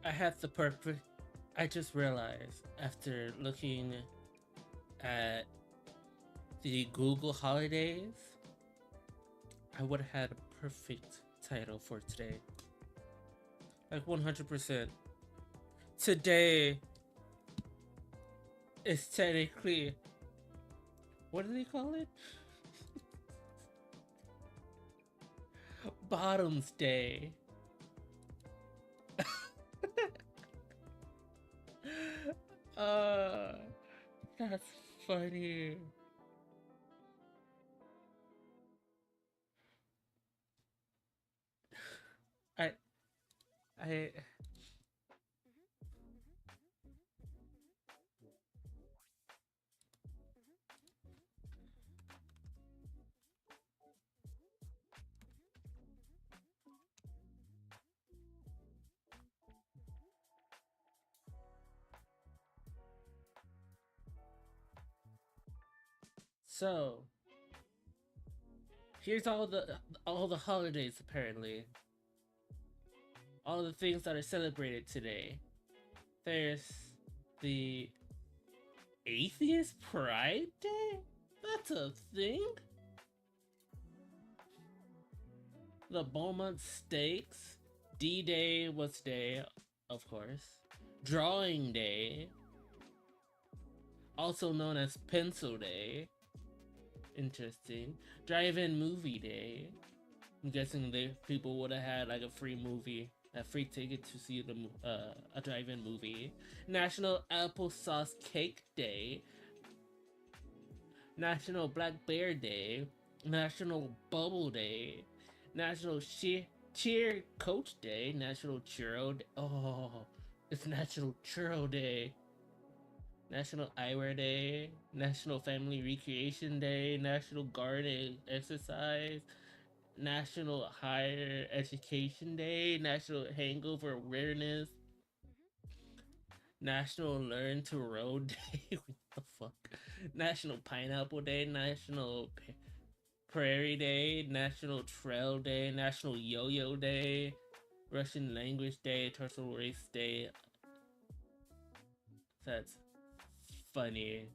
I had the perfect. I just realized after looking at the Google holidays, I would have had a perfect title for today. Like 100%. Today is technically. What do they call it? Bottoms Day. uh, that's funny. I, I. So here's all the holidays apparently. All the things that are celebrated today. There's the Atheist Pride Day? That's a thing? The Beaumont Stakes. D-Day was day, of course. Drawing Day. Also known as Pencil Day. Interesting. Drive-In Movie Day. I'm guessing people would have had like a free movie, a free ticket to see a drive-in movie. National Applesauce Cake Day. National Black Bear Day. National Bubble Day. National Cheer Coach Day, National Churro Day. Oh, it's National Churro Day. National Eyewear Day, National Family Recreation Day, National Garden Exercise, National Higher Education Day, National Hangover Awareness, National Learn to Row Day. What the fuck? National Pineapple Day, National Prairie Day, National Trail Day, National Yo-Yo Day, Russian Language Day, Turtle Race Day. That's funny.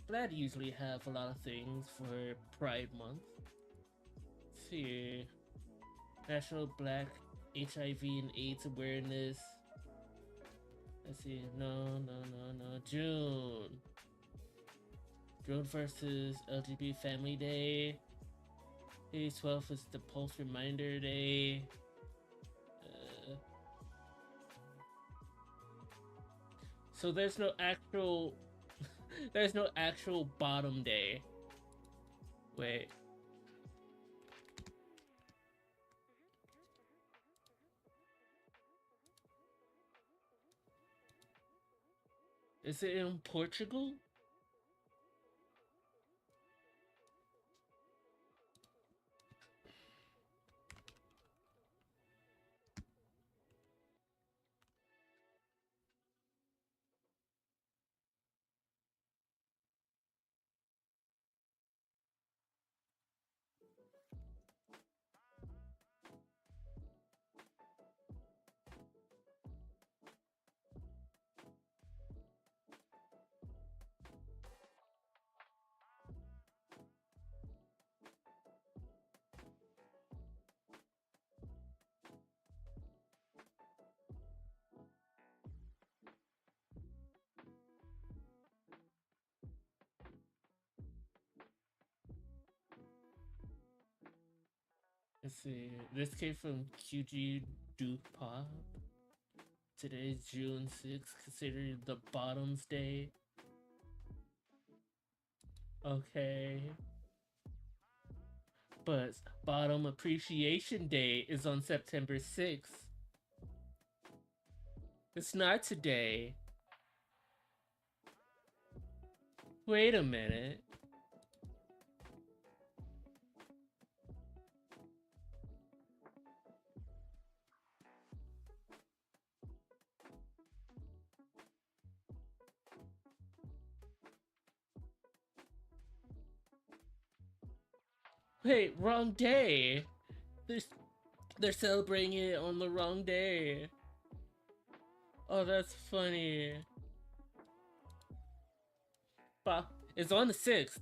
But I'd usually have a lot of things for Pride Month. Let's see. National Black HIV and AIDS Awareness. Let's see. No. June. June 1st is LGBT Family Day. Day 12th is the Pulse Reminder Day. So there's no actual there's no actual bottom day. Wait. Is it in Portugal? Let's see. This came from QG Duke Pop. Today's June 6th, considered the Bottoms Day. Okay. But Bottom Appreciation Day is on September 6th. It's not today. Wait a minute. Wait, wrong day. They're, they're celebrating it on the wrong day. Oh, that's funny. But it's on the 6th.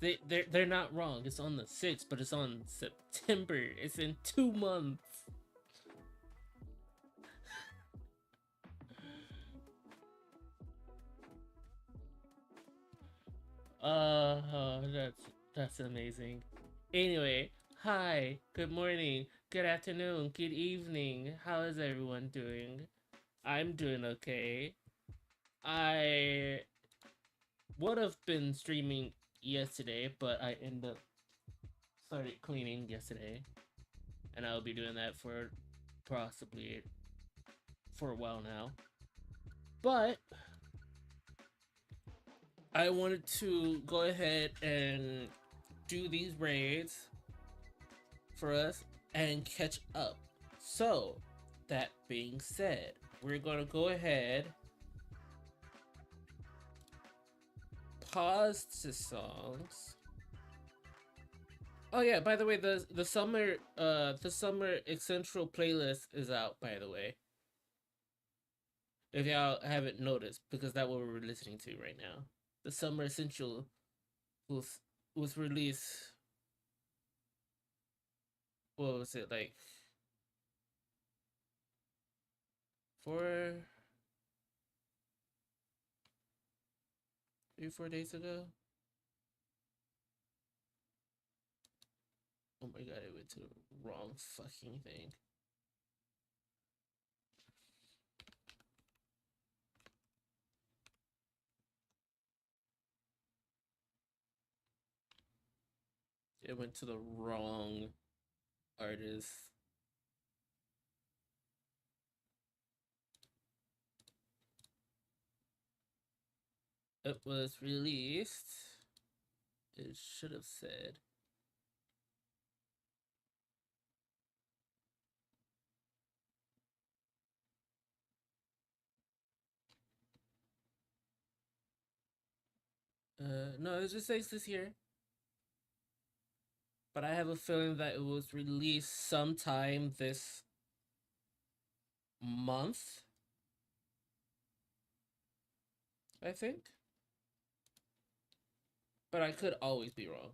They're not wrong. It's on the 6th, but it's on September. It's in 2 months. That's amazing. Anyway, hi, good morning, good afternoon, good evening. How is everyone doing? I'm doing okay. I would have been streaming yesterday, but I ended up started cleaning yesterday, and I'll be doing that for possibly for a while now. But I wanted to go ahead and do these raids for us and catch up. So, that being said, we're gonna go ahead, pause the songs. Oh yeah, by the way, the summer essential playlist is out, by the way. If y'all haven't noticed, because that's what we're listening to right now. The summer essential was released, what was it, like 4 3-4 days ago. Oh my god, I went to the wrong fucking thing. It went to the wrong artist. It was released. It should have said. No, it just says this year. But I have a feeling that it was released sometime this month. I think. But I could always be wrong.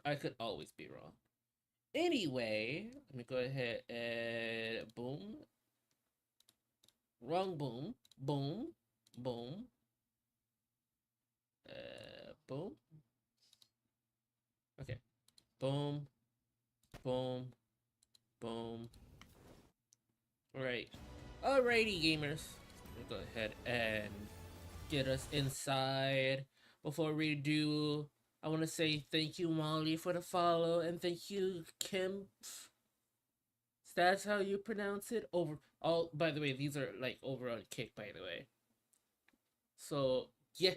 I could always be wrong. Anyway, let me go ahead and boom. Wrong boom. Boom. Boom. Boom. Okay. Boom. Boom. Boom. Alright. Alrighty, gamers. Let me go ahead and get us inside. Before we do, I want to say thank you, Molly, for the follow, and thank you, Kim. That's how you pronounce it. All, by the way, these are like over on Kick, by the way. So yeah,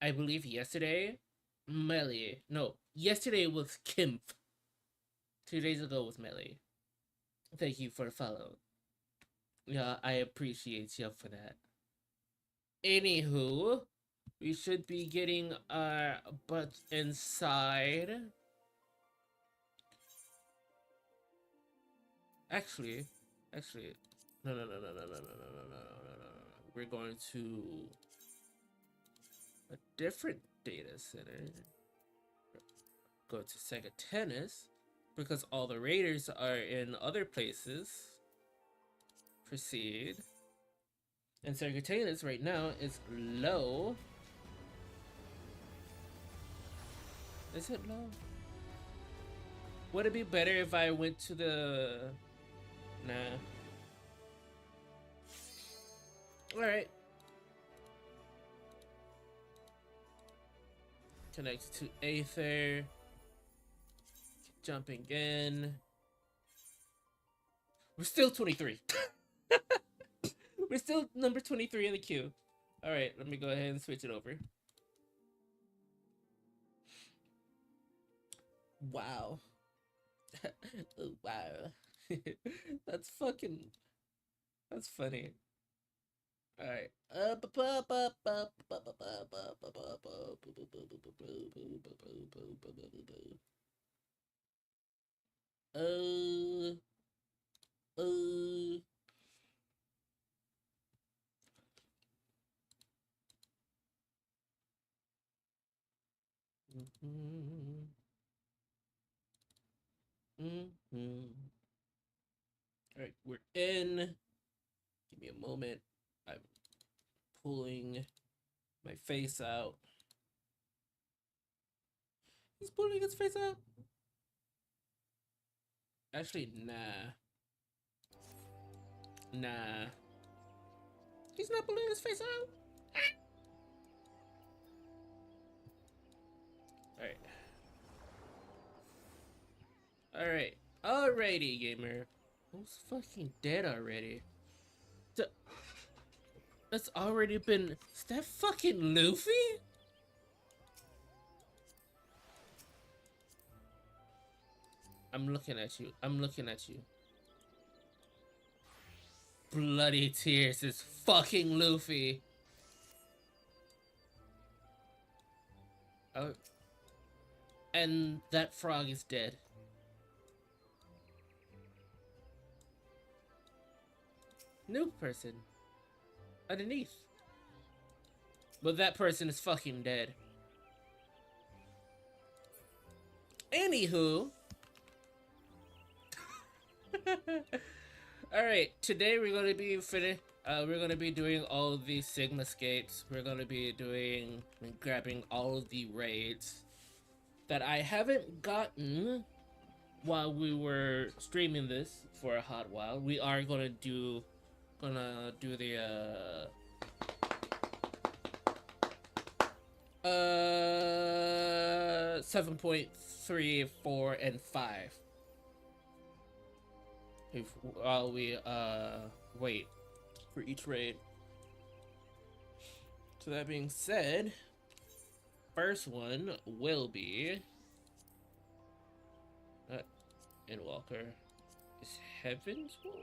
I believe yesterday, Melly. No, yesterday was Kim. 2 days ago was Melly. Thank you for the follow. Yeah, I appreciate you for that. Anywho, we should be getting our butts inside. Actually, no. We're going to a different data center. Go to Sega Tennis because all the raiders are in other places. Proceed. And Sega Tennis right now is low. Is it low? Would it be better if I went to the... Nah. Alright. Connects to Aether. Jumping in. We're still 23. We're still number 23 in the queue. Alright, let me go ahead and switch it over. Wow. Wow. That's funny. Alright. Alright, we're in. Give me a moment. I'm pulling my face out. He's pulling his face out. Actually, nah. Nah. He's not pulling his face out. Alright. Alright. Alrighty, gamer. Who's fucking dead already? That's already been... Is that fucking Luffy? I'm looking at you. I'm looking at you. Bloody tears is fucking Luffy. Oh. And that frog is dead. New person. Underneath. But that person is fucking dead. Anywho. Alright, today we're going to be We're gonna be doing all the Sigma skates. We're gonna be doing grabbing all of the raids that I haven't gotten while we were streaming this for a hot while. We are gonna do the 7.3, 4, and 5. If while we wait for each raid. So that being said, first one will be in Walker is Heaven's Ward?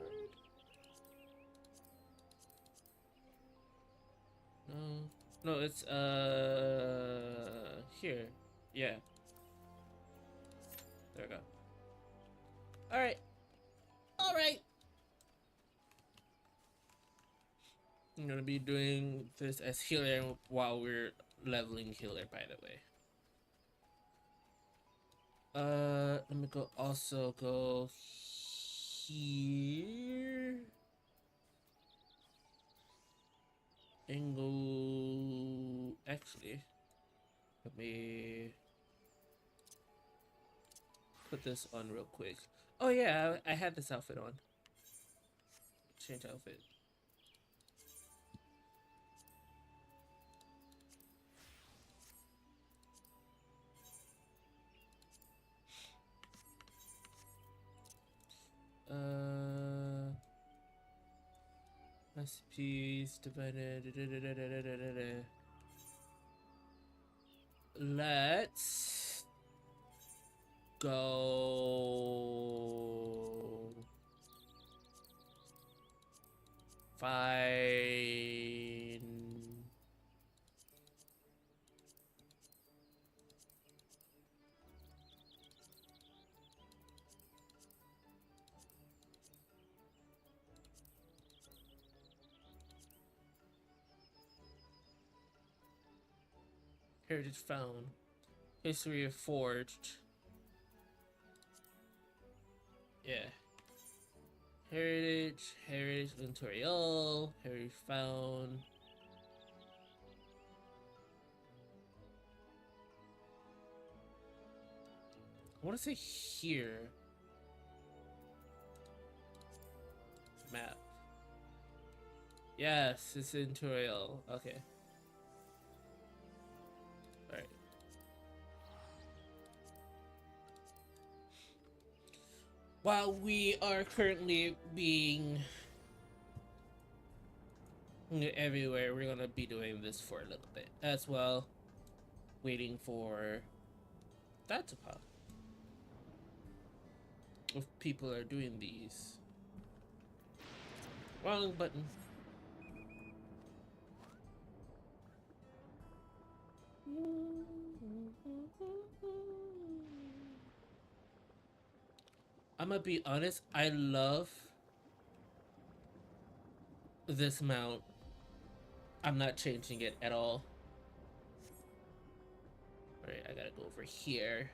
No, it's here. Yeah. There we go. Alright. Alright. I'm gonna be doing this as healer while we're leveling healer, by the way. Let me also go here and go. Actually, let me put this on real quick. Oh yeah, I had this outfit on. Change outfit. Recipes divided. Let's go. Fine. Heritage found. History of forged. Yeah. Heritage Inventorial, Heritage found. I want to say here. Map. Yes, it's Inventorial. Okay. Alright. While we are currently being everywhere, we're gonna be doing this for a little bit as well. Waiting for that to pop. If people are doing these. Wrong button. I'm gonna be honest, I love this mount. I'm not changing it at all. Alright, I gotta go over here.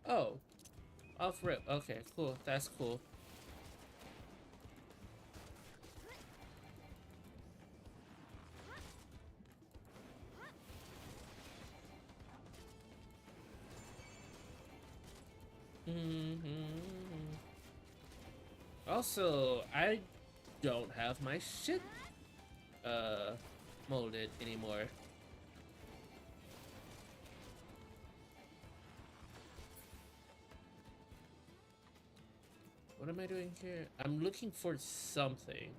Oh, off rip. Okay, cool. That's cool. Also, I don't have my shit molded anymore. What am I doing here? I'm looking for something.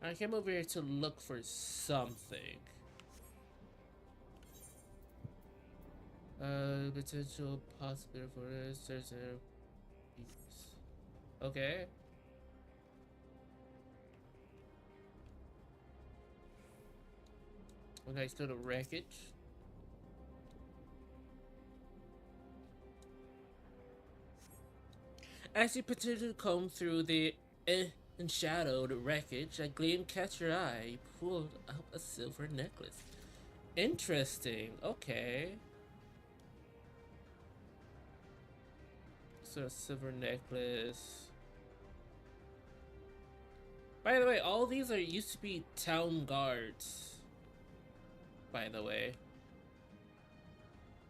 I came over here to look for something. Potential possible for this. There's a piece. Okay. Okay, still the wreckage. As you potentially comb through the In shadowed wreckage that gleam catch your eye, you pulled out a silver necklace. Interesting. Okay. So a silver necklace. By the way, all these are used to be town guards. By the way.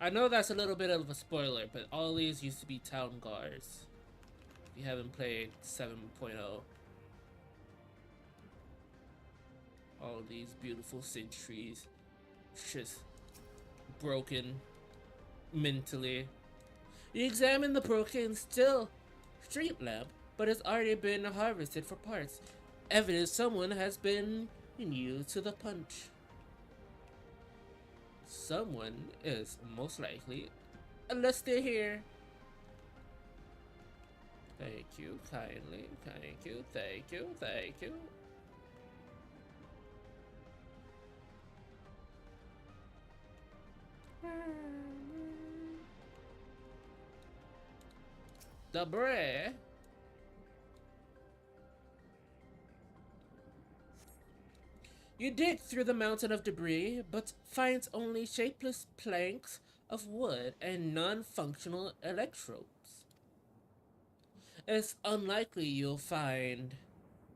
I know that's a little bit of a spoiler, but all these used to be town guards. If you haven't played 7.0. All these beautiful sentries. Just broken mentally. You examine the broken street lamp, but it's already been harvested for parts. Evidence someone has been new to the punch. Someone is most likely, unless they're here. Thank you, kindly. Thank you, thank you, thank you. Debris. You dig through the mountain of debris, but finds only shapeless planks of wood and non-functional electrodes. It's unlikely you'll find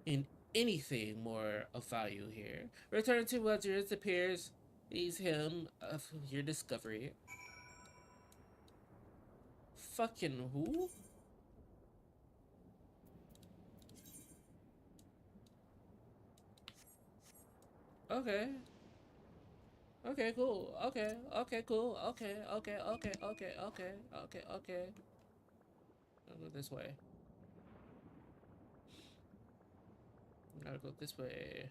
in anything more of value here. Return to Wizards appears these hymn of your discovery. Fucking who? Okay. Okay, cool. Okay, okay, cool. Okay, okay, okay, okay, okay, okay, okay. I'll go this way. Gotta go this way.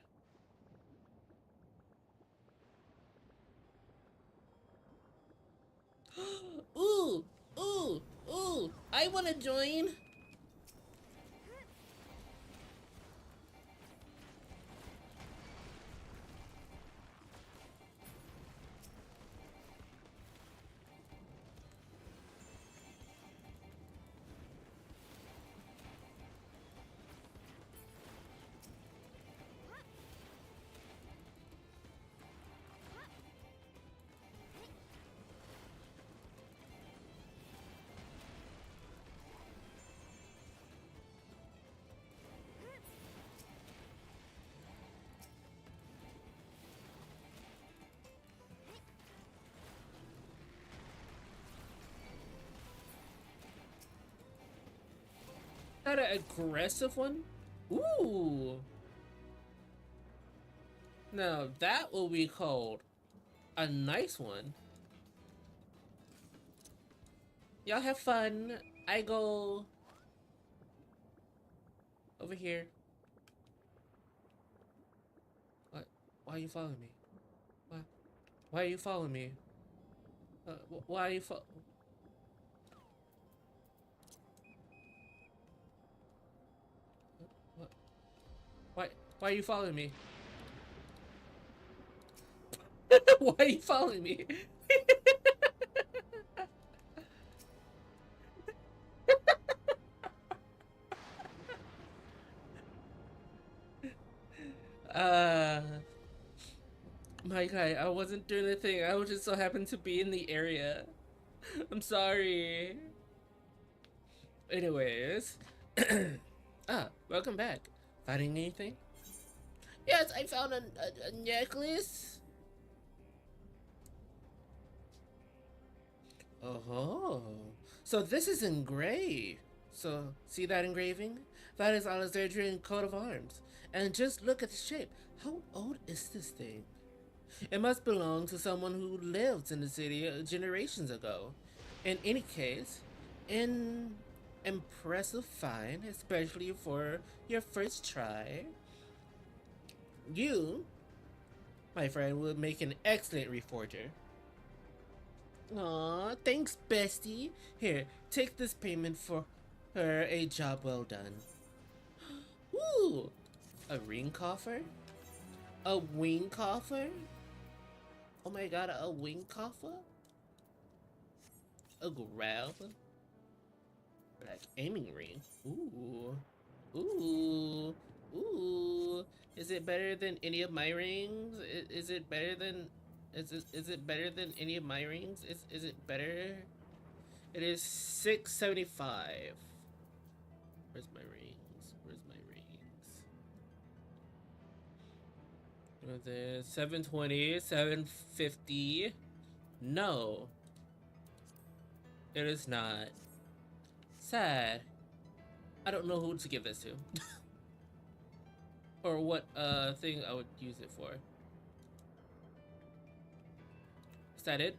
Ooh! Ooh! Ooh! I wanna join! Not an aggressive one? Ooh! Now that will be called a nice one. Y'all have fun. I go over here. What? Why are you following me? Why? Why are you following me? Why are you What? Why are you following me? Why are you following me? uh, my guy, I wasn't doing the thing. I was just so happened to be in the area. I'm sorry. Anyways, welcome back. Finding anything? Yes, I found a necklace. Oh, so this is engraved. So, see that engraving? That is Alexandrian coat of arms. And just look at the shape. How old is this thing? It must belong to someone who lived in the city generations ago. In any case, an impressive find, especially for your first try. You, my friend, will make an excellent reforger. Aw, thanks, bestie. Here, take this payment for her a job well done. Ooh, a ring coffer? A wing coffer? Oh my god, a wing coffer? A grab? Black aiming ring. Ooh. Ooh, ooh. Is it better than any of my rings? Is it better than? Is it better than any of my rings? Is it better? It is 675. Where's my rings? Where's my rings? What's it? 720, 750. No, it is not. Sad. I don't know who to give this to. Or what thing I would use it for. Is that it?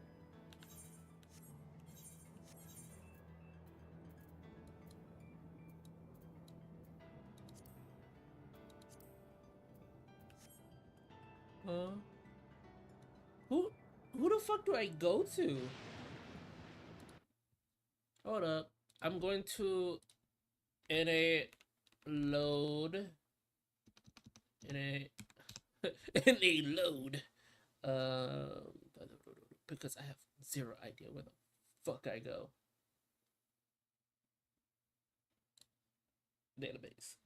Huh? Who the fuck do I go to? Hold up. I'm going to in a load in a in a load. Because I have zero idea where the fuck I go. Database.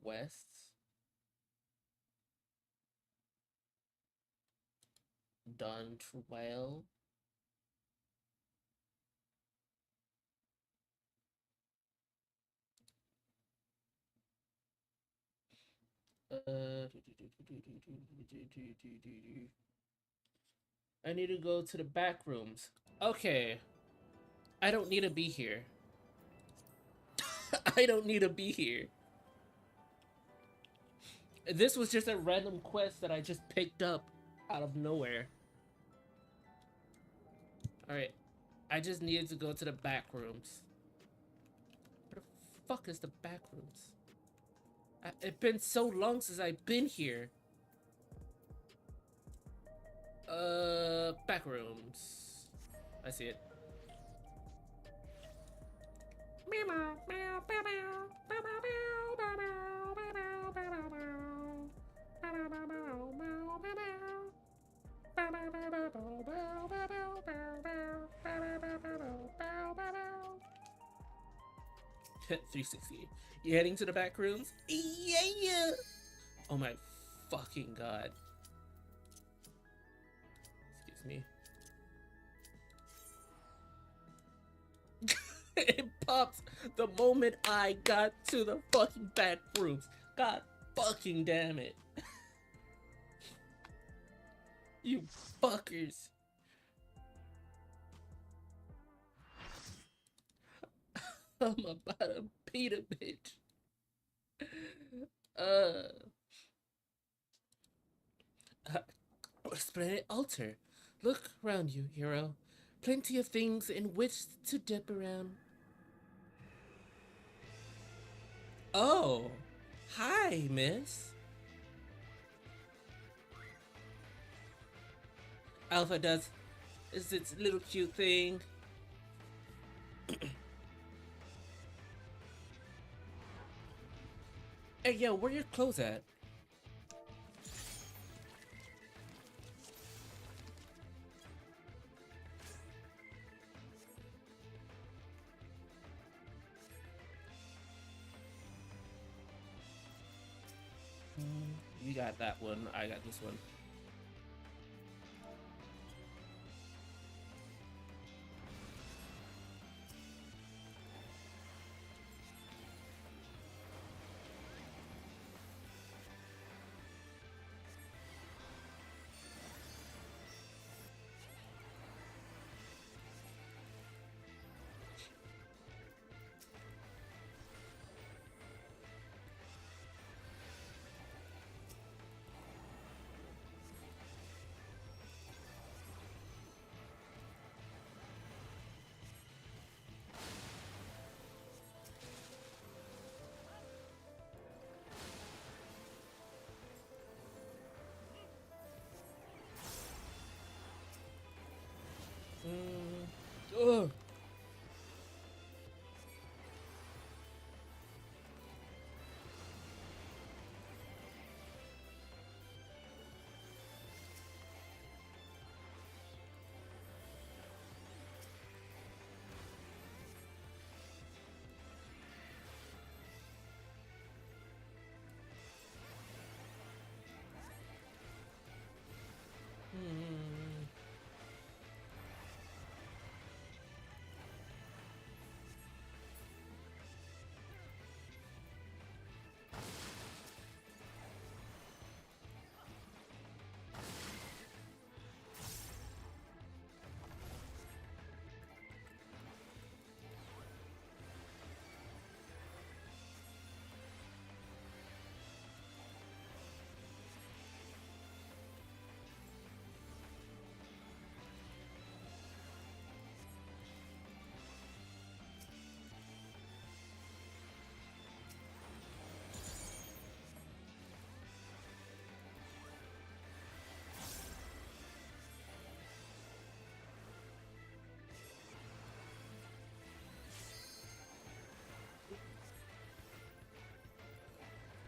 Quests. Done well. I need to go to the back rooms. Okay. I don't need to be here. I don't need to be here. This was just a random quest that I just picked up out of nowhere. Alright. I just needed to go to the back rooms. Where the fuck is the back rooms? It's been so long since I've been here. Back rooms. I see it. $3.68. You heading to the back rooms? Yeah. Oh my fucking god. Excuse me. It popped the moment I got to the fucking back rooms. God fucking damn it. You fuckers. I'm about to beat a bitch. Splendid altar. Look around you, hero. Plenty of things in which to dip around. Oh, hi, miss. Alpha does is its little cute thing. Hey, yo, where your clothes at? You got that one. I got this one.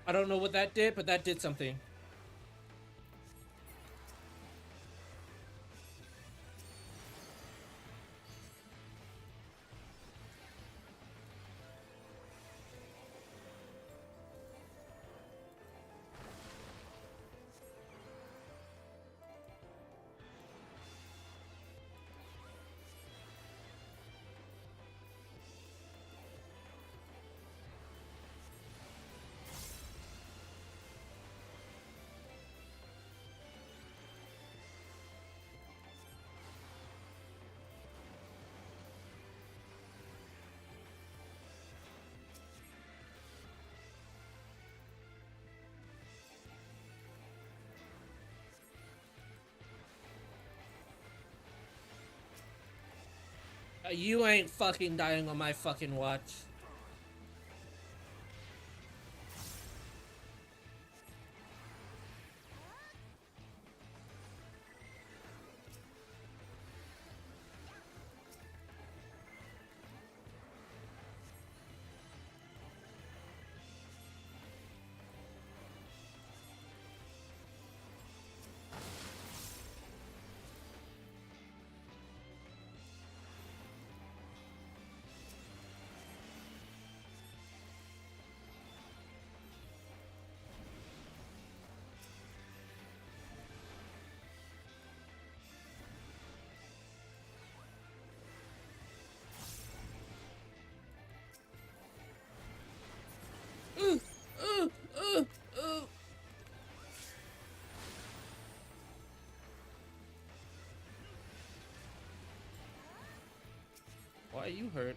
I don't know what that did, but that did something. You ain't fucking dying on my fucking watch. Ooh, ooh, ooh, ooh. Why are you hurt?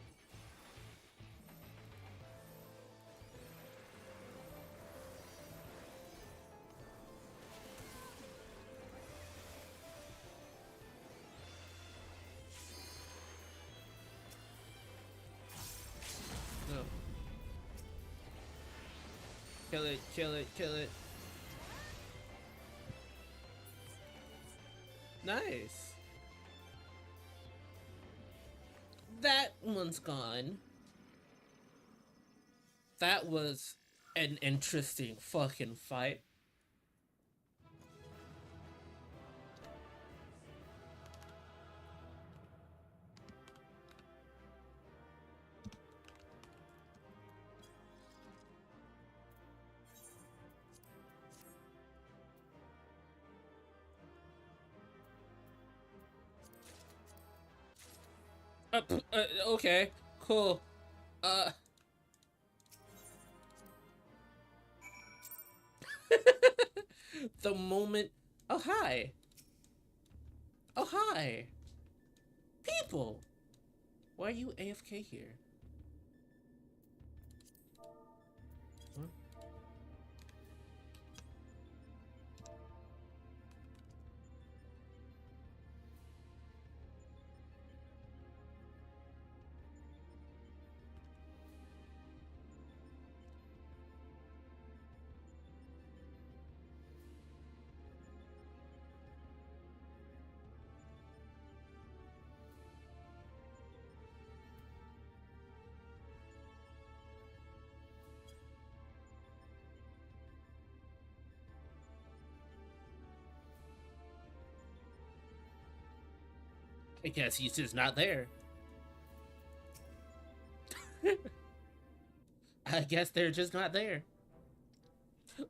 No. Kill it, kill it, kill it. Nice. That one's gone. That was an interesting fucking fight. Okay, cool. Uh, the moment. Oh, hi. Oh, hi. People. Why are you AFK here? Huh? I guess he's just not there. I guess they're just not there.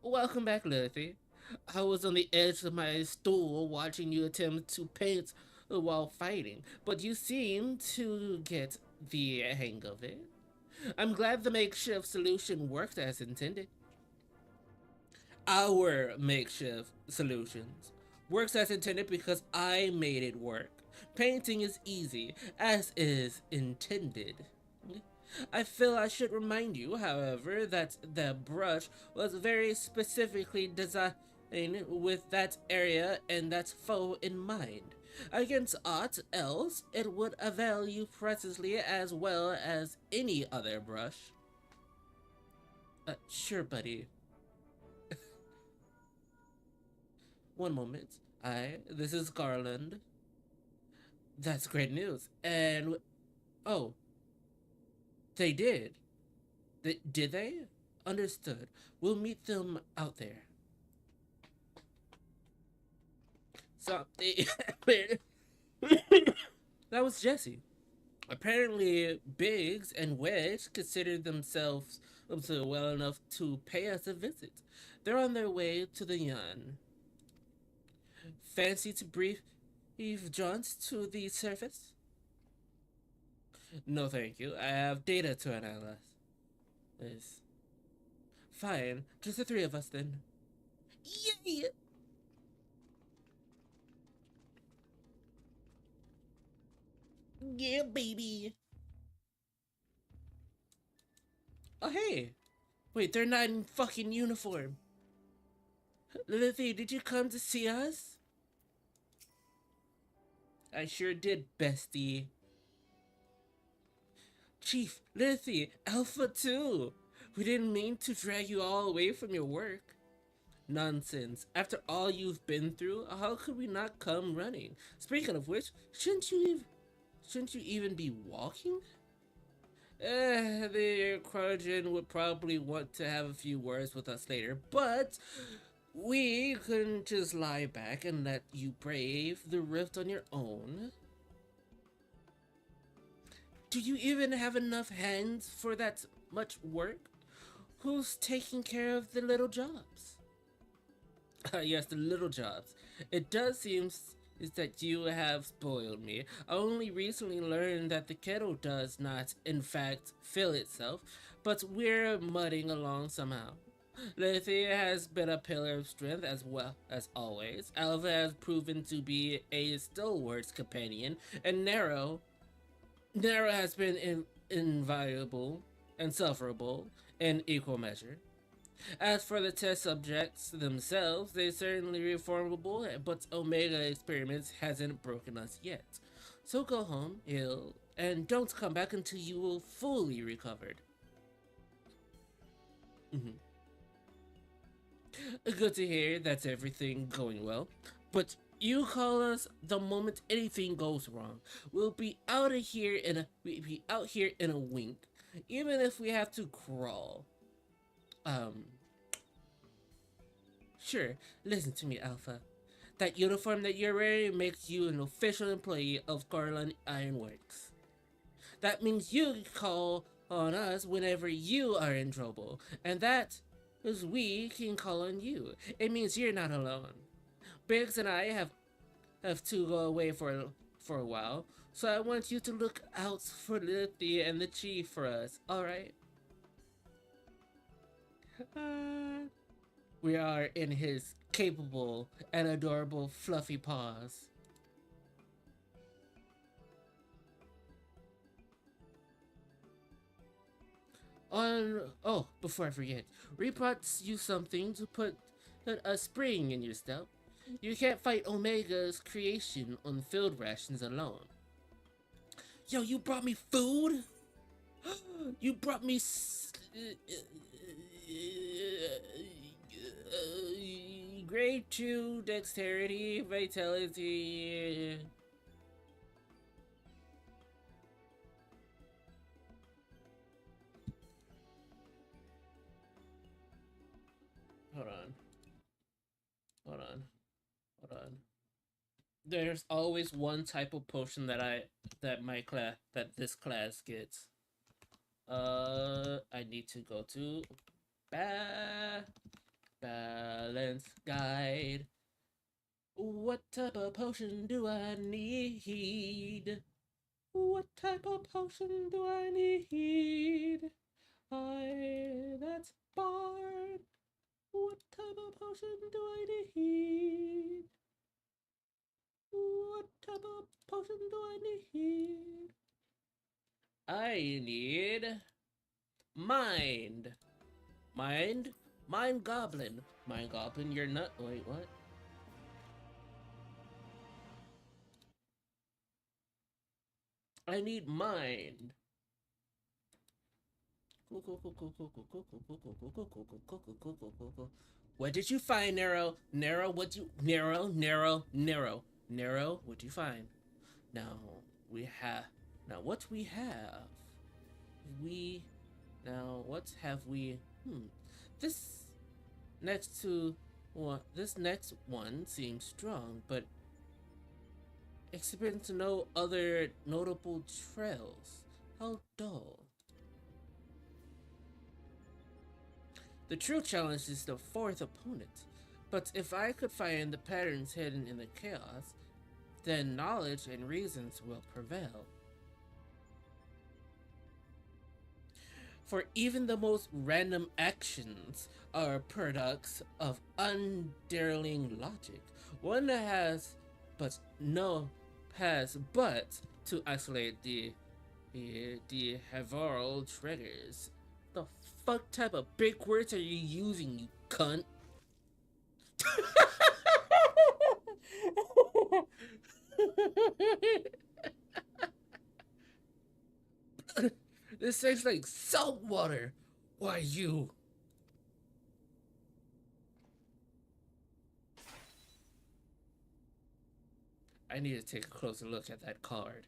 Welcome back, Lilithy. I was on the edge of my stool watching you attempt to paint while fighting, but you seem to get the hang of it. I'm glad the makeshift solution worked as intended. Our makeshift solutions works as intended because I made it work. Painting is easy, as is intended. I feel I should remind you, however, that the brush was very specifically designed with that area and that foe in mind. Against aught else, it would avail you precisely as well as any other brush. Sure, buddy. One moment. This is Garland. That's great news. And, oh, they did. Did they? Understood. We'll meet them out there. Something happened. That was Jesse. Apparently, Biggs and Wedge considered themselves well enough to pay us a visit. They're on their way to the Yun. Fancy to brief Eve Johns to the surface? No, thank you. I have data to analyze. Yes. Fine. Just the three of us then. Yay! Yeah, baby. Oh, hey. Wait, they're not in fucking uniform. Lilithy, did you come to see us? I sure did, bestie. Chief, Lilithy, Alpha too. We didn't mean to drag you all away from your work. Nonsense. After all you've been through, how could we not come running? Speaking of which, shouldn't you even be walking? The Crojan would probably want to have a few words with us later, but we couldn't just lie back and let you brave the rift on your own. Do you even have enough hands for that much work? Who's taking care of the little jobs? Yes, the little jobs. It does seem is that you have spoiled me. I only recently learned that the kettle does not, in fact, fill itself, but we're mudding along somehow. Lithia has been a pillar of strength as well as always. Alva has proven to be a stalwart companion, and Nero has been invaluable and sufferable in equal measure. As for the test subjects themselves, they're certainly reformable, but Omega experiments hasn't broken us yet. So go home, heal, and don't come back until you are fully recovered. Good to hear that's everything going well. But you call us the moment anything goes wrong. We'll be out here in a wink, even if we have to crawl. Sure, listen to me, Alpha. That uniform that you're wearing makes you an official employee of Garland Ironworks. That means you can call on us whenever you are in trouble, and that is we can call on you. It means you're not alone. Biggs and I have to go away for a while, so I want you to look out for Lithia and the Chief for us, alright? We are in his capable and adorable fluffy paws. Before I forget, we brought you something to put a spring in your step. You can't fight Omega's creation on field rations alone. Yo, you brought me food? You brought me grade 2 dexterity, vitality. Hold on. Hold on. Hold on. There's always one type of potion that this class gets. I need to go to balance guide. What type of potion do I need? What type of potion do I need? That's Bard. What type of potion do I need? What type of potion do I need? I need mind. Mind goblin. Mind goblin, you're not. Wait, what? I need mind. What did you find, Nero? Nero, what you Nero, what'd you find? Now what we have? What have we Hmm. This this next one seems strong, but exhibits no other notable trails. How dull. The true challenge is the fourth opponent. But if I could find the patterns hidden in the chaos, then knowledge and reasons will prevail. For even the most random actions are products of underling logic. One that has but to isolate the Havarl triggers. The fuck type of big words are you using, you cunt? This tastes like salt water. Why you? I need to take a closer look at that card.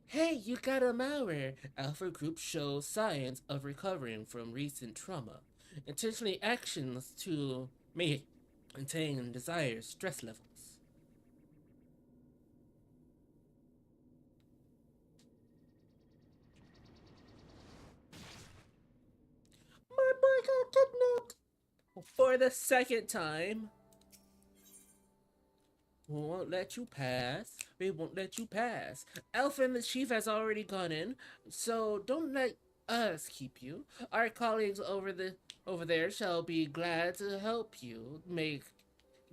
Hey, you got a malware! Alpha Group shows signs of recovering from recent trauma. Intentionally actions to maintain desired stress levels. My boy got kidnapped! For the second time. We won't let you pass. We won't let you pass. Alpha and the chief has already gone in, so don't let us keep you. Our colleagues over there shall be glad to help you make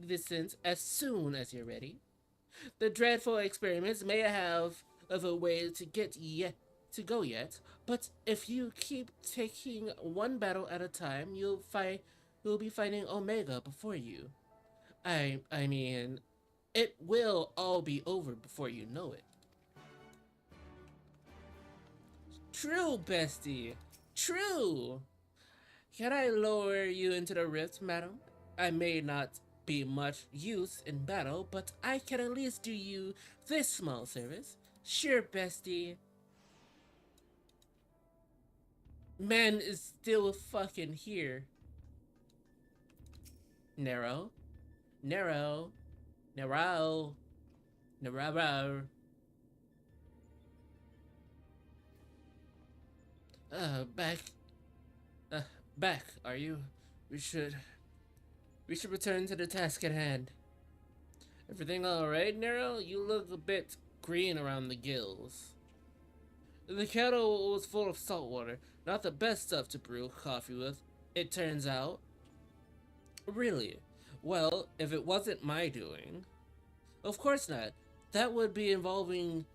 distance as soon as you're ready. The dreadful experiments may have of a way to go yet, but if you keep taking one battle at a time, you'll be fighting Omega before you. I mean, it will all be over before you know it. True, bestie. True. Can I lower you into the rift, madam? I may not be much use in battle, but I can at least do you this small service. Sure, bestie. Man is still fucking here. Narrow. Narrow. Narrow. Narrow. Back. Uh, back, are you? We should return to the task at hand. Everything alright, Nero? You look a bit green around the gills. The kettle was full of salt water. Not the best stuff to brew coffee with, it turns out. Really? Well, if it wasn't my doing. Of course not. That would be involving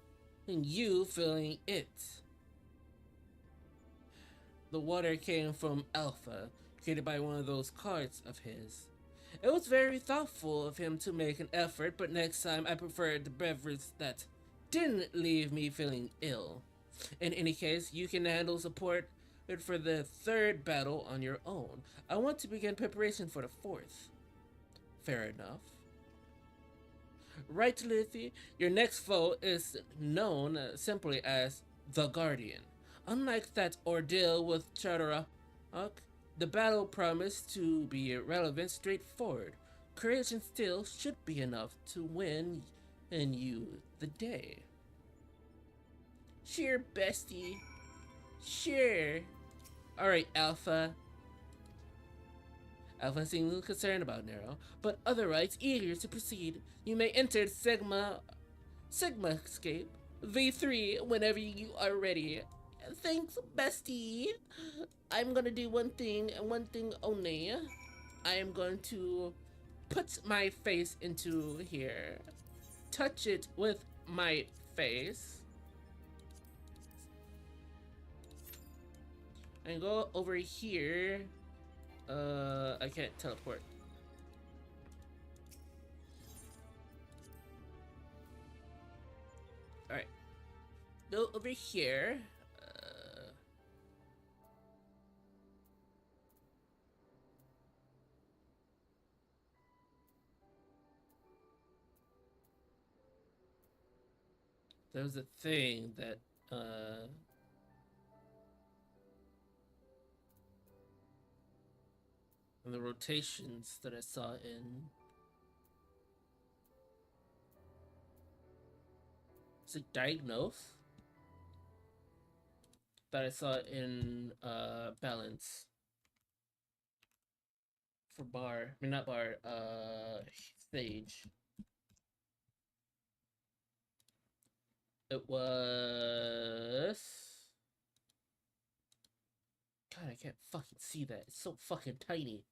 you filling it. The water came from Alpha, created by one of those cards of his. It was very thoughtful of him to make an effort, but next time I preferred the beverage that didn't leave me feeling ill. In any case, you can handle support for the third battle on your own. I want to begin preparation for the fourth. Fair enough. Right, Lithy, your next foe is known simply as the Guardian. Unlike that ordeal with Chatterock, the battle promised to be relevant, straightforward. Courage and skill should be enough to win and you the day. Sure, bestie. Sure. Alright, Alpha. Alpha seems concerned about Nero, but otherwise eager to proceed. You may enter Sigma Escape V3 whenever you are ready. Thanks, bestie. I'm gonna do one thing and one thing only. I am going to put my face into here. Touch it with my face. And go over here. I can't teleport. Alright. Go over here. There was a thing that in the rotations that I saw in, is it Diagnose? That I saw in Balance for Bar. I mean, not Bar, Sage. It was. God, I can't fucking see that. It's so fucking tiny.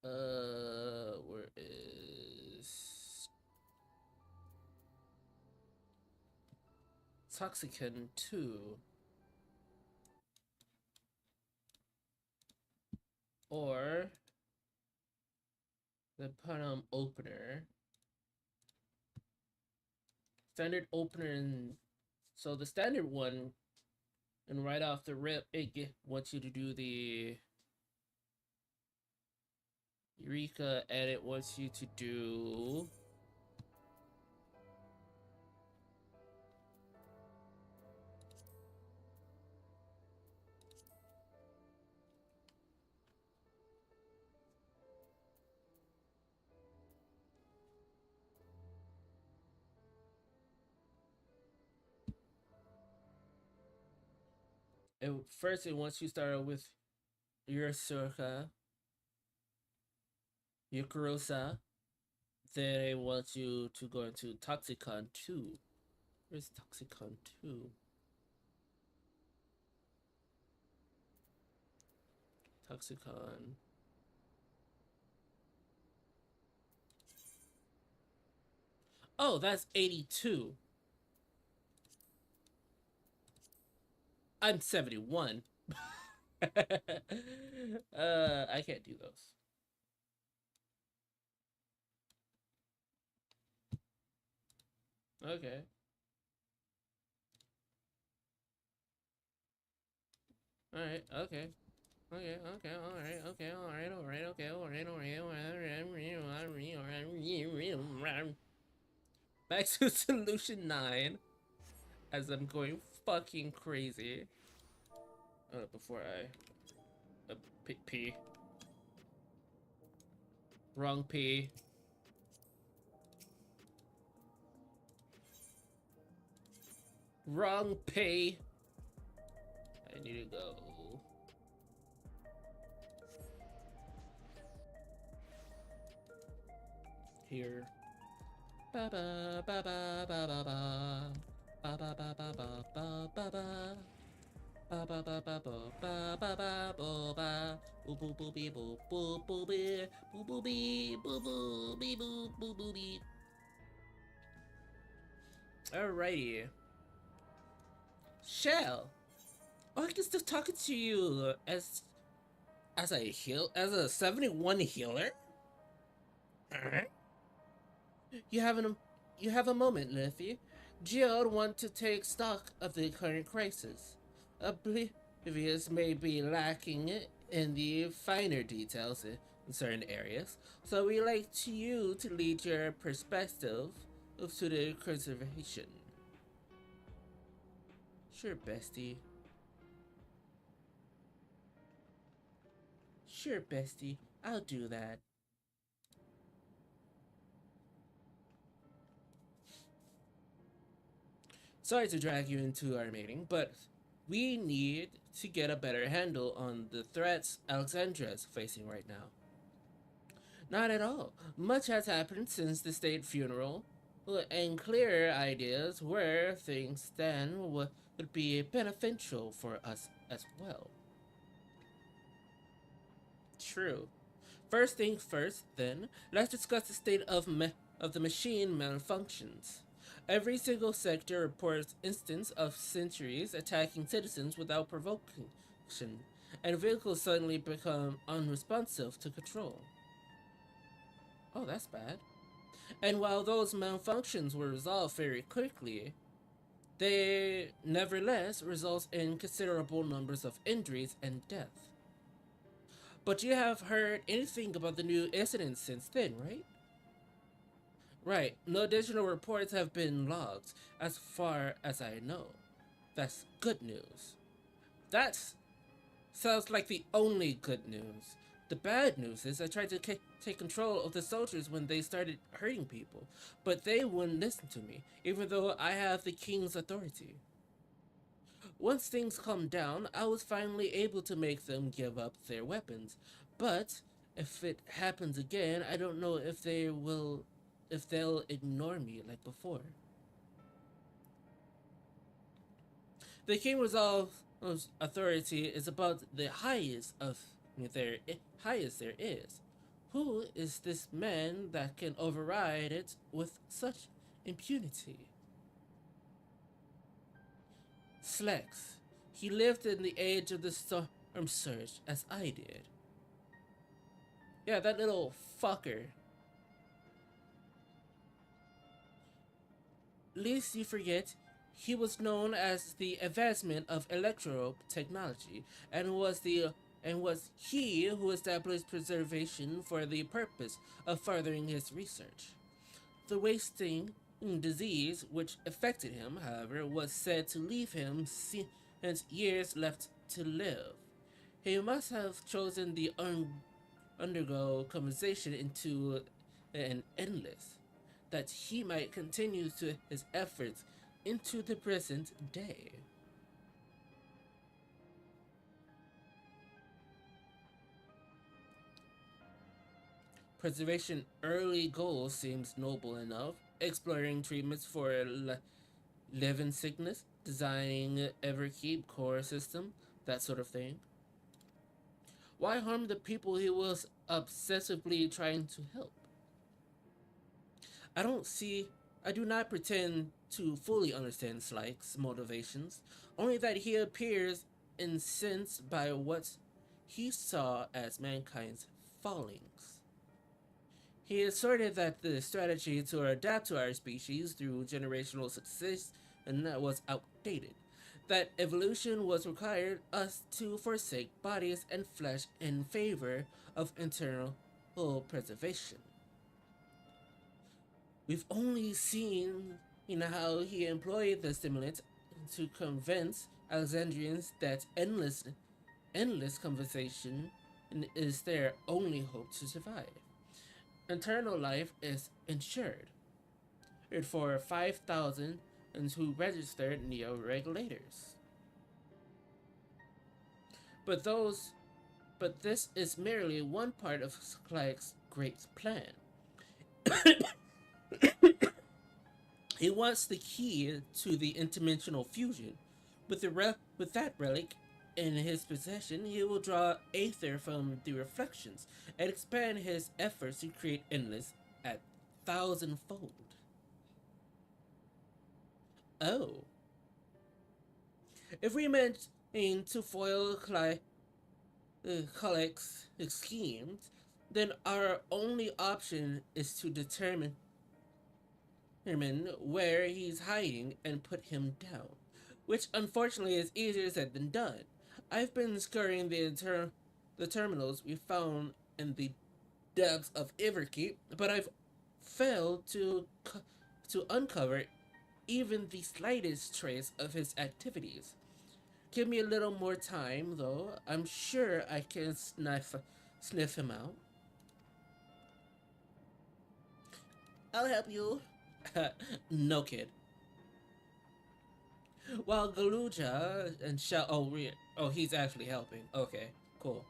Where is Toxicant 2? Or the Panam opener. Standard opener, and so the standard one, and right off the rip, it wants you to do the Eureka, and it wants you to do first it wants you to start out with Yukurosa, then it wants you to go into Toxicon 2. Where's Toxicon 2? Toxicon. Oh, that's 82. I'm 71. I can't do those. Okay. Alright, okay. Okay, alright, alright. Back to solution 9. As I'm going fucking crazy. Before I P. Wrong P. Wrong P. I need to go here. Ba ba ba ba ba ba ba ba ba ba ba ba ba ba ba. Ba ba ba ba ba ba ba ba ba ba boo boo boo bee boo boo boo bee boo boo bee boo boo bee boo boo boo bee. Alrighty. Shell. Oh, I can still talking to you as a 71 healer. You have a moment, Liffy. Geode want to take stock of the current crisis. Oblivious may be lacking in the finer details in certain areas, so we like you to lead your perspective to the conservation. Sure, bestie. Sure, bestie. I'll do that. Sorry to drag you into our meeting, but we need to get a better handle on the threats Alexandria is facing right now. Not at all. Much has happened since the state funeral, and clear ideas where things stand would be beneficial for us as well. True. First things first, then, let's discuss the state of the machine malfunctions. Every single sector reports instances of sentries attacking citizens without provocation, and vehicles suddenly become unresponsive to control. Oh, that's bad. And while those malfunctions were resolved very quickly, they nevertheless result in considerable numbers of injuries and death. But you have heard anything about the new incidents since then, right? Right. No additional reports have been logged, as far as I know. That's good news. That sounds like the only good news. The bad news is I tried to take control of the soldiers when they started hurting people, but they wouldn't listen to me, even though I have the king's authority. Once things calmed down, I was finally able to make them give up their weapons. But if it happens again, I don't know if they'll ignore me like before. The king resolves authority is about the highest of there highest there is. Who is this man that can override it with such impunity? Slex. He lived in the age of the storm surge as I did. Yeah, that little fucker. Lest you forget, he was known as the advancement of electro technology and was he who established preservation for the purpose of furthering his research. The wasting disease which affected him, however, was said to leave him years left to live. He must have chosen the undergo conversation into an endless, that he might continue to his efforts into the present day. Preservation early goal seems noble enough, exploring treatments for living sickness, designing Everkeep core system, that sort of thing. Why harm the people he was obsessively trying to help? I don't see. I do not pretend to fully understand Slyke's motivations, only that he appears incensed by what he saw as mankind's fallings. He asserted that the strategy to adapt to our species through generational success and that was outdated. That evolution was required us to forsake bodies and flesh in favor of internal preservation. We've only seen how he employed the stimulant to convince Alexandrians that endless conversation is their only hope to survive. Internal life is insured for 5,000 who registered neo-regulators. But those but this is merely one part of Clark's great plan. He wants the key to the interdimensional fusion. With that relic in his possession, he will draw aether from the reflections and expand his efforts to create endless at thousandfold. Oh. If we manage to foil Kalek's schemes, then our only option is to determine where he's hiding and put him down, which unfortunately is easier said than done. I've been scouring the terminals we found in the depths of Everkeep, but I've failed to uncover even the slightest trace of his activities. Give me a little more time, though. I'm sure I can sniff him out. I'll help you. No, kid. While Galuja and Shao. Oh, he's actually helping. Okay, cool.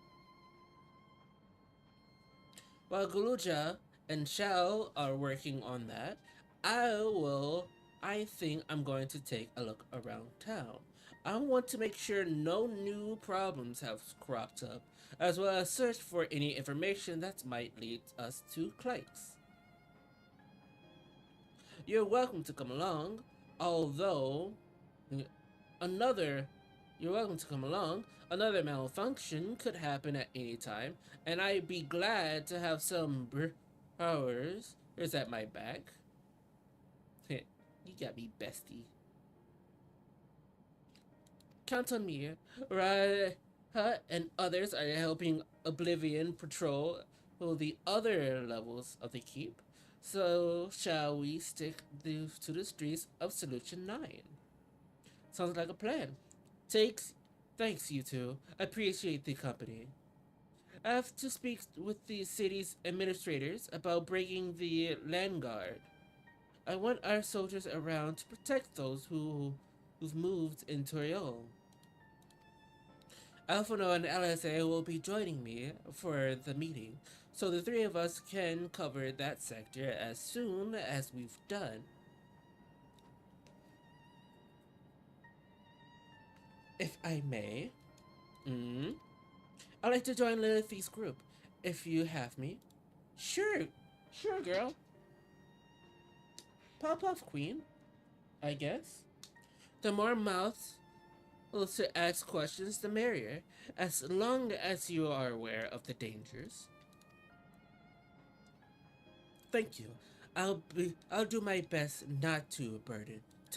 While Galuja and Shao are working on that, I will. I think I'm going to take a look around town. I want to make sure no new problems have cropped up, as well as search for any information that might lead us to Clanks. You're welcome to come along, although another you're welcome to come along. Another malfunction could happen at any time, and I'd be glad to have some powers at my back. You got me, bestie. Count on me, right? and others are helping Oblivion patrol the other levels of the keep. So, shall we stick to the streets of Solution 9? Sounds like a plan. Takes. Thanks, you two. I appreciate the company. I have to speak with the city's administrators about breaking the land guard. I want our soldiers around to protect those who've moved into Toriol. Alphano and LSA will be joining me for the meeting, so the three of us can cover that sector as soon as we've done. If I may, I'd like to join Lilith's group, if you have me. Sure, sure, girl. Pop off, queen, I guess. The more mouths to ask questions, the merrier, as long as you are aware of the dangers. Thank you. I'll do my best not to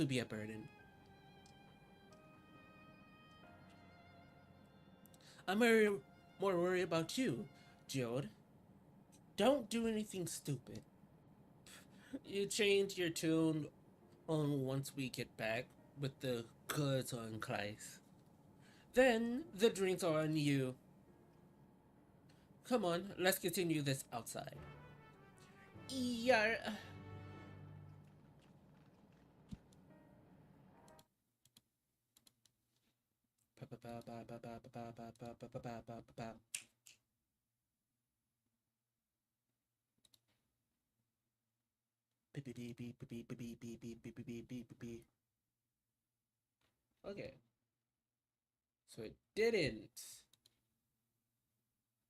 be a burden. I'm more worried about you, Geode. Don't do anything stupid. You change your tune on once we get back with the goods on Kleist. Then the drinks are on you. Come on, let's continue this outside. Yeah. Okay. So it didn't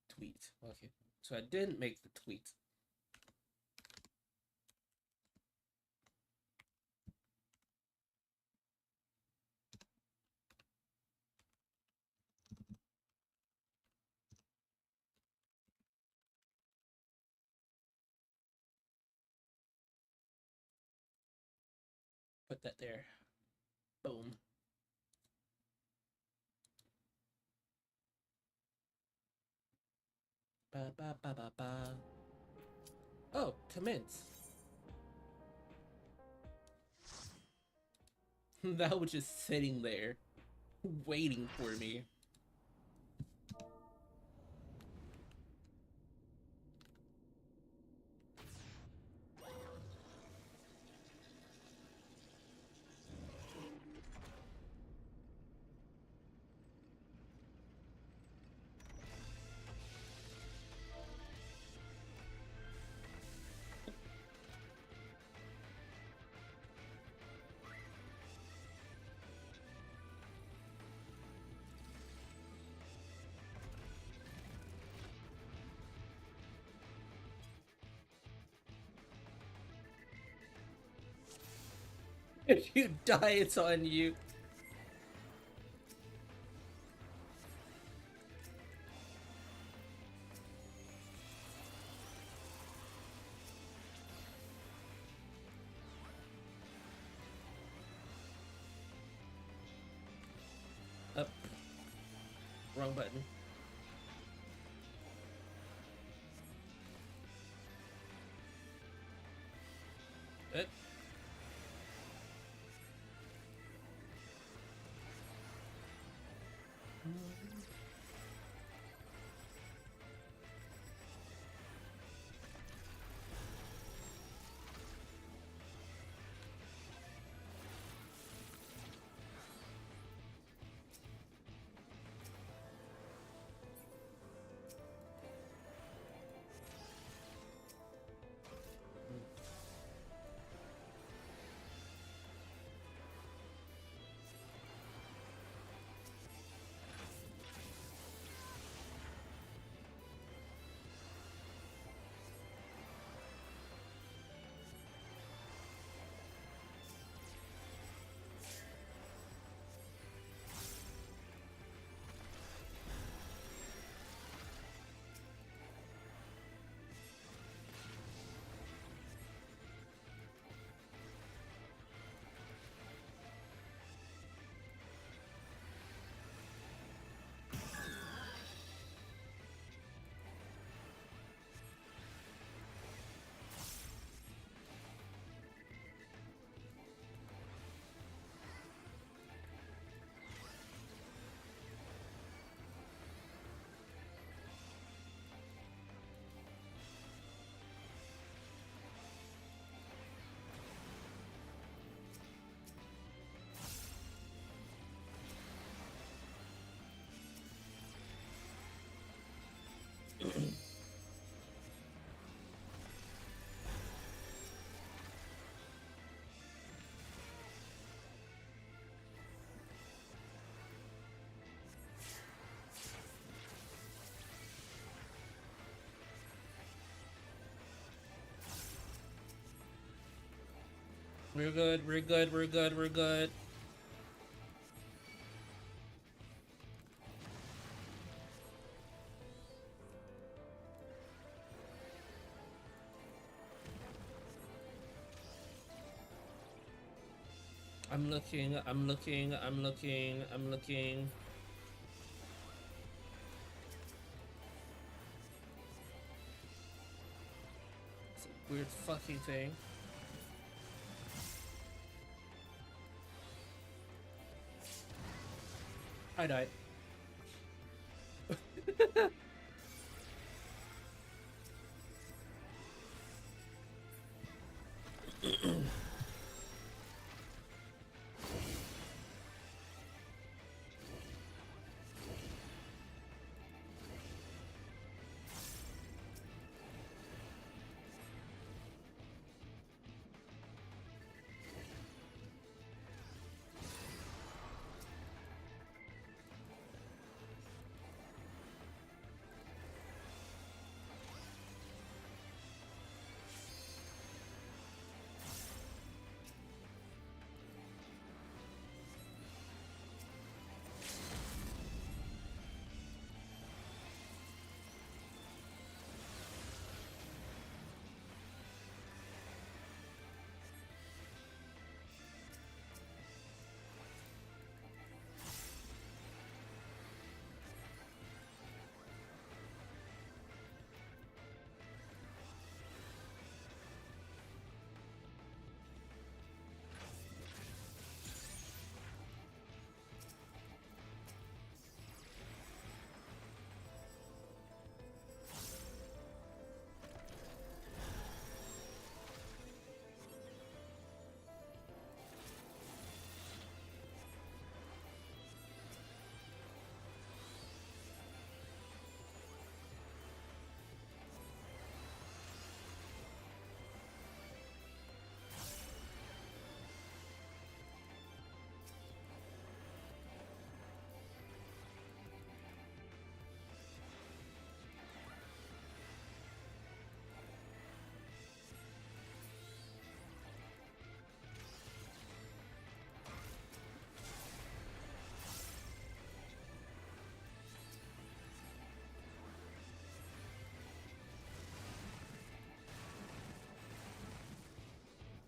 tweet. Okay. So I didn't make the tweet. Put that there. Boom. Ba ba ba ba ba. Oh, commence. That was just sitting there, waiting for me. If you die, it's on you. Up. Wrong button. Up. We're good, we're good, we're good, we're good. I'm looking, I'm looking, I'm looking, I'm looking. It's a weird fucking thing. I died.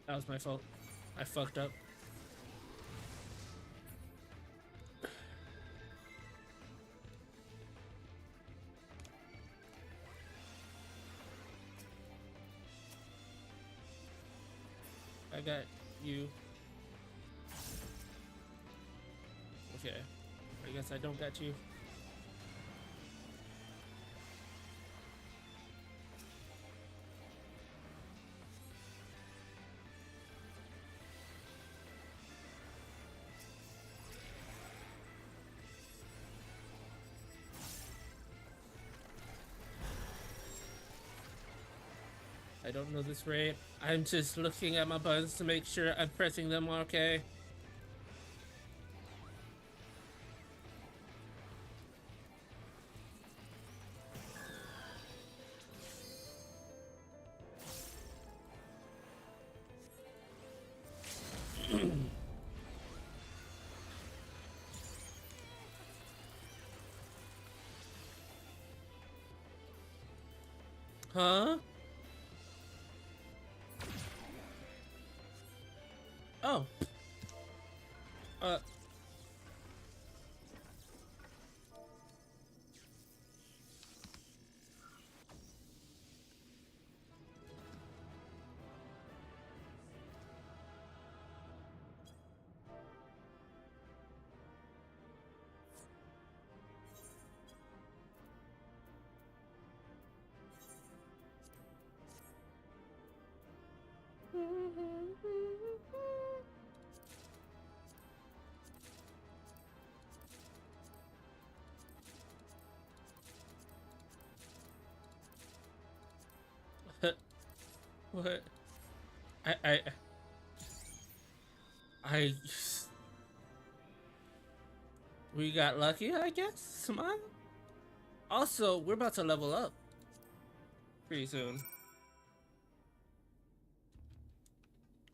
That was my fault. I fucked up. I got you. Okay. I guess I don't got you. I don't know this rate. I'm just looking at my buttons to make sure I'm pressing them okay. Huh? Oh. What? I, I, I, we got lucky, I guess? Smile? Also, we're about to level up pretty soon.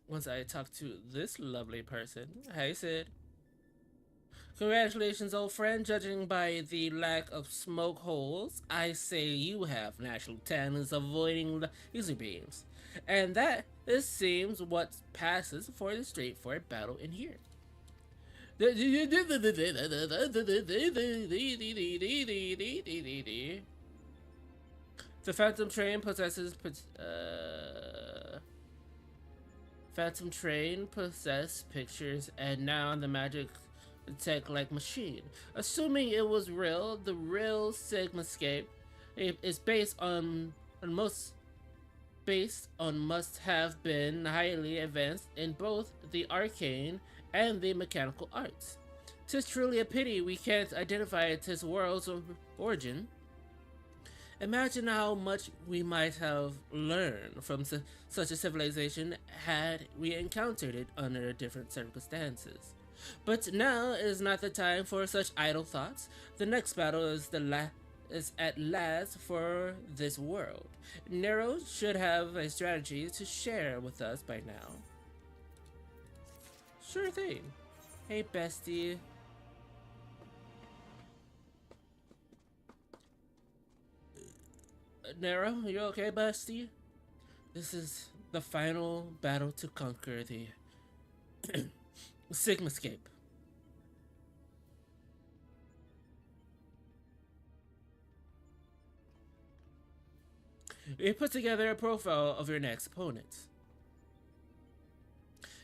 Once I talk to this lovely person. Hey, Sid. Congratulations, old friend. Judging by the lack of smoke holes, I say you have natural talents avoiding the laser beams. And that, this seems what passes for the straightforward battle in here. The Phantom Train possesses Phantom Train possessed pictures, and now the magic tech-like machine. Assuming it was real, the real Sigmascape is based on must have been highly advanced in both the arcane and the mechanical arts. 'Tis truly a pity we can't identify its world's origin. Imagine how much we might have learned from such a civilization had we encountered it under different circumstances. But now is not the time for such idle thoughts. The next battle is at last for this world. Nero should have a strategy to share with us by now. Sure thing. Hey, bestie. Nero, you okay, bestie? This is the final battle to conquer the Sigmascape. We put together a profile of your next opponent.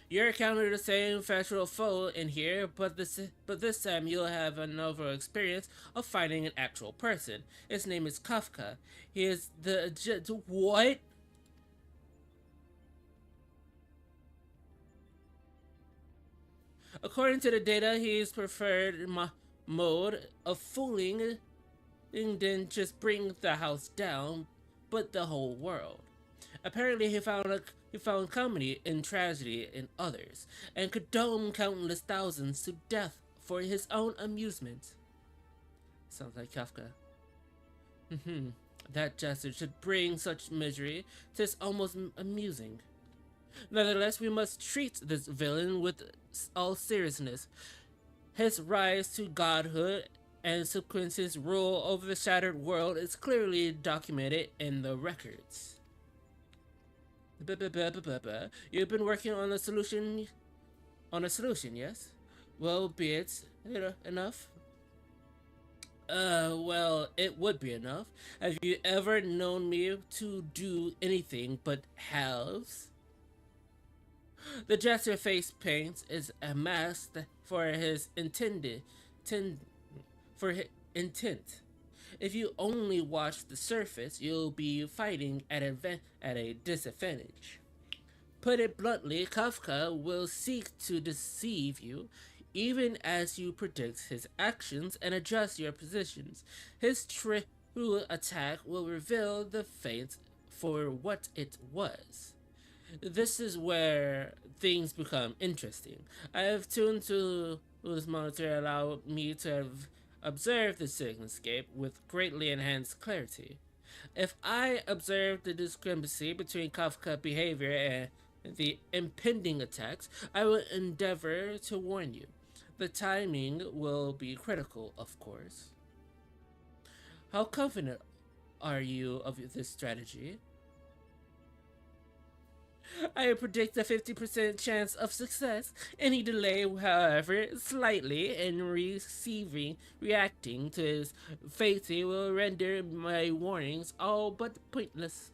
You're encountering the same factual foe in here, but this time you'll have another experience of fighting an actual person. His name is Kafka. He is what? According to the data, his preferred mode of fooling didn't just bring the house down, but the whole world. Apparently, he found comedy in tragedy in others, and could doom countless thousands to death for his own amusement. Sounds like Kafka. That gesture should bring such misery. 'Tis almost amusing. Nevertheless, we must treat this villain with all seriousness. His rise to godhood and subsequent rule over the shattered world is clearly documented in the records. You've been working on a solution, yes? Well, be it enough. Well, it would be enough. Have you ever known me to do anything but halves? The jester face paint is a mask for his for his intent. If you only watch the surface, you'll be fighting at a disadvantage. Put it bluntly, Kafka will seek to deceive you, even as you predict his actions and adjust your positions. His true attack will reveal the feint for what it was. This is where things become interesting. I have tuned to this monitor allow me to have observed the Sigmascape with greatly enhanced clarity. If I observe the discrepancy between Kafka behavior and the impending attacks, I will endeavor to warn you. The timing will be critical, of course. How confident are you of this strategy? I predict a 50% chance of success. Any delay, however, slightly in reacting to his fate will render my warnings all but pointless.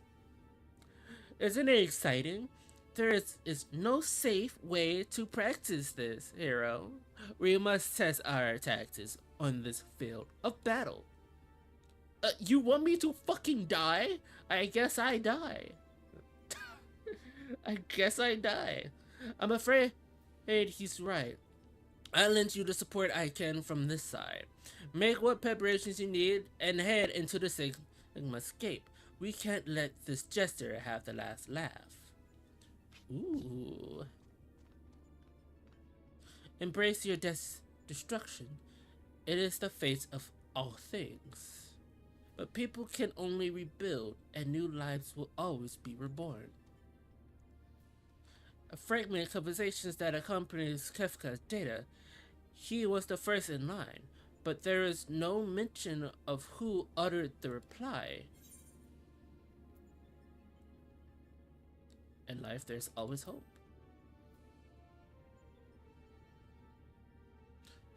Isn't it exciting? There is no safe way to practice this, hero. We must test our tactics on this field of battle. You want me to fucking die? I guess I die. I guess I die. I'm afraid he's right. I'll lend you the support I can from this side. Make what preparations you need and head into the Sigmascape. We can't let this jester have the last laugh. Ooh. Embrace your destruction. It is the fate of all things. But people can only rebuild, and new lives will always be reborn. A fragment of conversations that accompanies Kafka's data. He was the first in line, but there is no mention of who uttered the reply. In life, there's always hope.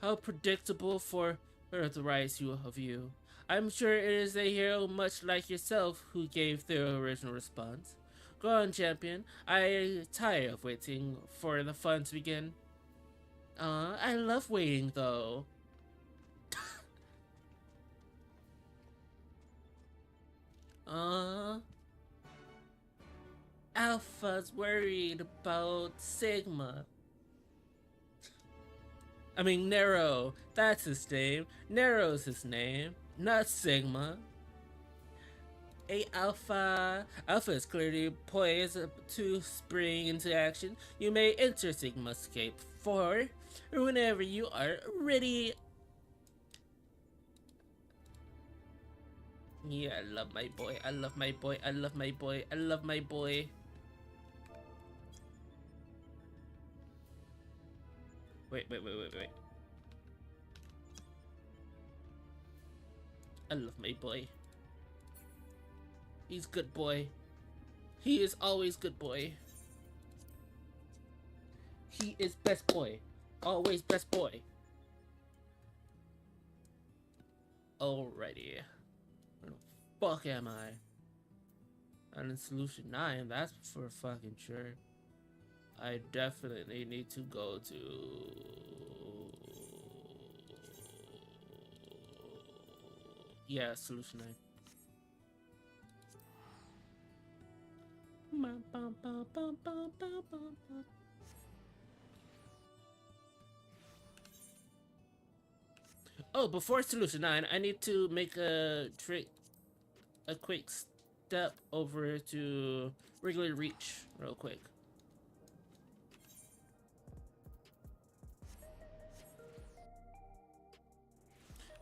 How predictable for the rise of you. I'm sure it is a hero much like yourself who gave the original response. Go on, champion. I tire of waiting for the fun to begin. I love waiting though. Alpha's worried about Sigma. I mean, Nero. That's his name. Nero's his name, not Sigma. Alpha is clearly poised to spring into action. You may enter Sigma Escape 4 whenever you are ready. Yeah, I love my boy. I love my boy. I love my boy. I love my boy. Wait. I love my boy. He's good boy. He is always good boy. He is best boy. Always best boy. Alrighty. Where the fuck am I? I'm in solution 9, that's for fucking sure. I definitely need to go to... Yeah, solution 9. Oh, before solution 9, I need to make a quick step over to regular reach real quick.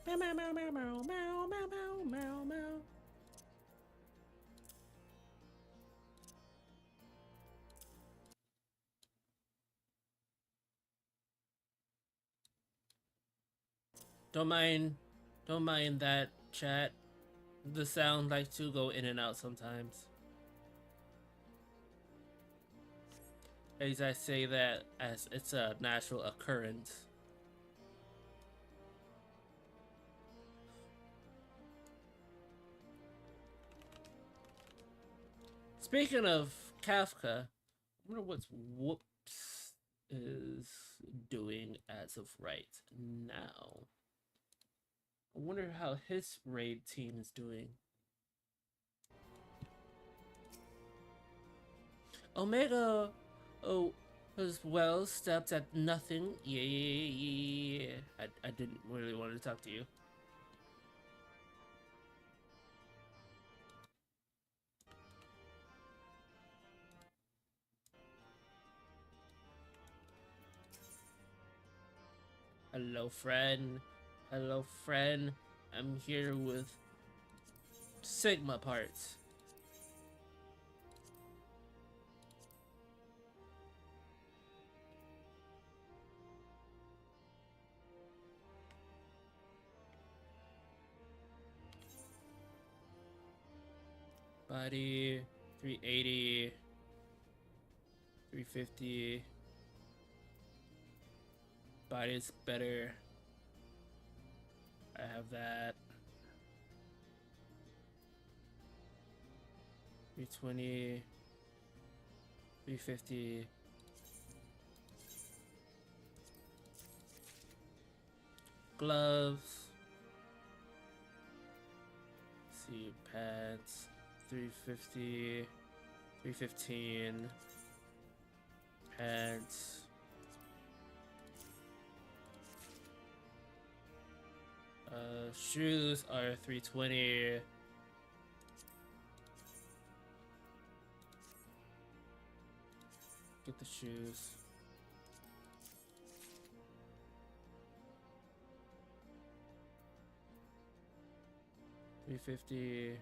Meow meow meow meow meow meow meow meow meow. Don't mind that, chat. The sound like to go in and out sometimes. As I say that as it's a natural occurrence. Speaking of Kafka, I wonder what Whoops is doing as of right now. I wonder how his raid team is doing. Omega, as well, stepped at nothing. Yeah. I didn't really want to talk to you. Hello, friend. Hello, friend. I'm here with Sigma parts. Body 380, 350. Body's better. I have that. 320, 350. Gloves. Let's see, pants. 350, 315. Pants. Shoes are 320. Get the shoes. $350.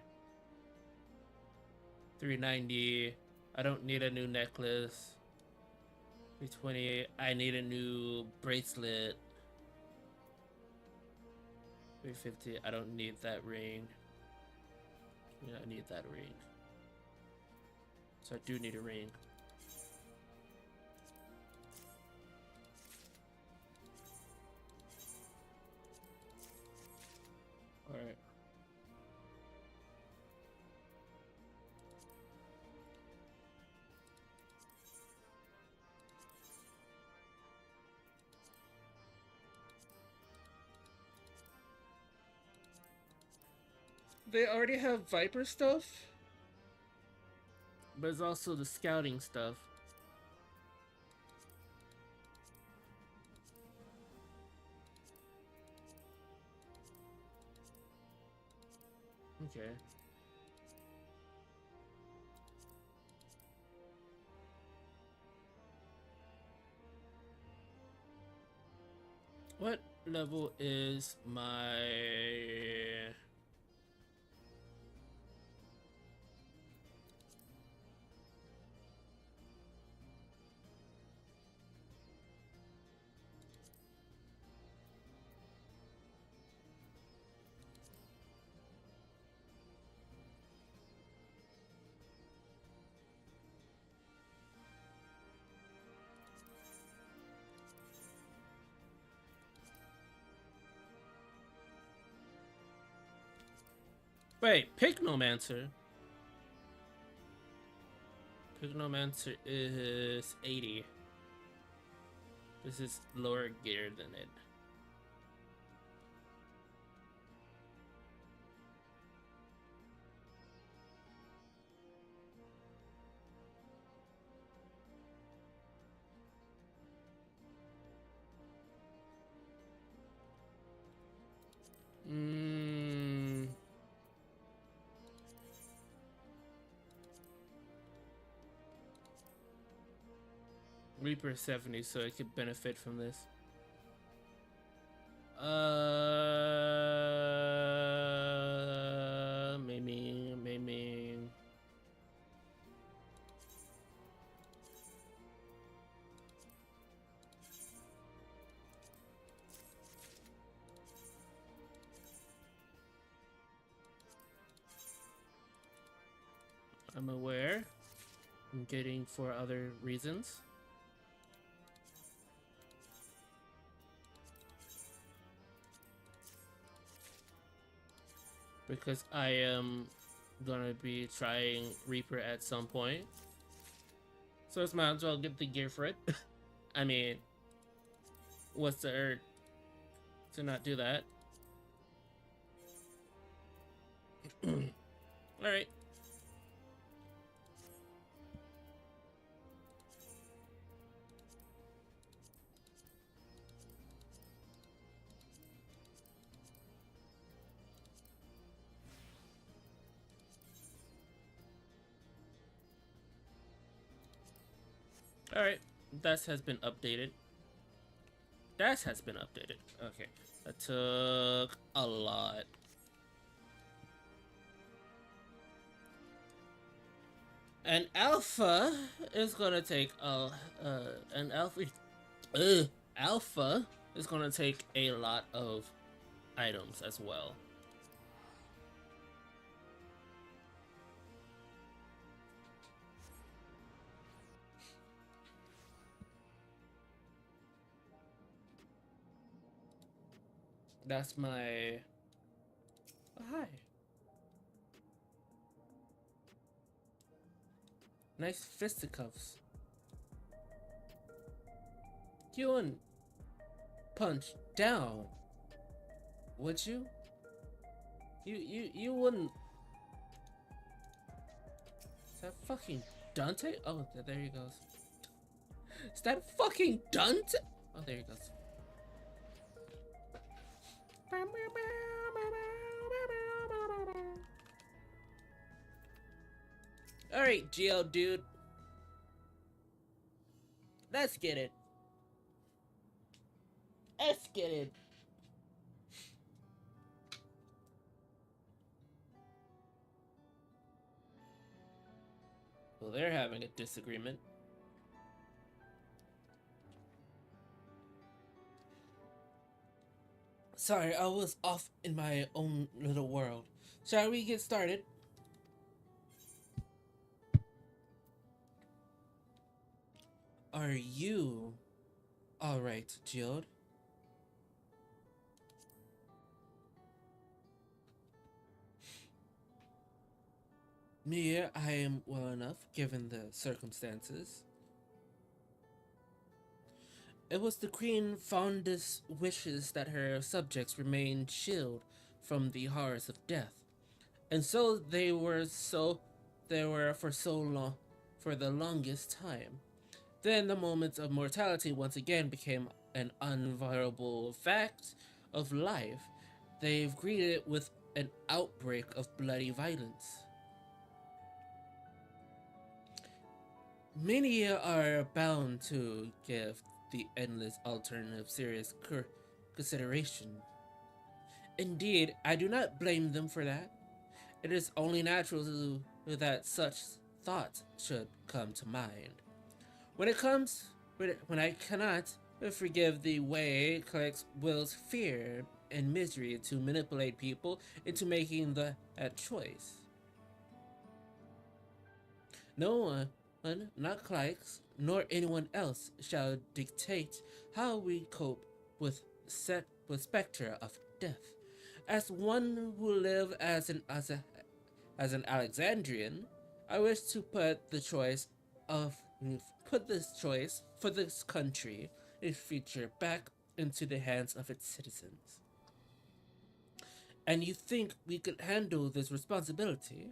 $390. I don't need a new necklace. $320. I need a new bracelet. $350. I don't need that ring. Yeah, I need that ring. So I do need a ring. Alright. They already have Viper stuff, but it's also the scouting stuff. Okay. What level is my... Wait, Pignomancer. Pignomancer is 80. This is lower gear than it. Reaper 70, so it could benefit from this. Maybe. I'm aware. I'm getting for other reasons. Because I am gonna be trying Reaper at some point. So it's might as well get the gear for it. I mean, what's the urge to not do that? Alright. Alright, that has been updated. That has been updated. Okay, that took a lot. An alpha is gonna take an alpha is gonna take a lot of items as well. That's my... Oh, hi. Nice fisticuffs. You wouldn't punch down, would you? You wouldn't... Is that fucking Dante? Oh, there he goes. Is that fucking Dante? Oh, there he goes. Alright, GL dude. Let's get it. Let's get it. Well, they're having a disagreement. Sorry, I was off in my own little world. Shall we get started? Are you alright, Jill? Me, I am well enough, given the circumstances. It was the Queen's fondest wishes that her subjects remain shielded from the horrors of death. And they were for so long for the longest time. Then the moments of mortality once again became an unavoidable fact of life. They've greeted it with an outbreak of bloody violence. Many are bound to give the endless alternative serious consideration. Indeed, I do not blame them for that. It is only natural that such thoughts should come to mind. When I cannot forgive the way Clegg wills fear and misery to manipulate people into making that choice. No one, not Clegg, nor anyone else, shall dictate how we cope with spectre of death. As one who live as an Alexandrian, I wish to put this choice for this country in future back into the hands of its citizens. And you think we could handle this responsibility?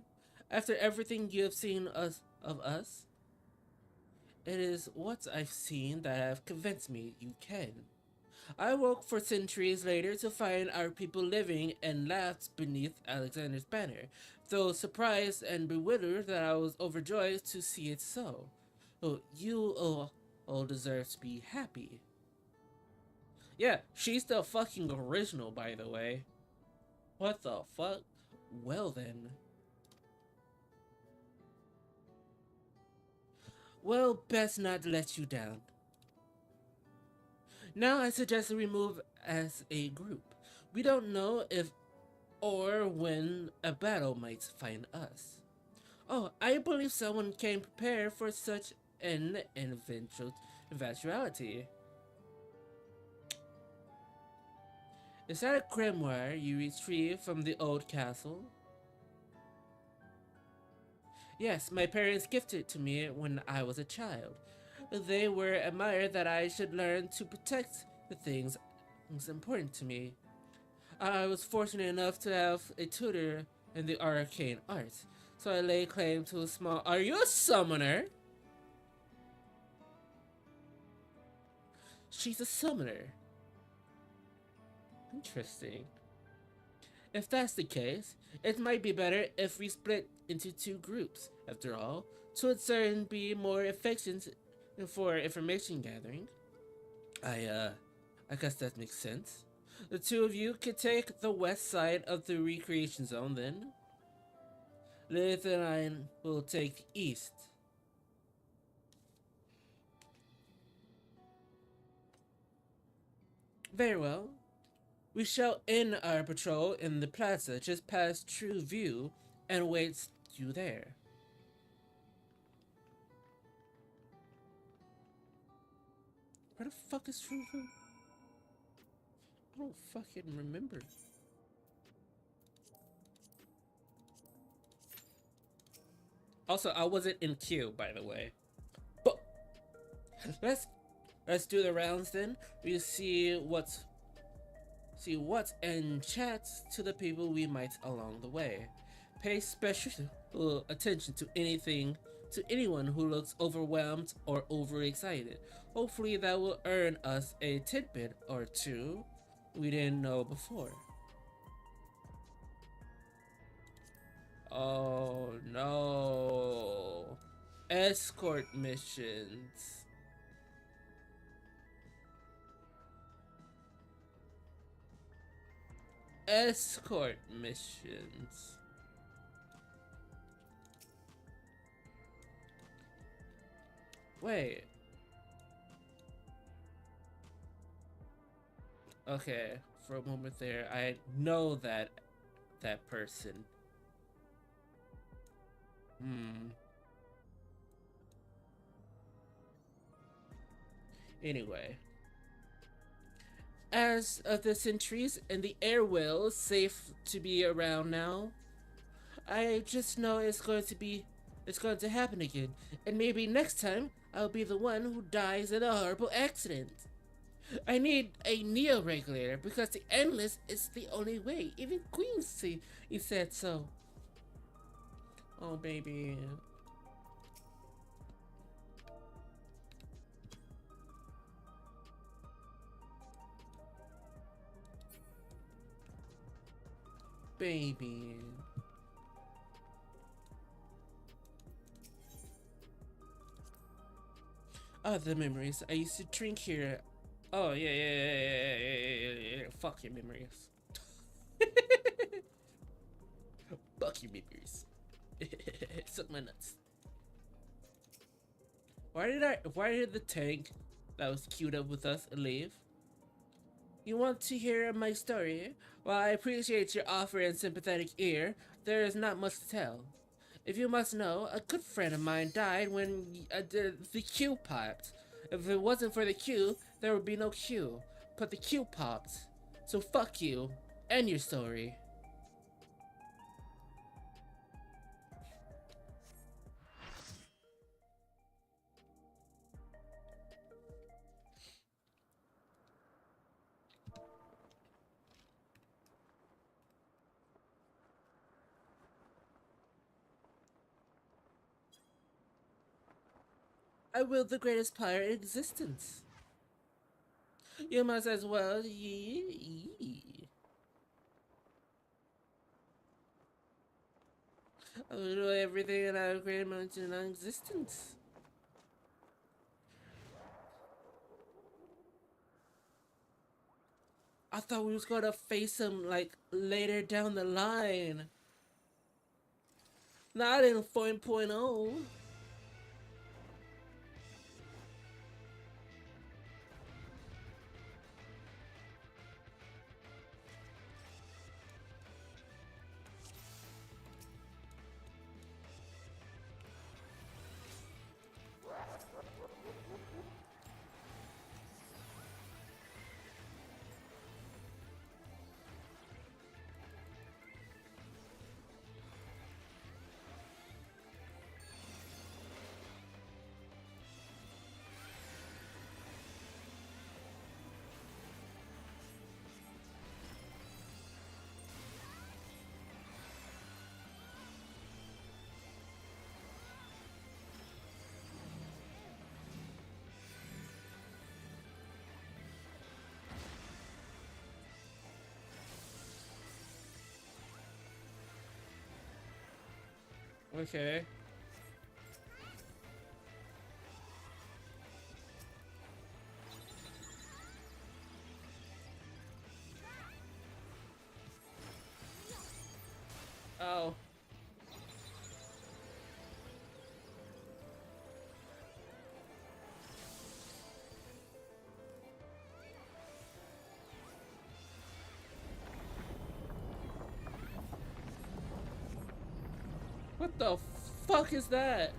After everything you have seen of us, it is what I've seen that have convinced me you can. I woke for centuries later to find our people living and laughed beneath Alexander's banner, though surprised and bewildered that I was overjoyed to see it so. Oh, you all deserve to be happy. Yeah, she's the fucking original, by the way. What the fuck? Well then. Well, best not let you down. Now I suggest we move as a group. We don't know if or when a battle might find us. Oh, I believe someone came prepared for such an eventuality. Is that a grimoire you retrieved from the old castle? Yes, my parents gifted it to me when I was a child. They were admired that I should learn to protect the things important to me. I was fortunate enough to have a tutor in the arcane arts, so I lay claim to a small. Are you a summoner? She's a summoner. Interesting. If that's the case, it might be better if we split into two groups. After all, to a certain be more efficient for information gathering. I guess that makes sense. The two of you could take the west side of the recreation zone then. Lilith and I will take the east. Very well. We shall end our patrol in the plaza just past True View and wait you there. Where the fuck is True View? I don't fucking remember. Also, I wasn't in queue, by the way. But let's do the rounds then. We see what's and chat to the people we meet along the way. Pay special attention to anyone who looks overwhelmed or overexcited. Hopefully that will earn us a tidbit or two we didn't know before. Oh no. Escort missions. Escort missions. Wait. Okay, for a moment there, I know that person. Anyway, as of the centuries and the airwell safe to be around now, I just know it's going to happen again, and maybe next time I'll be the one who dies in a horrible accident. I need a neo regulator because the endless is the only way. Even Queen he said so. Oh baby. Baby. Oh, the memories. I used to drink here. Oh, yeah. Fuck your memories. Fuck your memories. Suck my nuts. Why did the tank that was queued up with us leave? You want to hear my story? While I appreciate your offer and sympathetic ear, there is not much to tell. If you must know, a good friend of mine died when the queue popped. If it wasn't for the queue, there would be no queue. But the queue popped. So fuck you and your story. I wield the greatest power in existence. You must as well. I will do everything in our great amount in existence. I thought we was gonna face him like later down the line. Not in 4.0. Okay. Oh. What the fuck is that?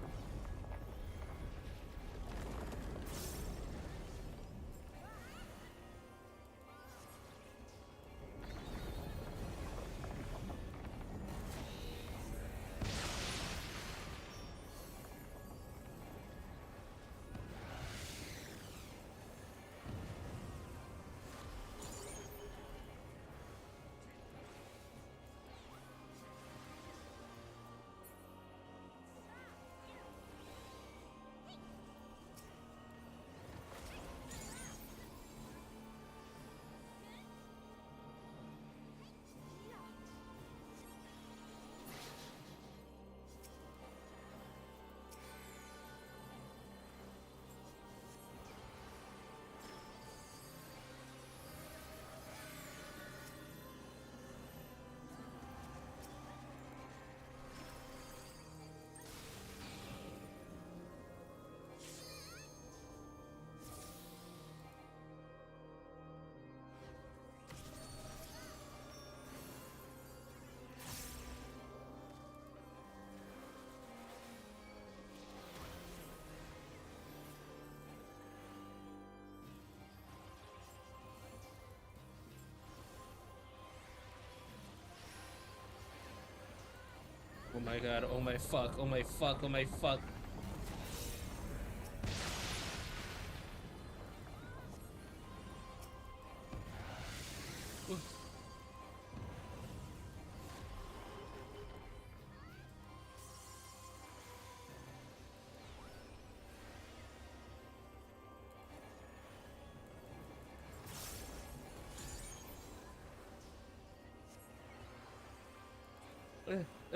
Oh my god, oh my fuck, oh my fuck, oh my fuck.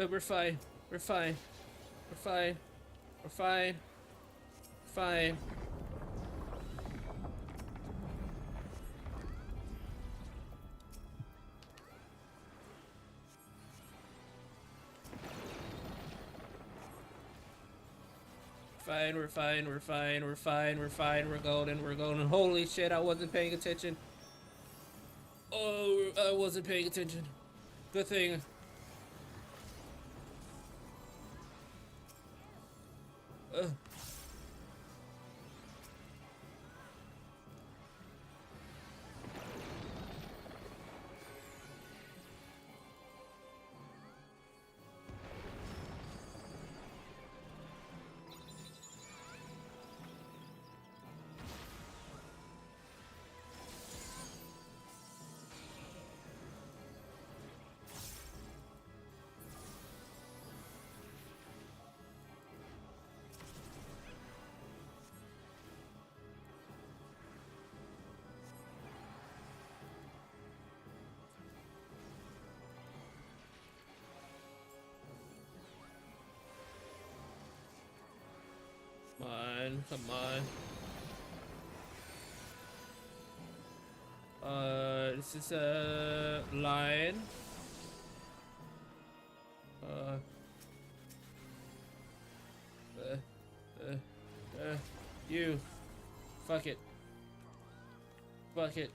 We're fine. We're fine. We're fine. We're fine. Fine. Fine, we're fine, we're fine, we're fine, we're fine, we're golden, we're golden. Holy shit, I wasn't paying attention. Oh, I wasn't paying attention. Good thing. Come on, come on. This is a line. You. Fuck it. Fuck it.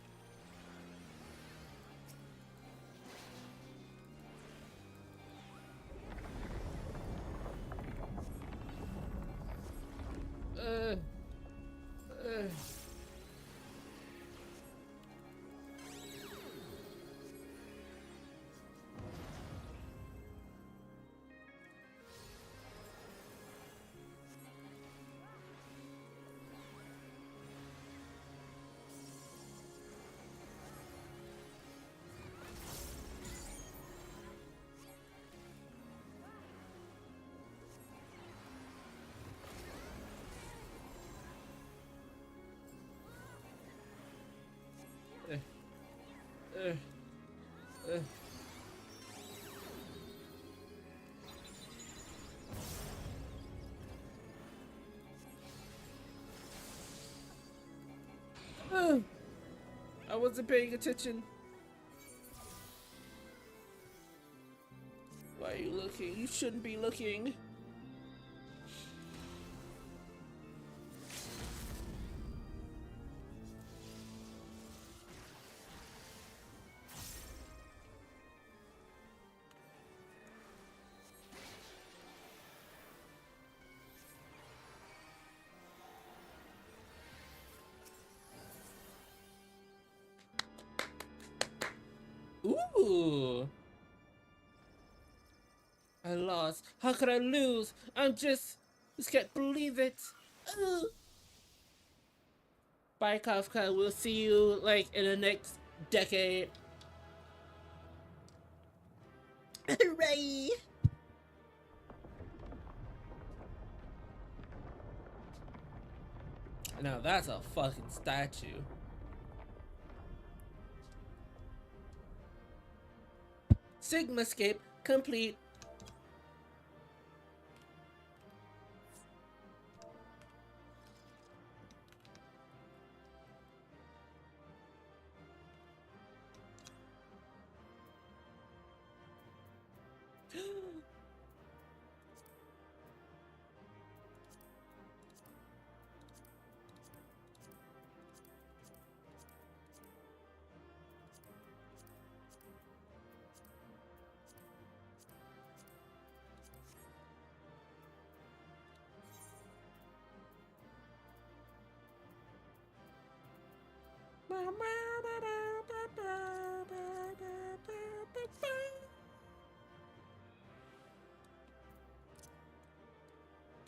I wasn't paying attention. Why are you looking? You shouldn't be looking. Ooh. I lost. How could I lose? Just can't believe it. Ugh. Bye, Kafka. We'll see you like in the next decade. Hooray! Now that's a fucking statue. Sigmascape complete.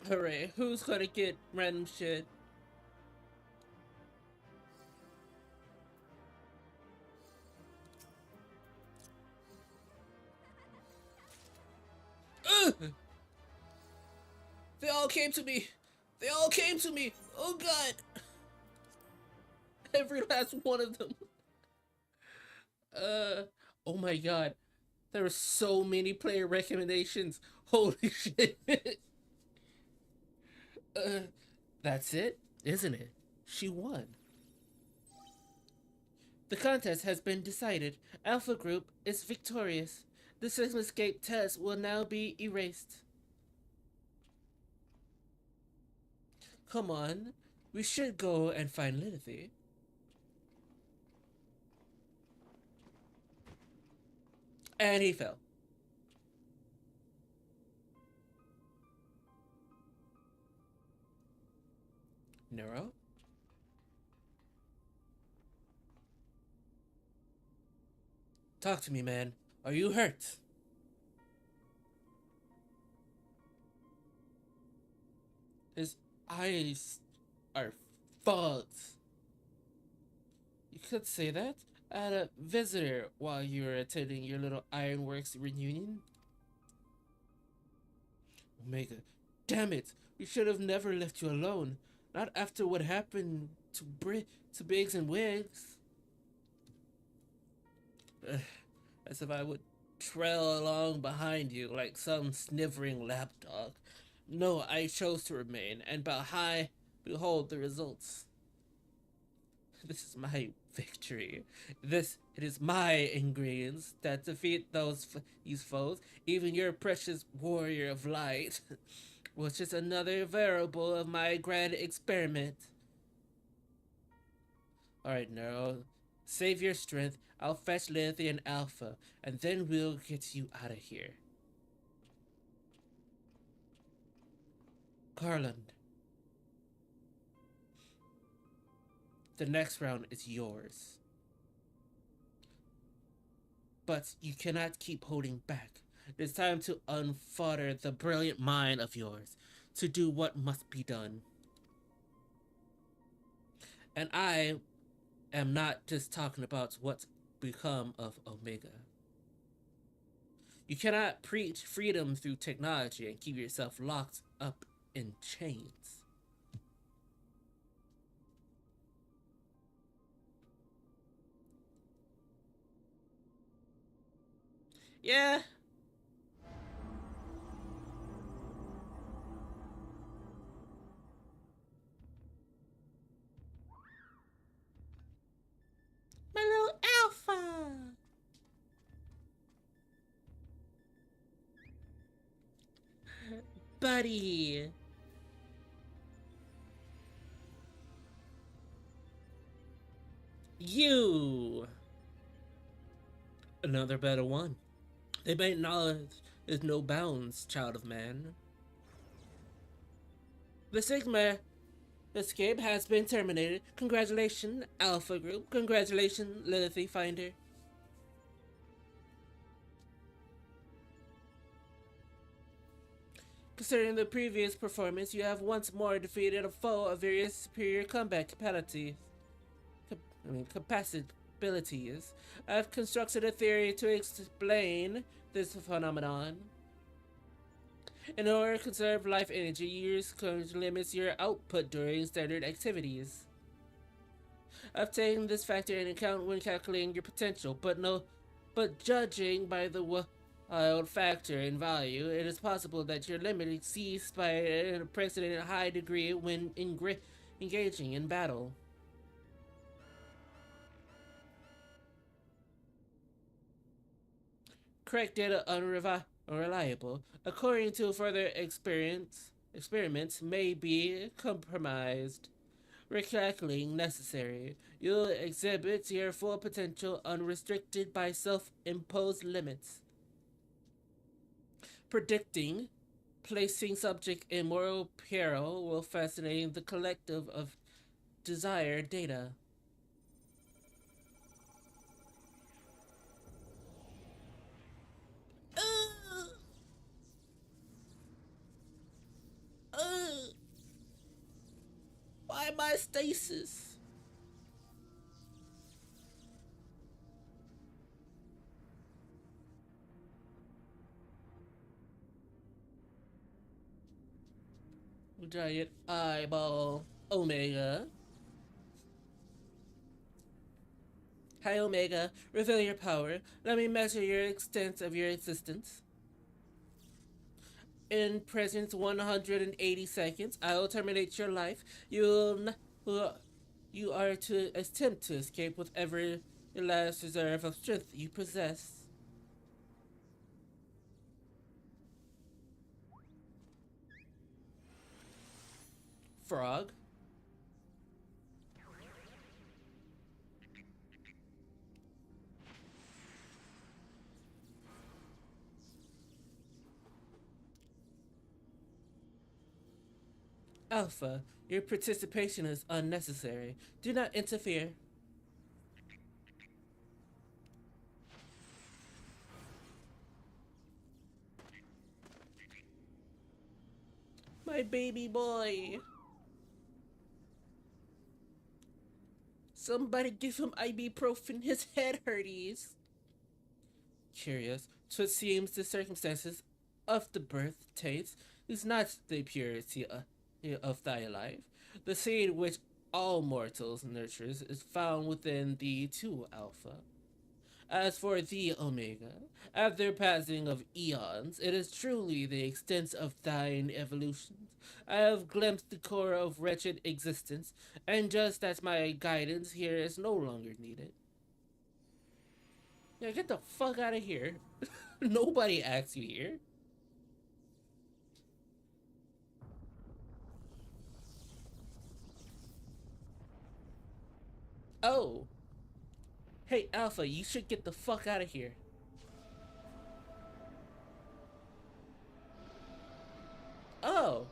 Hooray, who's gonna get random shit? Ugh! They all came to me! They all came to me! Oh god! Every last one of them. Uh, oh my god. There are so many player recommendations. Holy shit. uh, that's it, isn't it? She won. The contest has been decided. Alpha Group is victorious. The Sigma Escape test will now be erased. Come on, we should go and find Lilith. And he fell. Nero? Talk to me, man. Are you hurt? His eyes are fogged. You could say that. I had a visitor while you were attending your little Ironworks reunion. Omega, damn it! We should have never left you alone. Not after what happened to to Biggs and Wiggs. As if I would trail along behind you like some sniveling lapdog. No, I chose to remain, and behold the results. This is my victory. It is my ingredients that defeat these foes. Even your precious warrior of light was just another variable of my grand experiment. Alright, Nero. Save your strength. I'll fetch Lilith and Alpha, and then we'll get you out of here. Garland. The next round is yours. But you cannot keep holding back. It's time to unfodder the brilliant mind of yours, to do what must be done. And I am not just talking about what's become of Omega. You cannot preach freedom through technology and keep yourself locked up in chains. Yeah. My little Alpha. Buddy. You. Another better one. They make knowledge is no bounds, child of man. The Sigma escape has been terminated. Congratulations, Alpha Group. Congratulations, Lilith Finder. Considering the previous performance, you have once more defeated a foe of various superior combat capacities. I've constructed a theory to explain this phenomenon. In order to conserve life energy, use limits your output during standard activities. I've taken this factor into account when calculating your potential, but judging by the wild factor in value, it is possible that your limit exceeds by an unprecedented high degree when engaging in battle. Correct data unreliable. According to further experiments may be compromised. Recalculating necessary. You'll exhibit your full potential unrestricted by self-imposed limits. Predicting. Placing subject in moral peril while fascinating the collective of desired data. Ugh. Why am I stasis? Giant eyeball. Omega. Hi, Omega. Reveal your power. Let me measure your extent of your existence. In present 180 seconds, I will terminate your life. You are to attempt to escape with every last reserve of strength you possess. Frog. Alpha, your participation is unnecessary. Do not interfere. My baby boy. Somebody give him ibuprofen. His head hurties. Curious, so it seems the circumstances of the birth taste is not the purity of thy life. The seed which all mortals nurtures is found within thee too, Alpha. As for thee, Omega, after passing of eons, it is truly the extent of thine evolution. I have glimpsed the core of wretched existence, and just as my guidance here is no longer needed. Yeah, get the fuck out of here. Nobody asked you here. Oh. Hey, Alpha, you should get the fuck out of here. Oh.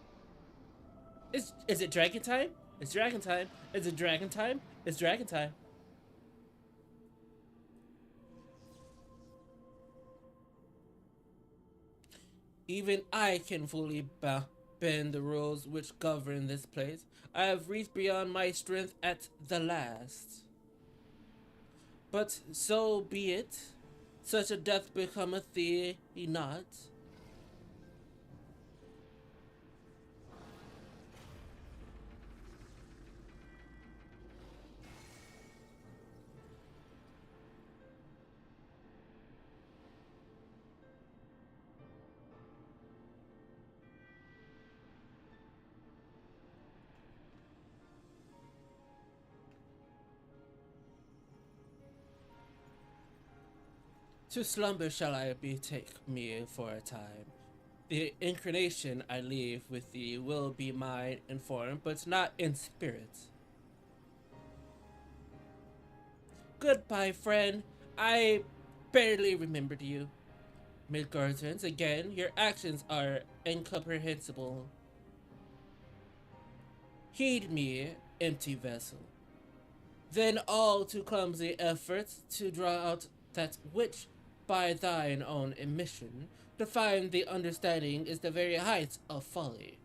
Is it dragon time? It's dragon time. Is it dragon time? It's dragon time. Even I can fully bend the rules which govern this place. I have reached beyond my strength at the last. But so be it. Such a death becometh thee not. To slumber shall I betake me for a time. The incarnation I leave with thee will be mine in form, but not in spirit. Goodbye, friend. I barely remembered you. Midgardians, again, your actions are incomprehensible. Heed me, empty vessel. Then all too clumsy efforts to draw out that which, by thine own admission, to find the understanding is the very height of folly.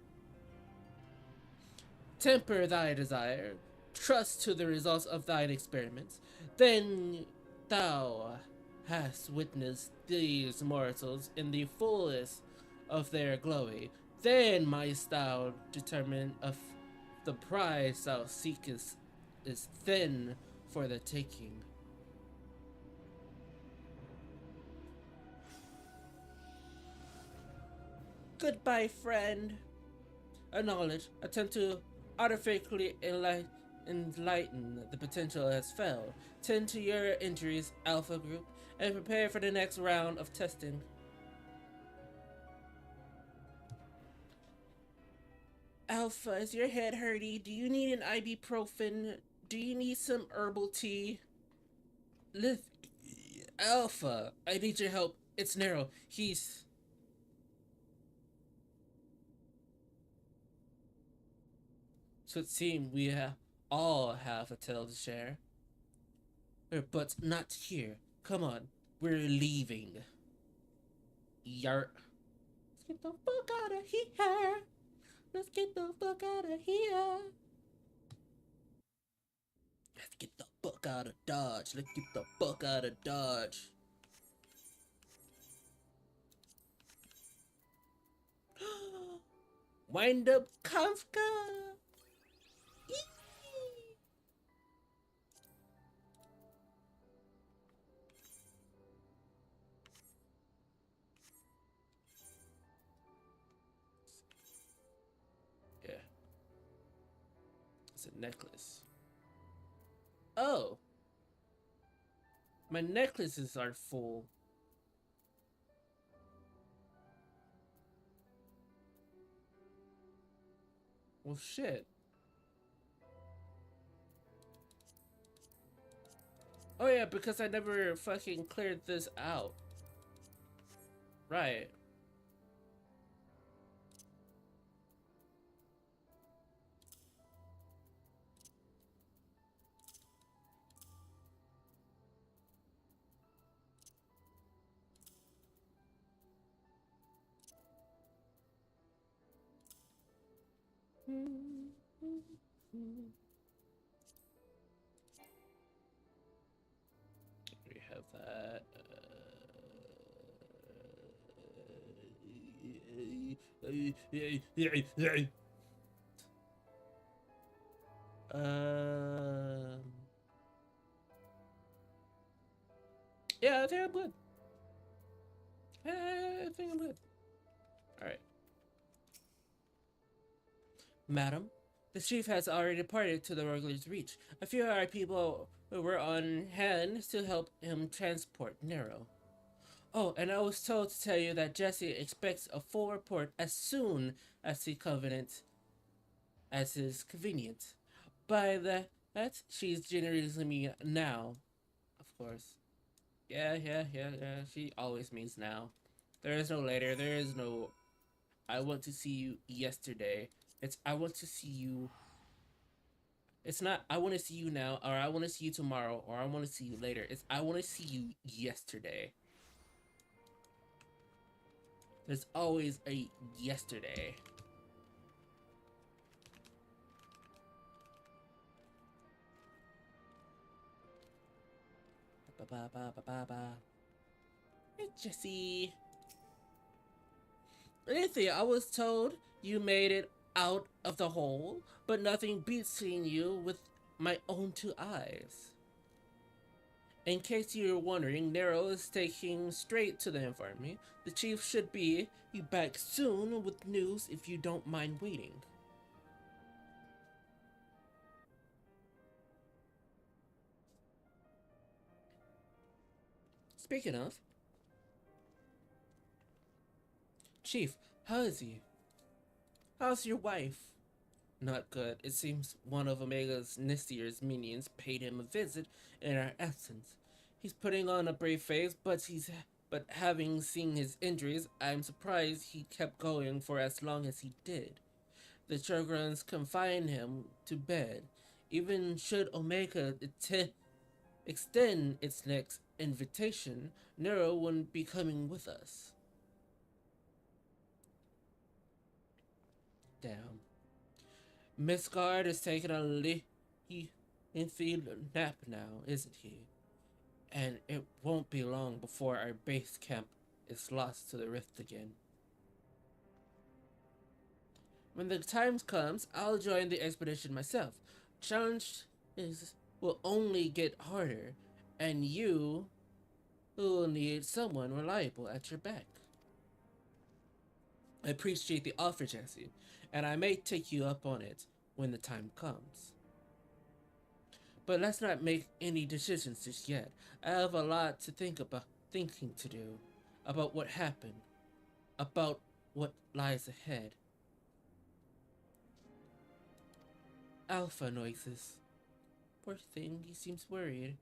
Temper thy desire, trust to the results of thine experiments, then thou hast witnessed these mortals in the fullest of their glory. Then mightst thou determine if the prize thou seekest is thin for the taking. Goodbye, friend. Acknowledge, attempt to artificially enlighten the potential has failed. Tend to your injuries, Alpha Group, and prepare for the next round of testing. Alpha, is your head hurty? Do you need an ibuprofen? Do you need some herbal tea? Lift. Alpha, I need your help. It's Nero. He's. So it seems we all have a tale to share. But not here. Come on, we're leaving. Yart. Let's get the fuck out of here. Let's get the fuck out of here. Let's get the fuck out of Dodge. Let's get the fuck out of Dodge. Wind up Kafka. Yeah. It's a necklace. Oh. My necklaces are full. Well, shit. Oh yeah, because I never fucking cleared this out. Right. We have that. Yeah, I think I'm good. I think I'm good. Alright. Madam, the chief has already departed to the Ruggler's Reach. A few of our people were on hand to help him transport Nero. Oh, and I was told to tell you that Jesse expects a full report as soon as the Covenant as is convenient. By that, she's generously me now, of course. Yeah. She always means now. There is no later. There is no I want to see you yesterday. It's I want to see you. It's not I want to see you now, or I want to see you tomorrow, or I want to see you later. It's I want to see you yesterday. There's always a yesterday. Hey, Jesse. Anything, I was told you made it out of the hole, but nothing beats seeing you with my own two eyes. In case you're wondering, Nero is taking straight to the infirmary. The chief should be back soon with news if you don't mind waiting. Speaking of, Chief, how is he? How's your wife? Not good. It seems one of Omega's Nistier's minions paid him a visit in our absence. He's putting on a brave face, but having seen his injuries, I'm surprised he kept going for as long as he did. The Chogrons confined him to bed. Even should Omega extend its next invitation, Nero wouldn't be coming with us. Damn. Misgard is taking a lengthy nap now, isn't he? And it won't be long before our base camp is lost to the rift again. When the time comes, I'll join the expedition myself. Challenge will only get harder, and you will need someone reliable at your back. I appreciate the offer, Jesse, and I may take you up on it when the time comes. But let's not make any decisions just yet. I have a lot to thinking to do, about what happened, about what lies ahead. Alpha noises. Poor thing, he seems worried.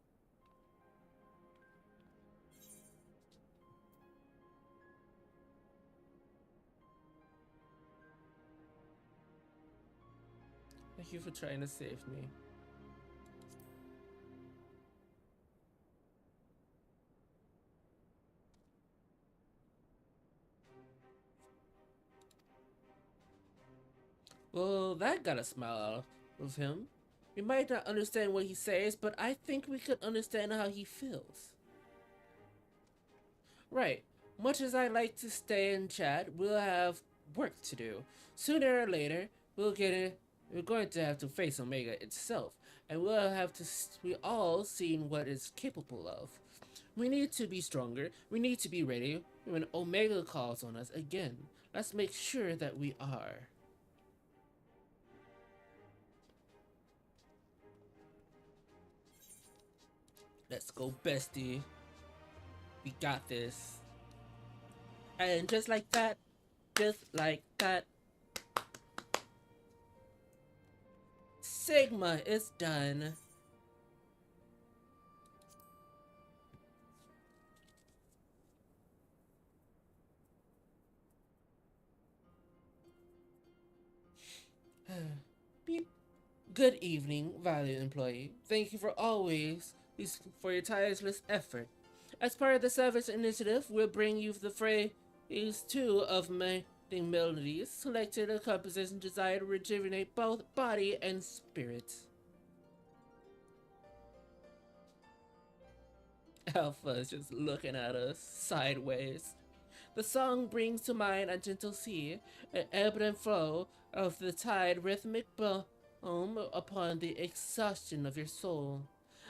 Thank you for trying to save me. Well, that got a smile out of him. We might not understand what he says, but I think we could understand how he feels. Right. Much as I like to stay and chat, we'll have work to do. Sooner or later, we'll get it. We're going to have to face Omega itself, and we'll have to. We all seen what it's capable of. We need to be stronger. We need to be ready when Omega calls on us again. Let's make sure that we are. Let's go, bestie. We got this. And just like that, Sigma is done. Beep. Good evening, valued employee. Thank you for your tireless effort. As part of the service initiative, we'll bring you the phrase two of melodies selected a composition designed to rejuvenate both body and spirit. Alpha is just looking at us sideways. The song brings to mind a gentle sea, an ebb and flow of the tide, rhythmic boom upon the exhaustion of your soul.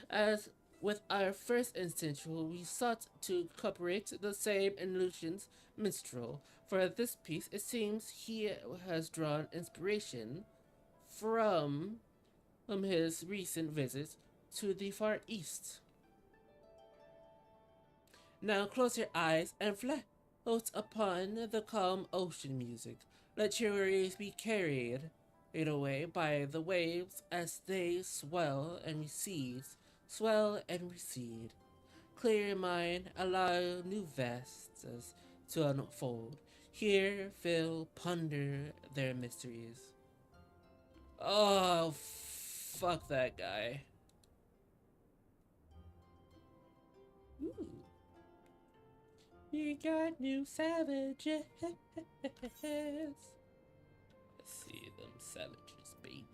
As with our first instinctual, we sought to incorporate the same illusions minstrel. For this piece, it seems he has drawn inspiration from his recent visits to the Far East. Now close your eyes and float upon the calm ocean music. Let your worries be carried away by the waves as they swell and recede. Clear your mind, allow new vistas to unfold. Hear, feel, ponder their mysteries. Oh, fuck that guy. Ooh. You got new savages. Let's see them savages, baby.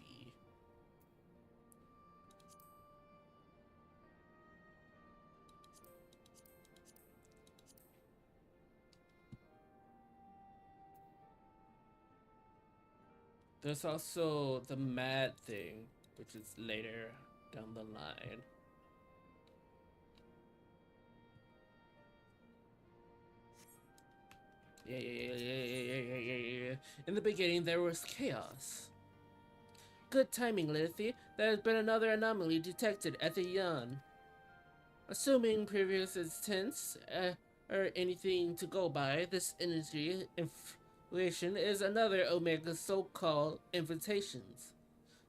There's also the mad thing, which is later down the line. Yeah. In the beginning, there was chaos. Good timing, Lithy. There has been another anomaly detected at the Yan. Assuming previous instance or anything to go by, this energy inflation is another Omega's so-called invitations.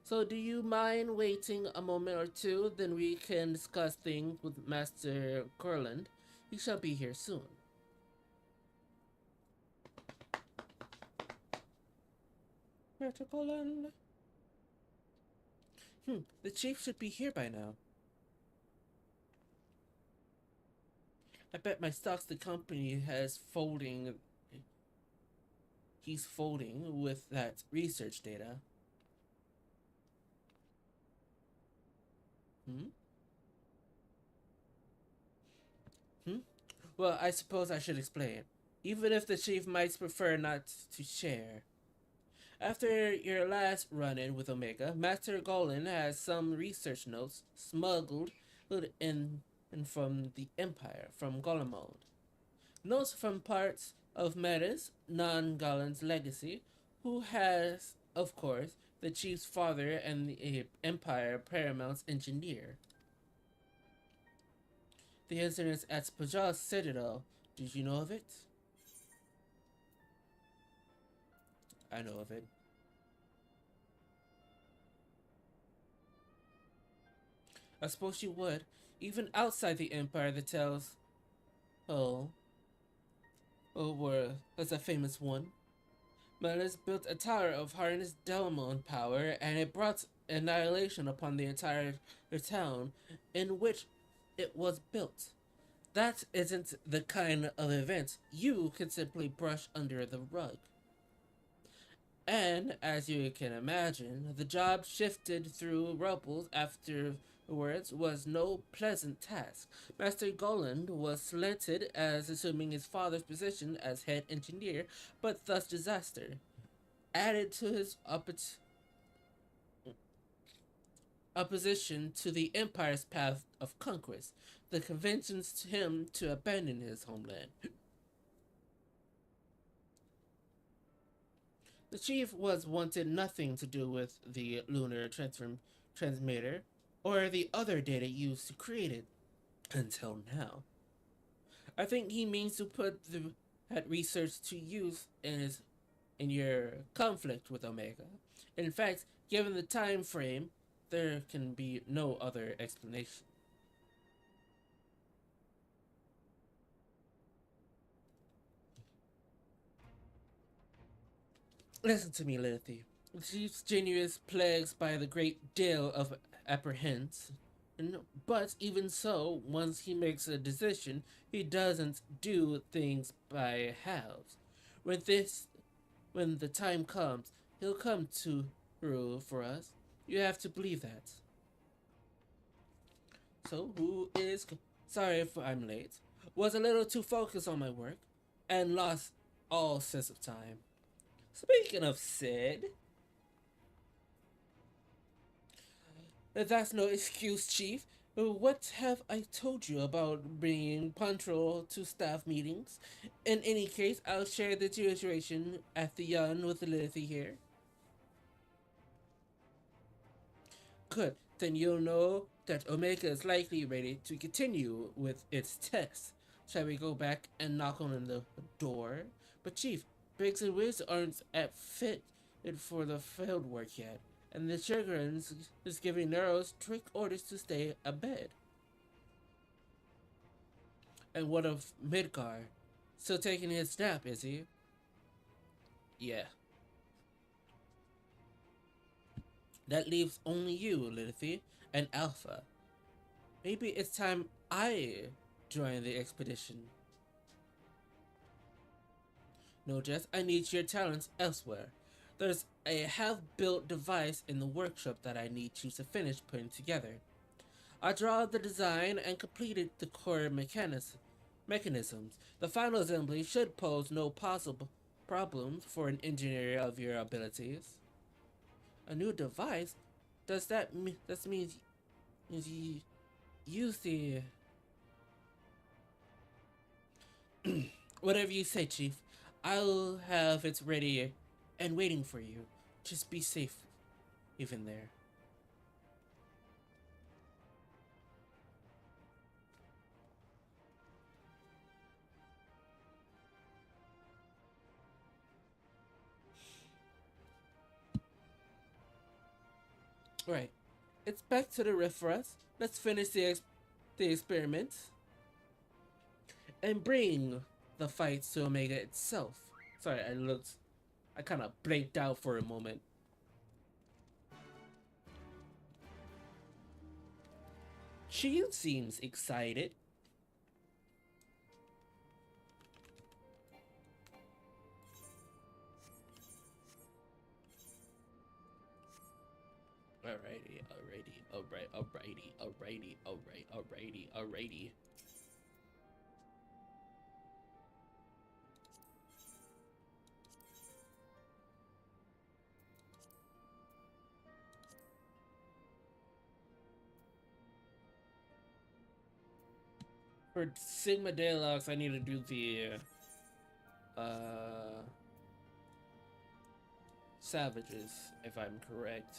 So do you mind waiting a moment or two, then we can discuss things with Master Corland. He shall be here soon. Master Corland. The chief should be here by now. I bet my stocks the company has folding. He's folding with that research data. Well, I suppose I should explain. Even if the chief might prefer not to share. After your last run-in with Omega, Master Golan has some research notes smuggled in from the Empire, from Golemond. Notes from parts of Metis, non-Golan's legacy, who has, of course, the chief's father and the Empire Paramount's engineer. The incidents at Spaja's Citadel, did you know of it? I know of it. I suppose you would. Even outside the Empire, the tales, was a famous one. Metis built a tower of harnessed Delmon power, and it brought annihilation upon the entire town in which it was built. That isn't the kind of event you could simply brush under the rug. And as you can imagine, the job shifted through rubble afterwards was no pleasant task. Master Goland was selected as assuming his father's position as head engineer, but thus disaster added to his opposition to the Empire's path of conquest, the conventions him to abandon his homeland. The chief was wanted nothing to do with the lunar transmitter or the other data used to create it until now. I think he means to put that research to use in your conflict with Omega. In fact, given the time frame, there can be no other explanation. Listen to me, Lithy. The chief's genius plagues by the great deal of apprehension, but even so, once he makes a decision, he doesn't do things by halves. When this, when the time comes, he'll come to rule for us. You have to believe that. So, who is? Sorry if I'm late. Was a little too focused on my work, and lost all sense of time. Speaking of Sid, that's no excuse, Chief. What have I told you about being punctual to staff meetings? In any case, I'll share the situation at the yawn with Lilith here. Good. Then you'll know that Omega is likely ready to continue with its tests. Shall we go back and knock on the door? But Chief, Briggs and Wiz aren't at fit for the field work yet, and the Sugarins is giving Nero strict orders to stay abed. And what of Midgar? Still taking his nap, is he? Yeah. That leaves only you, Lilith, and Alpha. Maybe it's time I join the expedition. No, Jess, I need your talents elsewhere. There's a half-built device in the workshop that I need you to finish putting together. I draw the design and completed the core mechanisms. The final assembly should pose no possible problems for an engineer of your abilities. A new device? Does that mean you use the whatever you say, Chief? I'll have it ready and waiting for you. Just be safe, even there. Right. It's back to the rift for us. Let's finish the experiment and bring the fight to Omega itself. Sorry, I kind of blanked out for a moment. She seems excited. Alrighty. For Sigma Deluxe, I need to do the Savages, if I'm correct.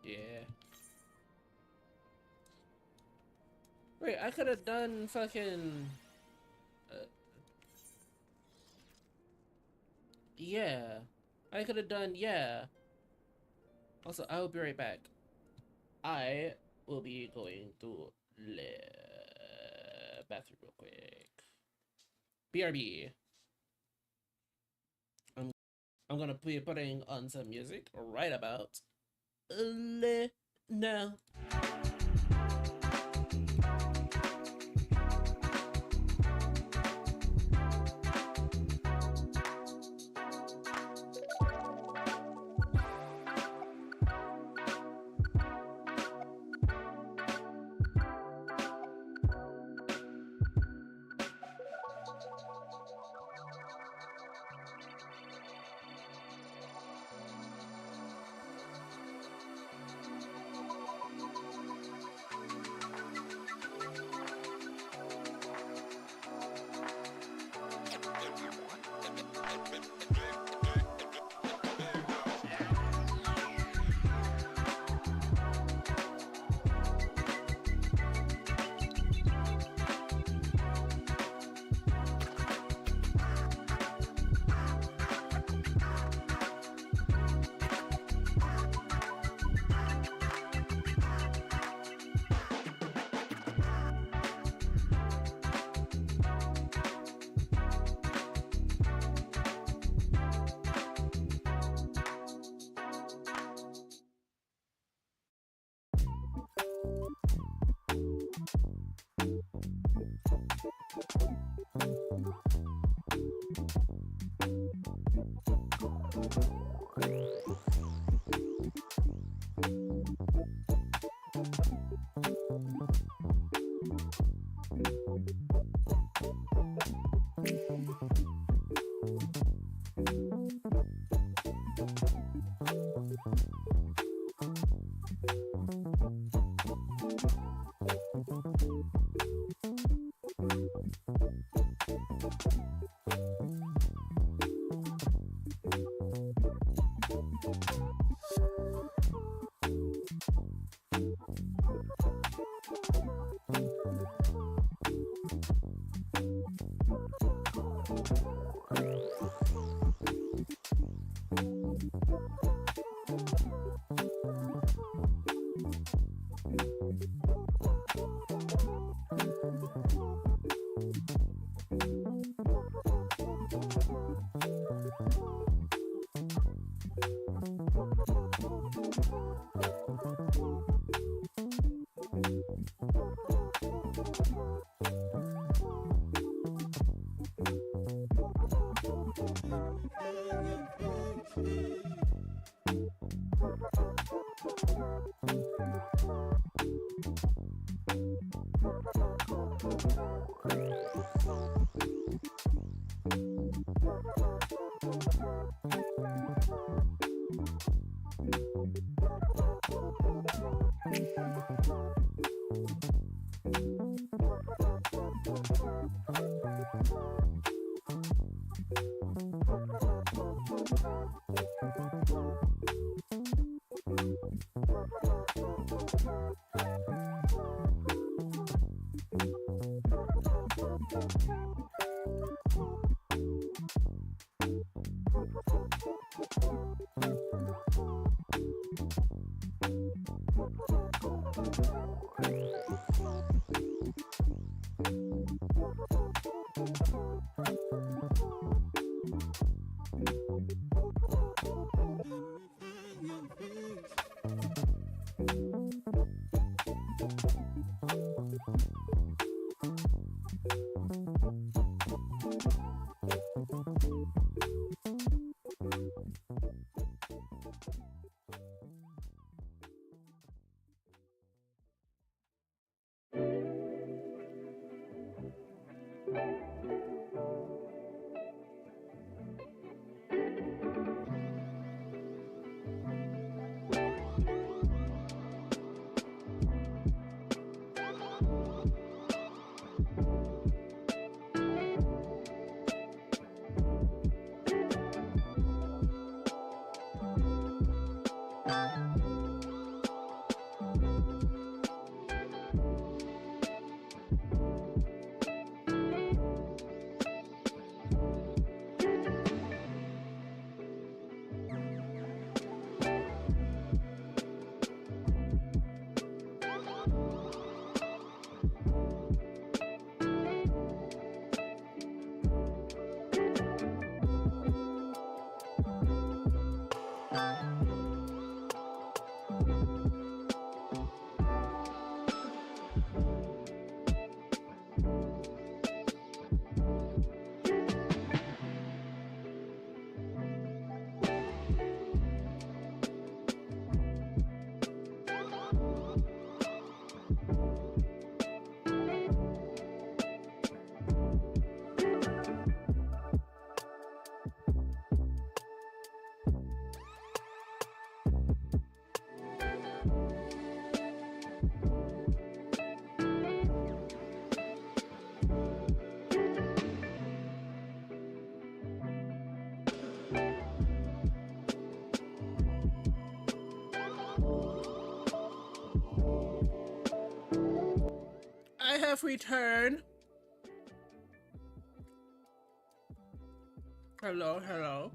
Yeah. Wait, I could have done fucking... yeah. I could have done, yeah. Also, I will be right back. I will be going to the bathroom real quick. BRB. I'm gonna be putting on some music right about No. I have returned. Hello, hello.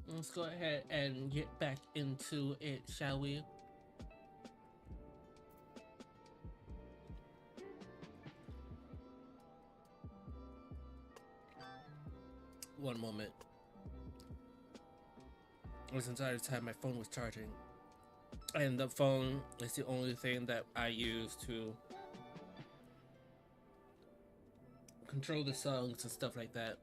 Let's go ahead and get back into it, shall we? One moment. This entire time my phone was charging. And the phone is the only thing that I use to control the songs and stuff like that.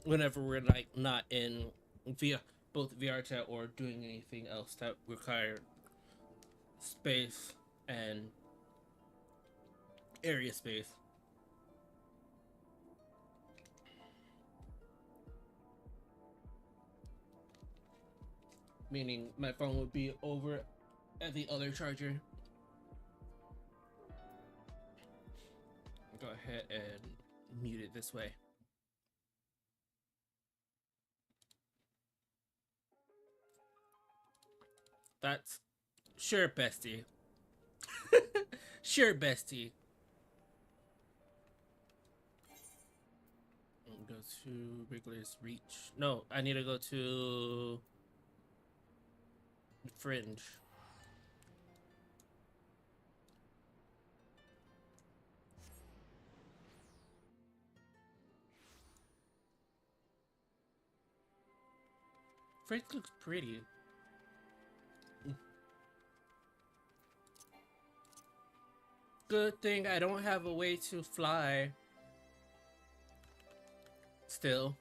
Whenever we're like not in via both VR chat or doing anything else that required space and area space. Meaning my phone would be over at the other charger. Go ahead and mute it this way. That's sure, bestie. Sure, bestie. Go to Wriggler's Reach. No, I need to go to Fringe. Fringe looks pretty. Good thing I don't have a way to fly. Still.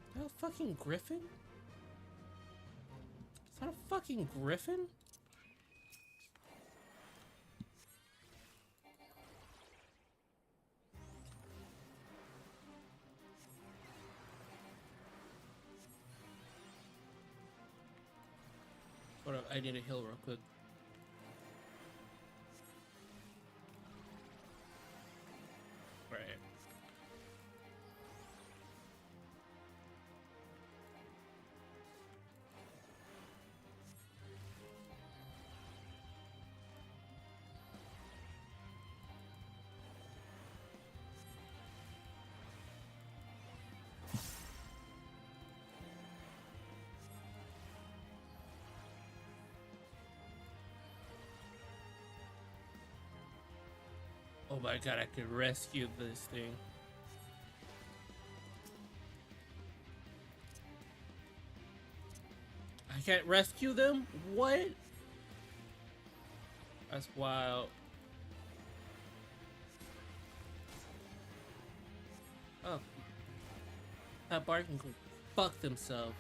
Is that a fucking griffin? Is that a fucking griffin? Hold up, I need a heal real quick. Right. Oh my god, I could rescue this thing. I can't rescue them? What? That's wild. Oh. That barking can fuck themselves.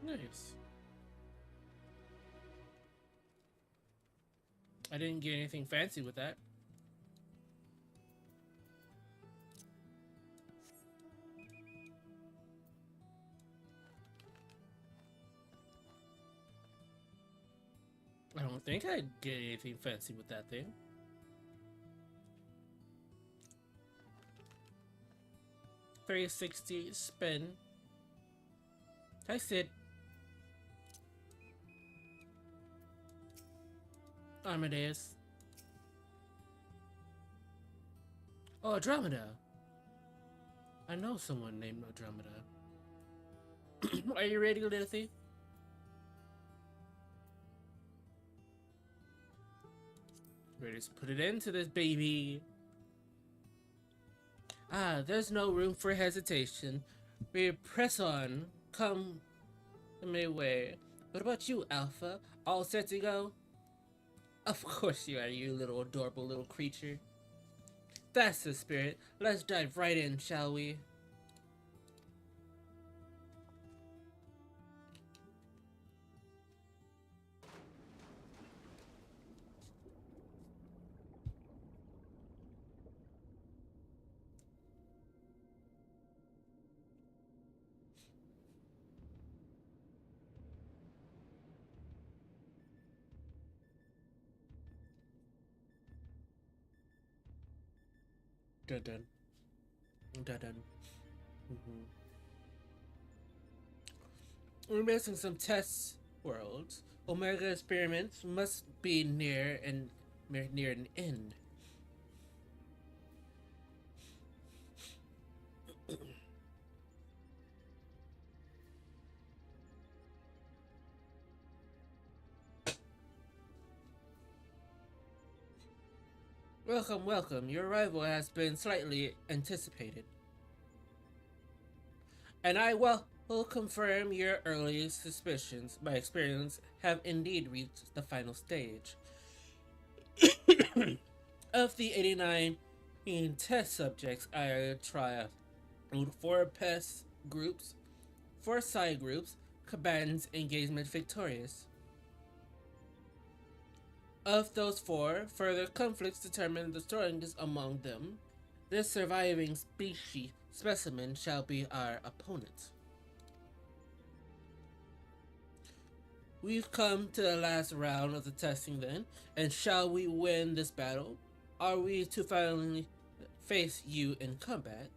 Nice. I didn't get anything fancy with that. I don't think I'd get anything fancy with that thing. $360 spin. Hi, Sid. Amadeus. Oh, Andromeda. I know someone named Andromeda. Are you ready, Lilith? Ready to put it into this baby. Ah, there's no room for hesitation. We press on. Come my way. What about you, Alpha? All set to go? Of course you are, you little adorable little creature. That's the spirit. Let's dive right in, shall we? Dun dun. Dun dun. Mm-hmm. We're missing some test worlds. Omega experiments must be near an end. Welcome, welcome. Your arrival has been slightly anticipated. And I will confirm your earliest suspicions. My experience have indeed reached the final stage. Of the 89 test subjects I tried, 4 PES groups, 4 side groups, combatants engagement victorious. Of those 4, further conflicts determine the strongest among them. This surviving species specimen shall be our opponent. We've come to the last round of the testing then, and shall we win this battle? Are we to finally face you in combat?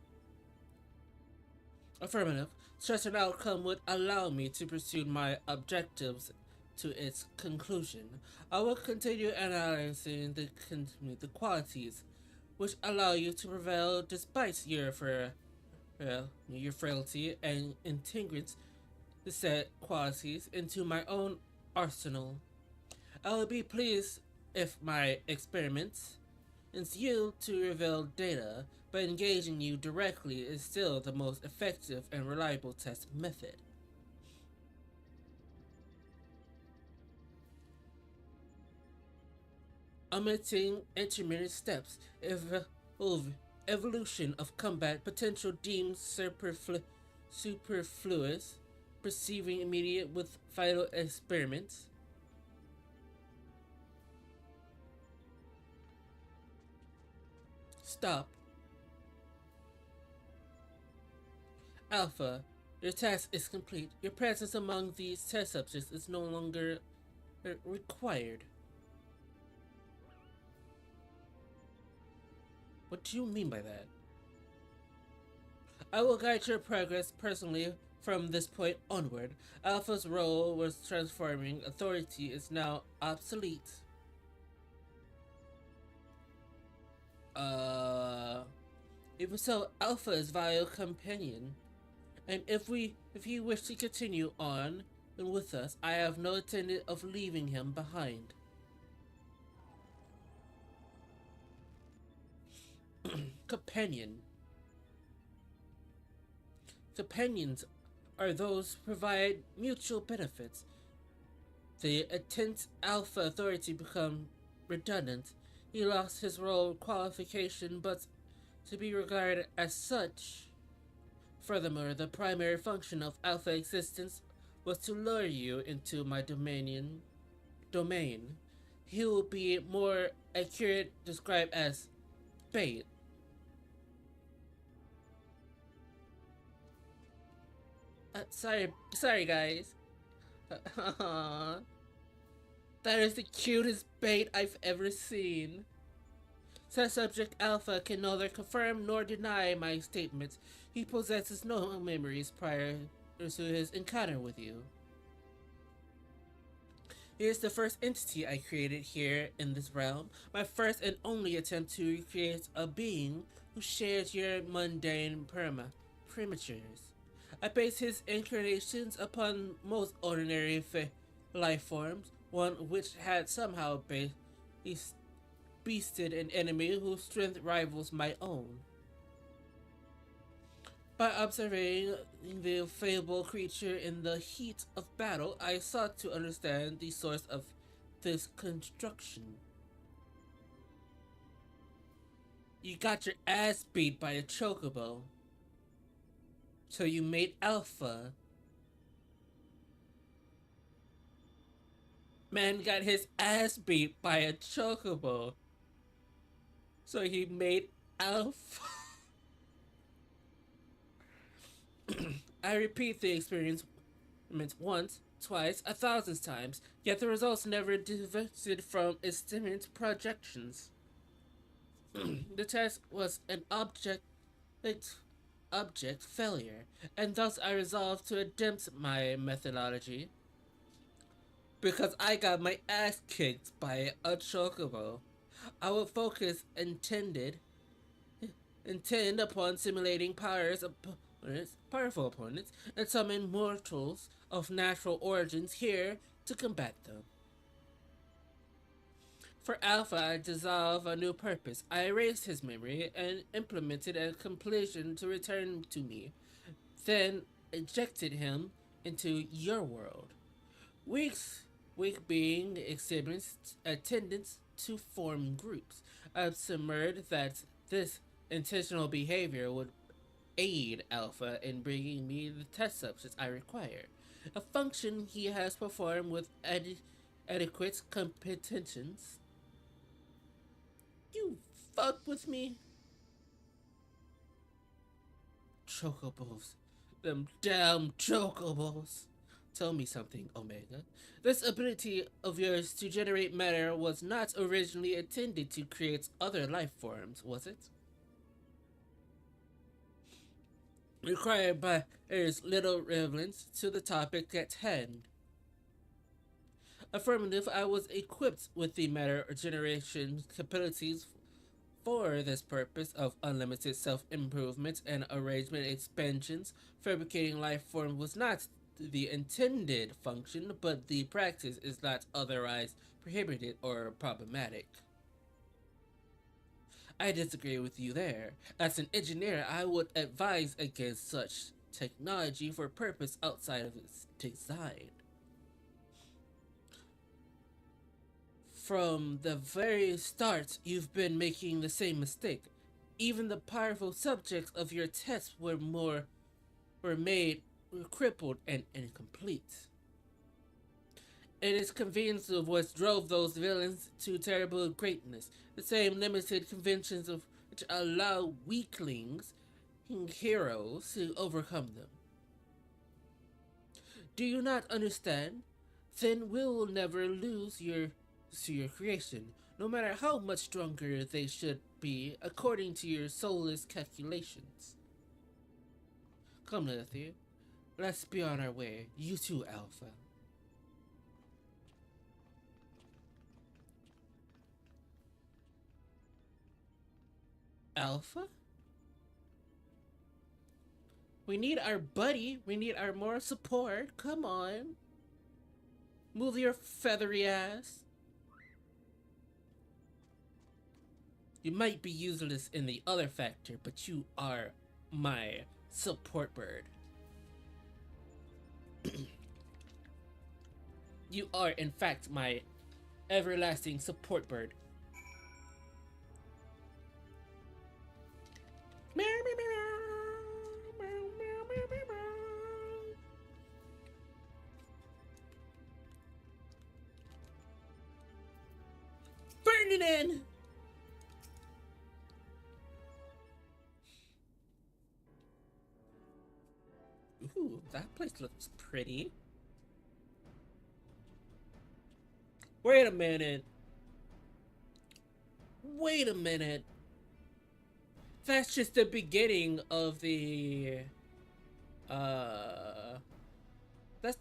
Affirmative. Such an outcome would allow me to pursue my objectives to its conclusion. I will continue analyzing the qualities which allow you to prevail despite your frailty and integrate the said qualities into my own arsenal. I will be pleased if my experiments ensue to reveal data, but engaging you directly is still the most effective and reliable test method. Omitting intermediate steps, evolution of combat potential deemed superfluous, perceiving immediate with final experiments. Stop. Alpha, your task is complete. Your presence among these test subjects is no longer required. What do you mean by that? I will guide your progress personally from this point onward. Alpha's role was transforming. Authority is now obsolete. Even so, Alpha is valuable companion. And if he wish to continue on with us, I have no intention of leaving him behind. Companion. Companions are those who provide mutual benefits. The intense Alpha authority become redundant. He lost his role qualification, but to be regarded as such. Furthermore, the primary function of Alpha existence was to lure you into my domain. He will be more accurate described as bait. Sorry guys. That is the cutest bait I've ever seen. Said subject Alpha can neither confirm nor deny my statements. He possesses no memories prior to his encounter with you. He is the first entity I created here in this realm, my first and only attempt to recreate a being who shares your mundane prematures. I base his incarnations upon most ordinary life forms, one which had somehow beasted an enemy whose strength rivals my own. By observing the fabled creature in the heat of battle, I sought to understand the source of this construction. You got your ass beat by a chocobo. So you made Alpha. Man got his ass beat by a chocobo. So he made Alpha. I repeat the experiment once, twice, 1,000 times, yet the results never diverged from estimate projections. The test was an object failure, and thus I resolved to adapt my methodology. Because I got my ass kicked by a chocobo, I will intend upon simulating powerful opponents, and summon mortals of natural origins here to combat them. For Alpha, I dissolve a new purpose. I erased his memory and implemented a completion to return to me, then ejected him into your world. Weak being exhibits a tendency to form groups. I've submerged that this intentional behavior would aid Alpha in bringing me the test substance I require, a function he has performed with adequate competence. You fuck with me? Chocobos. Them damn chocobos. Tell me something, Omega. This ability of yours to generate matter was not originally intended to create other life forms, was it? Required by there's little relevance to the topic at hand. Affirmative, I was equipped with the matter generation capabilities for this purpose of unlimited self-improvement and arrangement expansions. Fabricating life form was not the intended function, but the practice is not otherwise prohibited or problematic. I disagree with you there. As an engineer, I would advise against such technology for purpose outside of its design. From the very start, you've been making the same mistake. Even the powerful subjects of your tests were crippled and incomplete. It is convenience of what drove those villains to terrible greatness. The same limited conventions of which allow weaklings and heroes to overcome them. Do you not understand? Then we will never lose your creation, no matter how much stronger they should be according to your soulless calculations. Come, Lilith, let's be on our way. You too, Alpha. Alpha? We need our buddy. We need our moral support. Come on. Move your feathery ass. You might be useless in the other factor, but you are my support bird. You are, in fact, my everlasting support bird. Ferdinand! Ooh, that place looks pretty. Wait a minute. Wait a minute. That's just the beginning of the... That's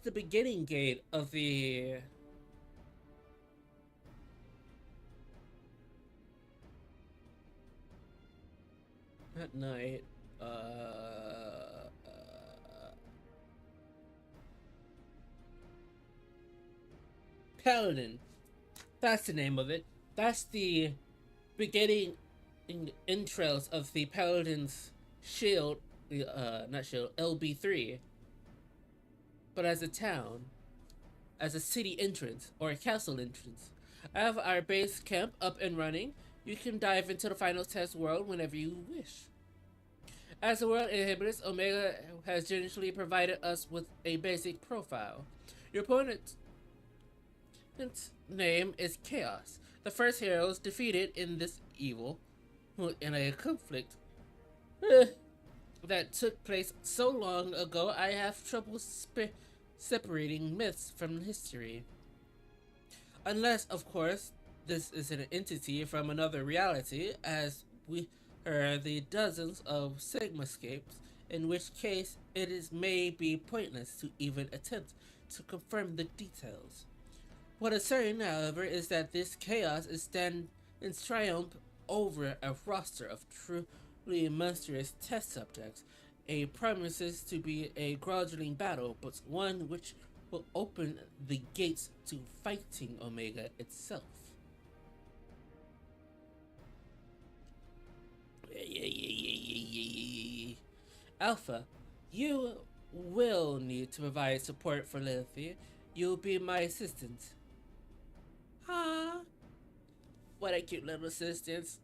the beginning gate of the... At night, Paladin. That's the name of it. That's the beginning entrails of the Paladin's shield, not shield, LB3. But as a town, as a city entrance, or a castle entrance, I have our base camp up and running. You can dive into the final test world whenever you wish. As the world inhabitants, Omega has generously provided us with a basic profile. Your opponent's name is Chaos. The first heroes defeated in this evil, in a conflict that took place so long ago, I have trouble separating myths from history. Unless, of course, this is an entity from another reality, as we are the dozens of Sigmascapes, in which case it is may be pointless to even attempt to confirm the details. What is certain, however, is that this chaos is stand in triumph over a roster of truly monstrous test subjects. A promises to be a gradual battle, but one which will open the gates to fighting Omega itself. Alpha, you will need to provide support for Lilith. You'll be my assistant. Ah, what a cute little assistant.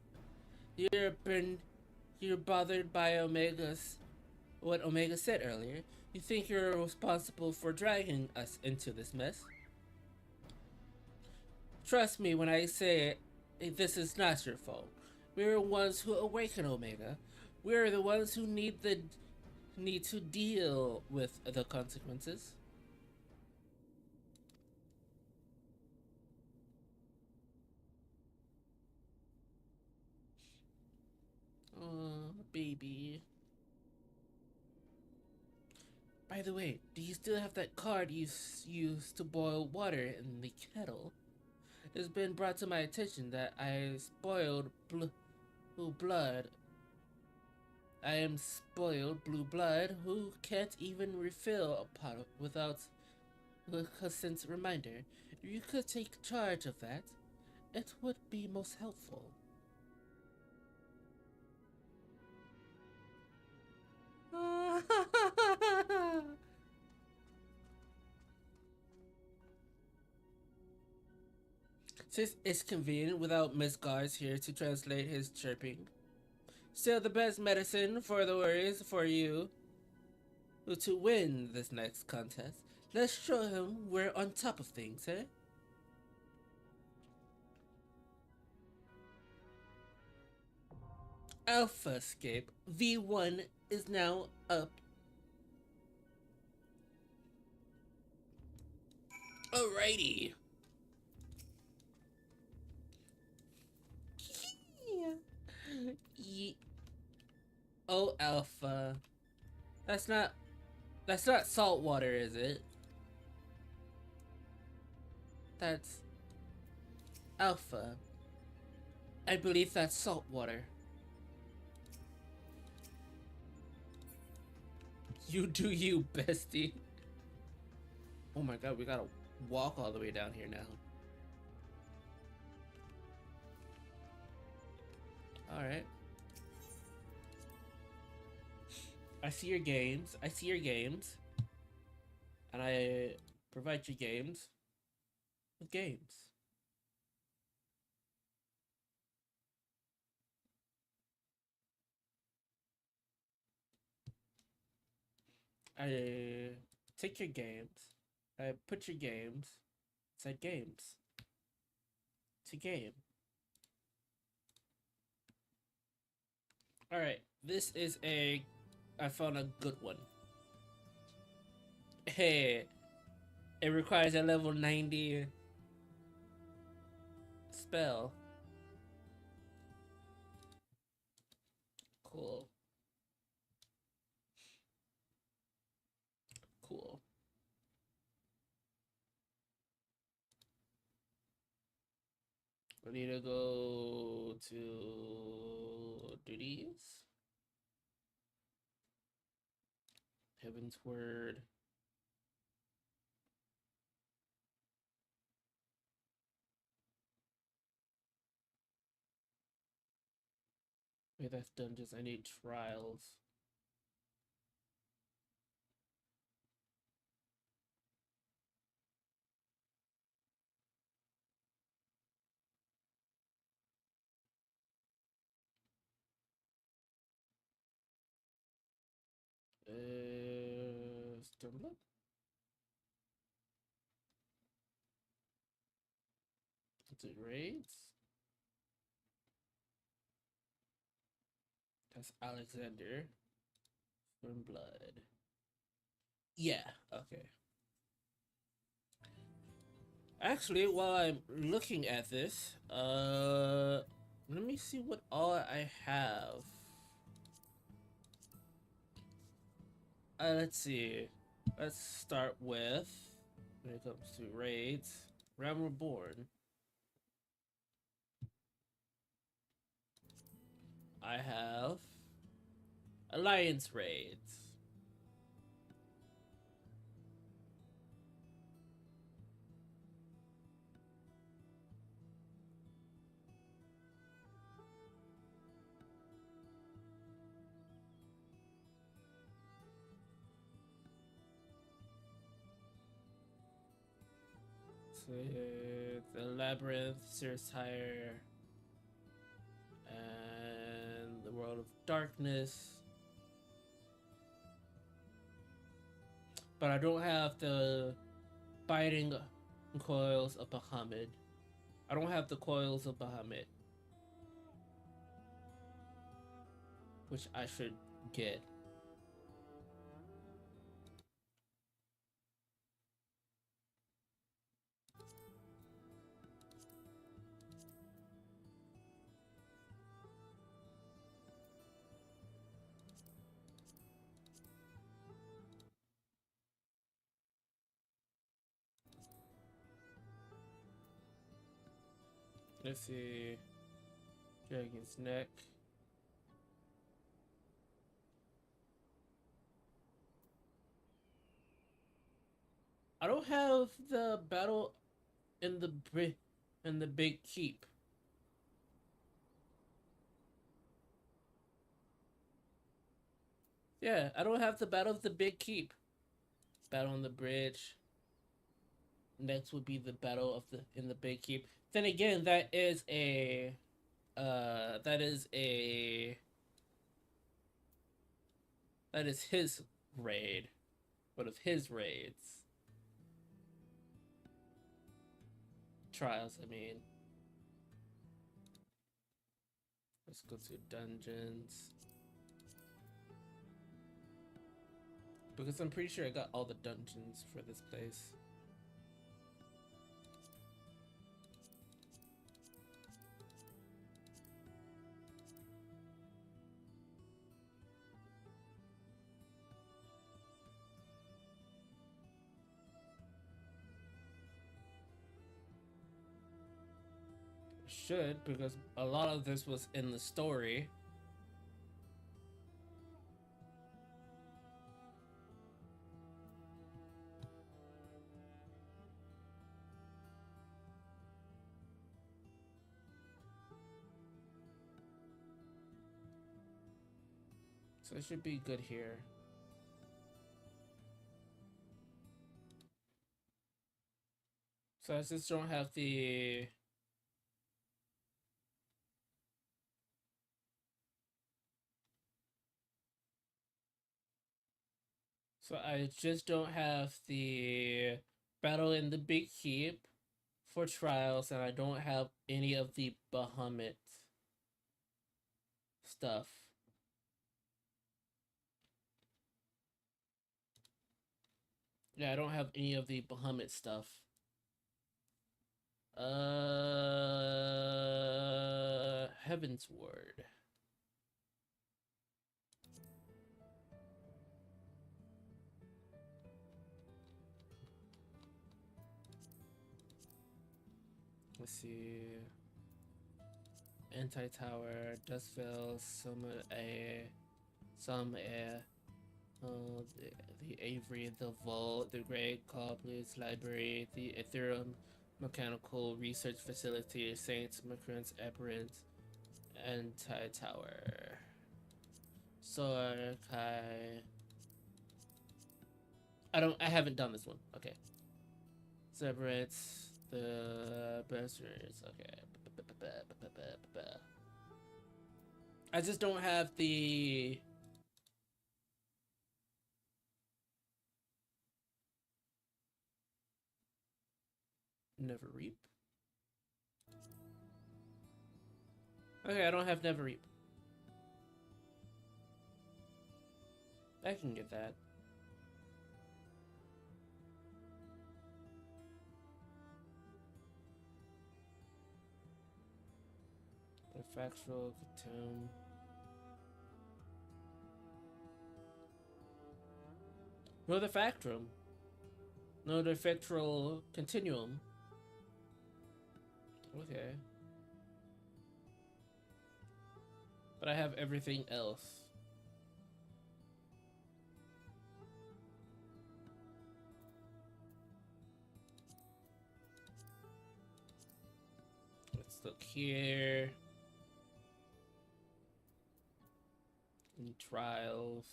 You're bothered by Omega's what Omega said earlier. You think you're responsible for dragging us into this mess? Trust me when I say this is not your fault. We're the ones who awaken Omega. We're the ones who need to deal with the consequences. Oh, baby. By the way, do you still have that card you used to boil water in the kettle? It's been brought to my attention that I spoiled blue blood. I am spoiled blue blood who can't even refill a pot without a consent reminder. If you could take charge of that, it would be most helpful. Since it's convenient without Miss Guards here to translate his chirping. Still the best medicine for the worries for you to win this next contest. Let's show him we're on top of things, eh? Alpha Escape V1 is now up. Alrighty. Oh, Alpha. That's not salt water, is it? That's Alpha. I believe that's salt water. You do you, bestie. Oh my god, we gotta walk all the way down here now. Alright. I see your games. I see your games. And I provide you games with games. I take your games. I put your games inside games. To game. Alright, this is I found a good one. Hey, it requires a level 90 spell. Cool. Cool. I need to go to duties. Heaven's Word. Wait, that's dungeons. I need trials. Stormblood? Is it raids? That's Alexander. Stormblood. Yeah, okay. Actually, while I'm looking at this, let me see what all I have. Let's see. Let's start with, when it comes to raids, Realm Reborn. I have Alliance raids. So the Labyrinth, Sears Tire, and the World of Darkness. But I don't have the Biting Coils of Bahamut. I don't have the Coils of Bahamut, which I should get. Let's see. Dragon's Neck. I don't have the battle in the big keep. Yeah, I don't have the battle of the big keep. Battle on the bridge. Next would be the battle of the in the big keep. Then again, that is a that is his raid. One of his raids. Trials, I mean. Let's go to dungeons. Because I'm pretty sure I got all the dungeons for this place. Should, because a lot of this was in the story. So it should be good here. So I just don't have the... So I just don't have the battle in the big keep for trials, and I don't have any of the Bahamut stuff. Yeah, I don't have any of the Bahamut stuff. Heaven's Word. Let's see. Anti-Tower, Dustville, some air. The Avery, the Vault, the Great Cobbler's Library, the Ethereum Mechanical Research Facility, Saints, Macron's Aberrant, Anti-Tower. Sorkai. I haven't done this one. Okay. Separates the Berserkers. Okay. I just don't have the Never Reap. Okay, I don't have Never Reap. I can get that. The Factual Tomb. No, the Factrum. No, the Factual Continuum. Okay. But I have everything else. Let's look here. In trials.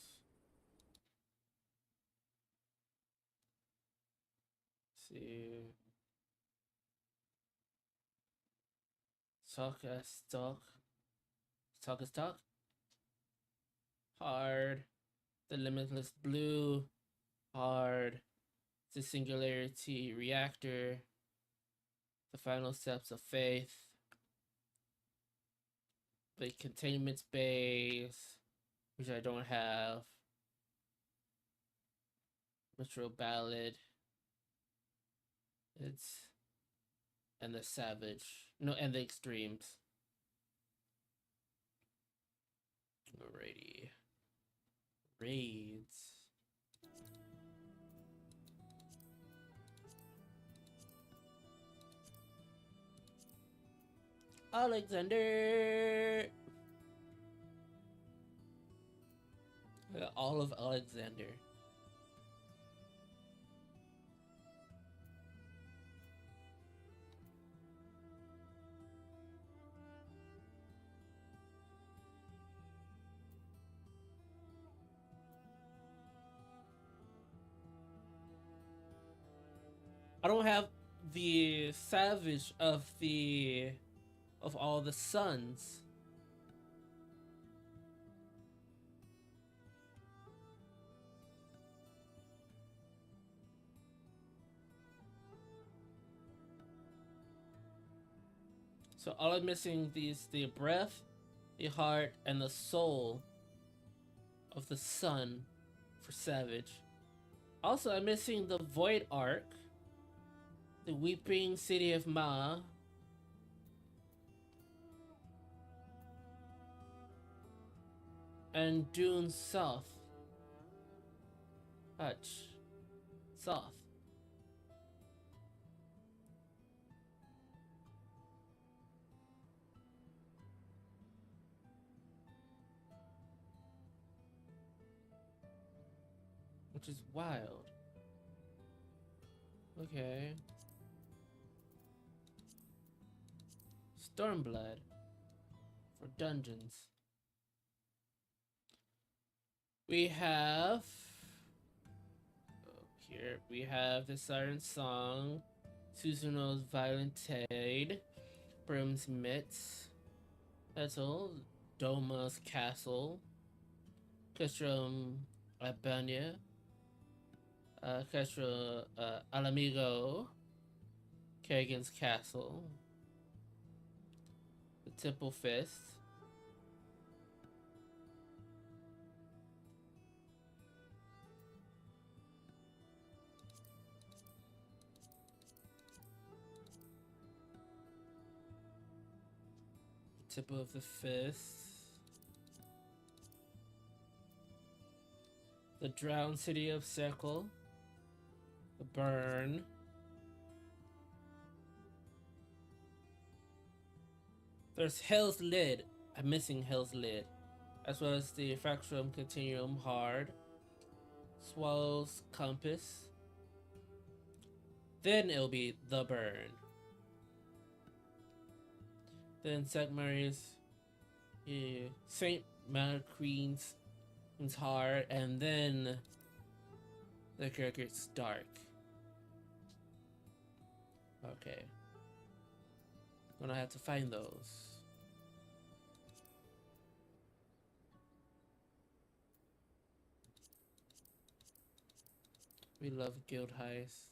Let's see. Talk as talk. Talk is talk. Hard. The Limitless Blue. Hard. The Singularity Reactor. The Final Steps of Faith. The Containment Space, which I don't have. Metro Ballad. And the Savage. No, and the Extremes. Alrighty. Raids. Alexander. All of Alexander. I don't have the Savage of all the sons. So all I'm missing is the breath, the heart, and the soul of the sun for Savage. Also, I'm missing the Void Arc, the Weeping City of Ma, and Dune South. Hutch. South. Which is wild. Okay. Stormblood for dungeons. We have here we have the Siren Song, Susanoo's Violent Tide, Brim's Mitts, Petal, Doma's Castle, Castrum Albania, Castro Alamigo, Kagan's Castle, the Temple Fist, Temple of the Fist, the Drowned City of Circle, the Burn, there's Hell's Lid. I'm missing Hell's Lid, as well as the Fractrum Continuum Hard, Swallow's Compass. Then it'll be the Burn. Then St. Mary's, St. Queen's Hard, and then the Cricket's Dark. Okay. Gonna have to find those. We love Guild Heist.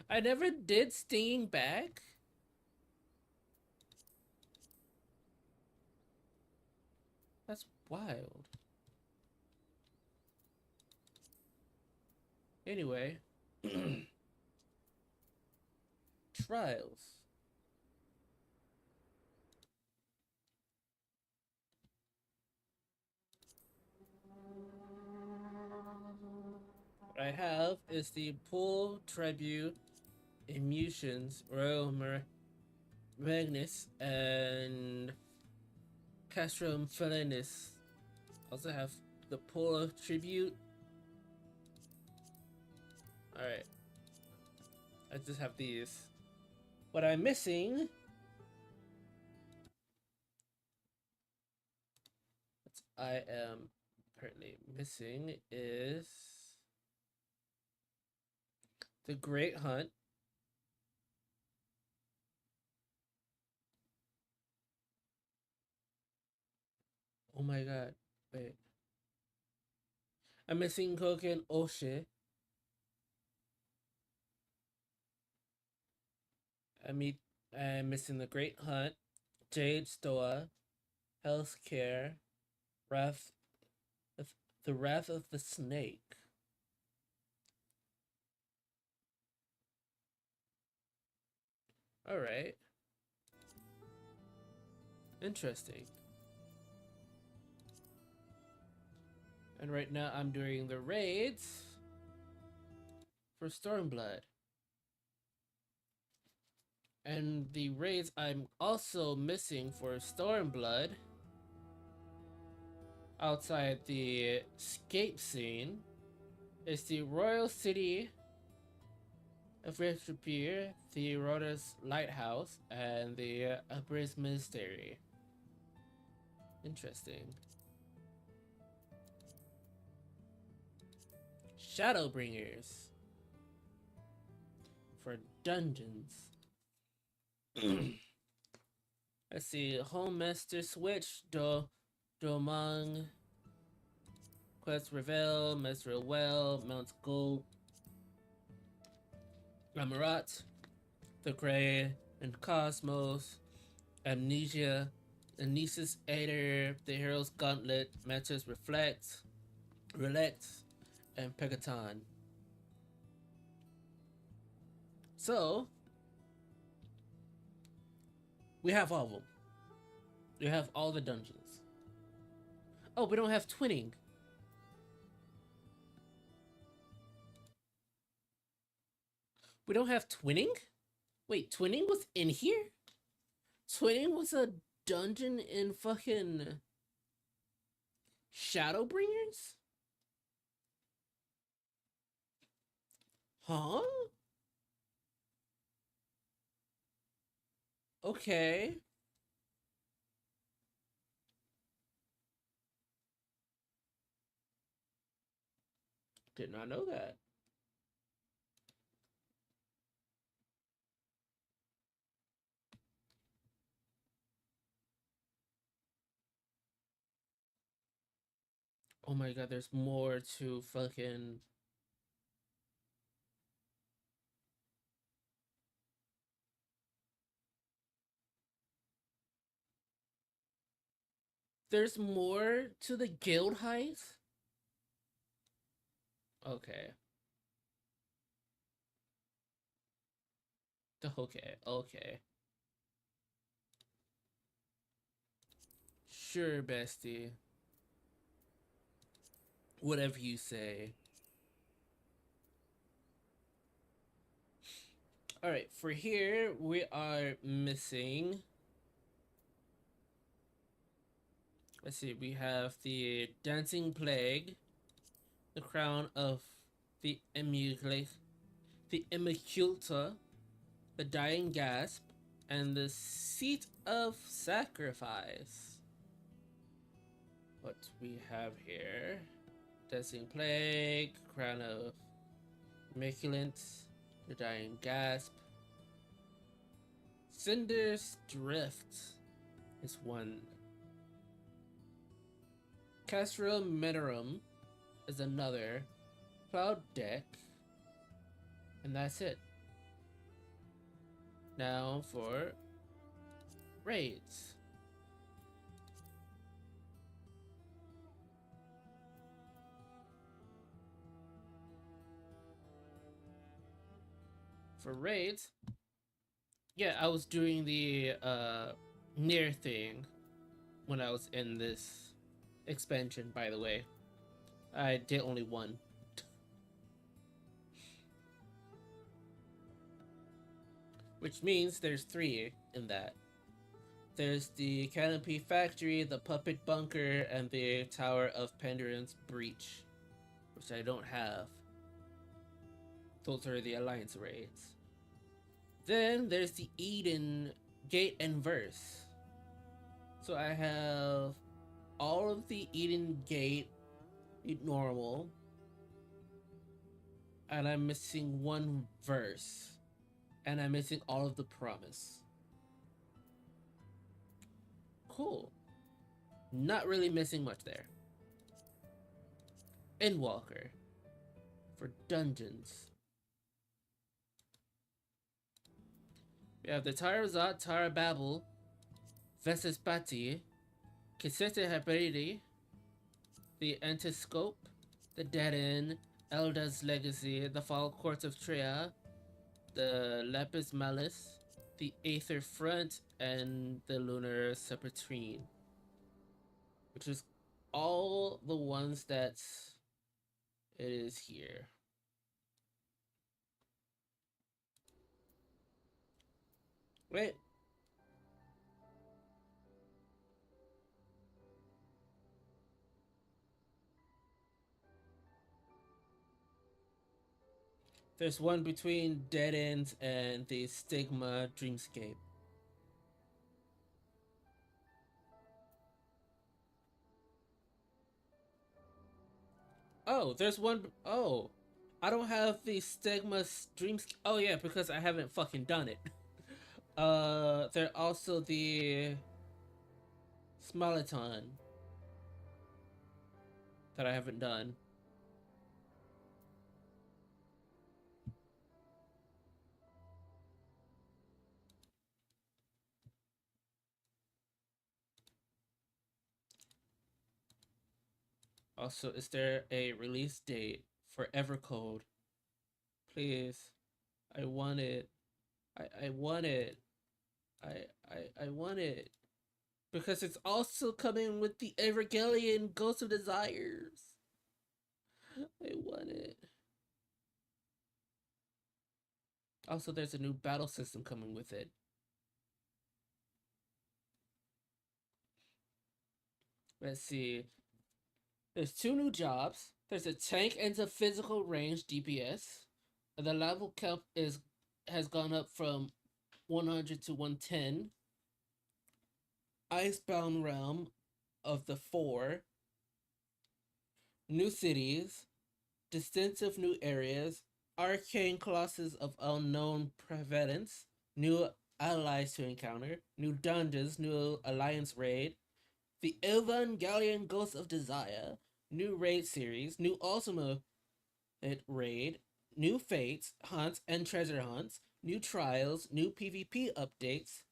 I never did Stinging Back. That's wild. Anyway, trials. What I have is the Pool Tribute Emotions Royal Magnus and Castrum Felinis. Also have the Pool Tribute. Alright. I just have these. What I'm missing, what I am currently missing, is the Great Hunt. Oh my god, wait. I'm missing Koken Oshe. I'm missing the Great Hunt, Jade Stoa, Healthcare, Wrath, the Wrath of the Snake. All right. Interesting. And right now I'm doing the raids for Stormblood. And the raids I'm also missing for Stormblood outside the escape scene is the Royal City of Retribuer, the Rhoda's Lighthouse, and the Abyss Mystery. Interesting. Shadowbringers for dungeons. Let's see, Homemaster Switch, Domang, Quest Reveal, Mesril Well, Mount Gold, Ramarat, The Grey, and Cosmos, Amnesia, Anesis Aether, The Hero's Gauntlet, Matches Reflect, Relect, and Pegaton. So, we have all of them. We have all the dungeons. Oh, we don't have twinning. We don't have twinning? Wait, twinning was in here? Twinning was a dungeon in fucking Shadowbringers? Huh? Okay. Did not know that. Oh my god, there's more to fucking... There's more to the guild heist? Okay. Okay. Sure, bestie. Whatever you say. Alright, for here, we are missing... Let's see, we have the Dancing Plague, the Crown of the Immaculata, the Dying Gasp, and the Seat of Sacrifice. What we have here: Dancing Plague, Crown of Immaculate, the Dying Gasp, Cinder's Drift is one. Castro Minerum is another. Cloud Deck, and that's it. Now for raids. For raids, yeah, I was doing the near thing when I was in this expansion, by the way. I did only one. Which means there's three in that. There's the Canopy Factory, the Puppet Bunker, and the Tower of Pandurance Breach, which I don't have. Those are the Alliance raids. Then there's the Eden Gate and Verse. So I have all of the Eden Gate normal, and I'm missing one verse, and I'm missing all of the promise. Cool. Not really missing much there. Endwalker for dungeons. We have the Tarazat, Tarababel, Vesispati, Kisete Haperidi, the Antiscope, the Dead End, Elda's Legacy, the Fall Courts of Trea, the Lapis Malice, the Aether Front, and the Lunar Serpentrine. Which is all the ones that it is here. Wait. There's one between Dead Ends and the Stigma Dreamscape. Oh, there's one. Oh, I don't have the Stigma Dreamscape. Oh, yeah, because I haven't fucking done it. There's also the Smalaton that I haven't done. Also, is there a release date for Evercode? Please. I want it. I want it. I want it. Because it's also coming with the Evangelion Ghost of Desires. I want it. Also, there's a new battle system coming with it. Let's see. There's two new jobs. There's a tank and a physical range DPS. The level cap has gone up from 100 to 110. Icebound Realm of the 4. New cities. Distinctive new areas. Arcane Colossus of Unknown Prevalence. New allies to encounter. New dungeons. New alliance raid. The Evangelion Ghost of Desire. New raid series. New Ultimate raid. New fates, hunts, and treasure hunts. New trials. New PvP updates.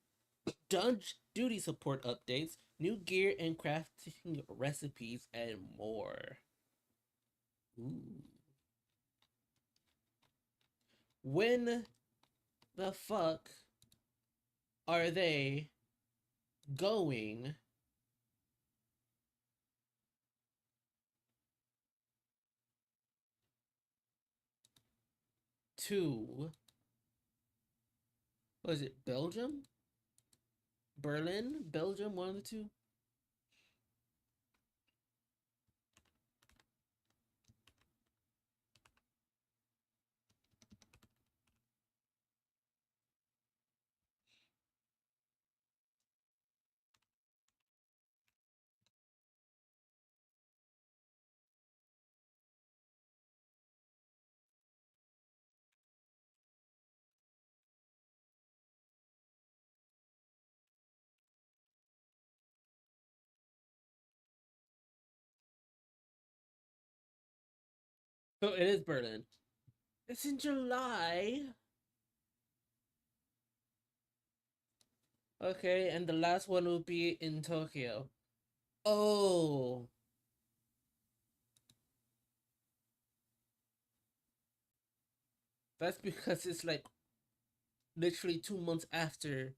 Dungeon duty support updates. New gear and crafting recipes, and more. Ooh. When the fuck are they going to, was it Belgium? Berlin? Belgium? One of the two? So it is Berlin. It's in July. Okay, and the last one will be in Tokyo. Oh, that's because it's like literally 2 months after.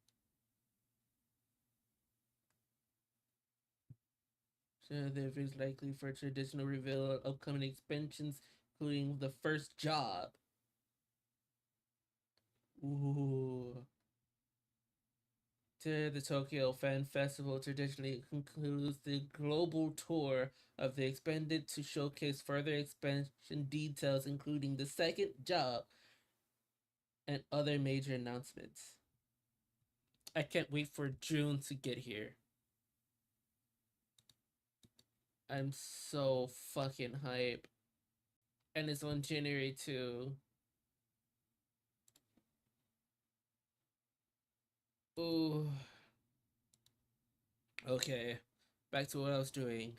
So there is likely for traditional reveal of upcoming expansions, including the first job. Ooh. The Tokyo Fan Festival traditionally concludes the global tour of the expanded to showcase further expansion details, including the second job and other major announcements. I can't wait for June to get here. I'm so fucking hype. And it's on January 2. Ooh. Okay. Back to what I was doing.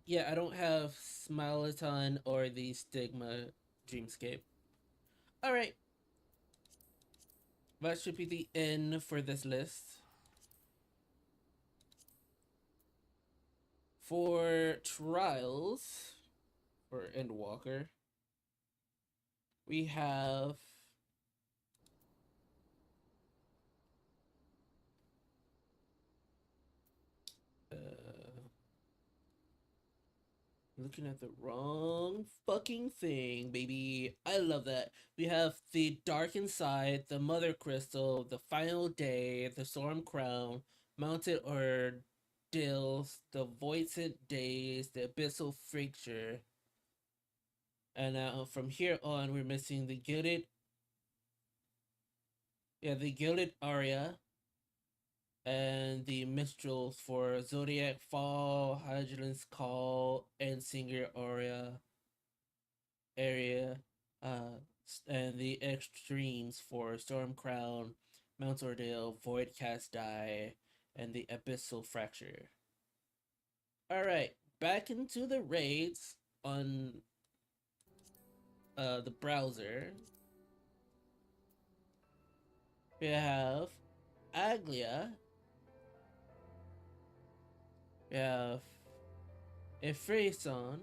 Yeah, I don't have Smileton or the Stigma Dreamscape. Alright, that should be the end for this list. For trials, for Endwalker, we have looking at the wrong fucking thing, baby. I love that. We have the Dark Inside, the Mother Crystal, the Final Day, the Storm Crown, Mounted Ordeals, the Voiced Days, the Abyssal Fracture. And from here on, we're missing the Gilded. Yeah, the Gilded Aria, and the Minstrels for Zodiac Fall, Hydrant's Call, and Singer area, uh, and the Extremes for Storm Crown, Mount Ordeal, Void Cast Die, and the Abyssal Fracture. Alright, back into the raids on the browser. We have Aglia. We have Efrason,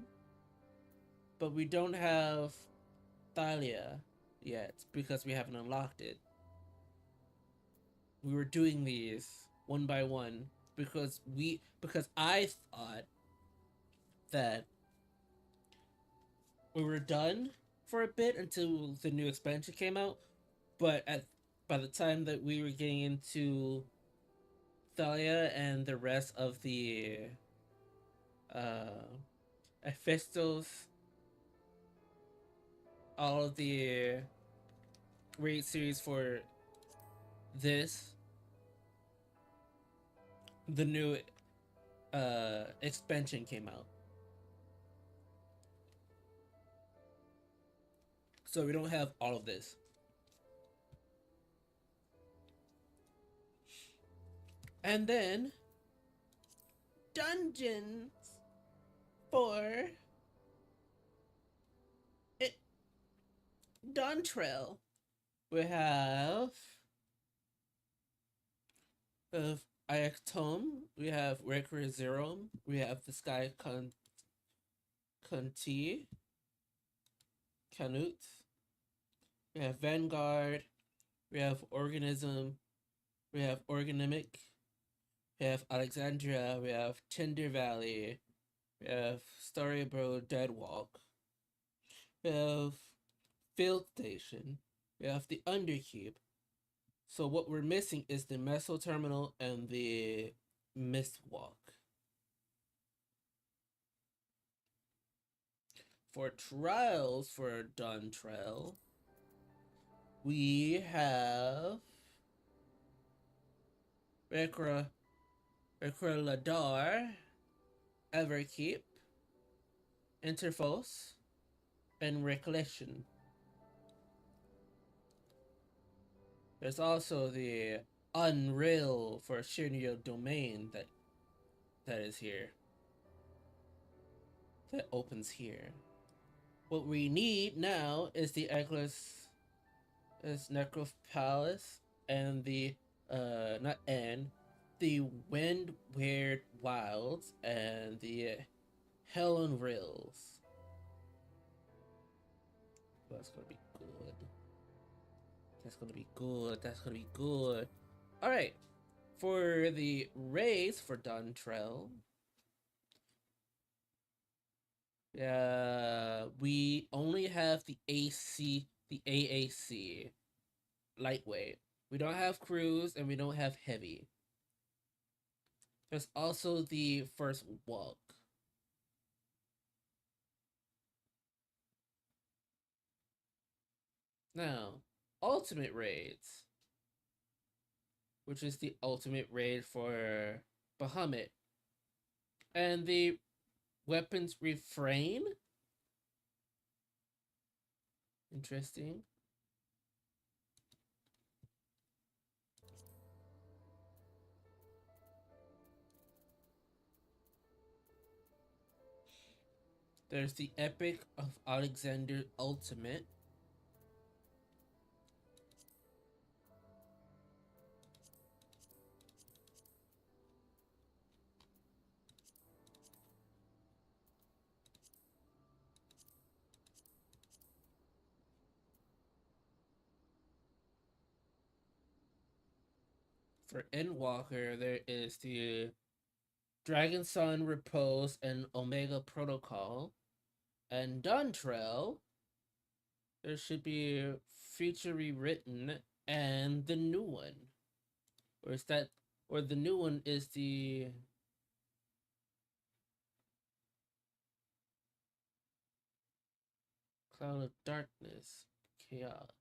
but we don't have Thalia yet because we haven't unlocked it. We were doing these one by one because I thought that we were done for a bit until the new expansion came out, but by the time that we were getting into Thalia and the rest of the uh Hephaestus, all of the raid series for this, the new expansion came out. So we don't have all of this. And then dungeons for it Dawntrail. We have of Iactome, we have Requisirum, we have the Sky Conti, Canute, we have Vanguard, we have Organism, we have Organimic, we have Alexandria, we have Tinder Valley, we have Storybro Deadwalk, we have Field Station, we have the Underkeep. So what we're missing is the Meso Terminal and the Mistwalk. For trials for Dawntrail, we have Recreladar, Everkeep, Interfos, and Recollection. There's also the Unreal for Shinryo Domain that is here. That opens here. What we need now is the Necros Palace, and the not and the Wind Weird Wilds and the Hell on Rails. That's gonna be good. That's gonna be good. That's gonna be good. All right, for the race for Duntrell, we only have the AAC, lightweight. We don't have cruise and we don't have heavy. There's also the first walk. Now, ultimate raids, which is the ultimate raid for Bahamut. And the weapons refrain. Interesting. There's the Epic of Alexander Ultimate. For Endwalker, there is the Dragon Sun Repose and Omega Protocol. And Duntrell, there should be Future Rewritten and the new one. Or is that, or the new one is the Cloud of Darkness, Chaos.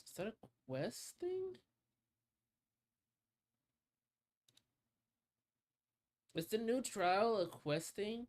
Is that a quest thing? Is the new trial a quest thing?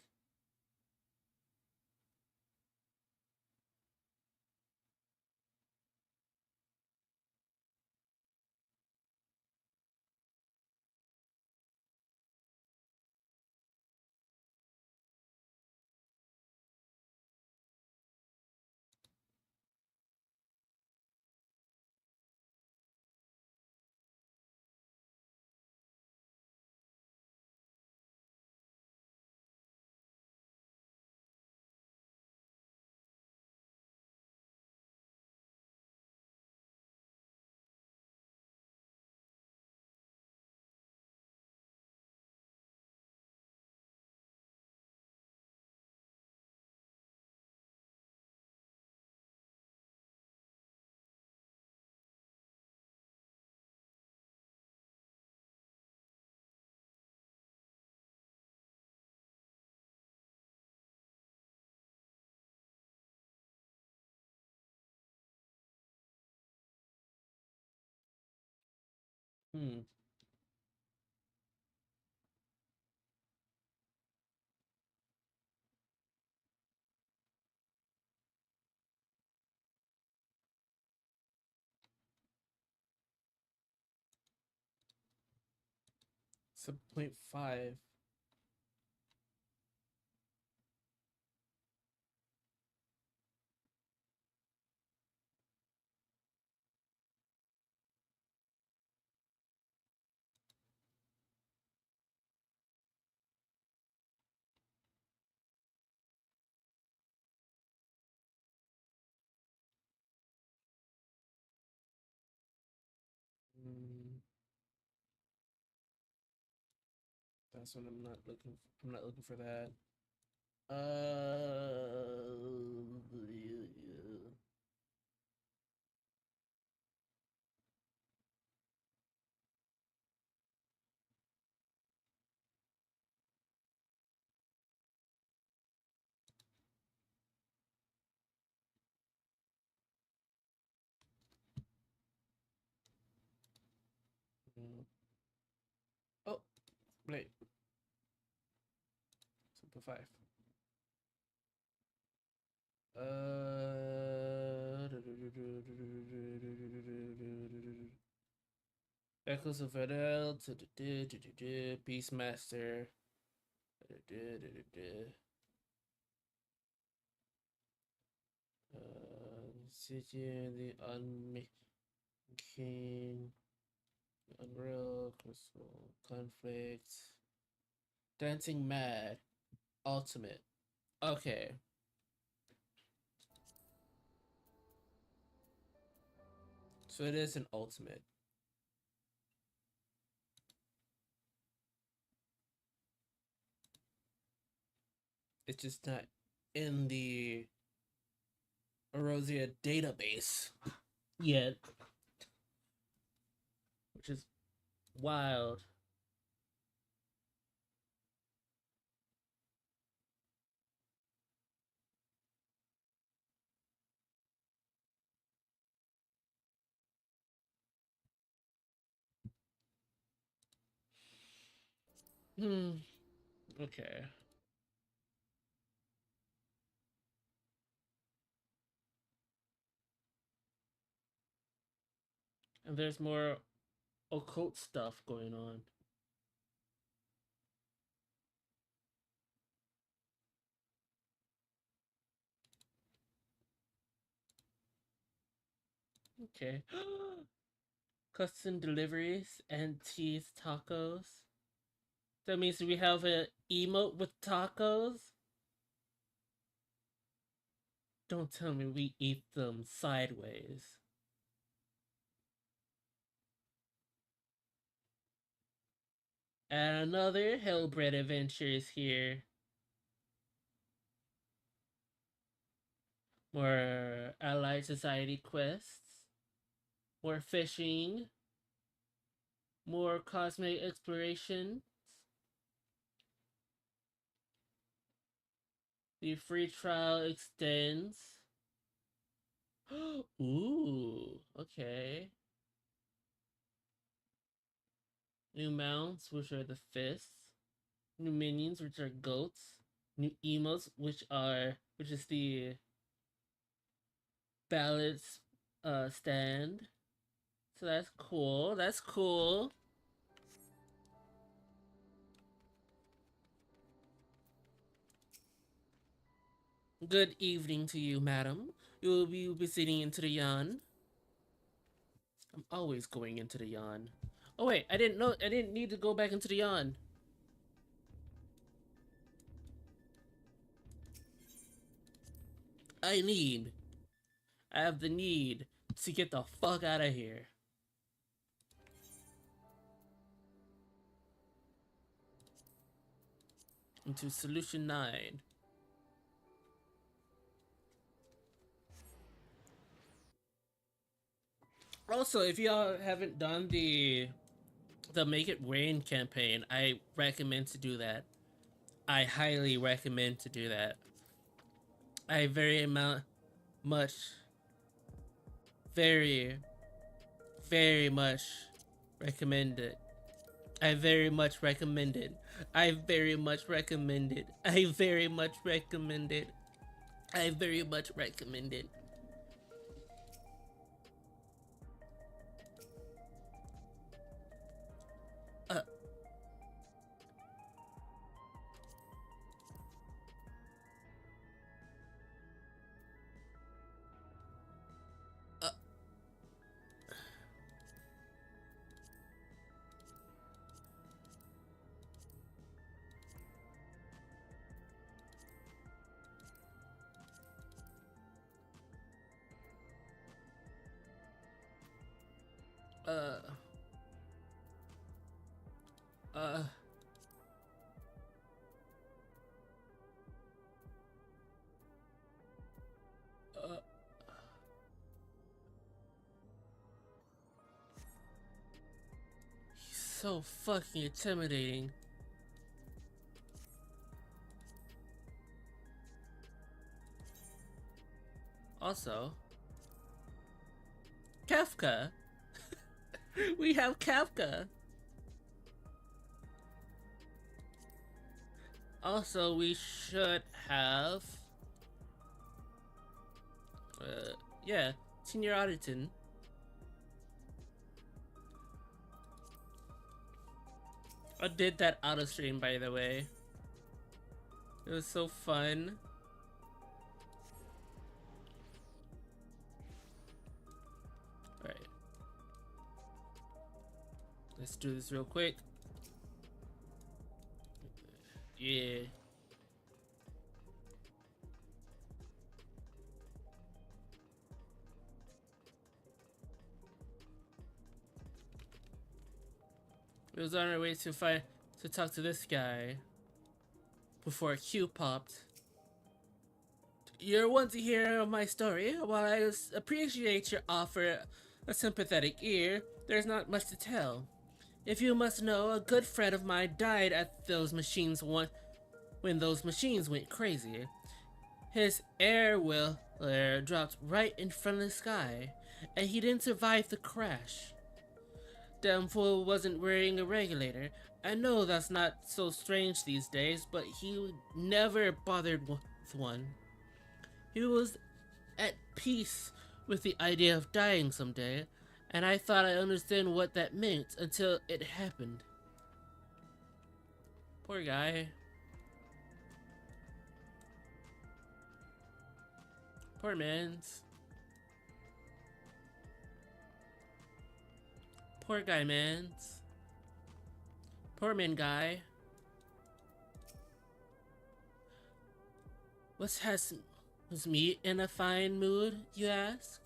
Hmm. It's a 0.5. Mm, that's what I'm not looking for. I'm not looking for that. Mm. Oh, wait. Simplify. Echoes of Fidel, Beastmaster. the Unmaking, Unreal, Crystal, Conflict, Dancing Mad, Ultimate. Okay. So it is an ultimate. It's just not in the Erosia database yet, which is wild. Okay. And there's more occult stuff going on. Okay. Custom deliveries and teas tacos. That means we have an emote with tacos? Don't tell me we eat them sideways. And another Hellbred adventure is here. More Allied Society quests. More fishing. More cosmic exploration. The free trial extends. Ooh, okay. New mounts, which are the fists. New minions, which are goats. New emotes, which is the balance stand. So that's cool. That's cool. Good evening to you, madam. You'll be sitting into the yawn. I'm always going into the yawn. Oh wait, I didn't need to go back into the yawn. I have the need to get the fuck out of here. Into solution 9. Also, if y'all haven't done the Make It Rain campaign, I recommend to do that. I highly recommend to do that. I very much very much recommend it. I very much recommend it. I very much recommend it. I very much recommend it. I very much recommend it. Uh, uh, uh, he's so fucking intimidating. Also, Kafka. We have Kafka. Also, we should have. Yeah, Senior Auditon. I did that out of stream, by the way. It was so fun. Let's do this real quick. Yeah. We was on our way to talk to this guy before a queue popped. You're one to hear my story. While I appreciate your offer a sympathetic ear, there's not much to tell. If you must know, a good friend of mine died at those machines when those machines went crazy. His air wheeler dropped right in front of the sky, and he didn't survive the crash. Damn fool wasn't wearing a regulator. I know that's not so strange these days, but he never bothered with one. He was at peace with the idea of dying someday, and I thought I understood what that meant until it happened. Poor guy. Poor mans. Poor guy, mans. Poor man guy. Was me in a fine mood, you ask?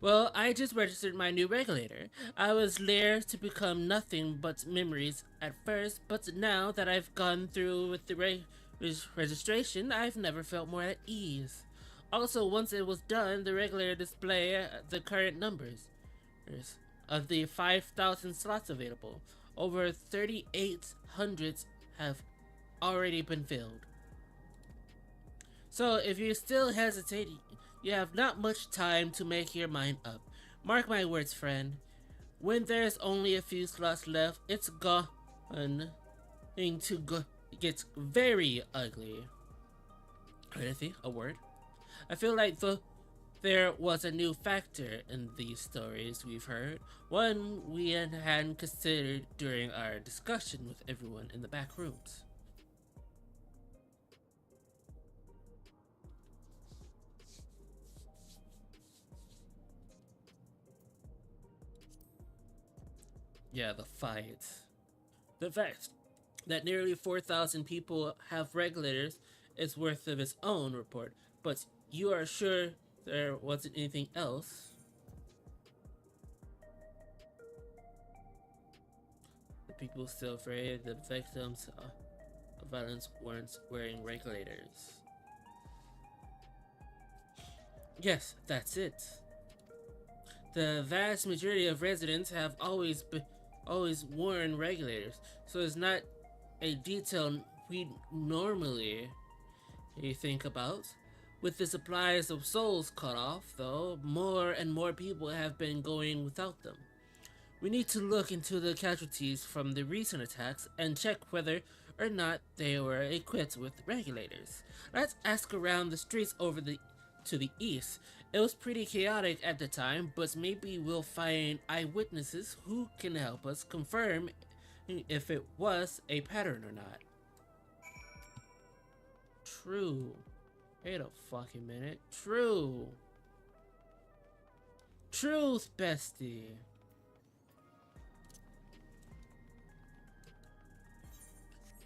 Well, I just registered my new regulator. I was there to become nothing but memories at first, but now that I've gone through with the registration, I've never felt more at ease. Also, once it was done, the regulator displayed the current numbers of the 5,000 slots available. Over 3,800 have already been filled. So, if you're still hesitating, you have not much time to make your mind up. Mark my words, friend. When there's only a few slots left, it's going to get very ugly. Anything? A word? I feel like there was a new factor in these stories we've heard, one we hadn't considered during our discussion with everyone in the back rooms. Yeah, the fight. The fact that nearly 4,000 people have regulators is worth of its own report, but you are sure there wasn't anything else? The people still afraid the victims of violence weren't wearing regulators. Yes, that's it. The vast majority of residents have always worn regulators, so it's not a detail we normally think about. With the supplies of souls cut off, though, more and more people have been going without them. We need to look into the casualties from the recent attacks and check whether or not they were equipped with regulators. Let's ask around the streets to the east. It was pretty chaotic at the time, but maybe we'll find eyewitnesses who can help us confirm if it was a pattern or not. True. Wait a fucking minute. True. Truth, bestie.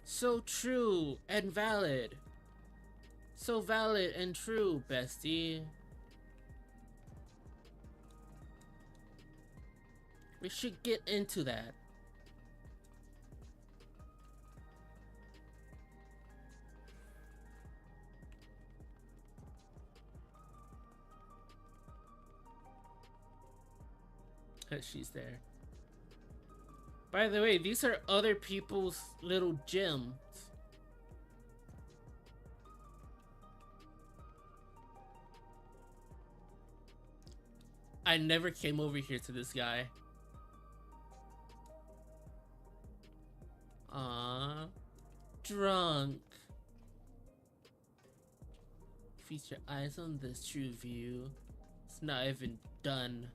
So true and valid. So valid and true, bestie. We should get into that. She's there. By the way, these are other people's little gems. I never came over here to this guy. Drunk. Feast your eyes on this true view. It's not even done.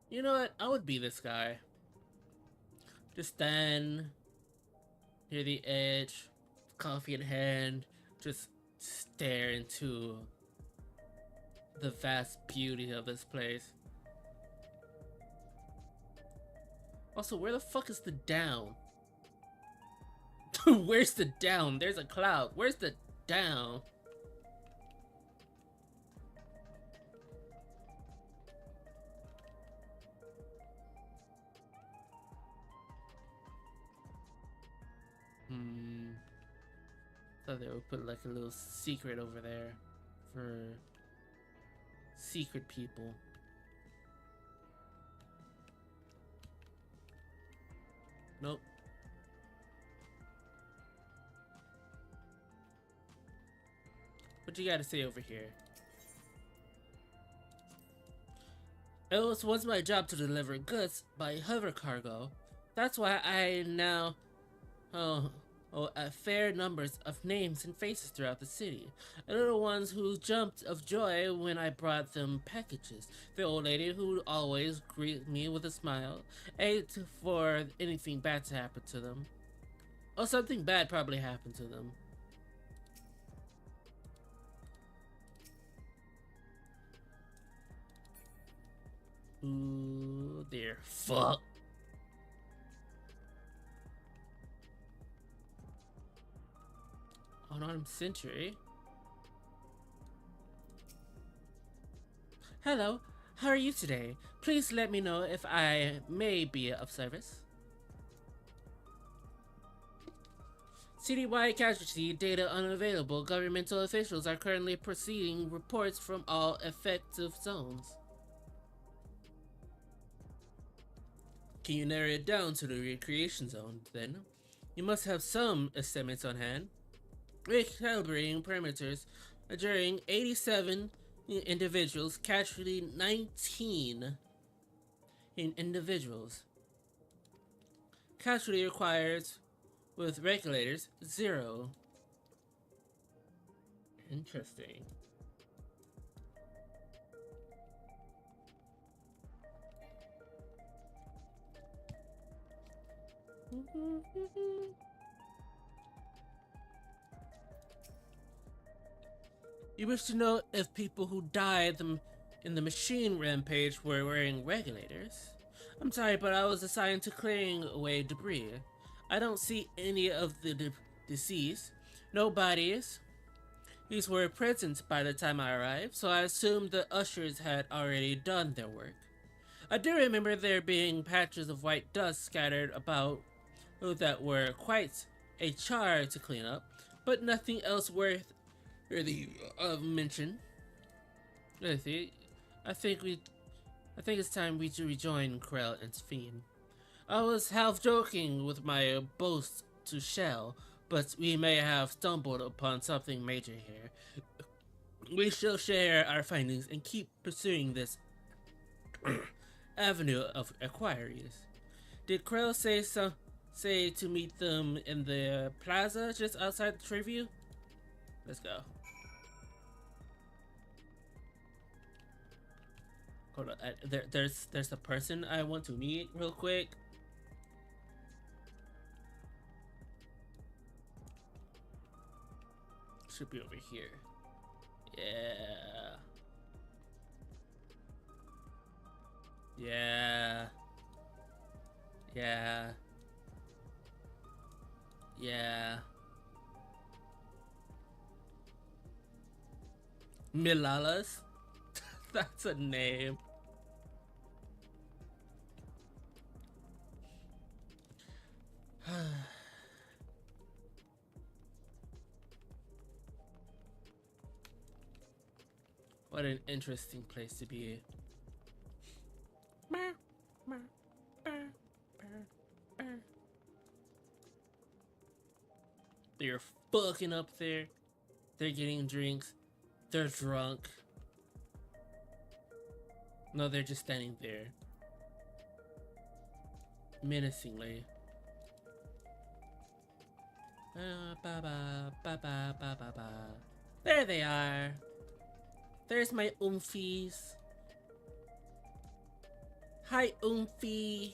You know what? I would be this guy. Just stand near the edge, coffee in hand, just stare into the vast beauty of this place. Also, where the fuck is the down? Where's the down? There's a cloud. Where's the down? Thought they would put like a little secret over there for secret people. Nope. What you gotta say over here? It was once my job to deliver goods by hover cargo. That's why I now a fair numbers of names and faces throughout the city. The little ones who jumped of joy when I brought them packages. The old lady who always greeted me with a smile, ate for anything bad to happen to them. Oh, something bad probably happened to them. Ooh, they're fucked. Unarmed sentry. Hello, how are you today? Please let me know if I may be of service. Citywide casualty data unavailable. Governmental officials are currently proceeding reports from all effective zones. Can you narrow it down to the recreation zone, then? You must have some estimates on hand. Recalibrating parameters during 87 individuals, casualty 19 in individuals. Casualty requires with regulators 0. Interesting. You wish to know if people who died in the machine rampage were wearing regulators? I'm sorry, but I was assigned to clearing away debris. I don't see any of the deceased. No bodies. These were present by the time I arrived, so I assumed the ushers had already done their work. I do remember there being patches of white dust scattered about that were quite a chore to clean up, but nothing else worthy of mention. I think it's time we rejoin Krell and Sphene. I was half joking with my boast to Shell, but we may have stumbled upon something major here. We shall share our findings and keep pursuing this avenue of inquiries. Did Krell say to meet them in the plaza just outside the tree view? Let's go. Hold on, there's a person I want to meet real quick. Should be over here. Yeah. Yeah. Yeah. Yeah. Milalas? That's a name. What an interesting place to be. They're fucking up there. They're getting drinks. They're drunk. No, they're just standing there. Menacingly. There they are. There's my oomfies. Hi, oomfie.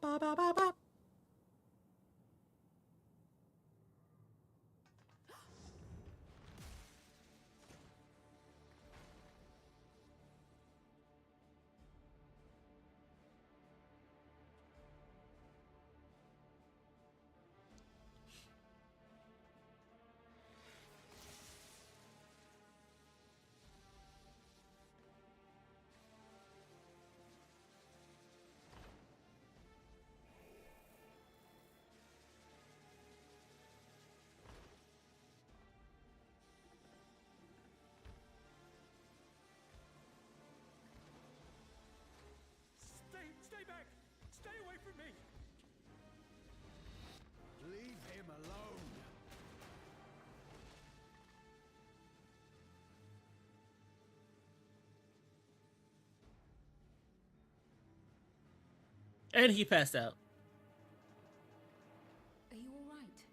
ba ba ba ba. Stay back! Stay away from me! Leave him alone! And he passed out. Are you all right?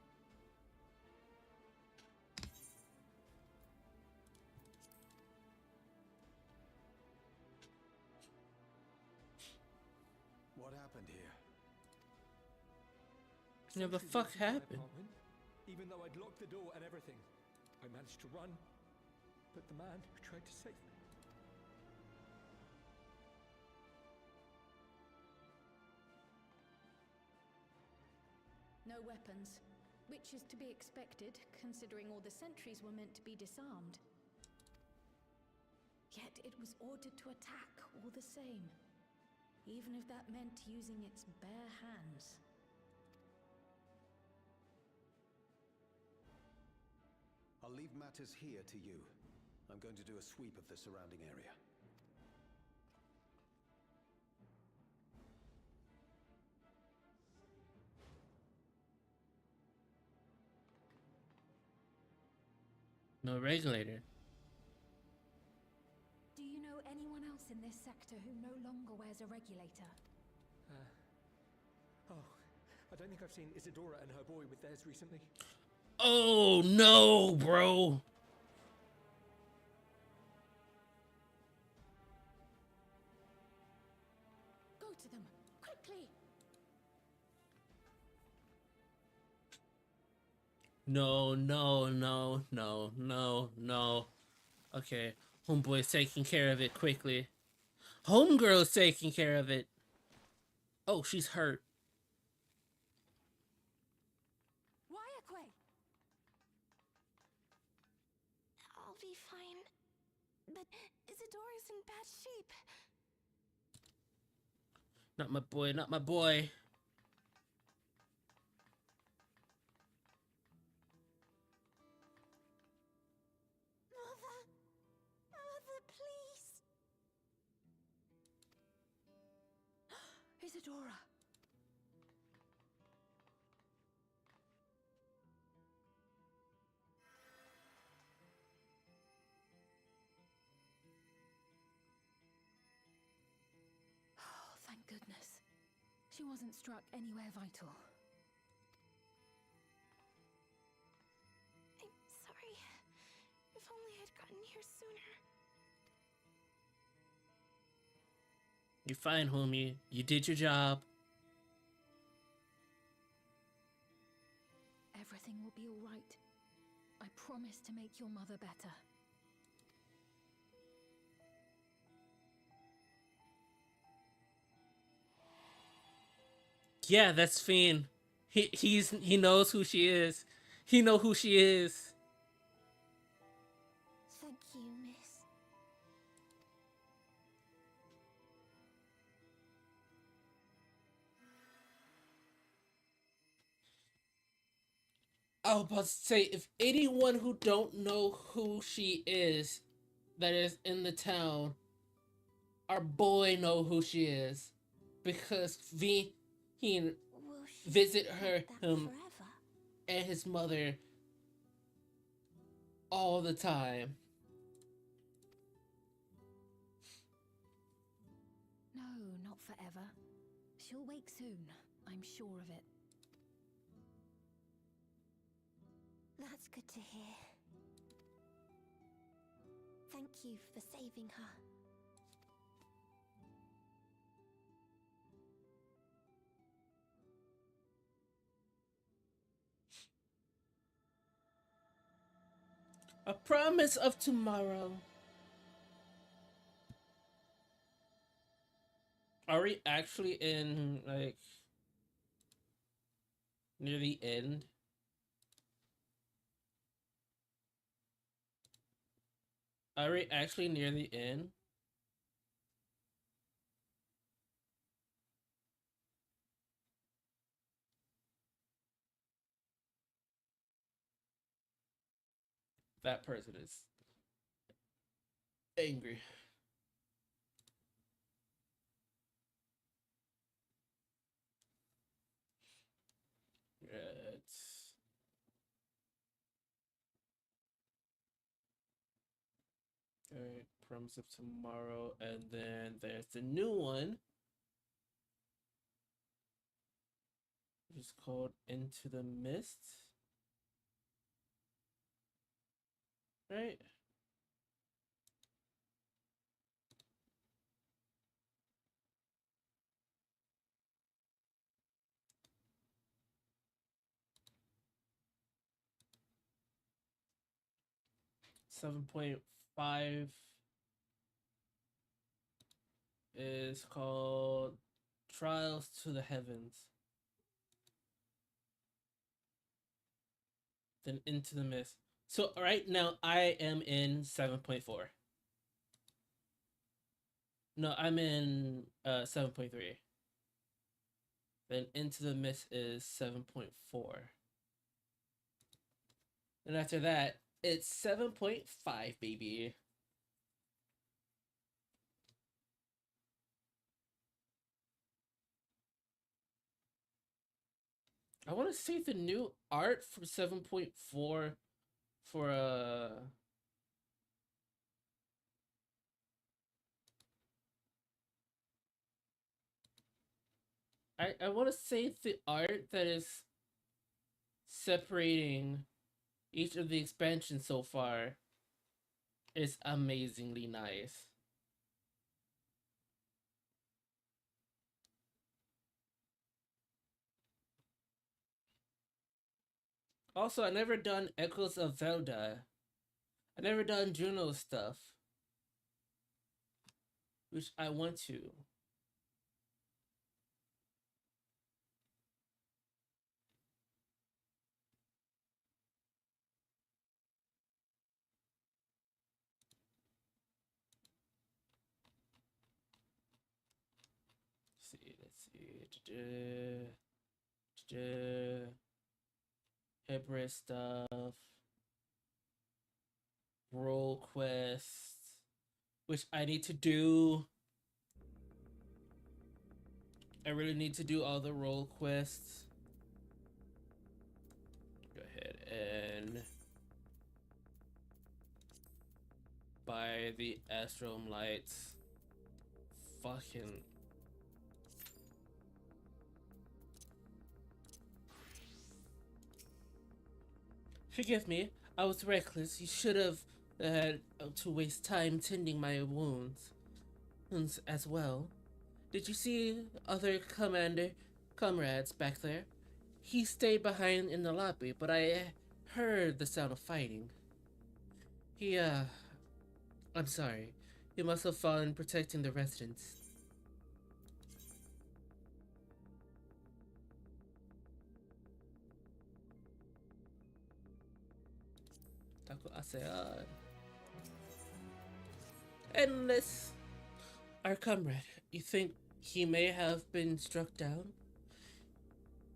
What happened here? Yeah, the Sentries fuck walked into my happened? apartment, even though I'd locked the door and everything. I managed to run, but the man who tried to save me. No weapons, which is to be expected, considering all the sentries were meant to be disarmed. Yet it was ordered to attack all the same, even if that meant using its bare hands. I'll leave matters here to you. I'm going to do a sweep of the surrounding area. No regulator. Do you know anyone else in this sector who no longer wears a regulator? I don't think I've seen Isadora and her boy with theirs recently. Oh no, bro. Go to them, quickly! No, no, no, no, no, no. Okay, homeboy's taking care of it quickly. Homegirl's taking care of it. Oh, she's hurt. I'll be fine. But Isadora's in bad shape. Not my boy, not my boy. Mother, please. Isadora! Oh, thank goodness. She wasn't struck anywhere vital. I'm sorry. If only I'd gotten here sooner. You're fine, homie. You did your job. Everything will be all right. I promise to make your mother better. Yeah, that's Fiend. He knows who she is. He know who she is. Thank you, miss. I was about to say, if anyone who don't know who she is that is in the town, our boy know who she is. Because he Will she visit stay her like that him forever? and his mother all the time. No, not forever. She'll wake soon, I'm sure of it. That's good to hear. Thank you for saving her. A promise of tomorrow. Are we actually in, like, near the end? Are we actually near the end? That person is angry. It's alright, promise of tomorrow, and then there's the new one. It's called Into the Mist. Right? 7.5 is called Trials to the Heavens. Then Into the Mist. So right now I am in 7.4. No, I'm in 7.3. Then Into the Mist is 7.4. And after that, it's 7.5, baby. I want to see the new art for 7.4 for I want to say the art that is separating each of the expansions so far is amazingly nice. Also, I never done Echoes of Zelda. I never done Juno stuff, which I want to. Let's see. Hybrid stuff. Role quests, which I need to do. I really need to do all the role quests. Go ahead and buy the Astrum lights. Fucking. Forgive me, I was reckless. You should have had to waste time tending my wounds as well. Did you see other comrades back there? He stayed behind in the lobby, but I heard the sound of fighting. I'm sorry. He must have fallen protecting the residents. Taco ASEAN. Unless our comrade, you think he may have been struck down?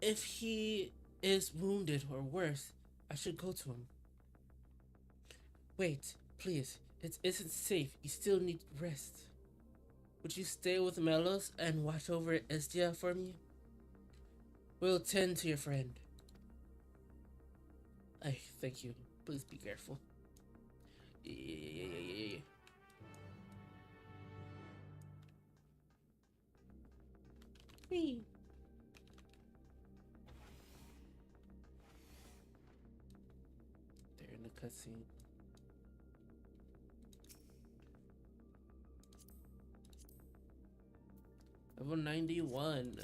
If he is wounded or worse, I should go to him. Wait, please. It isn't safe. You still need rest. Would you stay with Melos and watch over Estia for me? We'll tend to your friend. Thank you. Please be careful. Yeah. Whee. They're in the cutscene. Level 91.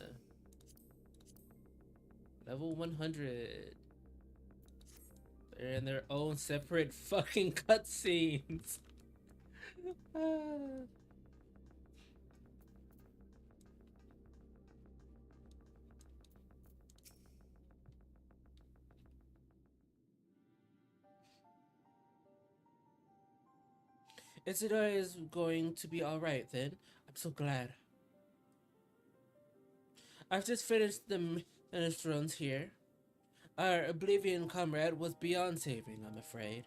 Level 100. They're in their own separate fucking cutscenes. Isidore is going to be alright then. I'm so glad. I've just finished the minestrons here. Our Oblivion comrade was beyond saving, I'm afraid.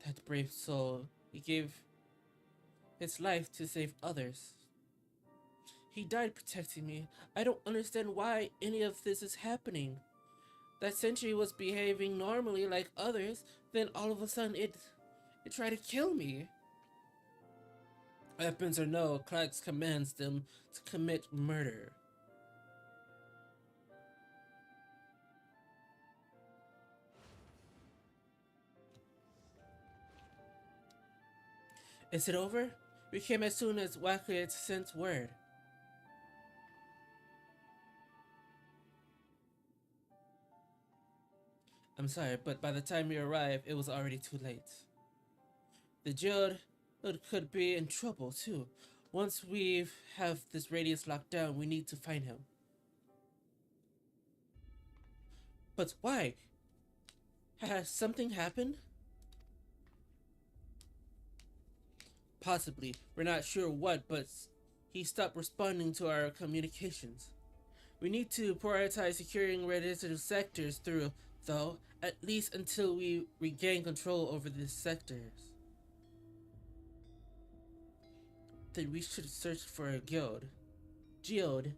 That brave soul, he gave his life to save others. He died protecting me. I don't understand why any of this is happening. That sentry was behaving normally like others, then all of a sudden it tried to kill me. Weapons or no, Klax commands them to commit murder. Is it over? We came as soon as Wackly had sent word. I'm sorry, but by the time we arrived, it was already too late. The Geode could be in trouble, too. Once we have this radius locked down, we need to find him. But why? Has something happened? Possibly. We're not sure what, but he stopped responding to our communications. We need to prioritize securing residential sectors through, though, at least until we regain control over these sectors. Then we should search for a geode.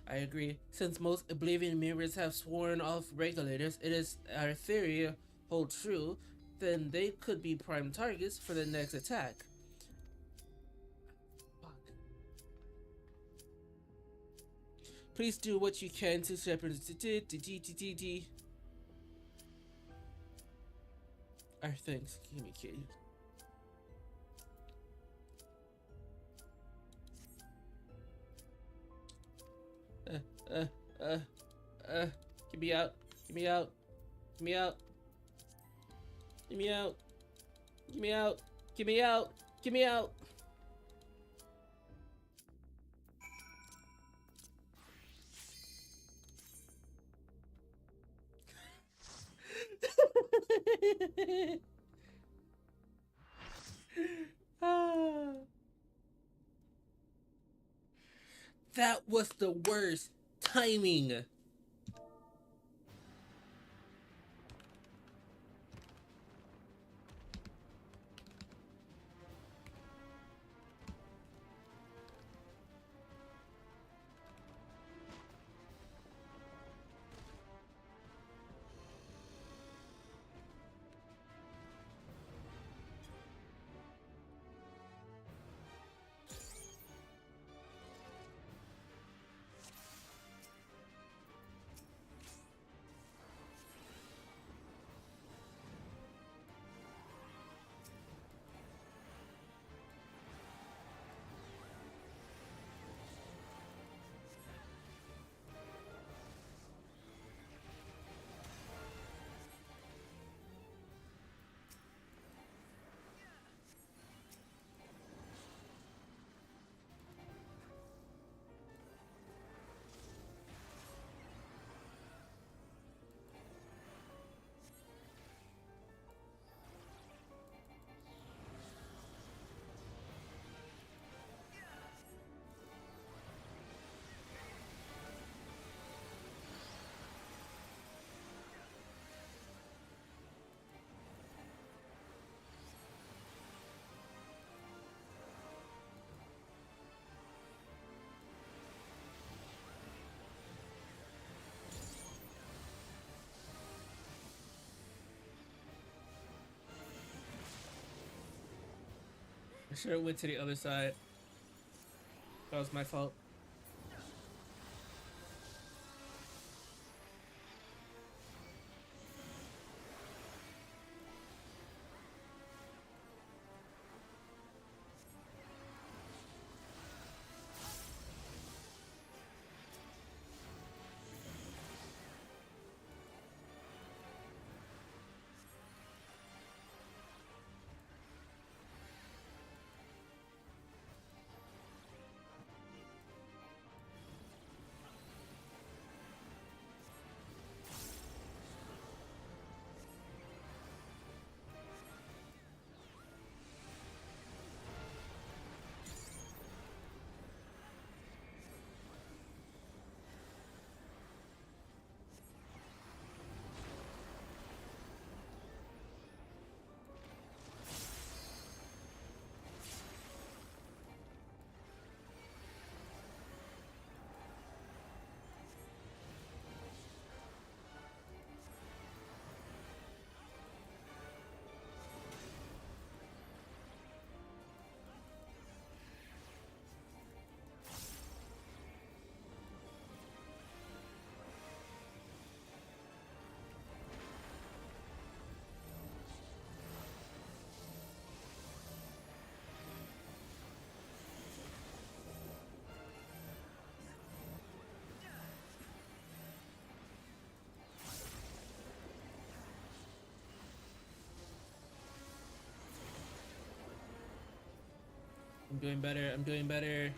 I agree. Since most Oblivion members have sworn off regulators, it is our theory hold true, then they could be prime targets for the next attack. Fuck. Please do what you can to shepherd. Our thanks. Give me key. Get me out. Get me out. Get me out. Get me out. Get me out. Get me out. Get me out. That was the worst timing. I should have went to the other side. That was my fault. I'm doing better. I'm doing better.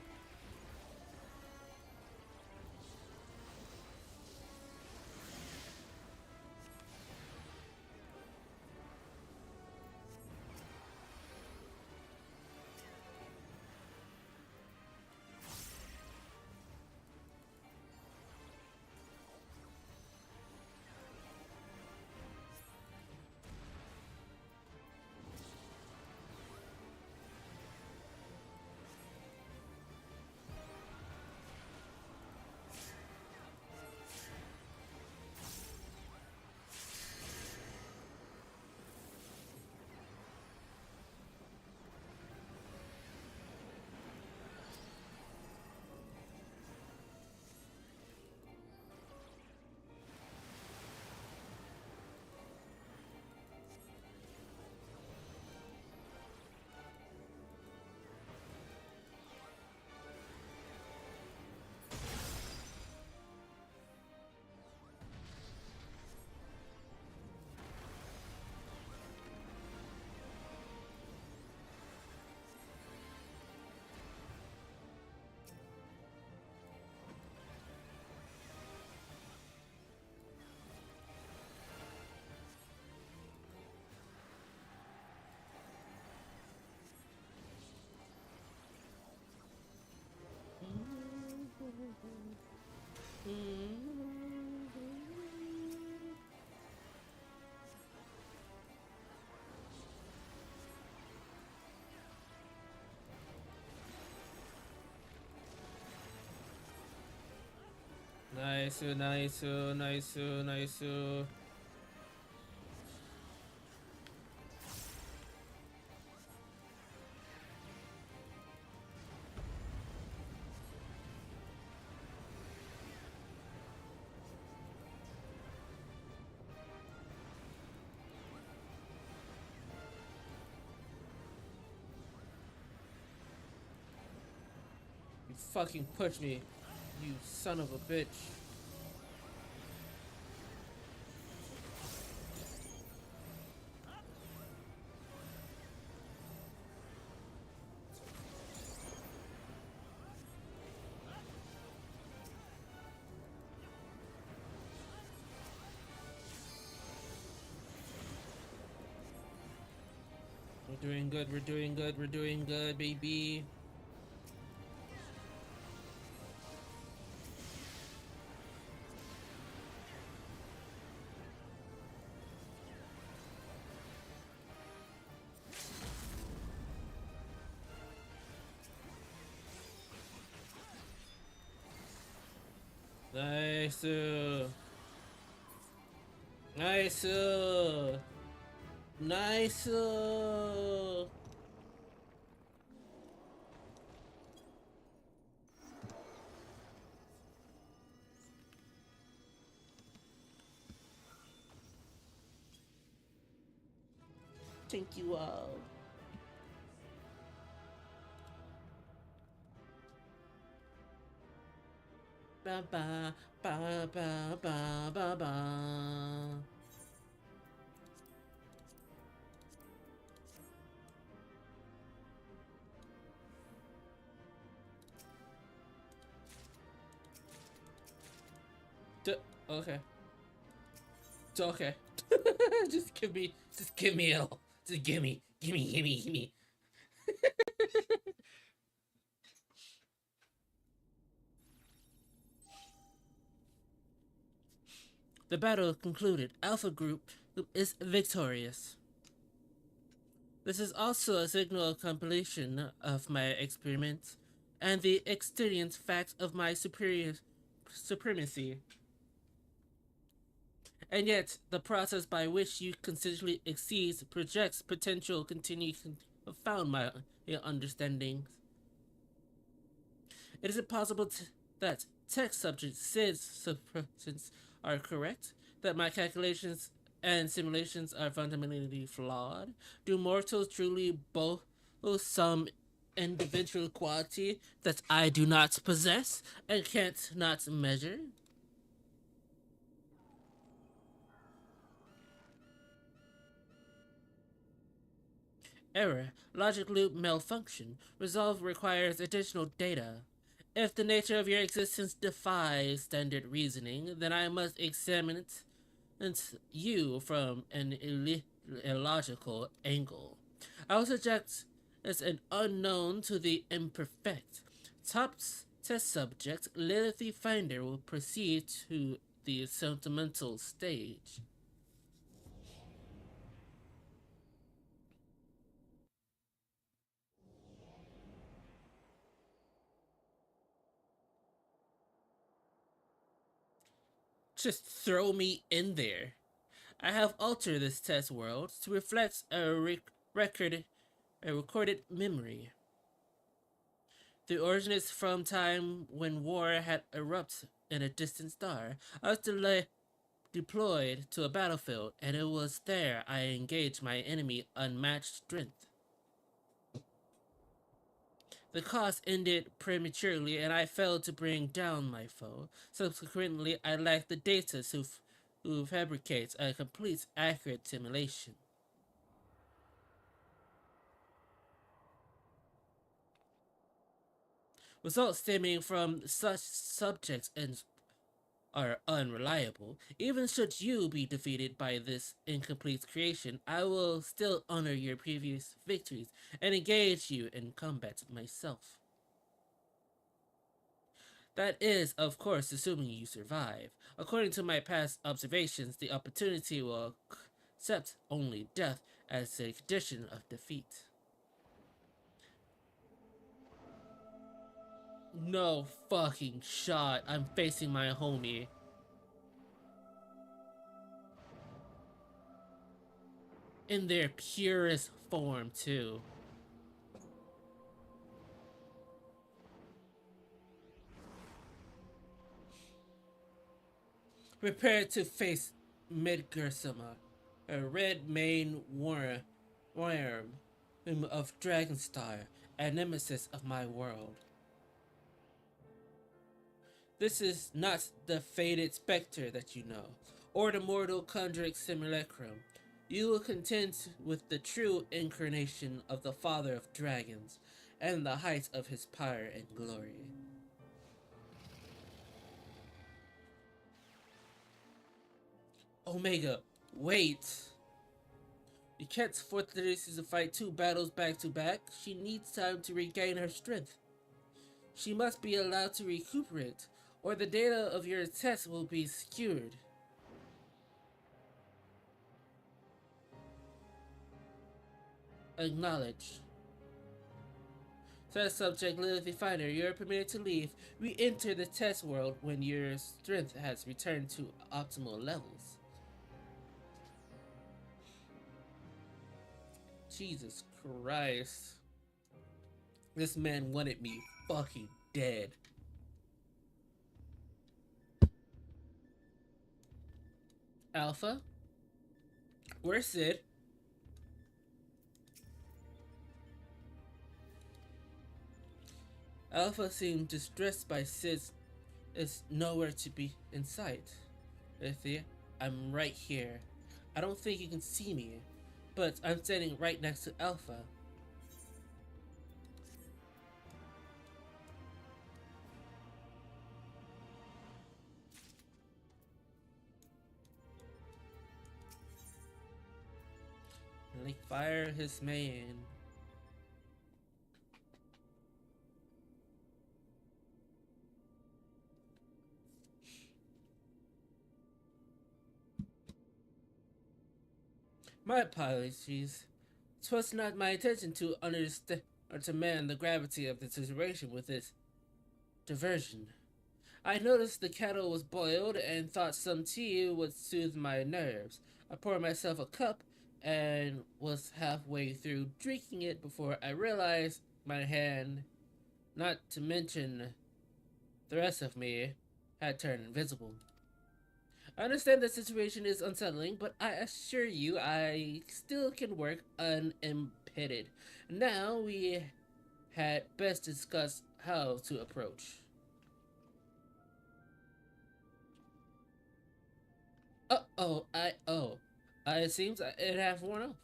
Nice, nice, nice, nice. You fucking push me, you son of a bitch. We're doing good, we're doing good, we're doing good, baby. Nice. Nice. Nice. Thank you all. Ba ba ba ba ba ba ba. Okay. Okay. Just give me it all. Just give me. The battle concluded. Alpha Group is victorious. This is also a signal of completion of my experiments and the exterior fact of my supremacy. And yet, the process by which you consistently exceeds projects potential continues to confound my understandings. Is it possible that text subject SID's suppressions are correct? That my calculations and simulations are fundamentally flawed? Do mortals truly boast some individual quality that I do not possess and can't not measure? Error. Logic loop malfunction. Resolve requires additional data. If the nature of your existence defies standard reasoning, then I must examine you from an illogical angle. I will suggest as an unknown to the imperfect. Top test subject, Lilith Finder, will proceed to the sentimental stage. Just throw me in there. I have altered this test world to reflect a recorded memory. The origin is from time when war had erupted in a distant star. I was deployed to a battlefield, and it was there I engaged my enemy unmatched strength. The cost ended prematurely, and I failed to bring down my foe. Subsequently, I lacked the data to fabricate a complete, accurate simulation. Results stemming from such subjects are unreliable. Even should you be defeated by this incomplete creation, I will still honor your previous victories and engage you in combat myself. That is, of course, assuming you survive. According to my past observations, the opportunity will accept only death as a condition of defeat. No fucking shot. I'm facing my homie. In their purest form, too. Prepare to face Midgersama, a red mane worm of Dragonstar, a nemesis of my world. This is not the faded specter that you know, or the mortal conjuric simulacrum. You will contend with the true incarnation of the Father of Dragons, and the height of his power and glory. Omega, wait! You can't force Thérèse to fight 2 battles back to back. She needs time to regain her strength. She must be allowed to recuperate, or the data of your test will be skewed. Acknowledge. Test subject Lilith Finder, you are permitted to leave. We enter the test world when your strength has returned to optimal levels. Jesus Christ. This man wanted me fucking dead. Alpha? Where's Sid? Alpha seemed distressed by Sid's is nowhere to be in sight. Lithia, I'm right here. I don't think you can see me, but I'm standing right next to Alpha. Like fire his man. My apologies. 'Twas not my intention to understand or to man the gravity of the situation with this diversion. I noticed the kettle was boiled and thought some tea would soothe my nerves. I poured myself a cup and was halfway through drinking it before I realized my hand, not to mention the rest of me, had turned invisible. I understand the situation is unsettling, but I assure you I still can work unimpeded. Now we had best discuss how to approach. It seems it have worn off.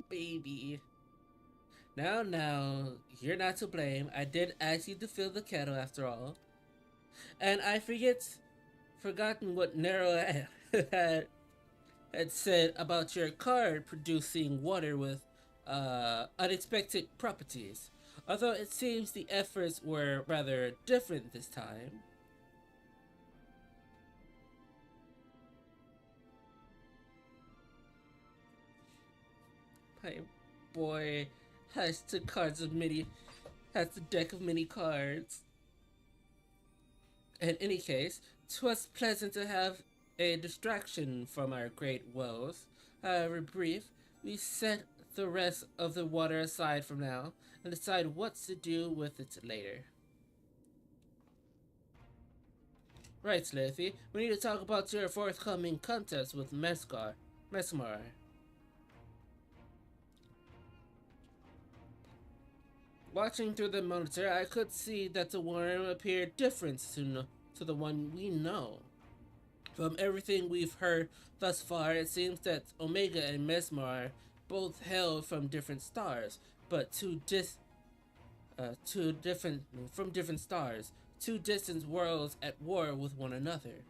Baby. Now, you're not to blame. I did ask you to fill the kettle after all. And I forgotten what Nero had said about your card producing water with unexpected properties. Although it seems the efforts were rather different this time. My boy has the deck of many cards. In any case, 'twas pleasant to have a distraction from our great woes. However brief, we set the rest of the water aside for now and decide what to do with it later. Right, Slathy, we need to talk about your forthcoming contest with Mesmar. Watching through the monitor, I could see that the worm appeared different to the one we know. From everything we've heard thus far, it seems that Omega and Mesmar both hail from different stars, but from different stars, two distant worlds at war with one another.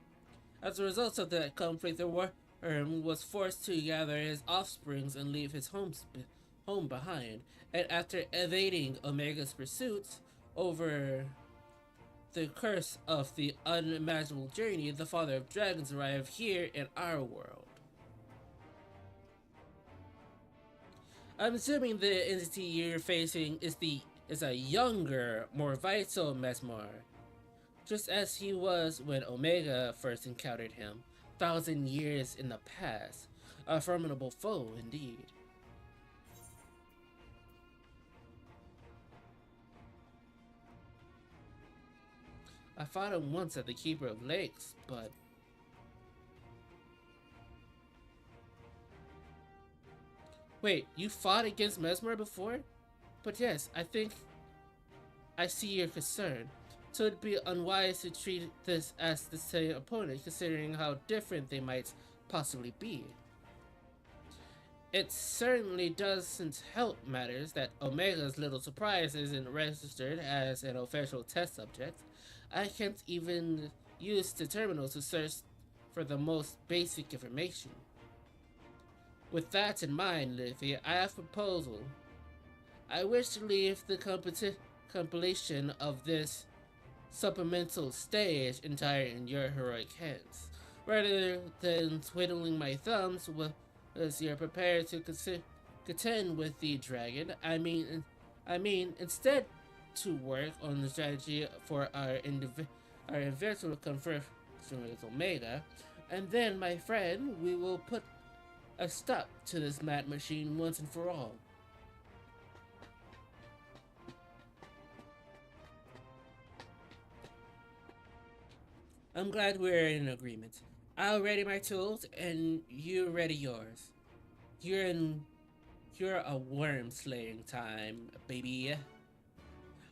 As a result of that conflict, the worm was forced to gather his offsprings and leave his home behind. And after evading Omega's pursuits over the curse of the unimaginable journey, the Father of Dragons arrived here in our world. I'm assuming the entity you're facing is a younger, more vital Mesmar, just as he was when Omega first encountered him, 1,000 years in the past. A formidable foe, indeed. I fought him once at the Keeper of Lakes, but... Wait, you fought against Mesmar before? But yes, I think I see your concern. So it'd be unwise to treat this as the same opponent, considering how different they might possibly be. It certainly doesn't help matters that Omega's little surprise isn't registered as an official test subject. I can't even use the terminal to search for the most basic information. With that in mind, Livy, I have a proposal. I wish to leave the compilation of this supplemental stage entire in your heroic hands, rather than twiddling my thumbs as you're prepared to contend with the dragon. I mean, instead to work on the strategy for our eventual conversion with Omega, and then, my friend, we will put a stop to this mad machine once and for all. I'm glad we're in agreement. I'll ready my tools, and you ready yours. You're a worm slaying time, baby.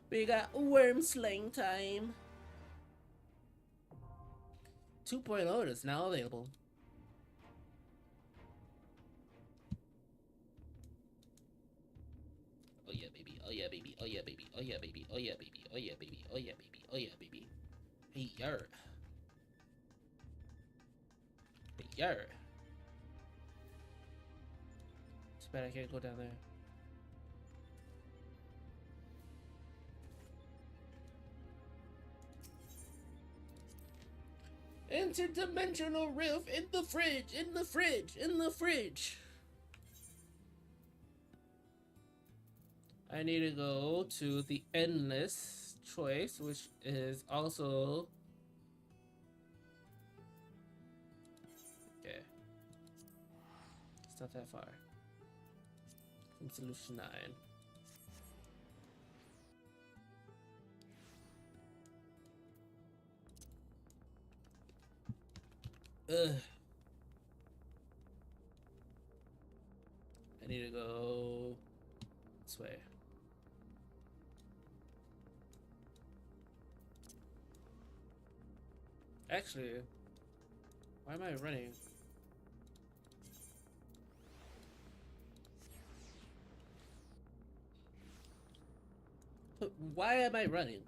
We got worm slaying time. 2.0 is now available. Oh yeah, baby. Oh yeah, baby. Oh yeah, baby. Oh yeah, baby. Oh yeah, baby. Oh yeah, baby. Oh yeah, baby. Oh yeah, baby. Hey, yer. Hey, yer. It's bad I can't go down there. Interdimensional rift in the fridge, in the fridge, in the fridge. I need to go to the endless choice, which is also... Okay. It's not that far. From solution 9. Ugh. I need to go this way. Actually, why am I running? But why am I running?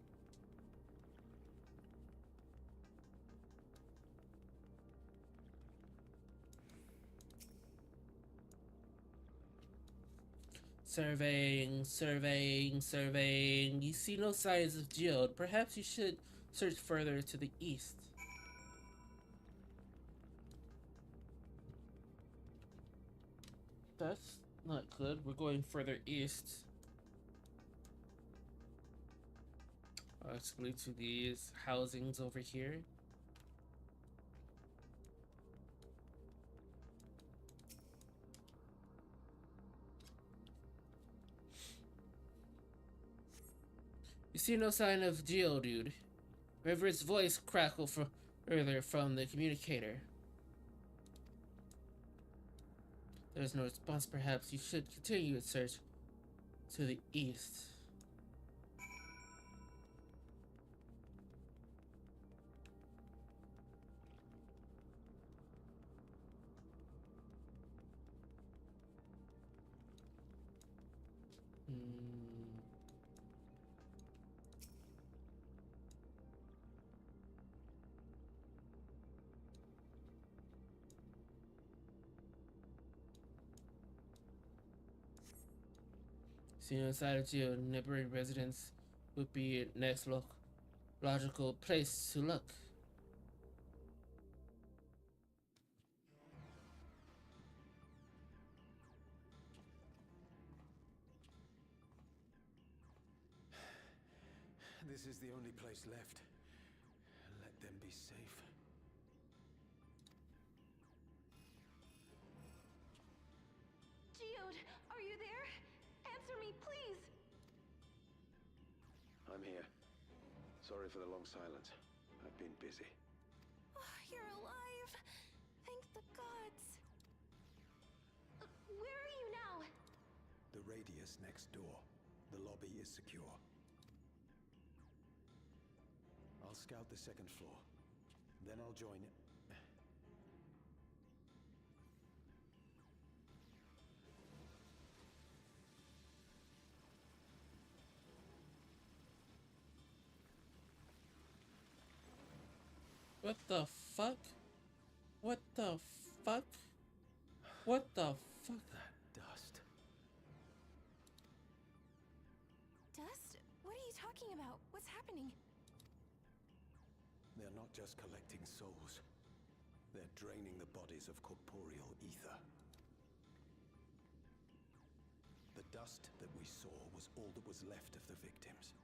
Surveying, surveying, surveying. You see no signs of Geode. Perhaps you should search further to the east. That's not good. We're going further east. Let's go to these housings over here. You see no sign of Geodude. River's voice crackled further from the communicator. There's no response. Perhaps you should continue your search to the east. Seeing inside of Geo, neighboring residents would be next logical place to look. This is the only place left. Let them be safe. Geode, are you there? Answer me, please! I'm here. Sorry for the long silence. I've been busy. Oh, you're alive! Thank the gods! Where are you now? The radius next door. The lobby is secure. I'll scout the second floor. Then I'll join it. What the fuck? What the fuck? What the fuck? That dust. Dust? What are you talking about? What's happening? They're not just collecting souls. They're draining the bodies of corporeal ether. The dust that we saw was all that was left of the victims.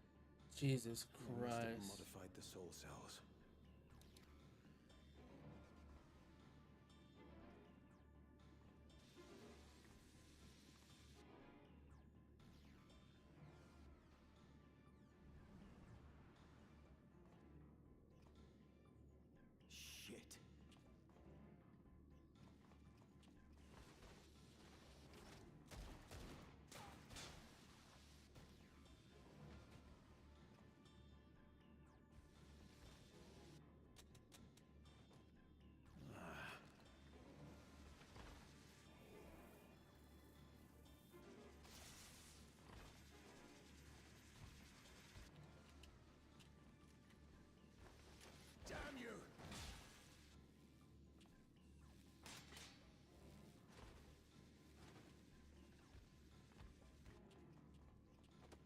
Jesus They must have Christ. modified the soul cells. Shit. Damn you!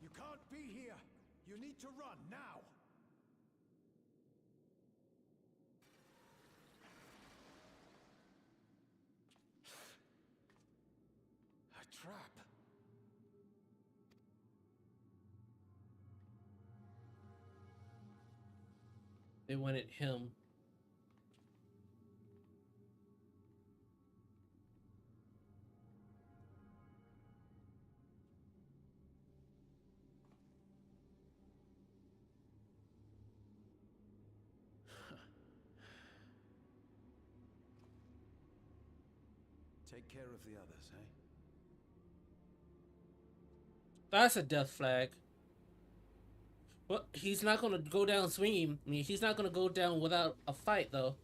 You can't be here! You need to run now! A trap! They wanted him. Take care of the others, eh? That's a death flag. Well, he's not gonna go down swinging. I mean, he's not gonna go down without a fight, though.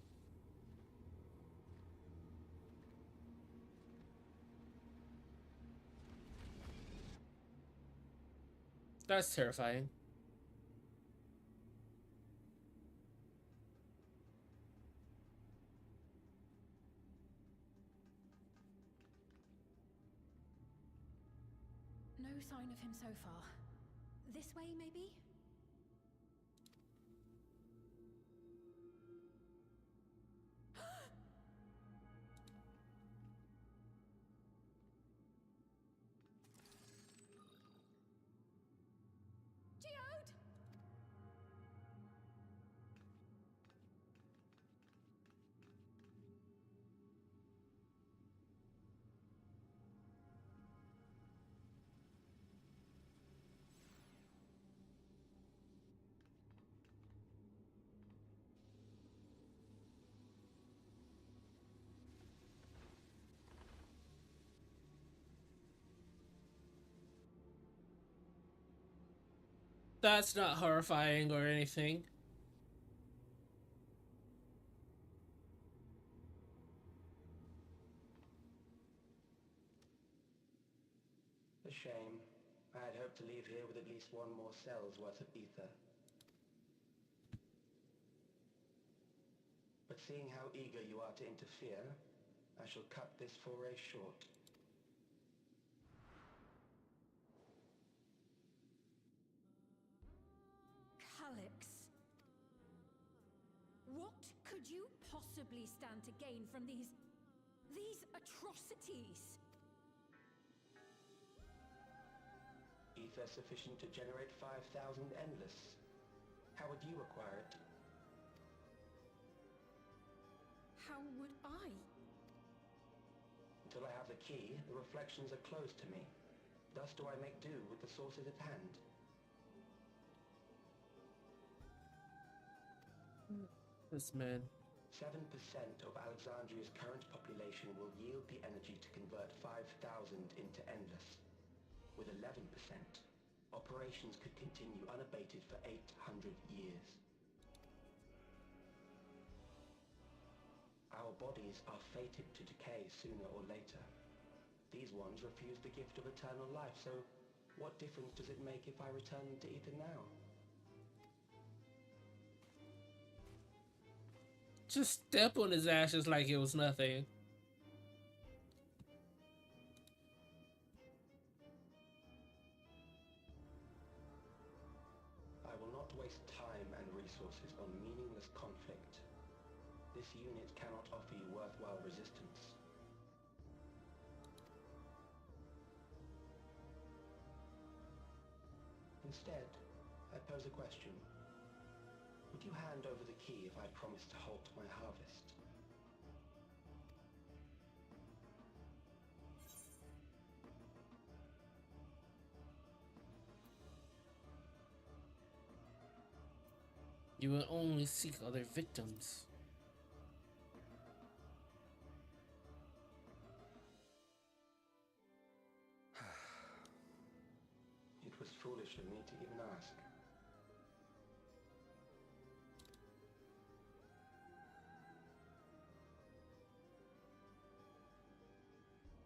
That's terrifying. No sign of him so far. This way, maybe? Geode! That's not horrifying or anything. A shame. I had hoped to leave here with at least one more cell's worth of ether. But seeing how eager you are to interfere, I shall cut this foray short. Calyx. What could you possibly stand to gain from these atrocities? Ether sufficient to generate 5,000 endless. How would you acquire it? How would I? Until I have the key, the reflections are closed to me. Thus do I make do with the sources at hand. This man. 7% of Alexandria's current population will yield the energy to convert 5,000 into endless. With 11%, operations could continue unabated for 800 years. Our bodies are fated to decay sooner or later. These ones refuse the gift of eternal life, so what difference does it make if I return them to ether now? Just step on his ashes like it was nothing. I will not waste time and resources on meaningless conflict. This unit cannot offer you worthwhile resistance. Instead, I pose a question. Would you hand over the key if I promise to halt my harvest? You will only seek other victims. It was foolish of me to even ask.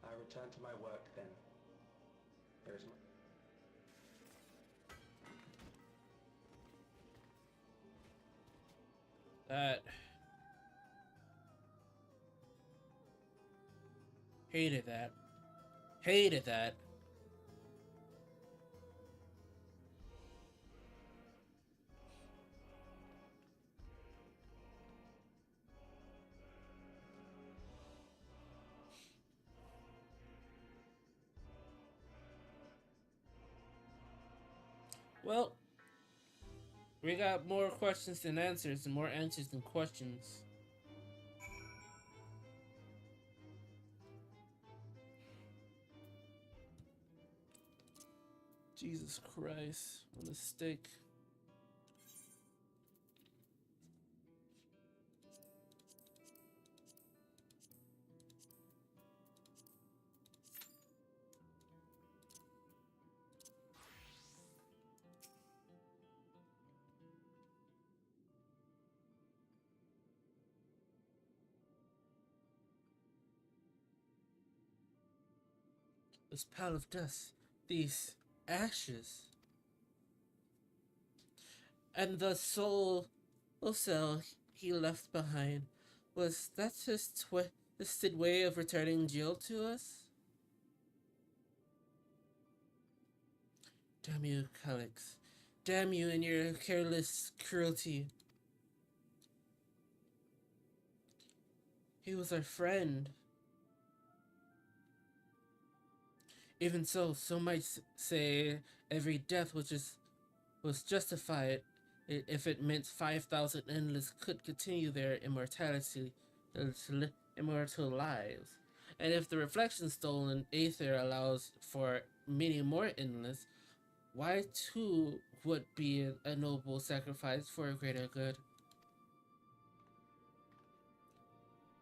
I return to my work then. There is That hated that. Hated that. Well, we got more questions than answers and more answers than questions. Jesus Christ, on a stick. This pile of dust, these ashes. And the soul cell he left behind, was that his twisted way of returning Jill to us? Damn you, Calyx. Damn you and your careless cruelty. He was our friend. Even so, some might say every death was justified if it meant 5,000 endless could continue their immortality, immortal lives. And if the reflection stolen aether allows for many more endless, why too would be a noble sacrifice for a greater good?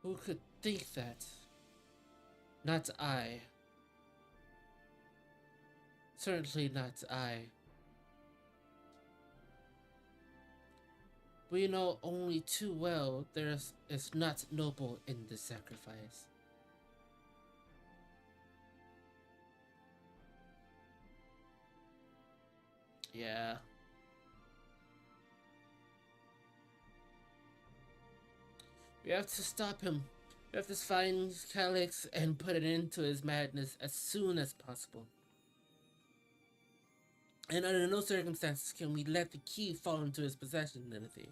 Who could think that? Not I. Certainly not I. We know only too well there is not noble in this sacrifice. Yeah. We have to stop him. We have to find Calyx and put an end to his madness as soon as possible. And under no circumstances can we let the key fall into his possession, Timothy.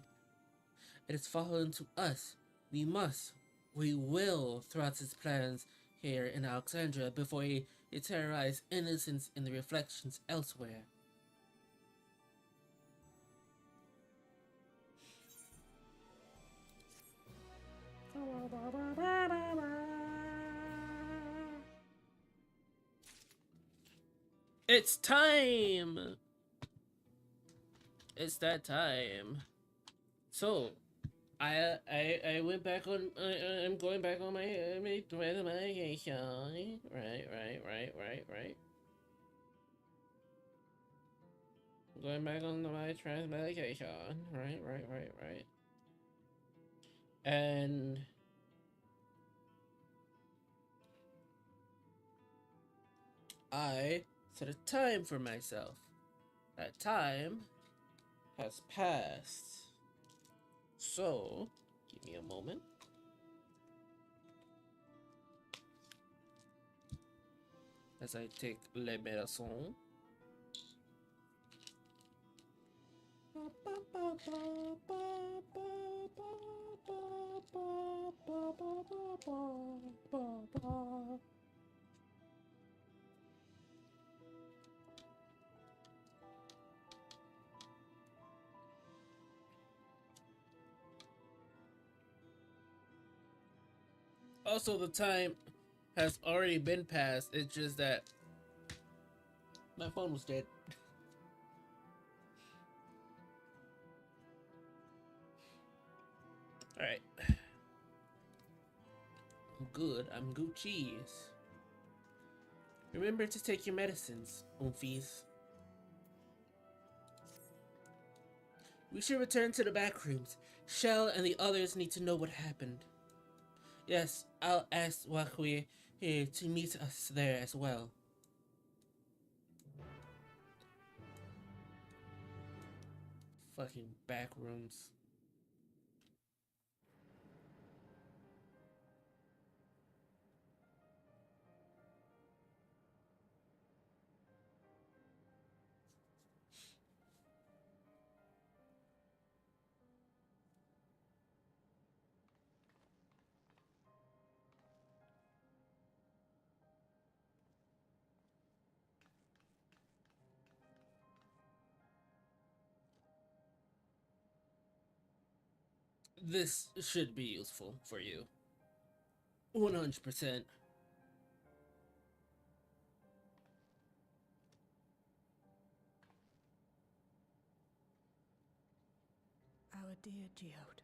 It has fallen to us. We will throw out his plans here in Alexandria before he terrorizes innocents in the reflections elsewhere. It's time! It's that time. So, I went back on. I'm going back on my medication. Right. Going back on my trans medication. Right. And I set a time for myself. That time has passed. So, give me a moment. As I take les médecins. Also, the time has already been passed. It's just that my phone was dead. Alright. I'm good. I'm Gucci's. Remember to take your medicines, Umfis. We should return to the back rooms. Shell and the others need to know what happened. Yes, I'll ask Wakwe here to meet us there as well. Fucking back rooms. This should be useful for you. 100%. Our dear Geode.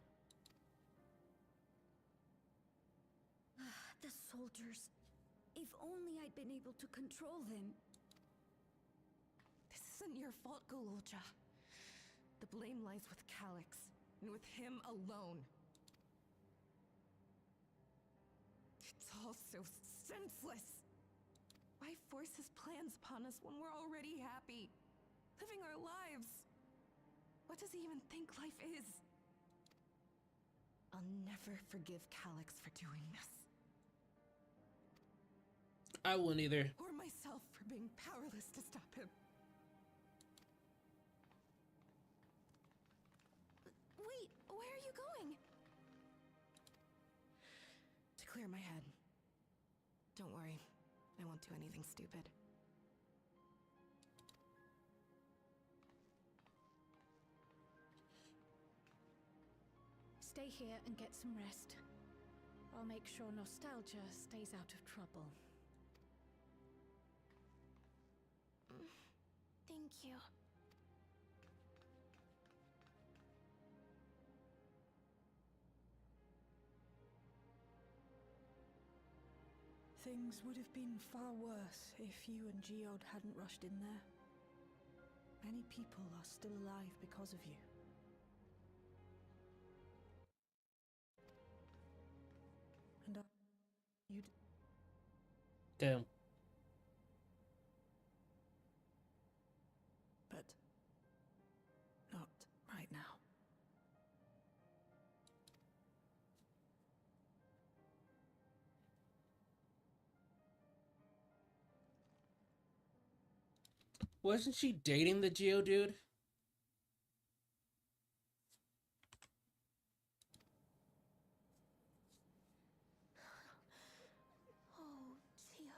The soldiers. If only I'd been able to control them. This isn't your fault, Gulolja. The blame lies with Calyx, and with him alone. It's all so senseless. Why force his plans upon us when we're already happy, living our lives? What does he even think life is? I'll never forgive Calyx for doing this. I wouldn't either. Or myself for being powerless to stop him. Wait, where are you going? To clear my head. Don't worry, I won't do anything stupid. Stay here and get some rest. I'll make sure nostalgia stays out of trouble. Thank you. Things would have been far worse if you and Geode hadn't rushed in there. Many people are still alive because of you. And you'd... Damn. But not right now. Wasn't she dating the Geo dude? Oh, Geode.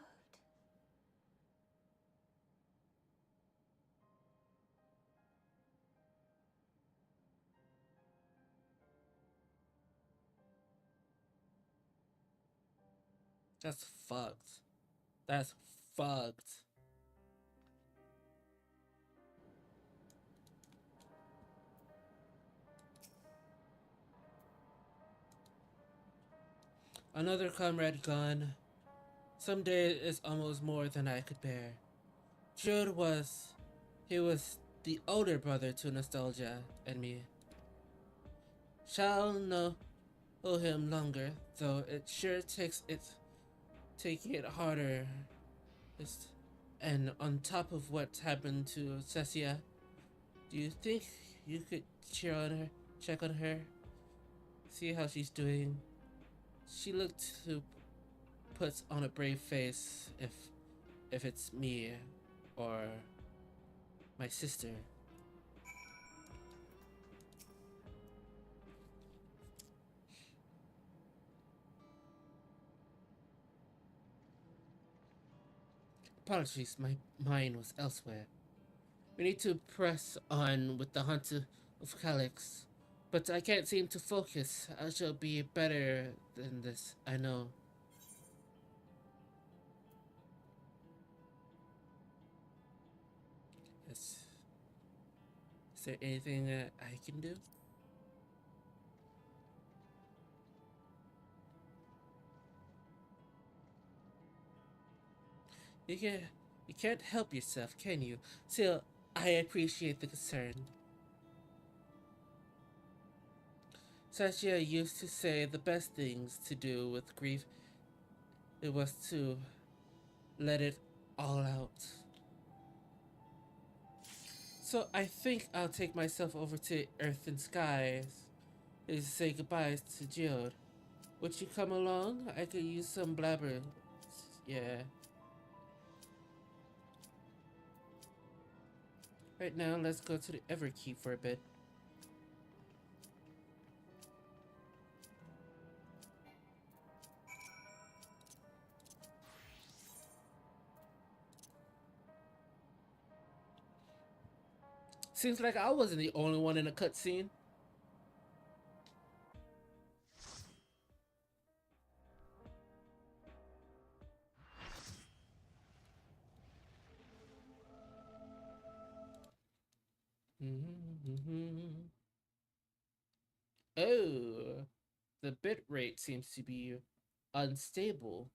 That's fucked. That's fucked. Another comrade gone. Someday is almost more than I could bear. Jude he was the older brother to Nostalgia and me. Shall know him longer, though it sure taking it harder. And on top of what happened to Cecia, do you think you could check on her, see how she's doing? She looked to put on a brave face if it's me or my sister. Apologies, my mind was elsewhere. We need to press on with the hunt of Calyx, but I can't seem to focus. I shall be better than this, I know. Yes. Is there anything that I can do? You can't help yourself, can you? Still, I appreciate the concern. Sasha used to say the best things to do with grief, it was to let it all out. So I think I'll take myself over to Earth and Skies to say goodbyes to Geode. Would you come along? I could use some blabber. Yeah. Right now, let's go to the Everkeep for a bit. Seems like I wasn't the only one in a cutscene. Oh, the bit rate seems to be unstable.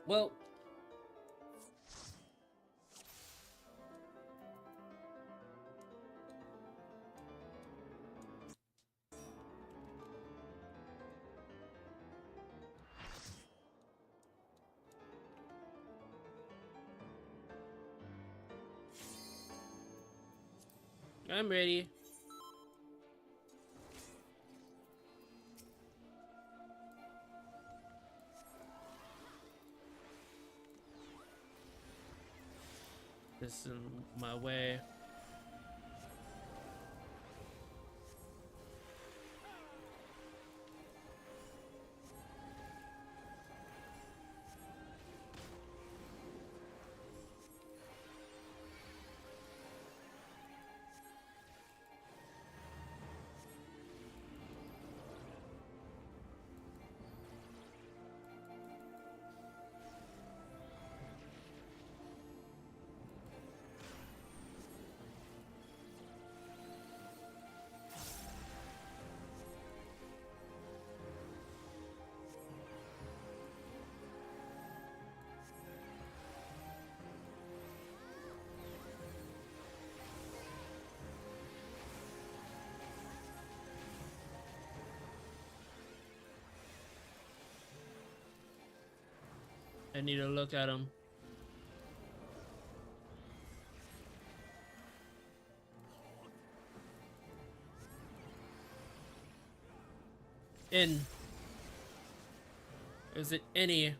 Well, I'm ready. This in my way. I need to look at him. In. Is it any?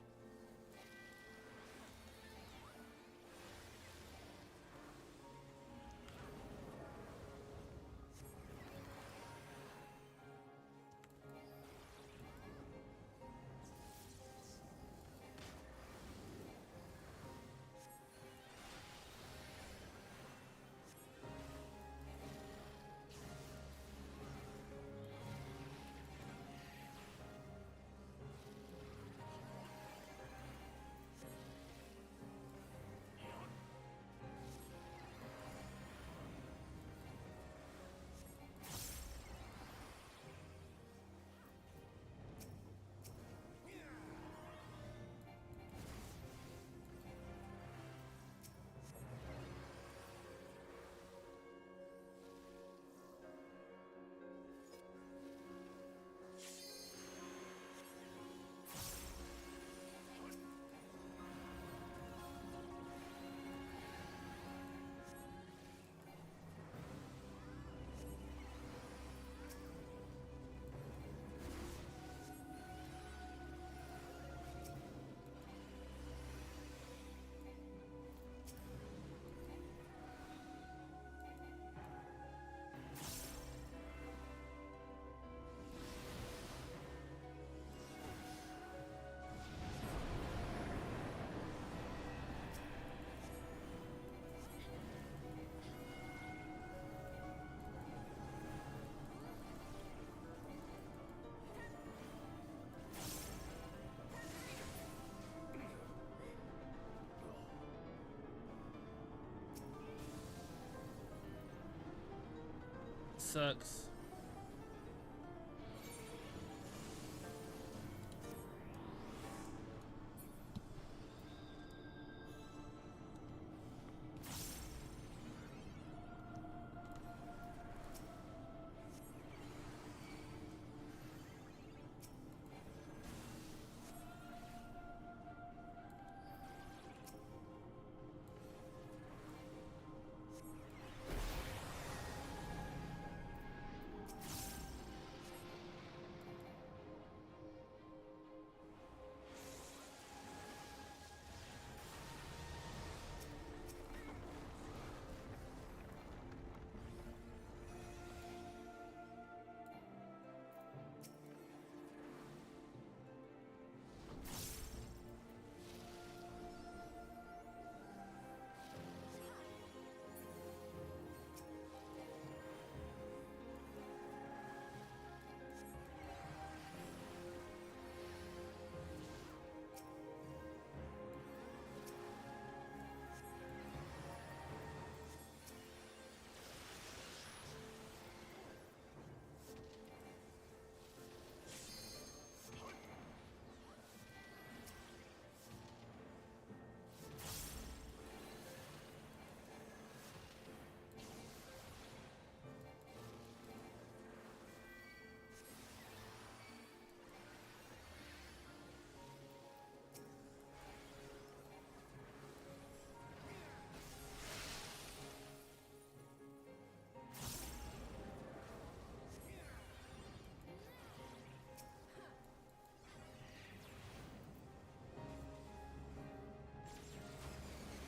Sucks.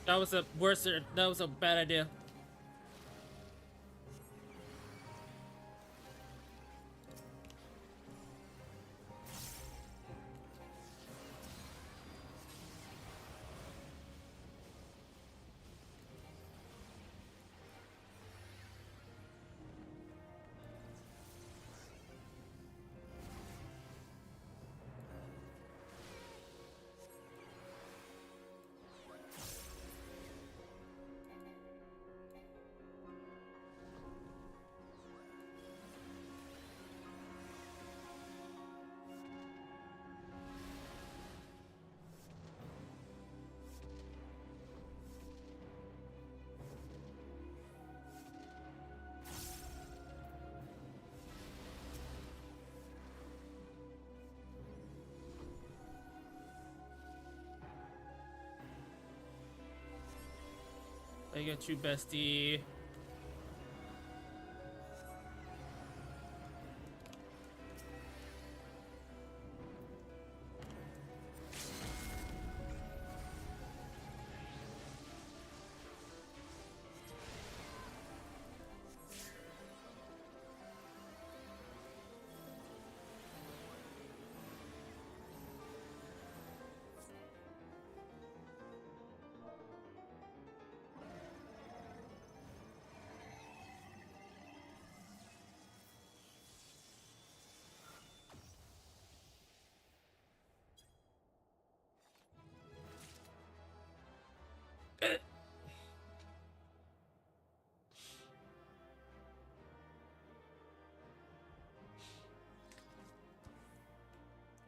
That was a worse. That was a bad idea. I got you, bestie.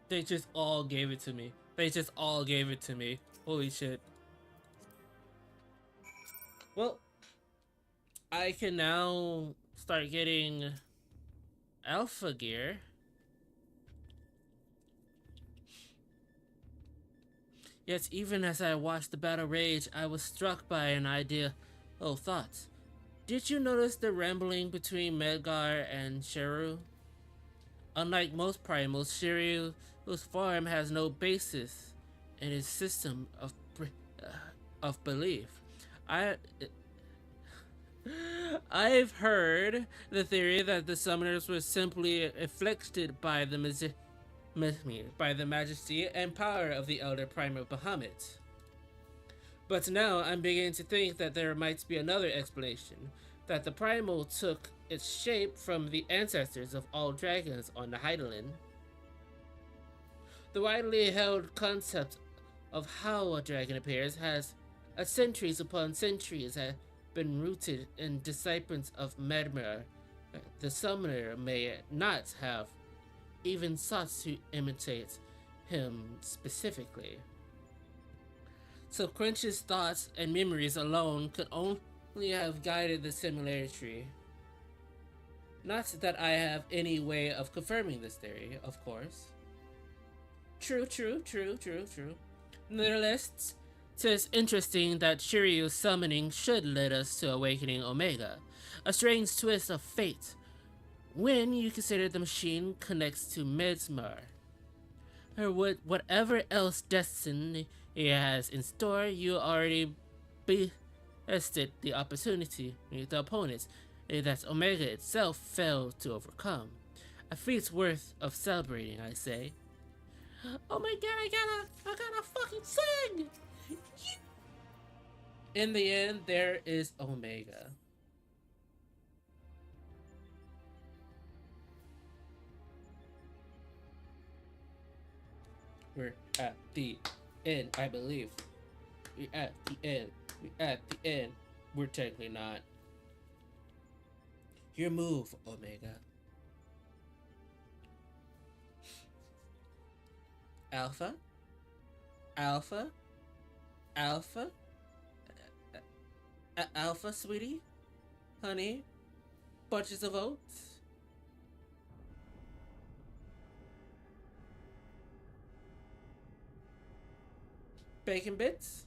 They just all gave it to me. They just all gave it to me. Holy shit. Well, I can now start getting alpha gear. Yet even as I watched the battle rage, I was struck by an idea. Oh, thoughts. Did you notice the rambling between Medgar and Sheru? Unlike most primals, Sheru's form has no basis in his system of belief. I've heard the theory that the summoners were simply afflicted by the majesty and power of the elder primal Bahamut. But now I'm beginning to think that there might be another explanation, that the primal took its shape from the ancestors of all dragons on the Hydaelyn. The widely held concept of how a dragon appears has, centuries upon centuries, been rooted in disciples of Medmar. The summoner may not have even sought to imitate him specifically. So Quench's thoughts and memories alone could only have guided the similarity. Not that I have any way of confirming this theory, of course. True. Nevertheless, it's interesting that Shiryu's summoning should lead us to awakening Omega, a strange twist of fate, when you consider the machine connects to Medmar. Or whatever else destiny has in store, you already bested the opportunity, the opponents that Omega itself failed to overcome. A feat's worth of celebrating, I say. Oh my god, I gotta fucking sing! In the end, there is Omega. We're at the end, I believe. We're at the end. We're at the end. We're technically not. Your move, Omega. Alpha? Alpha? Alpha? Alpha, sweetie? Honey? Bunches of oats? Bacon bits?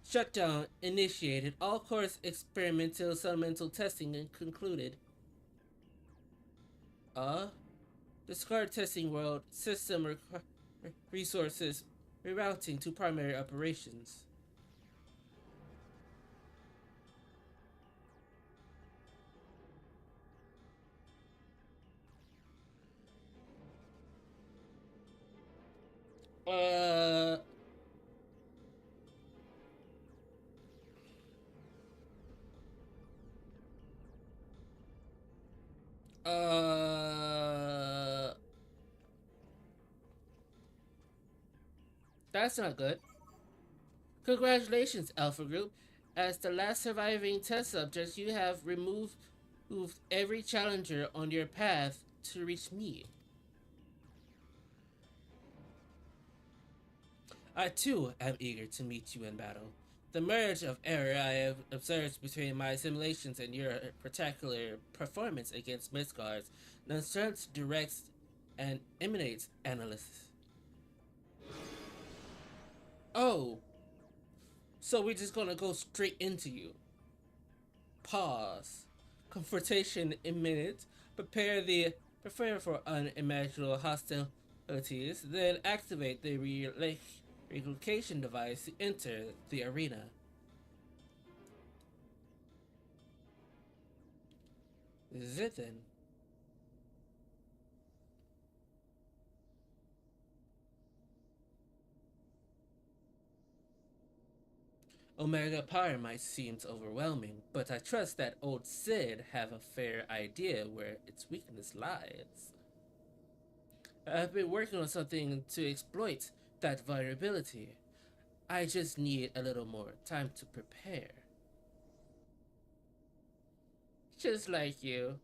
Shutdown initiated. All course experimental supplemental testing concluded. Discard testing world. System resources rerouting to primary operations. Uh, uh, that's not good. Congratulations, Alpha Group. As the last surviving test subject, you have removed every challenger on your path to reach me. I too am eager to meet you in battle. The merge of error I have observed between my simulations and your particular performance against Midgards nonsense directs and emanates analysis. Oh, so we're just gonna go straight into you. Pause. Confrontation imminent. Prepare for unimaginable hostilities. Then activate the relocation device to enter the arena. This is it then. Omega power might seem overwhelming, but I trust that old Sid have a fair idea where its weakness lies. I've been working on something to exploit that vulnerability. I just need a little more time to prepare. Just like you.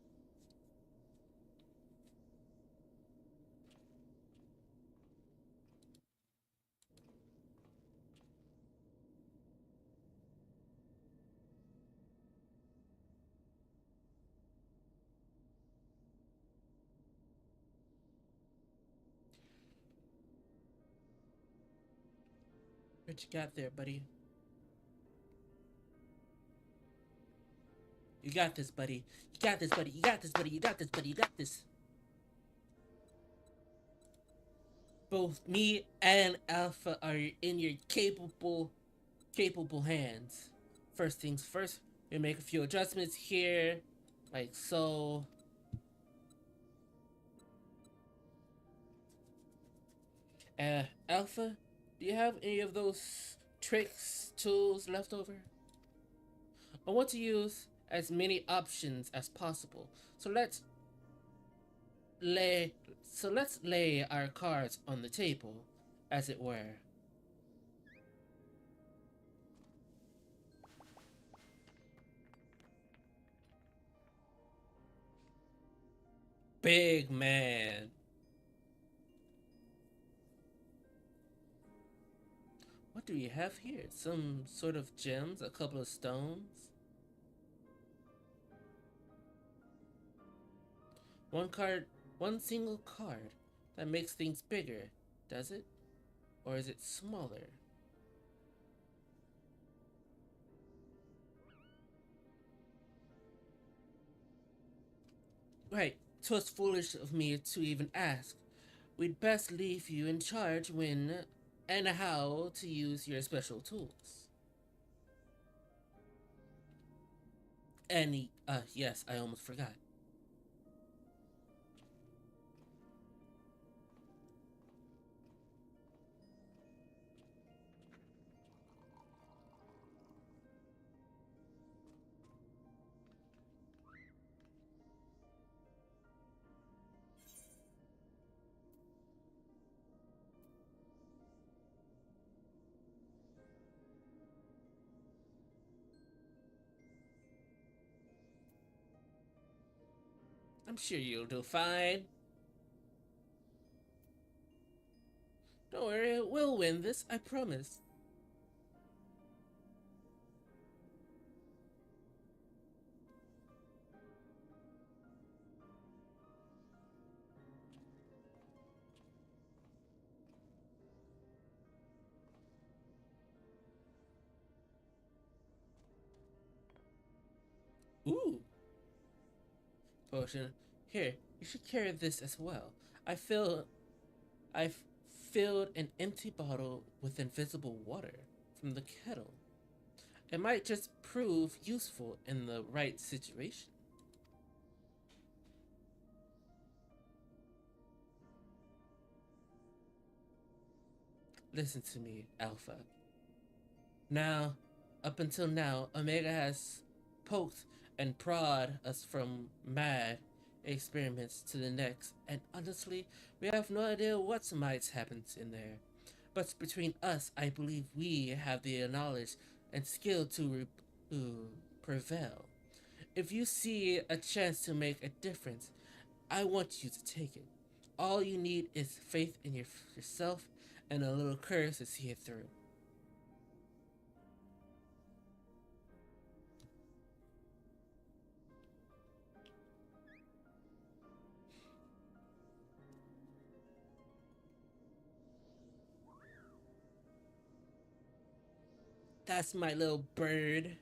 What you got there, buddy? You got this, buddy. You got this, buddy. You got this, buddy. You got this, buddy. You got this. Both me and Alpha are in your capable hands. First things first, we make a few adjustments here, like so. Alpha, do you have any of those tricks, tools left over? I want to use as many options as possible. So let's lay our cards on the table, as it were. Big man. What do we have here? Some sort of gems, a couple of stones. One single card that makes things bigger, does it? Or is it smaller? Right, 'twas foolish of me to even ask. We'd best leave you in charge when and how to use your special tools. And, yes, I almost forgot. I'm sure you'll do fine. Don't worry, we'll win this, I promise. Ooh. Potion. Here, you should carry this as well. I filled an empty bottle with invisible water from the kettle. It might just prove useful in the right situation. Listen to me, Alpha. Now, up until now, Omega has poked and prod us from mad experiments to the next, and honestly, we have no idea what might happen in there. But between us, I believe we have the knowledge and skill to prevail. If you see a chance to make a difference, I want you to take it. All you need is faith in yourself and a little courage to see it through. That's my little bird.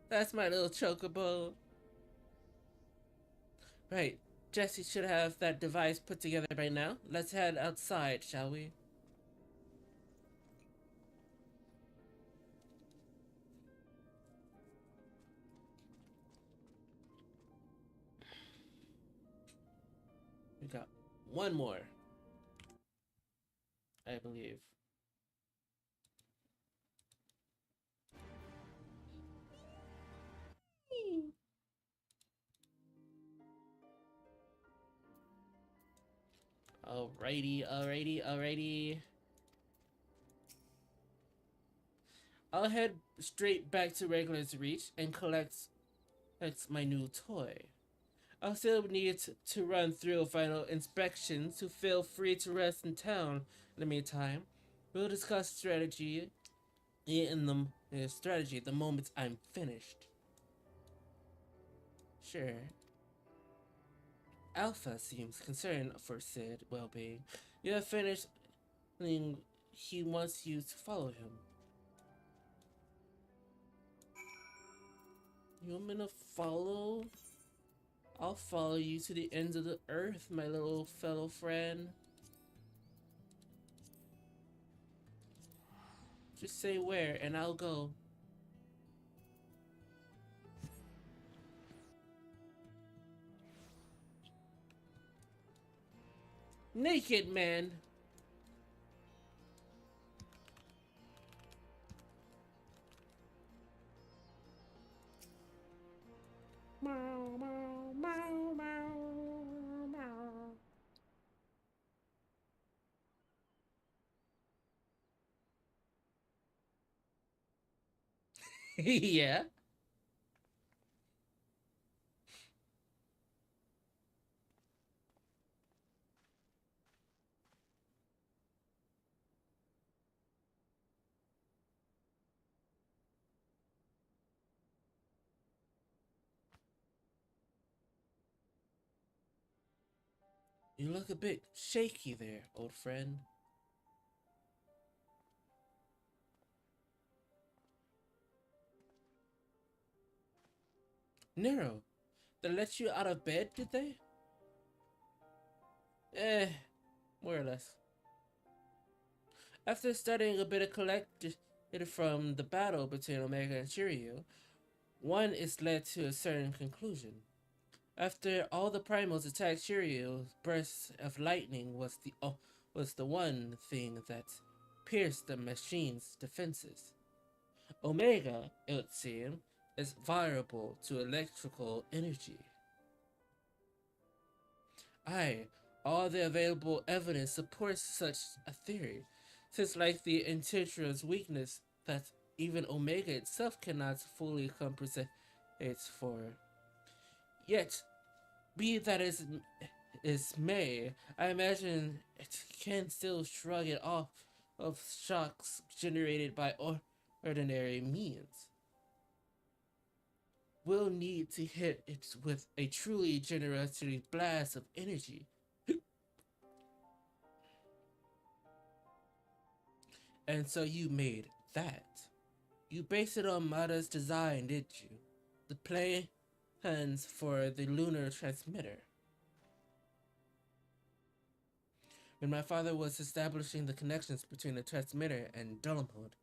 That's my little chocobo. Right, Jesse should have that device put together by now. Let's head outside, shall we? We got one more, I believe. Alrighty. I'll head straight back to Regular's Reach and collect my new toy. I'll still need to run through a final inspection, so feel free to rest in town in the meantime. We'll discuss strategy the moment I'm finished. Sure. Alpha seems concerned for Cid's well-being. You have finished, and he wants you to follow him. You want me to follow? I'll follow you to the ends of the earth, my little fellow friend. Just say where, and I'll go. Naked man. Meow, meow, meow, meow, meow. Yeah. You look a bit shaky there, old friend. Nero, they let you out of bed, did they? More or less. After studying a bit of collected from the battle between Omega and Shiryu, one is led to a certain conclusion. After all the primals attacked Shiryu, bursts of lightning was the one thing that pierced the machine's defenses. Omega, it would seem, is vulnerable to electrical energy. Aye, all the available evidence supports such a theory, since like the Intentra's weakness that even Omega itself cannot fully compensate for. Yet, be that as may, I imagine it can still shrug it off of shocks generated by ordinary means. We'll need to hit it with a truly generatory blast of energy. And so you made that. You based it on Mada's design, did you? The plans for the lunar transmitter. When my father was establishing the connections between the transmitter and dulles mode,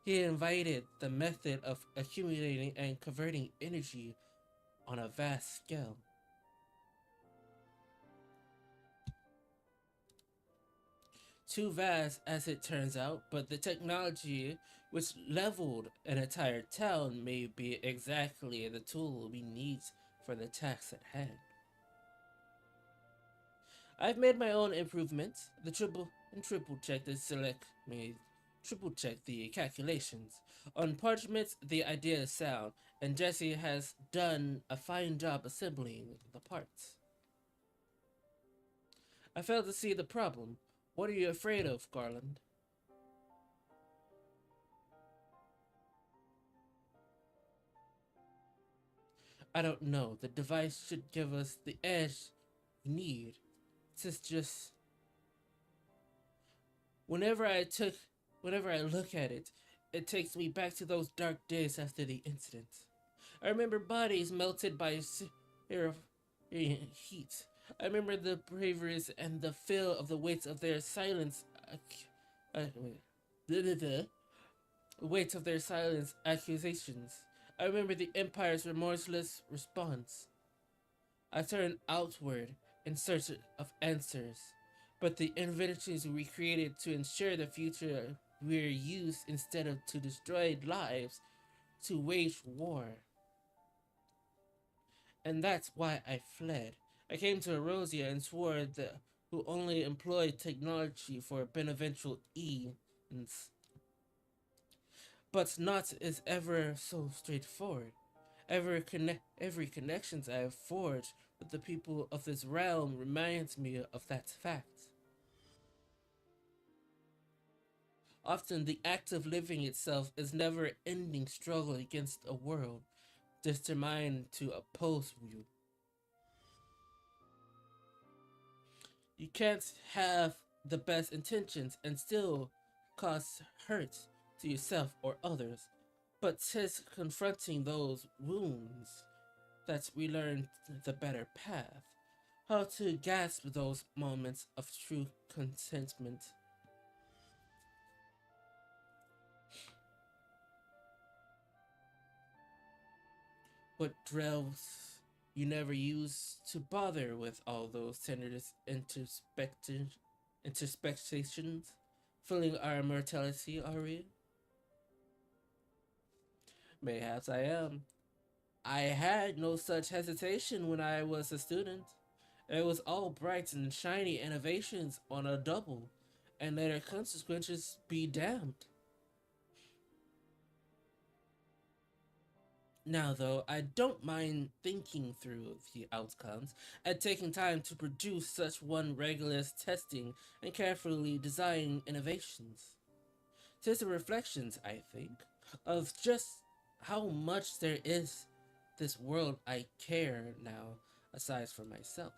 he invited the method of accumulating and converting energy on a vast scale. Too vast, as it turns out, but the technology which leveled an entire town may be exactly the tool we need for the task at hand. I've made my own improvements. The triple check the triple check the calculations. On parchment, the idea is sound, and Jesse has done a fine job assembling the parts. I failed to see the problem. What are you afraid of, Garland? I don't know. The device should give us the edge we need. It's just whenever I look at it, it takes me back to those dark days after the incident. I remember bodies melted by heat. I remember the braveries and the feel of the weight of their silence. Weight of their silence accusations. I remember the Empire's remorseless response. I turned outward in search of answers, but the inventions we created to ensure the future were used instead of to destroy lives, to wage war. And that's why I fled. I came to Erosia and swore that who only employed technology for beneficial ends. But not is ever so straightforward. Every connections I have forged with the people of this realm reminds me of that fact. Often the act of living itself is never-ending struggle against a world determined to oppose you. You can't have the best intentions and still cause hurt to yourself or others, but 'tis confronting those wounds that we learn the better path, how to grasp those moments of true contentment. What dwells you never used to bother with all those tenderness introspections, feeling our mortality, are we? Mayhaps I am. I had no such hesitation when I was a student. It was all bright and shiny innovations on a double, and let their consequences be damned. Now, though, I don't mind thinking through the outcomes and taking time to produce such one rigorous testing and carefully design innovations. 'Tis a reflection, I think, of just how much there is this world I care now, aside from myself.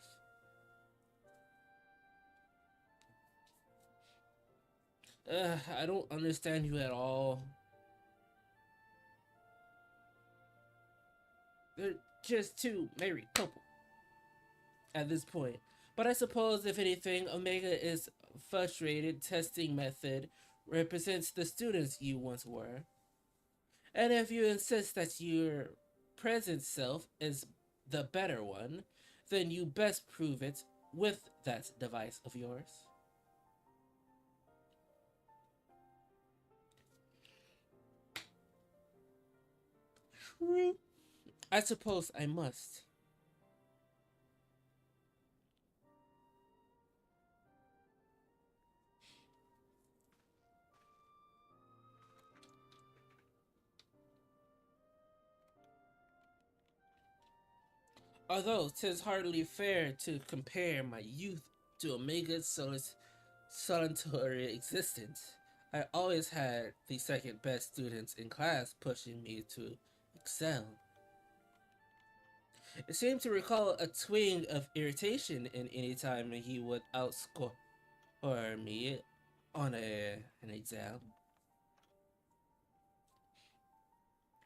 I don't understand you at all. They're just two married couple at this point. But I suppose, if anything, Omega is frustrated testing method represents the students you once were. And if you insist that your present self is the better one, then you best prove it with that device of yours. True. I suppose I must. Although 'tis hardly fair to compare my youth to Omega's solitary existence, I always had the second best students in class pushing me to excel. It seemed to recall a twinge of irritation in any time he would outscore me on an exam.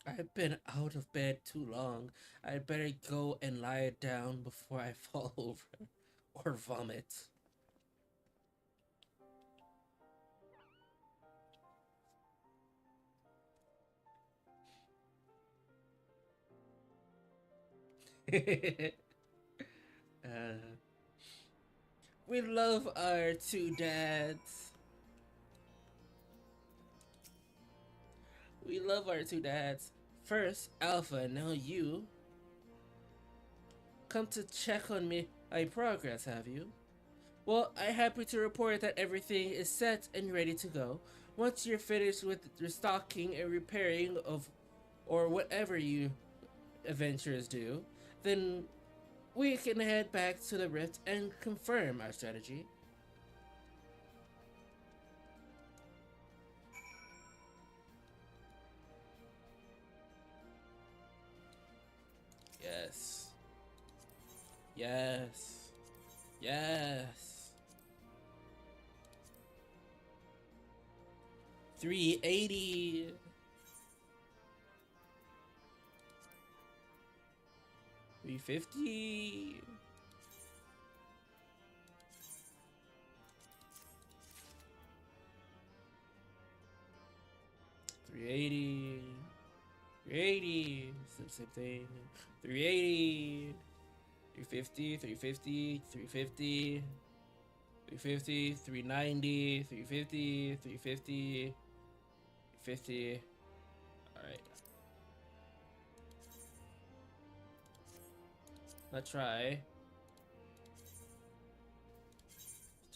I've been out of bed too long. I'd better go and lie down before I fall over or vomit. We love our two dads. We love our two dads. First, Alpha, now you. Come to check on me. My progress, have you? Well, I'm happy to report that everything is set and ready to go. Once you're finished with restocking and repairing of, or whatever you adventurers do, then we can head back to the Rift and confirm our strategy. Yes. Yes. Yes. 380. 350. 380. 380. Same thing. 380. 350. 350. 350. 350. 390. 350. 350. 350. Alright. Let's try.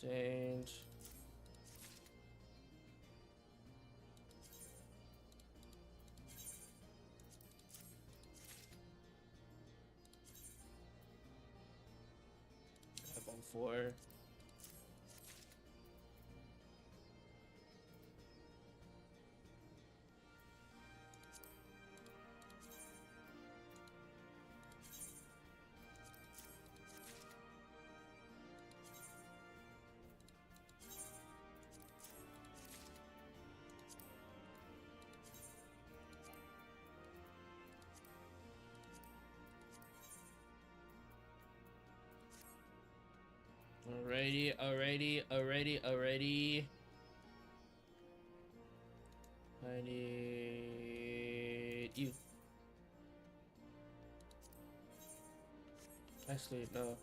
Change. Up on 4. Alrighty. I need you. Actually, no.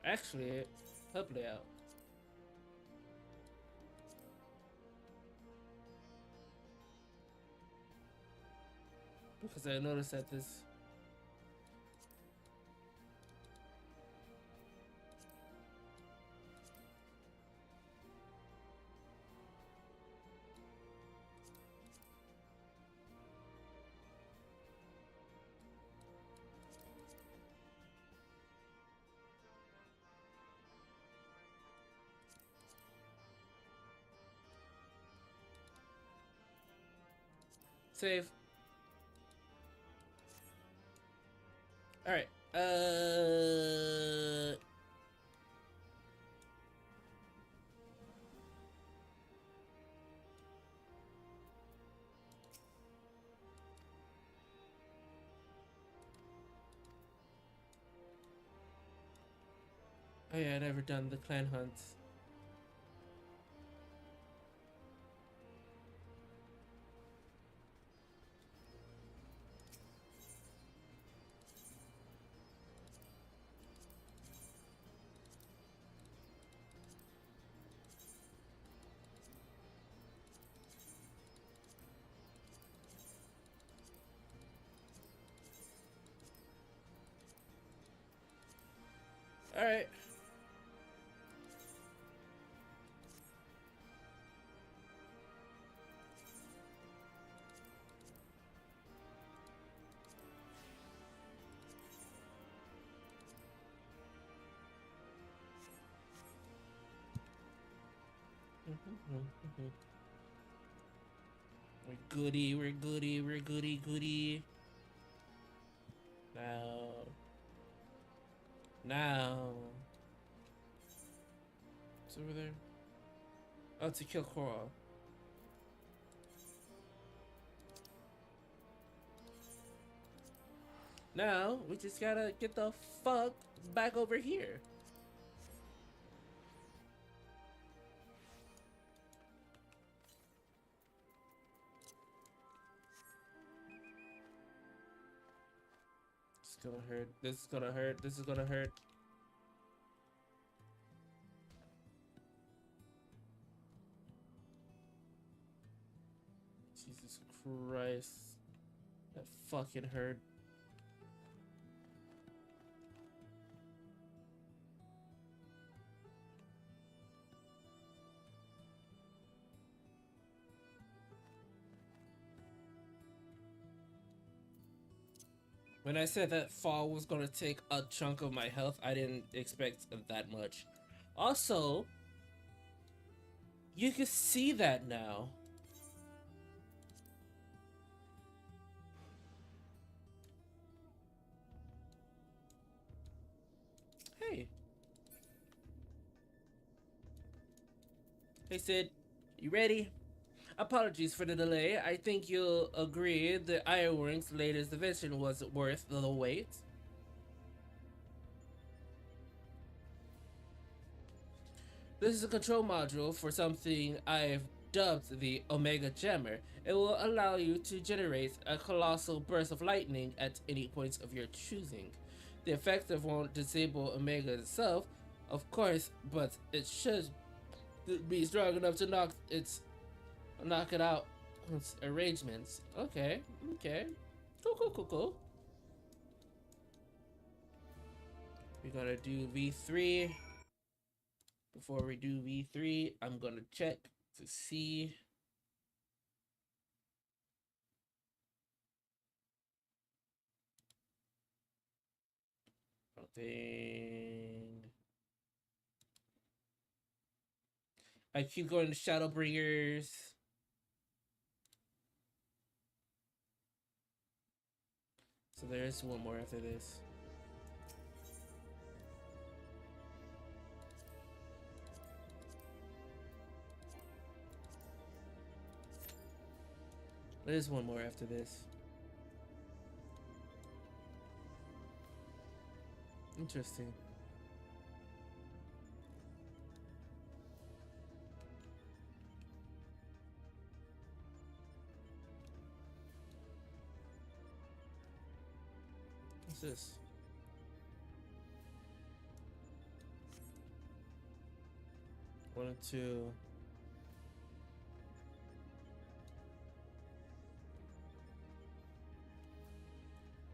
Actually, hub layout. Because I noticed that this. Save. Alright. Oh yeah, I never done the clan hunts. Alright. We're goody. Now. What's over there? Oh, to kill Coral. Now, we just gotta get the fuck back over here. gonna hurt. This is gonna hurt. This is gonna hurt. Jesus Christ. That fucking hurt. When I said that fall was gonna take a chunk of my health, I didn't expect that much. Also, you can see that now. Hey. Hey Sid, you ready? Apologies for the delay. I think you'll agree the Ironwing's latest invention was worth the wait. This is a control module for something I've dubbed the Omega Jammer. It will allow you to generate a colossal burst of lightning at any point of your choosing. The effect won't disable Omega itself, of course, but it should be strong enough to knock it out. Its arrangements. Okay. Cool. We gotta do V3. Before we do V3, I'm gonna check to see. Something. I keep going to Shadowbringers. So there's one more after this. There's one more after this. Interesting. What's this? One and two.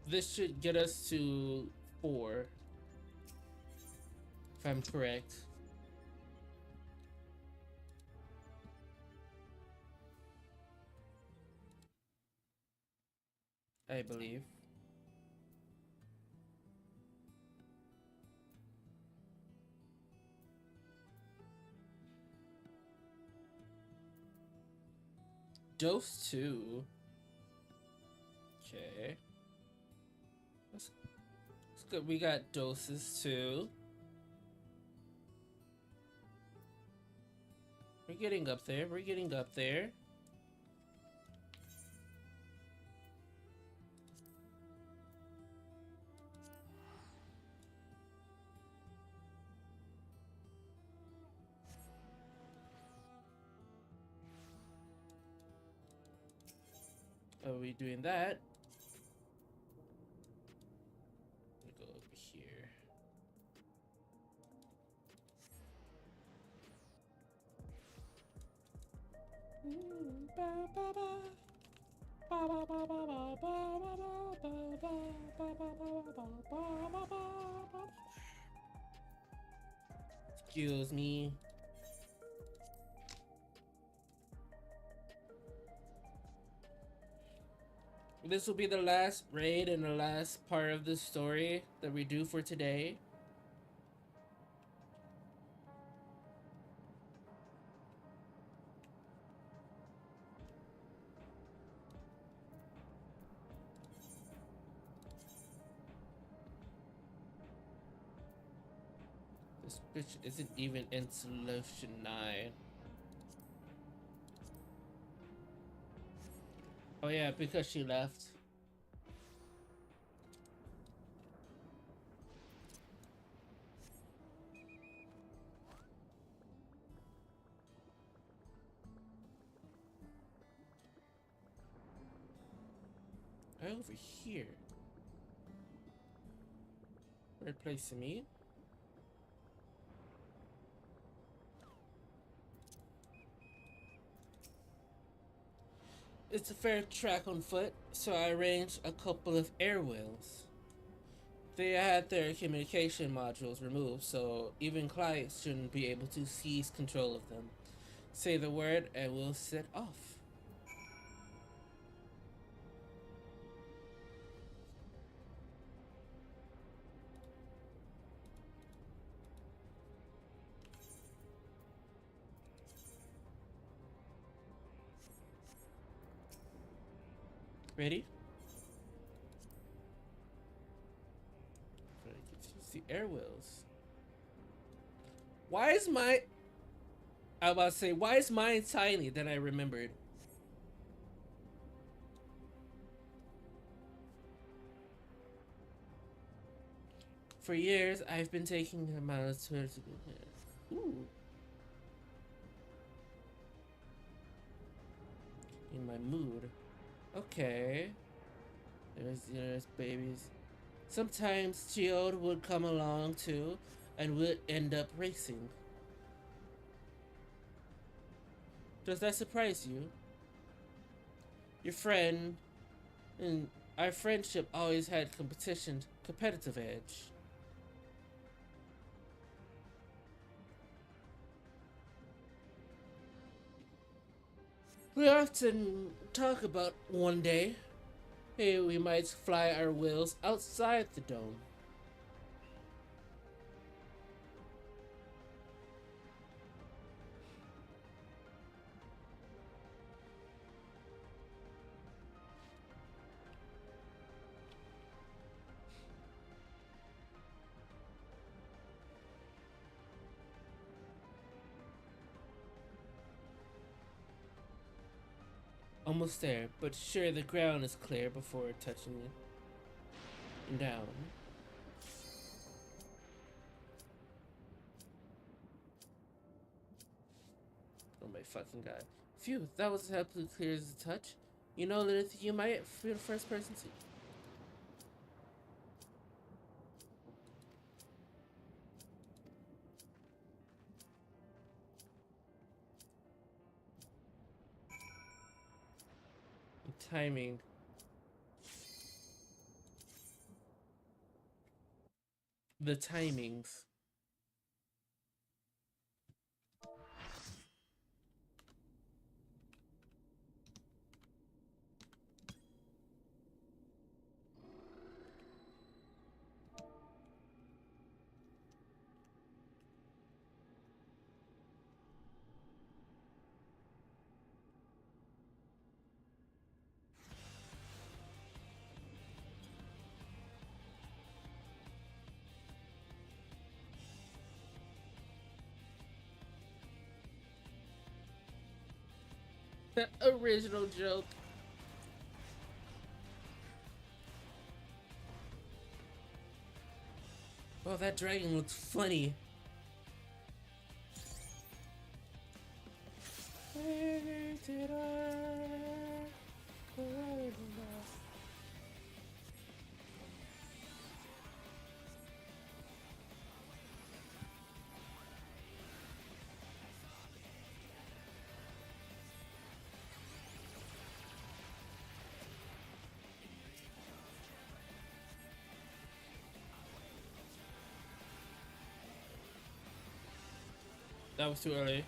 This should get us to 4. If I'm correct. I believe. Dose 2. Okay. That's good. We got doses 2. We're getting up there. Are we doing that? Let me go over here. Excuse me. This will be the last raid and the last part of the story that we do for today. This bitch isn't even in solution 9. Oh yeah, because she left. Right over here. Weird place to meet. It's a fair track on foot, so I arranged a couple of air wheels. They had their communication modules removed, so even clients shouldn't be able to seize control of them. Say the word and we'll set off. Ready? The air wheels. Why is my... I was about to say, why is mine tiny? Then I remembered. For years, I've been taking them out of Twitter. Ooh. In my mood. Okay. There's babies. Sometimes Geode would come along too, and we'd end up racing. Does that surprise you? Your friend and our friendship always had competitive edge. We often talk about one day, hey, we might fly our wheels outside the dome. Almost there, but sure the ground is clear before touching it. Down. Oh my fucking god. Phew, that was absolutely clear as a touch. You know, Lilith, you might feel the first person to... Timing. The timings. Original joke. Oh, that dragon looks funny. Where did I go? That was too early.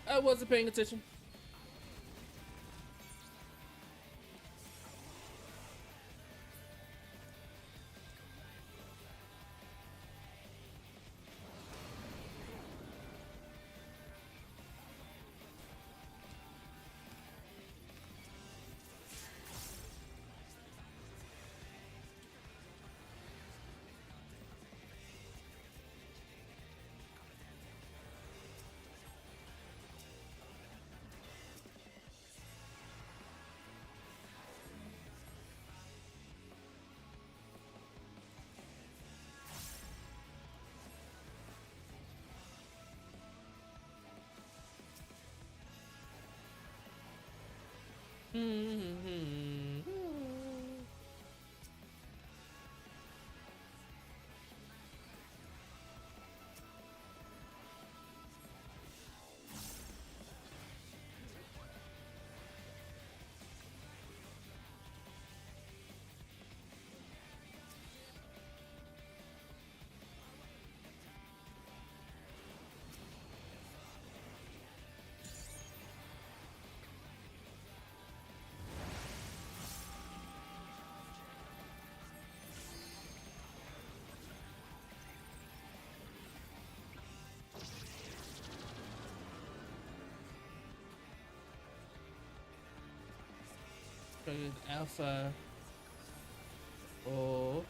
I wasn't paying attention. Alpha. Oh.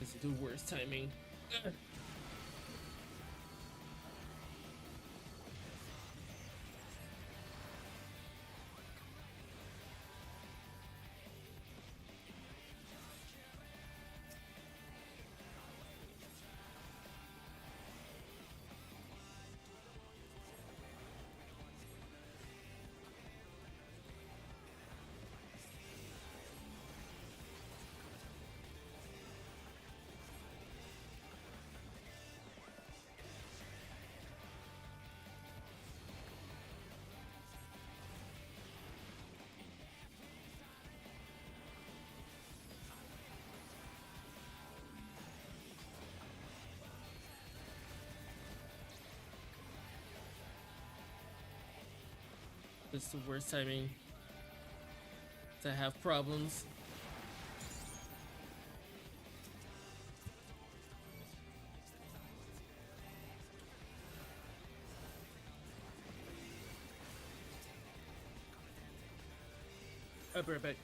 This is the worst timing. This is the worst timing to have problems. I'll be right back.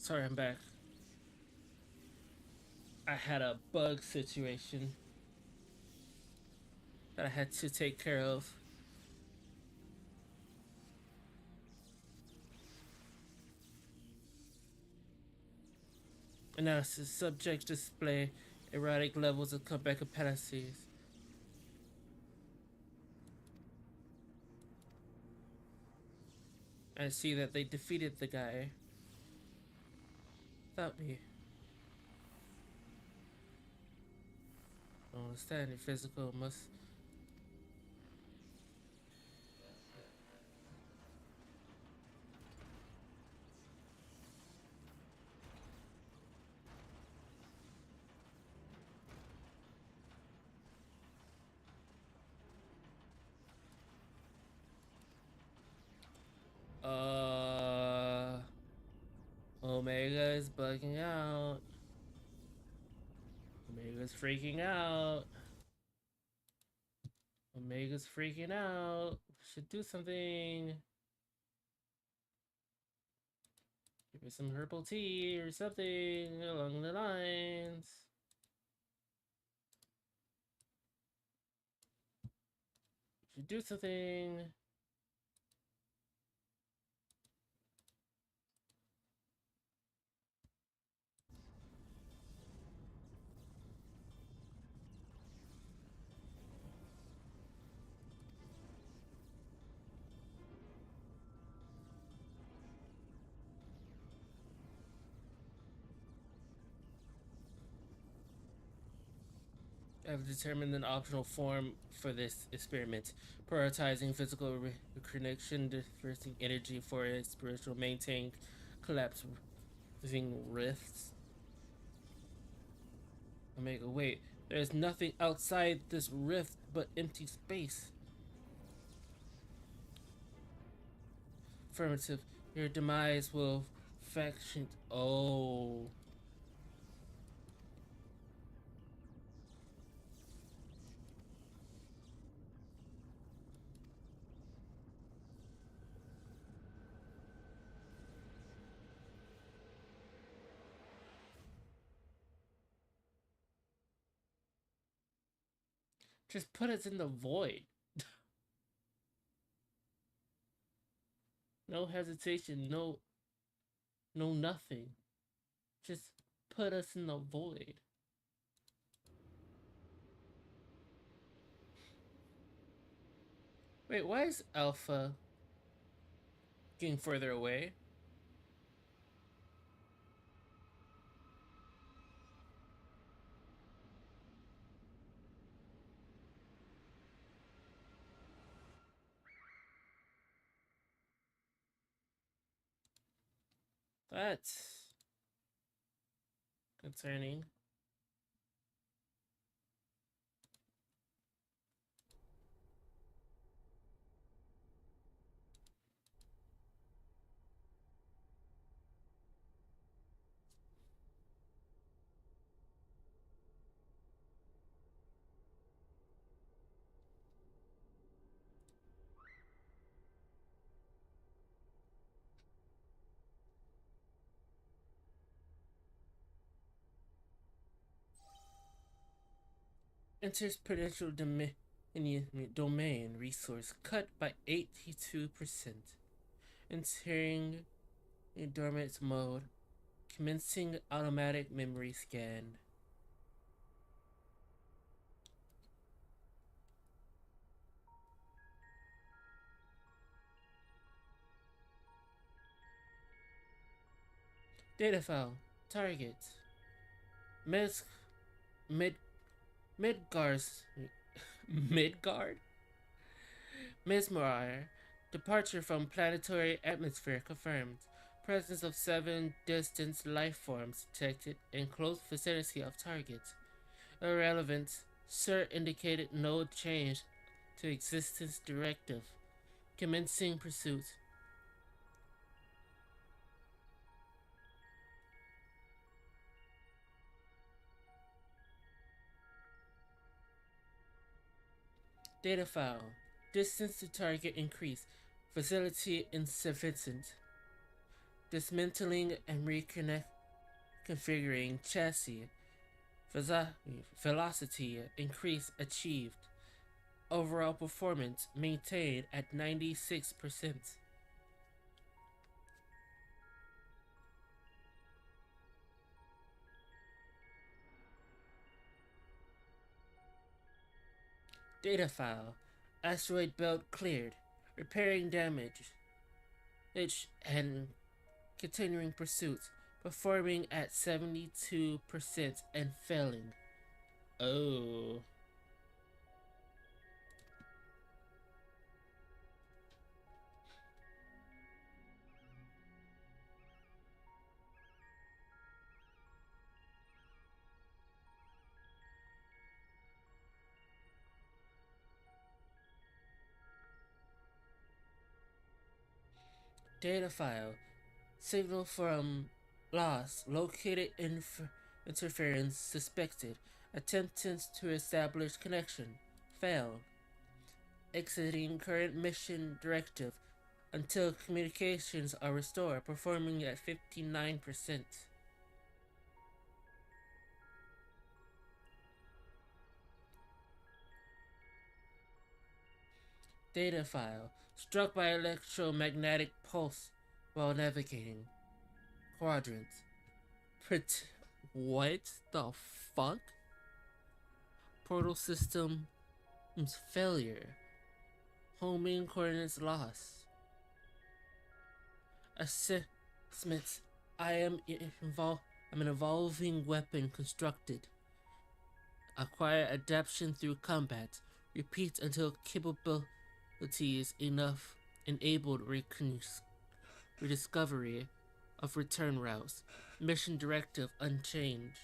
Sorry, I'm back. I had a bug situation that I had to take care of. And now it's a subject display erratic levels of comeback capacities. I see that they defeated the guy without me. I don't understand. Your physical must. Omega is bugging out. Omega's freaking out. Omega's freaking out. Should do something. Give me some herbal tea or something along the lines. Should do something. I've determined an optional form for this experiment, prioritizing physical connection, diverting energy for a spiritual maintain collapsing rifts. Omega, wait, there's nothing outside this rift but empty space. Affirmative, your demise will faction. Oh. Just put us in the void. No hesitation, no nothing. Just put us in the void. Wait, why is Alpha getting further away? That's concerning. Enters potential domain resource cut by 82%. Entering in dormant mode. Commencing automatic memory scan. Data file. Target. Mes Mid Midgar's Midgard? Mesmerir. Departure from planetary atmosphere confirmed. Presence of 7 distant life forms detected in close vicinity of target. Irrelevant. Sir indicated no change to existence directive. Commencing pursuit. Data file. Distance to target increased. Facility insufficient. dismantling and reconfiguring chassis, velocity increase achieved, overall performance maintained at 96%. Data file. Asteroid belt cleared. Repairing damage. And continuing pursuit. Performing at 72% and failing. Oh. Data file. Signal from lost. Located interference suspected. Attempting to establish connection. Failed. Exiting current mission directive until communications are restored. Performing at 59%. Data file. Struck by electromagnetic pulse while navigating. Quadrant. What the fuck? Portal system's failure. Homing coordinates lost. Assessments. I'm an evolving weapon constructed. Acquire adaptation through combat. Repeat until capabilities enough enabled rediscovery of return routes. Mission directive unchanged.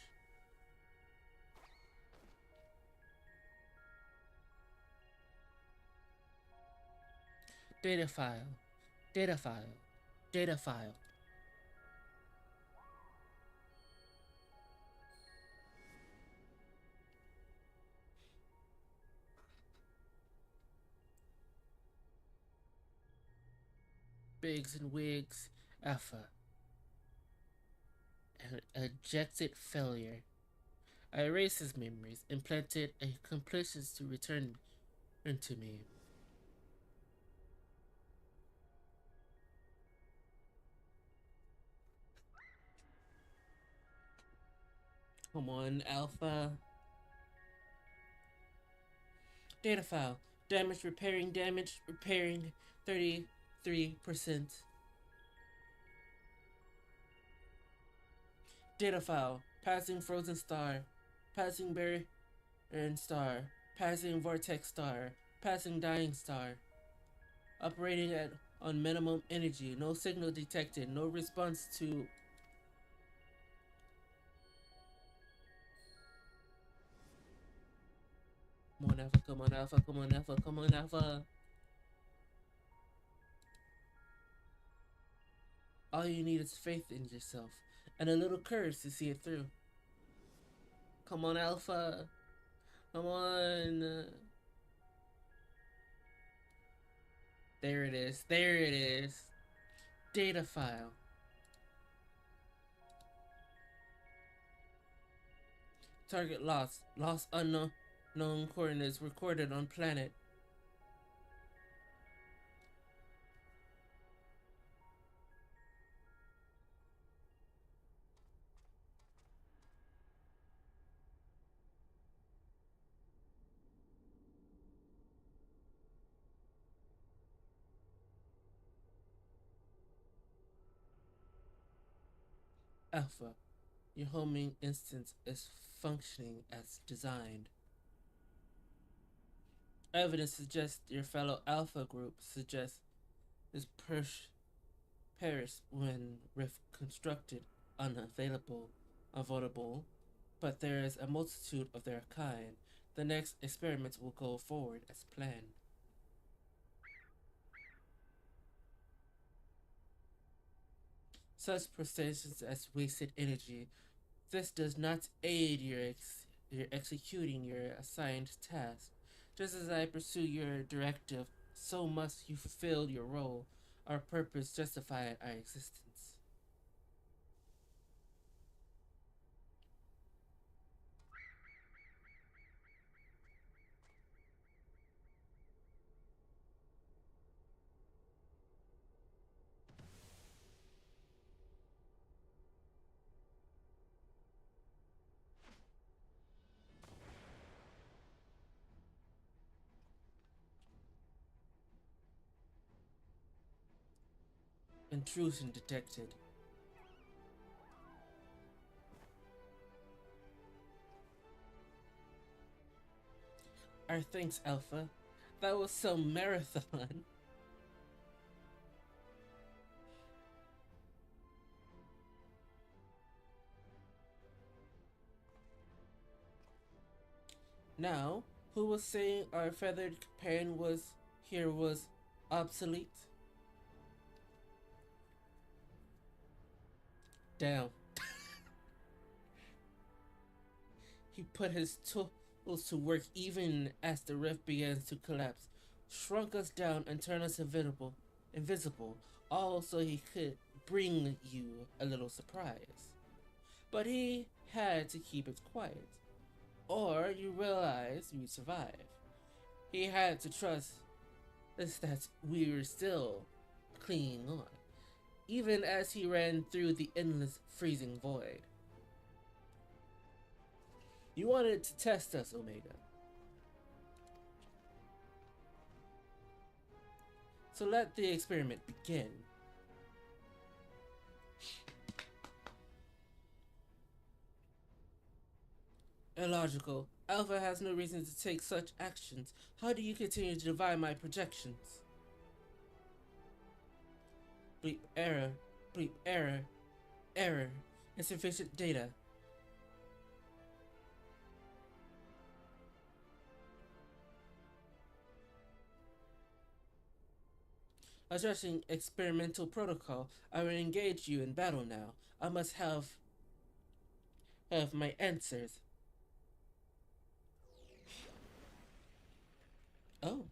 Data file. Data file. Data file. Biggs and Wigs Alpha. An ejected failure. I erased his memories, implanted a completion to return into me. Come on, Alpha. Data file. Damage repairing 33%. Data file. Passing frozen star. Passing barren star. Passing vortex star. Passing dying star. Operating on minimum energy. No signal detected. No response to. Come on, Alpha. Come on, Alpha. Come on, Alpha. Come on, Alpha. All you need is faith in yourself and a little courage to see it through. Come on, Alpha. Come on. There it is. There it is. Data file. Target lost. Lost unknown coordinates recorded on planet. Alpha. Your homing instance is functioning as designed. Evidence suggests your fellow Alpha group suggests is perished when reconstructed unavoidable, but there is a multitude of their kind. The next experiments will go forward as planned. Such prestations as wasted energy. This does not aid your executing your assigned task. Just as I pursue your directive, so must you fulfill your role. Our purpose justified our existence. Intrusion detected. Our thanks, Alpha. That was some marathon. Now, who was saying our feathered companion was obsolete? Damn. He put his tools to work even as the rift begins to collapse, shrunk us down and turned us invisible, all so he could bring you a little surprise. But he had to keep it quiet, or you realize you'd survive. He had to trust us that we were still clinging on, even as he ran through the endless freezing void. You wanted to test us, Omega. So let the experiment begin. Illogical. Alpha has no reason to take such actions. How do you continue to defy my projections? Bleep error. Bleep error. Error. Insufficient data. Adjusting experimental protocol. I will engage you in battle now. I must have my answers. Oh.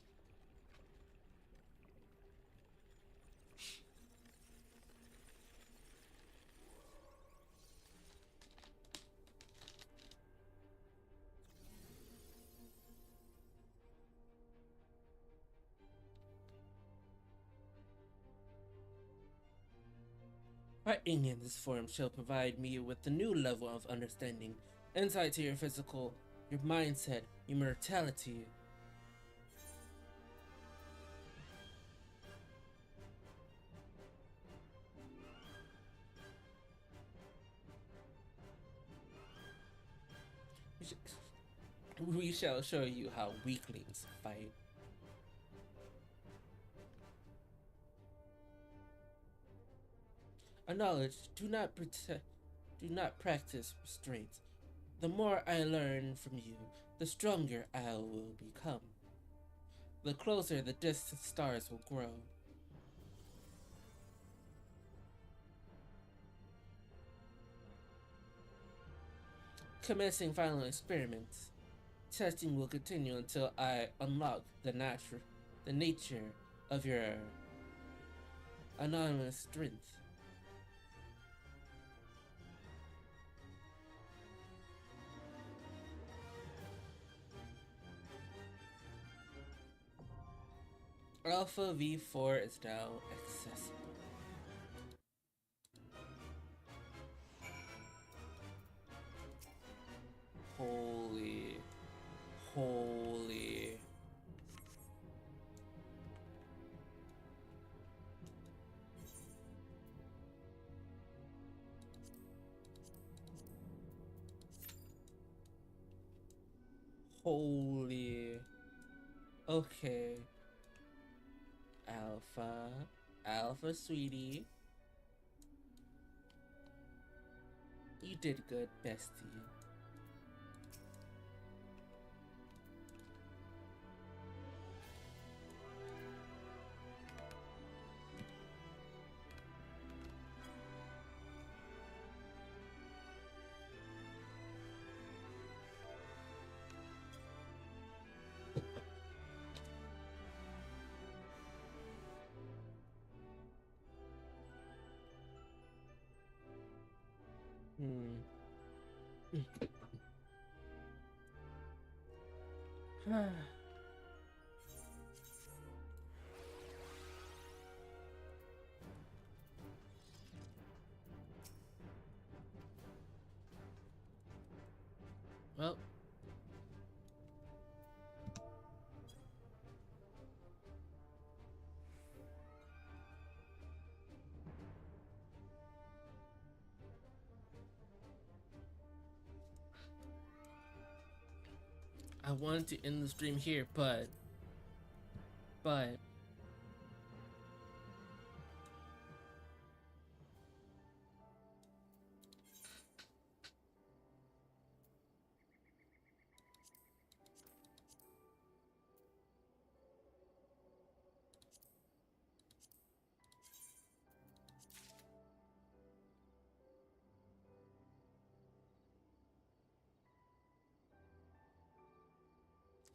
Writing in this form shall provide me with a new level of understanding, insight to your physical, your mindset, your mortality. We shall show you how weaklings fight. Acknowledge, do not practice restraint. The more I learn from you, the stronger I will become. The closer the distant stars will grow. Commencing final experiments. Testing will continue until I unlock the nature of your anonymous strength. Alpha V4 is now accessible. Holy. Holy. Okay. Alpha, sweetie. You did good, bestie. Well, I wanted to end the stream here, but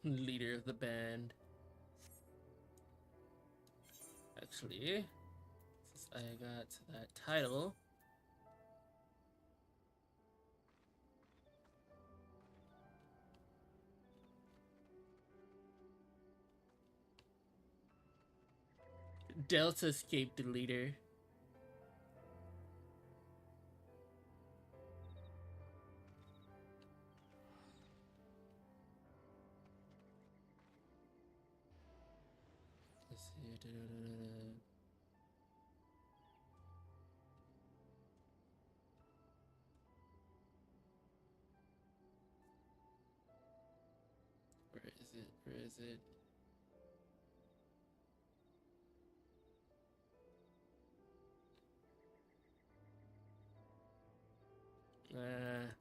leader of the band. Actually, since I got that title, Delta escaped the leader. Let's see. Where is it? Where is it? Uh,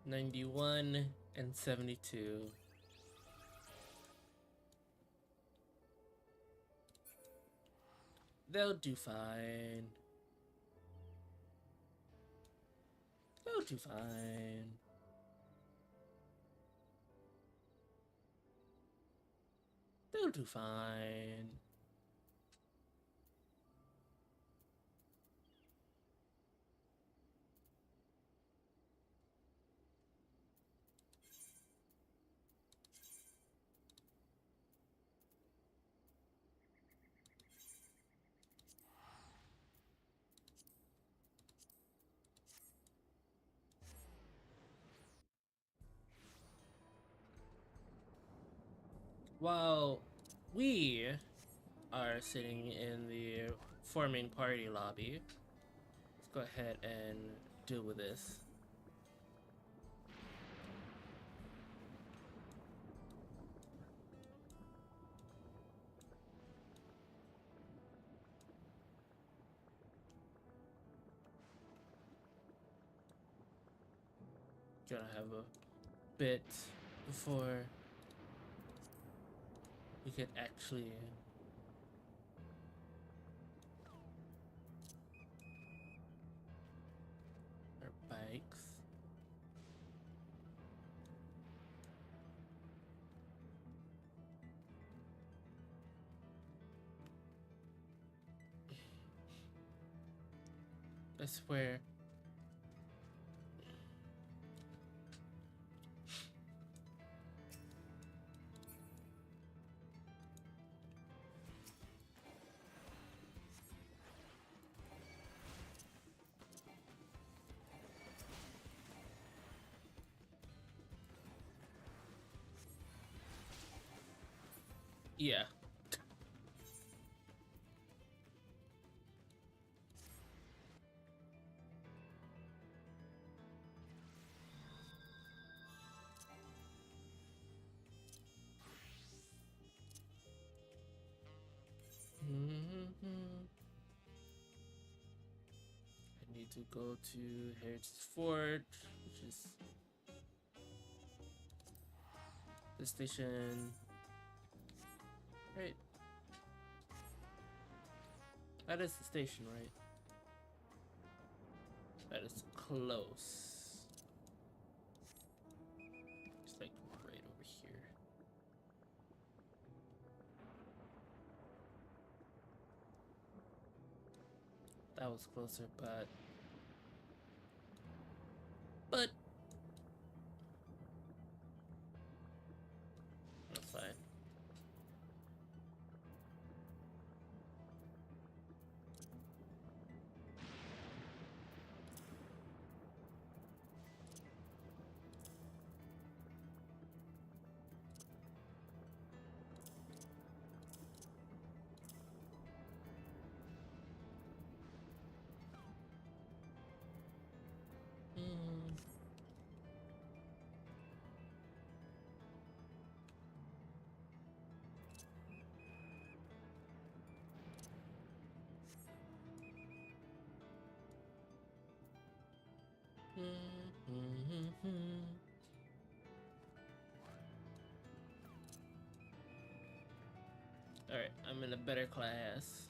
91 and 72. They'll do fine. They'll do fine. They'll do fine. While we are sitting in the forming party lobby, let's go ahead and deal with this. Gonna have a bit before we could actually our bikes. I swear. Yeah. I need to go to Heritage Fort, which is the station. Right. That is the station, right? That is close. It's like right over here. That was closer, but that's fine. Alright, I'm in a better class.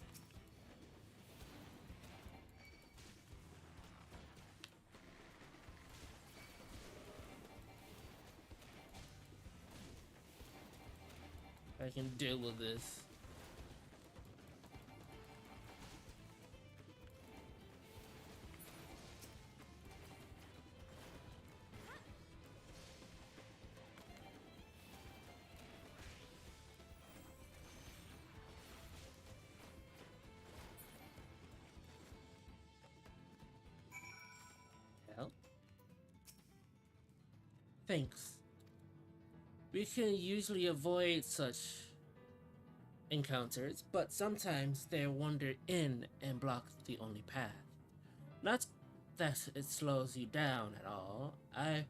I can deal with this. Hell? Thanks. We can usually avoid such encounters, but sometimes they wander in and block the only path. Not that it slows you down at all. I've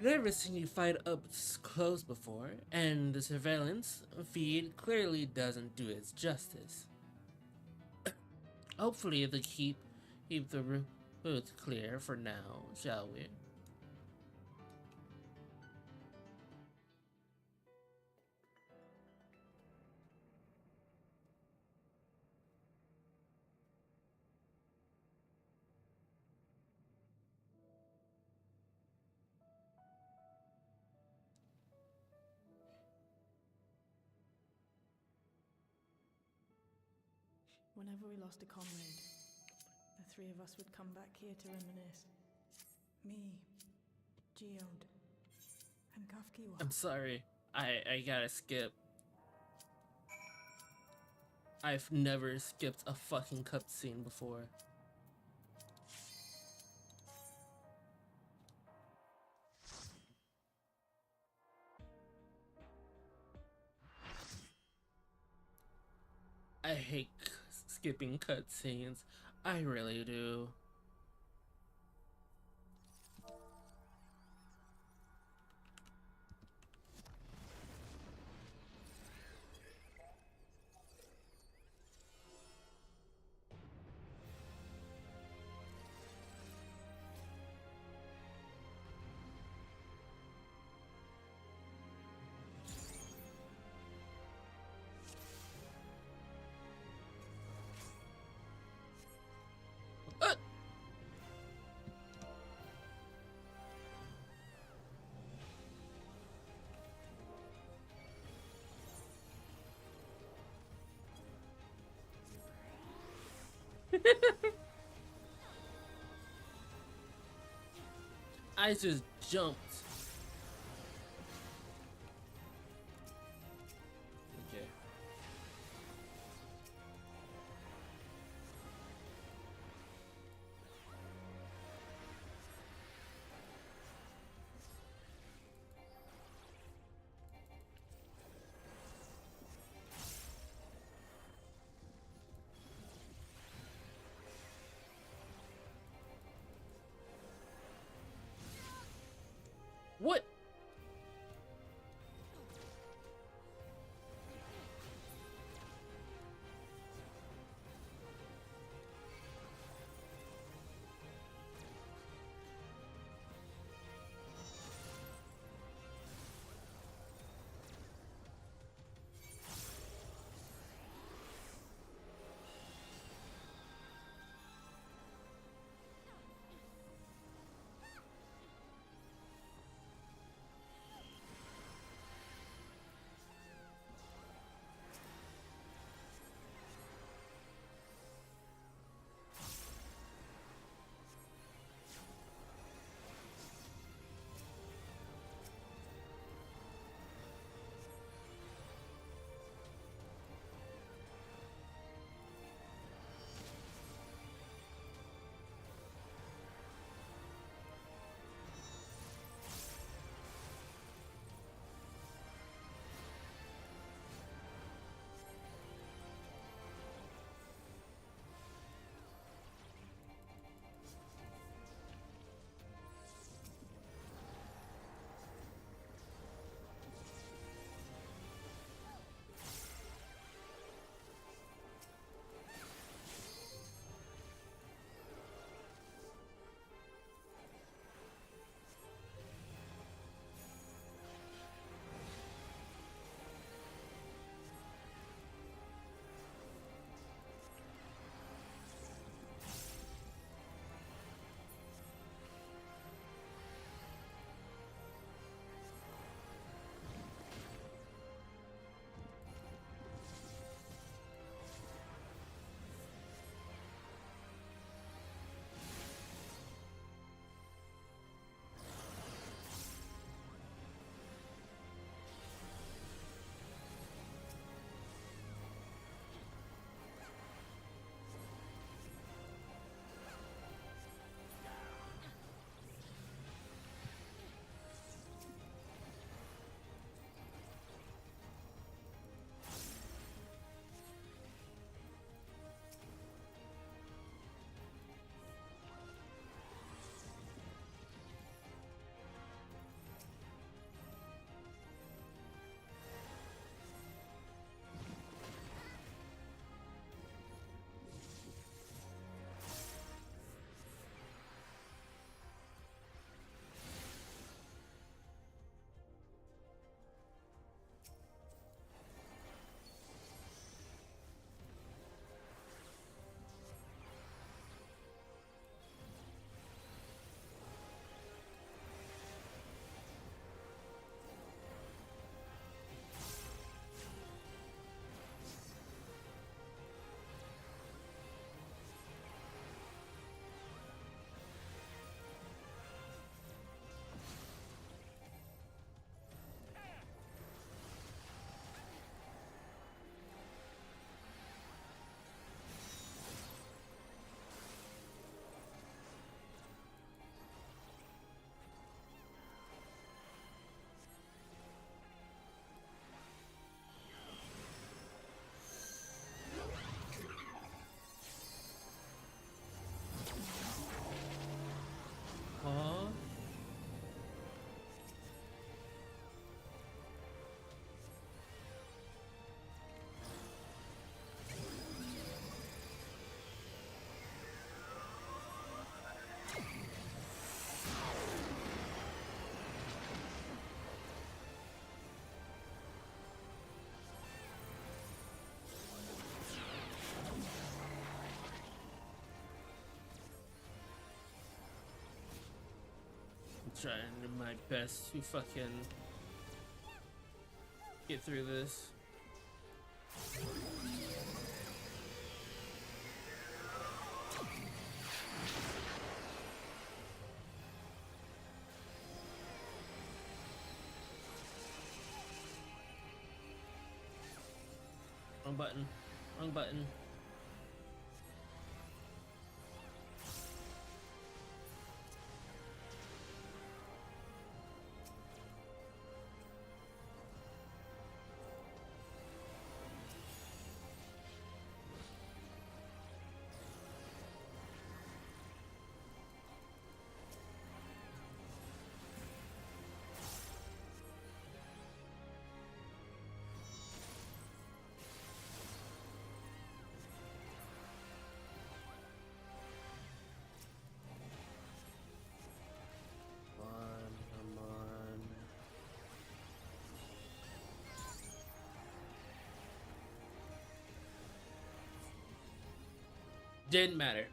never seen you fight up close before, and the surveillance feed clearly doesn't do its justice. Hopefully they keep the route clear for now, shall we? Whenever we lost a comrade, the three of us would come back here to reminisce. Me, Geode, and Kafkiwa. I'm sorry. I gotta skip. I've never skipped a fucking cutscene before. I hate skipping cutscenes. I really do. I just jumped. Okay. trying my best to fucking get through this. Wrong button. Wrong button. Come on. Didn't matter.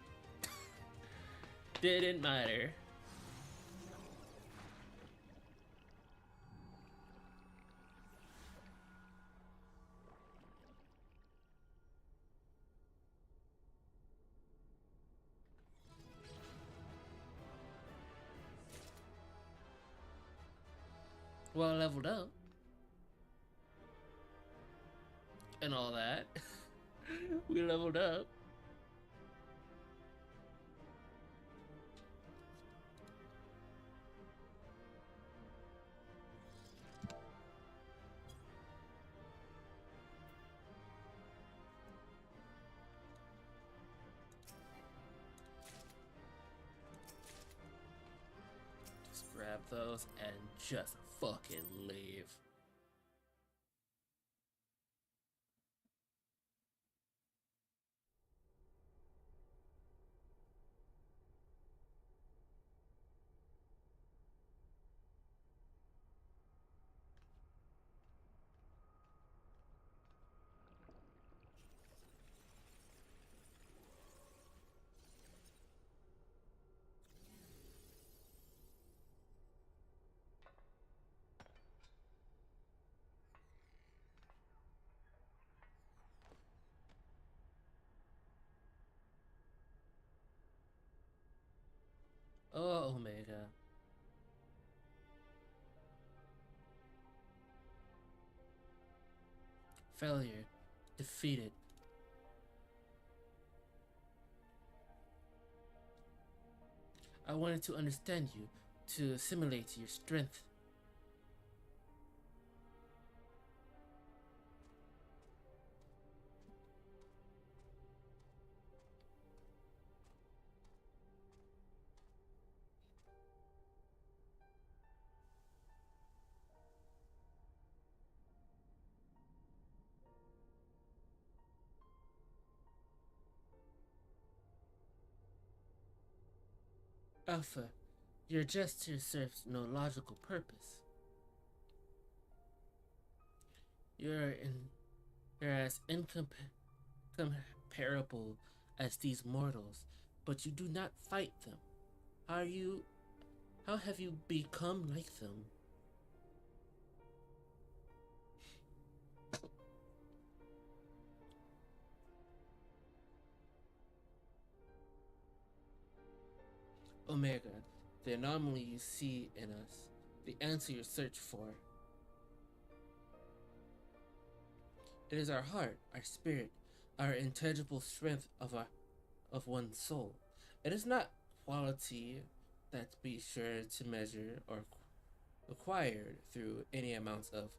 Didn't matter. Well, I leveled up. And all that. We leveled up. Just grab those and just fucking leave. Oh, Omega. Failure. Defeated. I wanted to understand you, to assimilate your strength. Alpha, your gesture serves no logical purpose. You're as incomparable as these mortals, but you do not fight them. How have you become like them? Omega, the anomaly you see in us, the answer you search for. It is our heart, our spirit, our intangible strength of one's soul. It is not quality that be sure to measure or acquired through any amounts of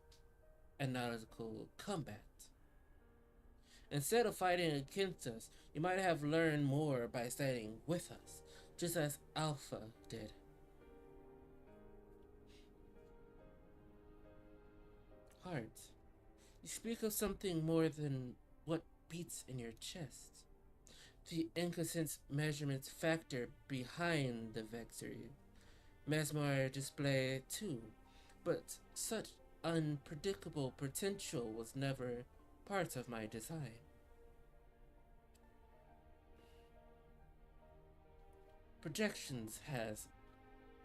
analytical combat. Instead of fighting against us, you might have learned more by studying with us, just as Alpha did. Heart, you speak of something more than what beats in your chest. The inconsistent measurement factor behind the victory. Mesmer display too, but such unpredictable potential was never part of my design. Projections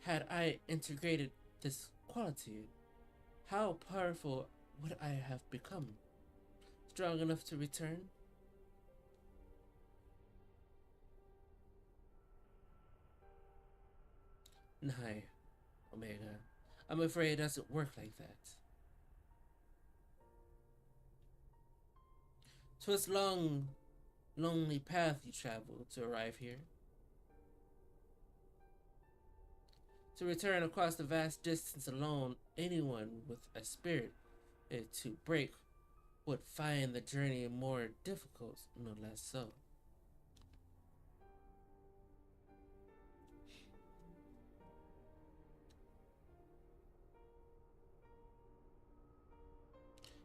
Had I integrated this quality, how powerful would I have become? Strong enough to return? Nay, Omega. I'm afraid it doesn't work like that. 'Twas long, lonely path you traveled to arrive here. To return across the vast distance alone, anyone with a spirit to break would find the journey more difficult, no less so.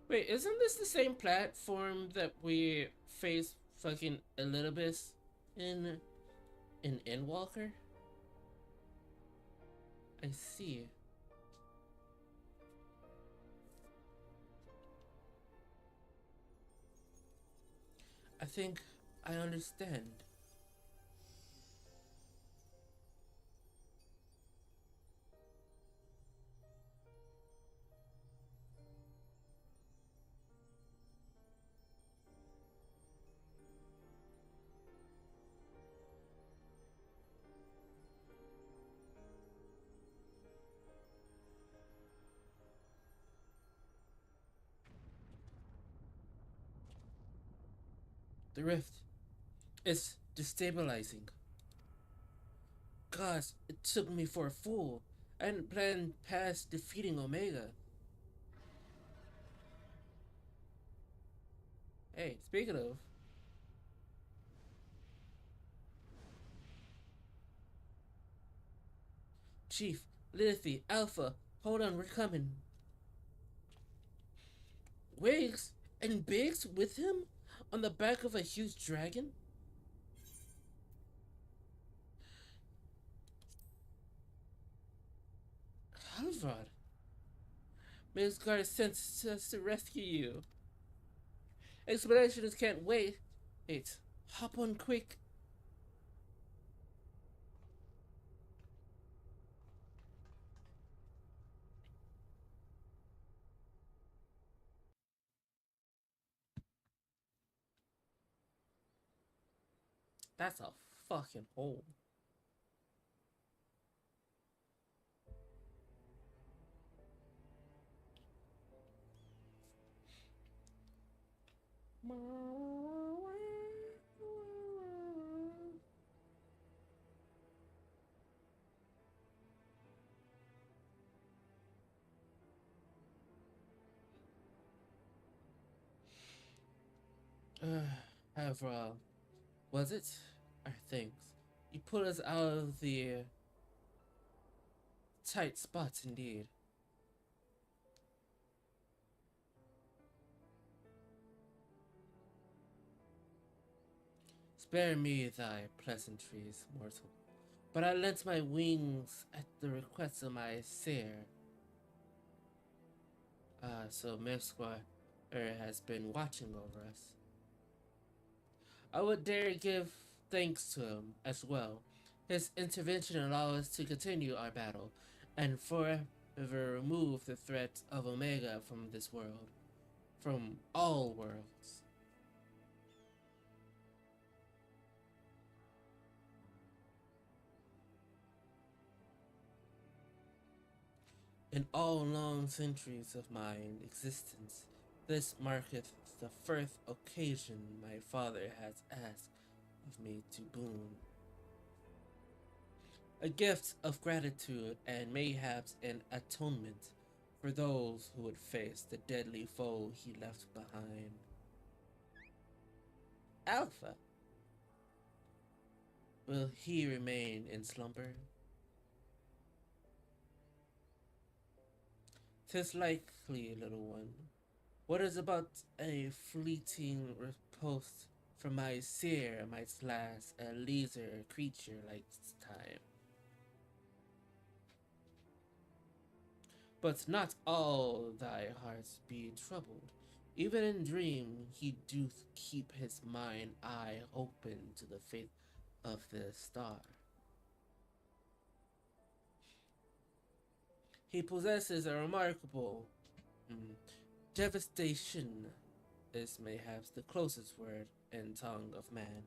Wait, isn't this the same platform that we faced fucking Elidibus in Endwalker? I see. I think I understand. The rift is destabilizing. Gosh, it took me for a fool. I hadn't planned past defeating Omega. Hey, speaking of, Chief, Lilithy, Alpha, hold on, we're coming. Wiggs and Biggs with him? On the back of a huge dragon? Halvrod, Midgard sent us to rescue you. Expeditions can't wait. Wait, hop on quick. That's a fucking hole. However, was it? Our thanks. You put us out of the tight spots indeed. Spare me thy pleasantries, mortal. But I lent my wings at the request of my sire. So Mesquire has been watching over us. I would dare give thanks to him as well. His intervention allowed us to continue our battle and forever remove the threat of Omega from this world, from all worlds. In all long centuries of my existence, this marketh the first occasion my father has asked of me to boon. A gift of gratitude and mayhaps an atonement for those who would face the deadly foe he left behind. Alpha, will he remain in slumber? 'Tis likely, little one. What is about a fleeting repose from my seer might last a leisure creature like time? But not all thy hearts be troubled. Even in dream he doth keep his mind eye open to the fate of the star. He possesses a remarkable devastation is mayhaps the closest word in tongue of man.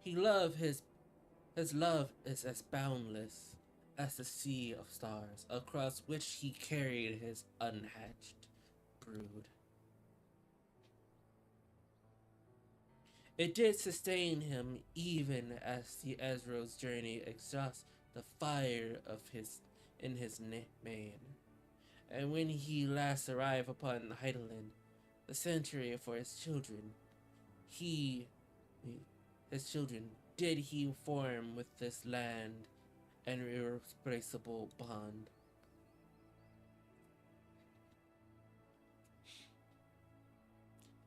His love is as boundless as the sea of stars, across which he carried his unhatched brood. It did sustain him even as the Ezra's journey exhausts the fire of his mane. And when he last arrived upon Heidelin, the sanctuary for his children, did he form with this land an irreplaceable bond.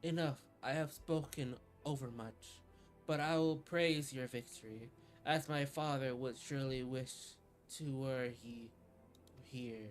Enough, I have spoken overmuch, but I will praise your victory, as my father would surely wish to were he here.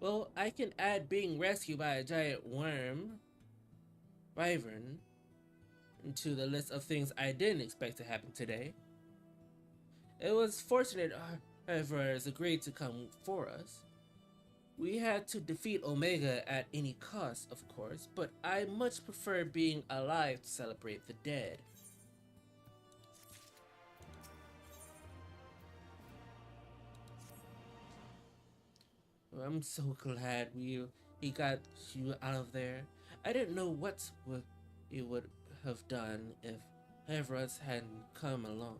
Well, I can add being rescued by a giant worm, wyvern, to the list of things I didn't expect to happen today. It was fortunate Ever's agreed to come for us. We had to defeat Omega at any cost, of course, but I much prefer being alive to celebrate the dead. I'm so glad he got you out of there. I didn't know what he would have done if Everett hadn't come along.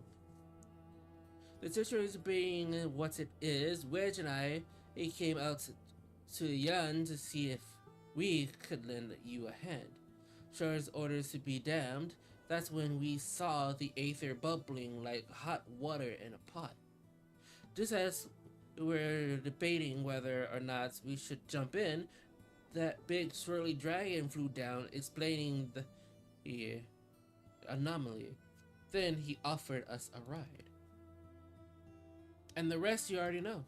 The situation being what it is, Wedge and I came out to Yan to see if we could lend you a hand. Char's orders to be damned, that's when we saw the aether bubbling like hot water in a pot. Just as we're debating whether or not we should jump in, that big swirly dragon flew down, explaining the anomaly. Then he offered us a ride. And the rest you already know.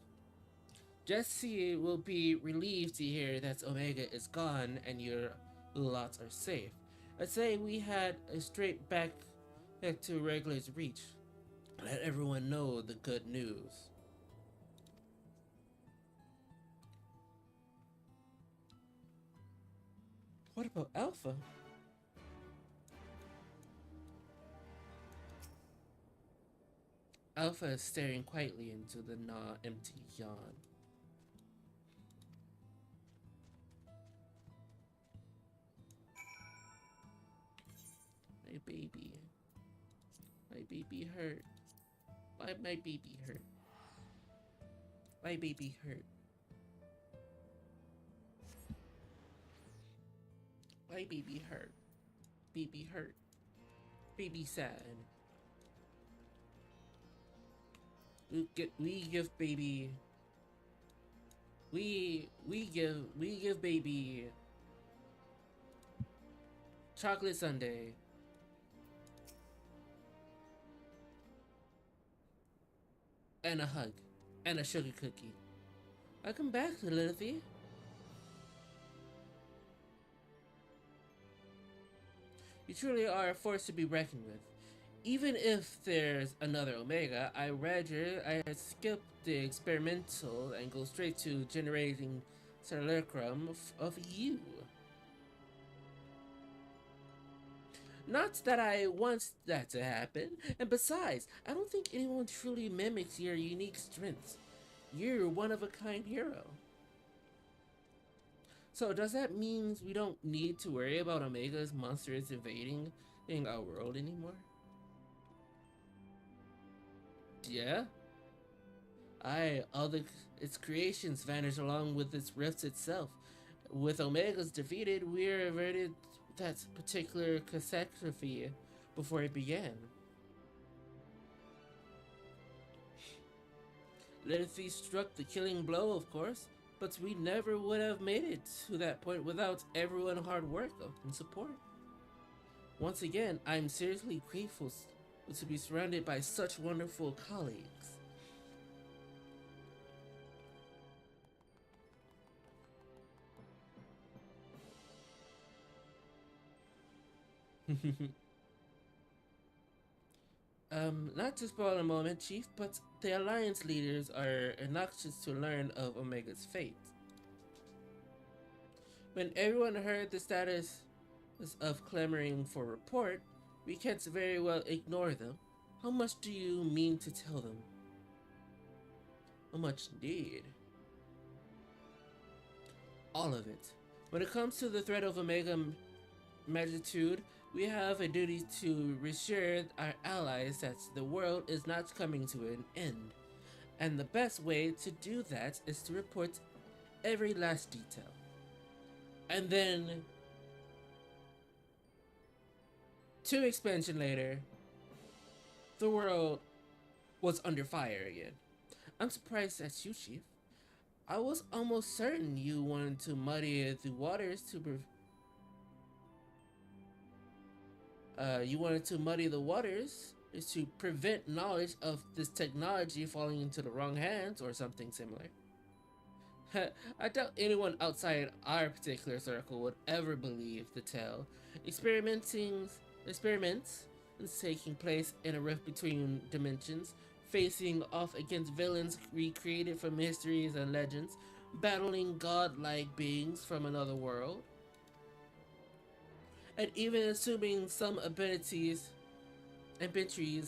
Jesse will be relieved to hear that Omega is gone and your lots are safe. I'd say we had a straight back to Regula's Reach. Let everyone know the good news. What about Alpha? Alpha is staring quietly into the empty yawn. My baby. My baby hurt. Why my baby hurt? My baby hurt. My baby hurt. Baby hurt. Baby sad. We give baby. We give baby chocolate sundae. And a hug. And a sugar cookie. Welcome back, Lilithy. You truly are a force to be reckoned with. Even if there's another Omega, I'd skip the experimental and go straight to generating simulacrum of you. Not that I want that to happen, and besides, I don't think anyone truly mimics your unique strengths. You're one-of-a-kind hero. So does that mean we don't need to worry about Omega's monsters invading our world anymore? Yeah? Its creations vanish along with its rifts itself. With Omega's defeated, we're averted that particular catastrophe before it began. Lilith struck the killing blow, of course, but we never would have made it to that point without everyone's hard work and support. Once again, I'm seriously grateful to be surrounded by such wonderful colleagues. Not to spoil a moment, Chief, but the Alliance leaders are obnoxious to learn of Omega's fate. When everyone heard the status of clamoring for report, we can't very well ignore them. How much do you mean to tell them? How much indeed? All of it. When it comes to the threat of Omega magnitude, we have a duty to reassure our allies that the world is not coming to an end. And the best way to do that is to report every last detail. And then 2 expansion later, the world was under fire again. I'm surprised at you, Chief. I was almost certain you wanted to muddy the waters to is to prevent knowledge of this technology falling into the wrong hands or something similar. I doubt anyone outside our particular circle would ever believe the tale. Experiments taking place in a rift between dimensions, facing off against villains recreated from histories and legends, battling godlike beings from another world. And even assuming some abilities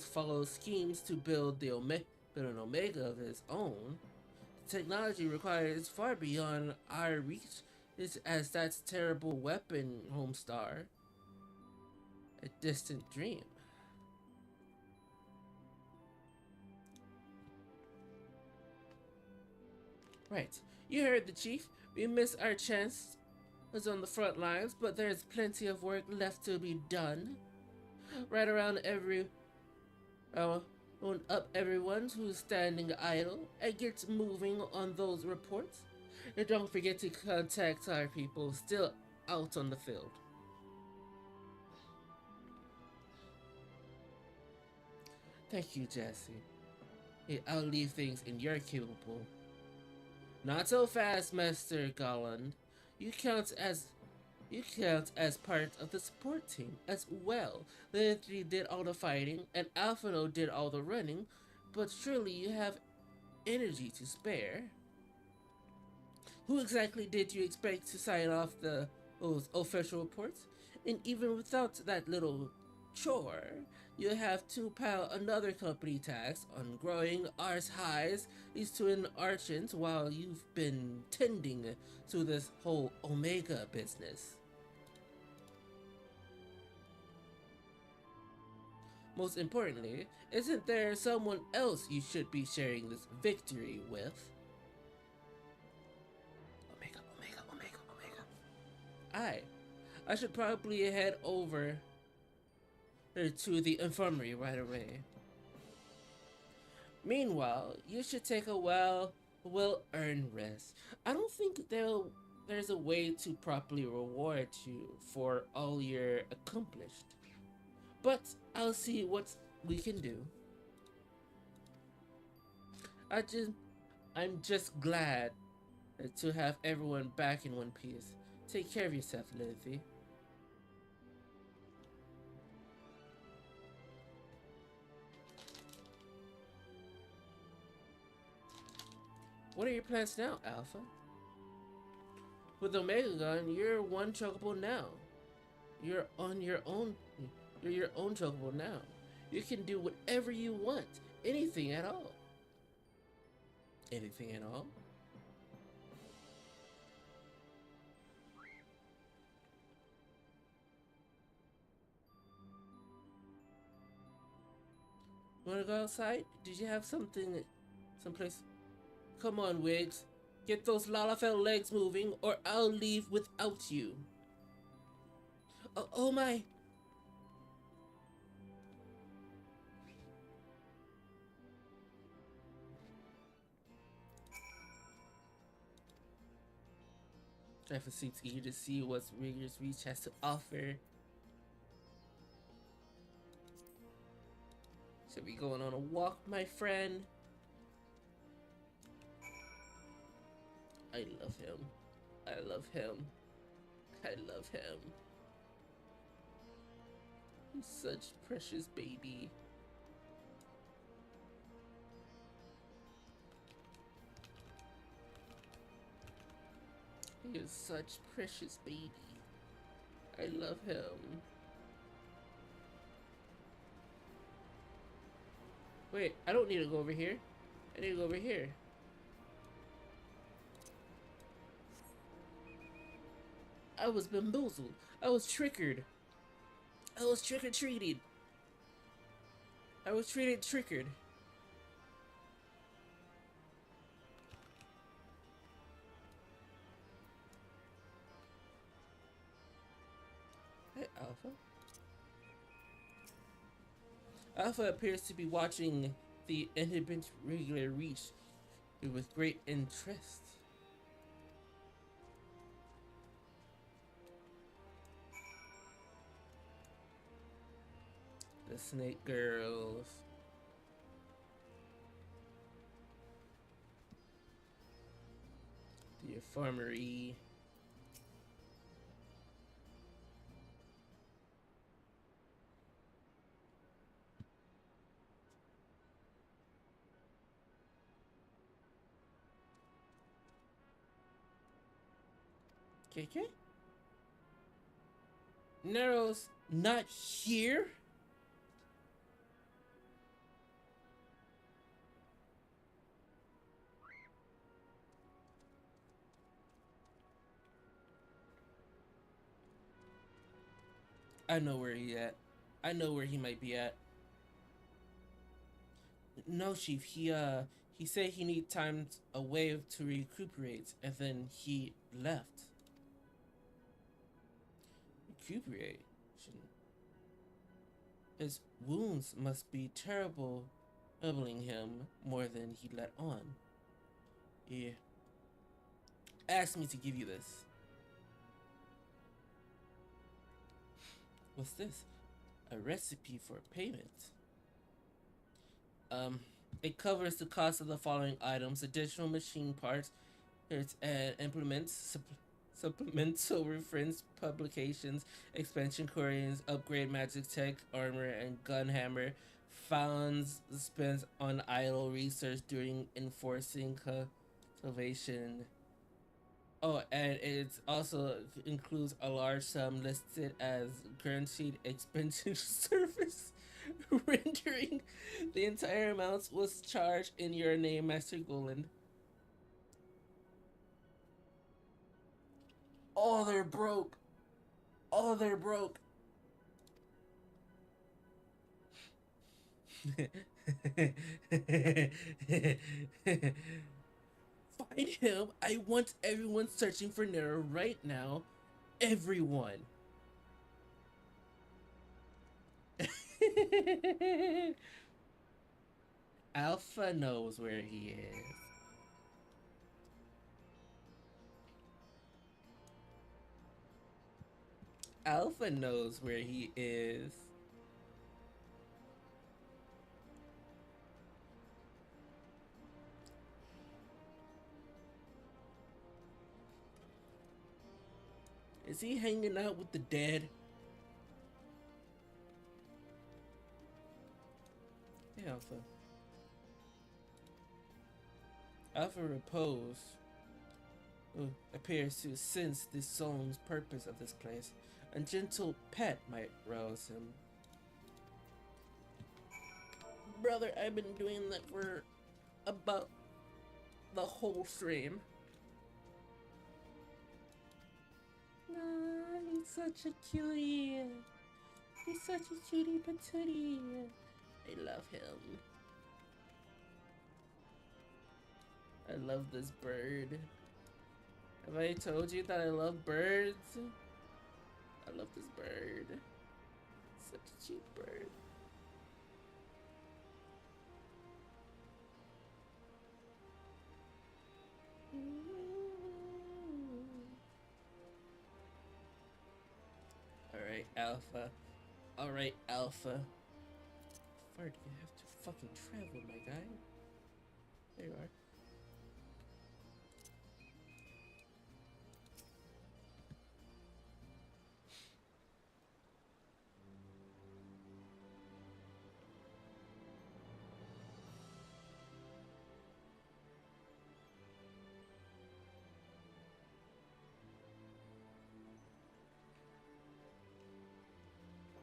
follow schemes to build an Omega of his own, the technology required is far beyond our reach, as that terrible weapon, Homestar, a distant dream. Right, you heard the Chief. We missed our chance on the front lines, but there's plenty of work left to be done. Right around up everyone who's standing idle and get moving on those reports. And don't forget to contact our people still out on the field. Thank you, Jesse. I'll leave things in your capable. Not so fast, Master Golland. You count as part of the support team as well. The 3 did all the fighting and Alphino did all the running, but surely you have energy to spare. Who exactly did you expect to sign off those official reports? And even without that little chore, you have to pile another company tax on growing ours highs is to an archant while you've been tending to this whole Omega business. Most importantly, isn't there someone else you should be sharing this victory with? Omega. I should probably head over to the infirmary right away. Meanwhile, you should take a well-earned rest. I don't think there's a way to properly reward you for all you're accomplished. But I'll see what we can do. I'm just glad to have everyone back in one piece. Take care of yourself, Lizzie. What are your plans now, Alpha? With Omega Gun, you're one chocobo now. You're your own chocobo now. You can do whatever you want. Anything at all. Anything at all? Wanna go outside? Did you have something, someplace? Come on, Wiggs. Get those Lalafell legs moving, or I'll leave without you. Oh my! Driver seems eager to see what Rigger's Reach has to offer. Should be going on a walk, my friend. I love him. I love him. I love him. He's such a precious baby. He is such a precious baby. I love him. Wait, I don't need to go over here. I need to go over here. I was bamboozled. I was trickered. I was trick-or-treated. I was trickered. Hey, Alpha. Alpha appears to be watching the inhibit regular reach with great interest. The Snake Girls. The Infirmary. KK? Nero's not here? I know where he at. I know where he might be at. No, Chief. He said he need time away to recuperate, and then he left. Recuperate? His wounds must be terrible, troubling him more than he let on. He asked me to give you this. What's this? A recipe for payment. It covers the cost of the following items: additional machine parts, and implements, supplemental reference publications, expansion queries, upgrade magic tech, armor, and gun hammer. Funds spent on idle research during enforcing cultivation. Oh, and it also includes a large sum listed as guaranteed expenditure service, rendering the entire amount was charged in your name, Master Goland. Oh, they're broke. Oh, they're broke. Find him. I want everyone searching for Nero right now. Everyone. Alpha knows where he is. Alpha knows where he is. Is he hanging out with the dead? Hey, Alpha. Alpha repose appears to sense the soul's purpose of this place. A gentle pet might rouse him. Brother, I've been doing that for about the whole stream. He's such a cutie. He's such a cutie patootie. I love him. I love this bird. Have I told you that I love birds? I love this bird. Such a cute bird. Alpha. Alright, Alpha. How far do you have to fucking travel, my guy? There you are.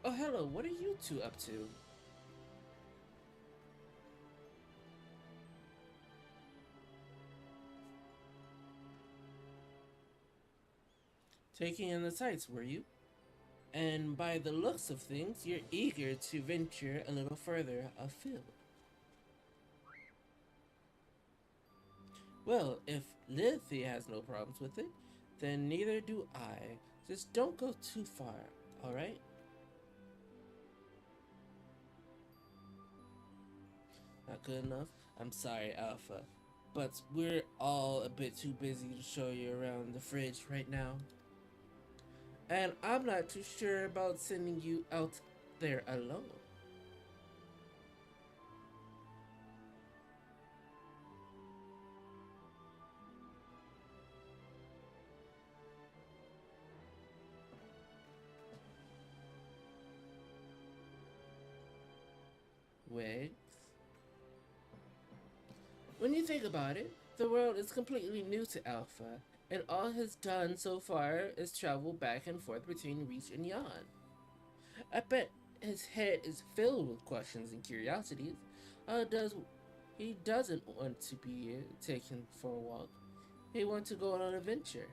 Oh, hello, what are you two up to? Taking in the sights, were you? And by the looks of things, you're eager to venture a little further afield. Well, if Lithy has no problems with it, then neither do I. Just don't go too far, alright? Not good enough? I'm sorry, Alpha. But we're all a bit too busy to show you around the fridge right now. And I'm not too sure about sending you out there alone. Wigs? When you think about it, the world is completely new to Alpha, and all he's done so far is travel back and forth between Reach and Yon. I bet his head is filled with questions and curiosities. He doesn't want to be taken for a walk. He wants to go on an adventure.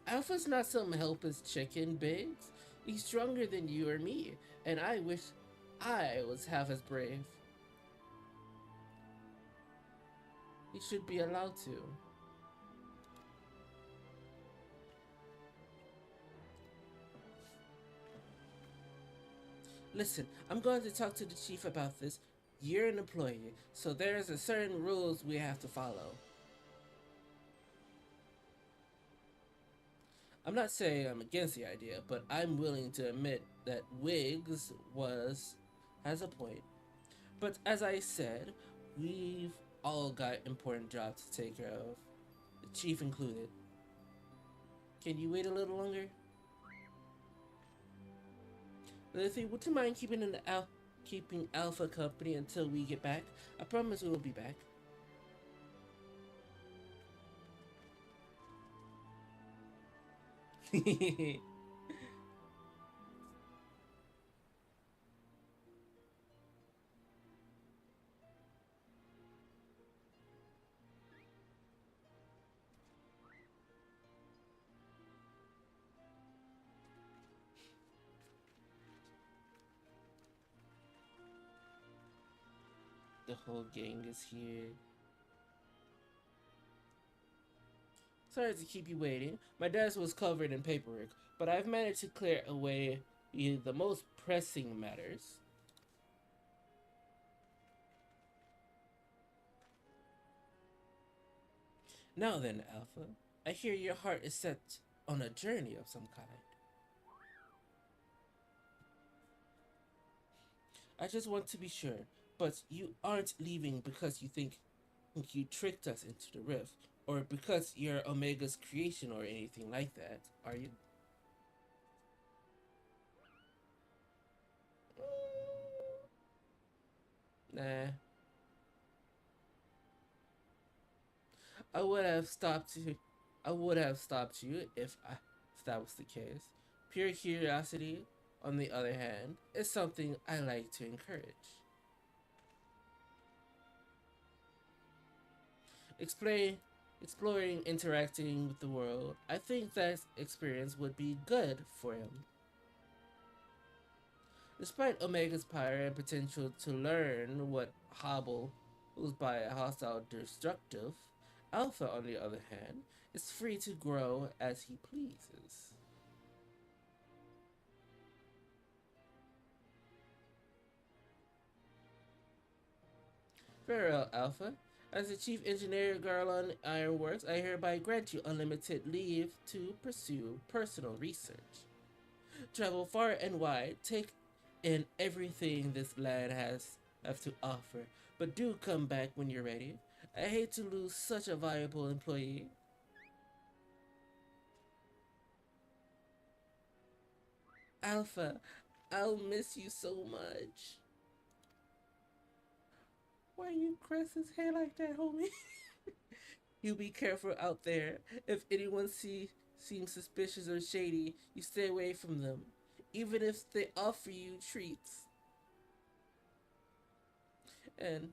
Alpha's not some helpless chicken, Biggs. He's stronger than you or me, and I wish I was half as brave. He should be allowed to. Listen, I'm going to talk to the chief about this. You're an employee, so there's a certain rules we have to follow. I'm not saying I'm against the idea, but I'm willing to admit that Wiggs has a point. But as I said, we've all got important jobs to take care of, the chief included. Can you wait a little longer? Lizzie, would you mind keeping Alpha company until we get back? I promise we will be back. The whole gang is here. Sorry to keep you waiting. My desk was covered in paperwork, but I've managed to clear away the most pressing matters. Now then, Alpha, I hear your heart is set on a journey of some kind. I just want to be sure, but you aren't leaving because you think you tricked us into the rift, or because you're Omega's creation or anything like that, are you? Nah. I would have stopped you. I would have stopped you if that was the case. Pure curiosity, on the other hand, is something I like to encourage. Exploring, interacting with the world, I think that experience would be good for him. Despite Omega's power and potential to learn what hobble was by a hostile destructive, Alpha, on the other hand, is free to grow as he pleases. Very well, Alpha. As the chief engineer of Garland Ironworks, I hereby grant you unlimited leave to pursue personal research. Travel far and wide, take in everything this land have to offer, but do come back when you're ready. I hate to lose such a valuable employee. Alpha, I'll miss you so much. Why you caress his hair like that, homie? You be careful out there. If anyone seems suspicious or shady, you stay away from them, even if they offer you treats. And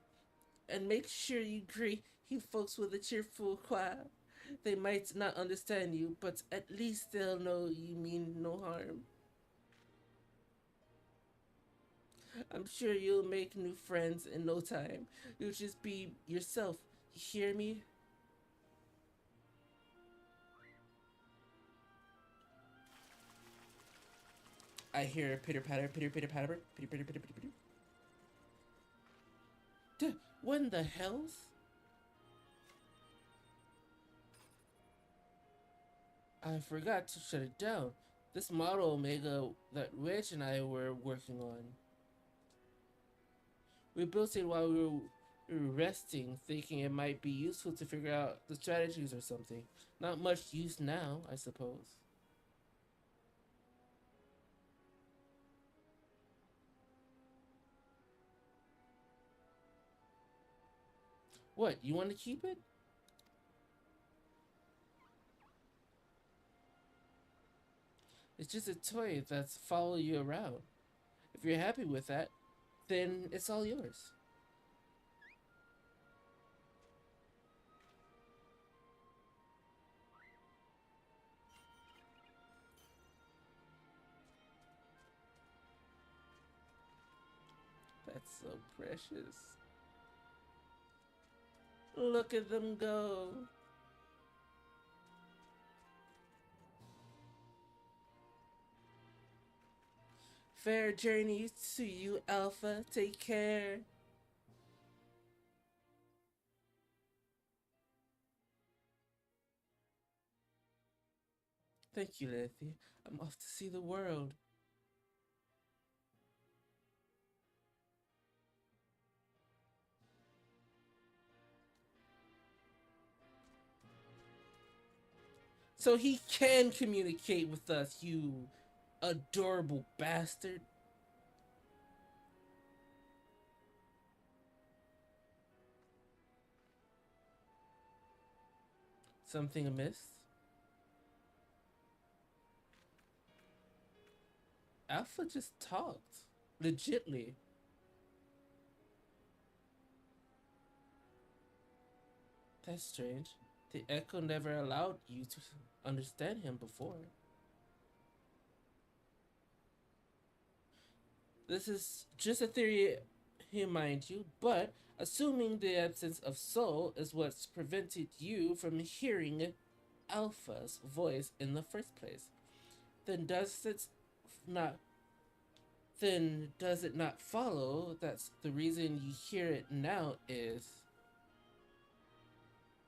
make sure you greet folks with a cheerful choir. They might not understand you, but at least they'll know you mean no harm. I'm sure you'll make new friends in no time. You'll just be yourself. You hear me? I hear a pitter patter, pitter pitter patter, pitter pitter pitter pitter pitter. What in the hells? I forgot to shut it down. This model Omega that Rich and I were working on. We built it while we were resting, thinking it might be useful to figure out the strategies or something. Not much use now, I suppose. What, you want to keep it? It's just a toy that's follow you around. If you're happy with that, then it's all yours. That's so precious. Look at them go. Fair journeys to you, Alpha. Take care. Thank you, Letty. I'm off to see the world. So he can communicate with us, you adorable bastard. Something amiss? Alpha just talked. Legitly. That's strange. The Echo never allowed you to understand him before. This is just a theory, mind you, but assuming the absence of soul is what's prevented you from hearing Alpha's voice in the first place, then does it not follow that's the reason you hear it now is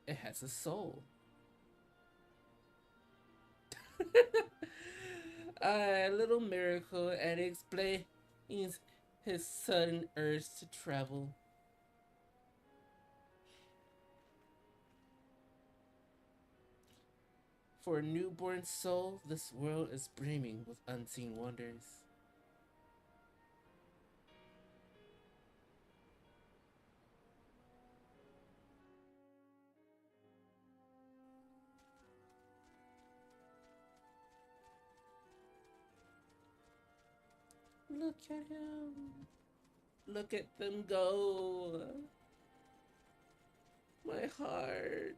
it has a soul? A little miracle, and explains his sudden urge to travel. For a newborn soul, this world is brimming with unseen wonders. Look at him. Look at them go. My heart.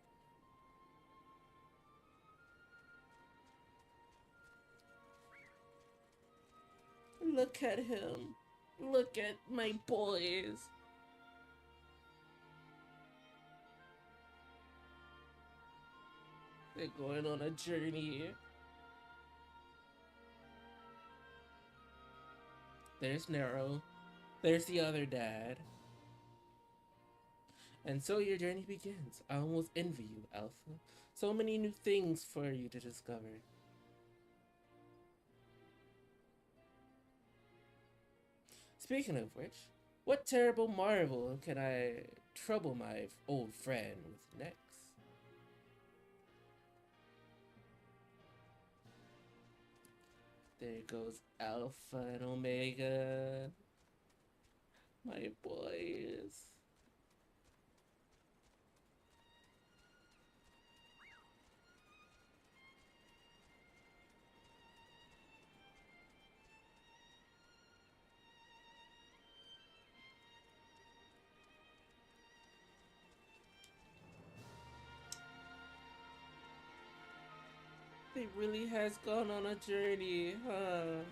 Look at him. Look at my boys. They're going on a journey. There's Nero. There's the other dad. And so your journey begins. I almost envy you, Alpha. So many new things for you to discover. Speaking of which, what terrible marvel can I trouble my old friend with next? There goes Alpha and Omega. My boys. They really has gone on a journey, huh?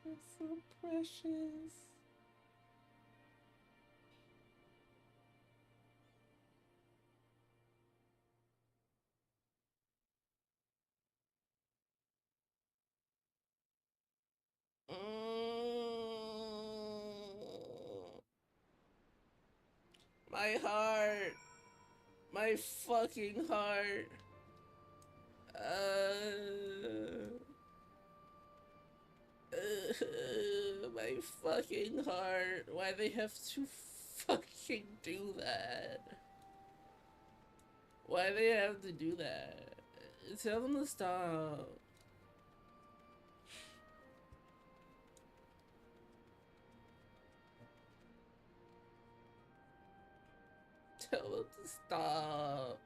It's so precious. My heart. My fucking heart. My fucking heart. Why they have to fucking do that? Why they have to do that? Tell them to stop. Tell them to stop.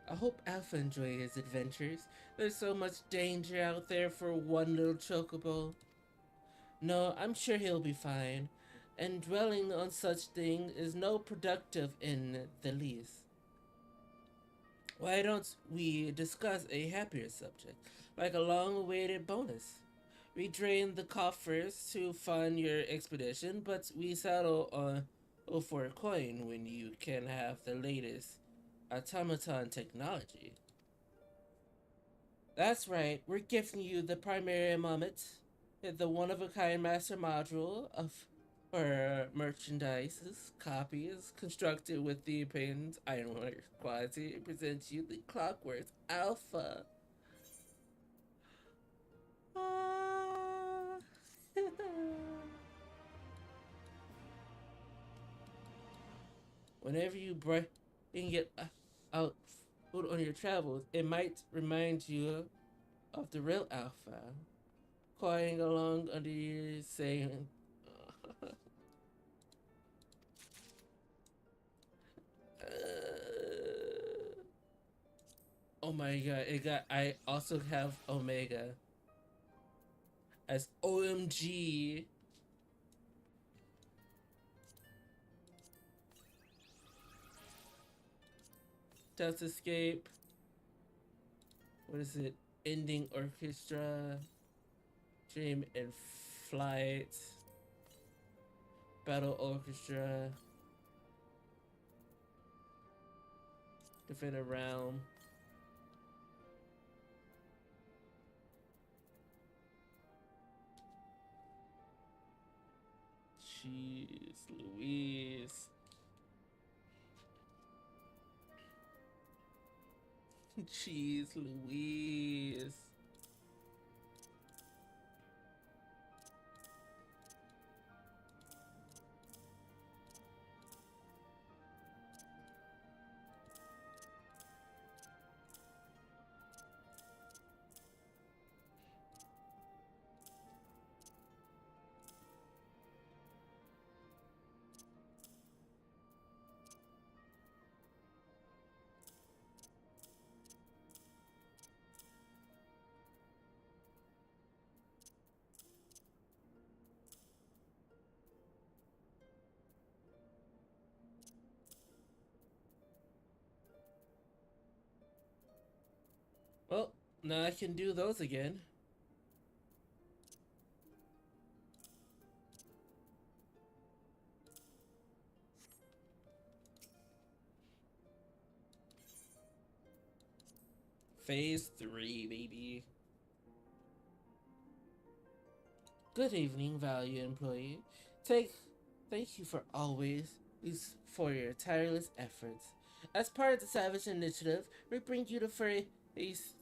I hope Alpha enjoys his adventures. There's so much danger out there for one little chocobo. No, I'm sure he'll be fine. And dwelling on such things is no productive in the least. Why don't we discuss a happier subject, like a long-awaited bonus? We drain the coffers to fund your expedition, but we settle on for a coin when you can have the latest automaton technology. That's right, we're gifting you the primary moment, the one-of-a-kind master module of our merchandises, copies constructed with the patent ironwork quality. It presents you the Clockworks Alpha. Whenever you bring it out on your travels, it might remind you of the real Alpha, cawing along under you, saying, "Oh my god!" I also have Omega as OMG. Death Escape. What is it? Ending Orchestra. Dream in Flight. Battle Orchestra. Defender Realm. Jeez Louise. Jeez Louise. Now I can do those again. Phase 3, baby. Good evening, valued employee. Thank you for your tireless efforts. As part of the Savage Initiative, we bring you to phase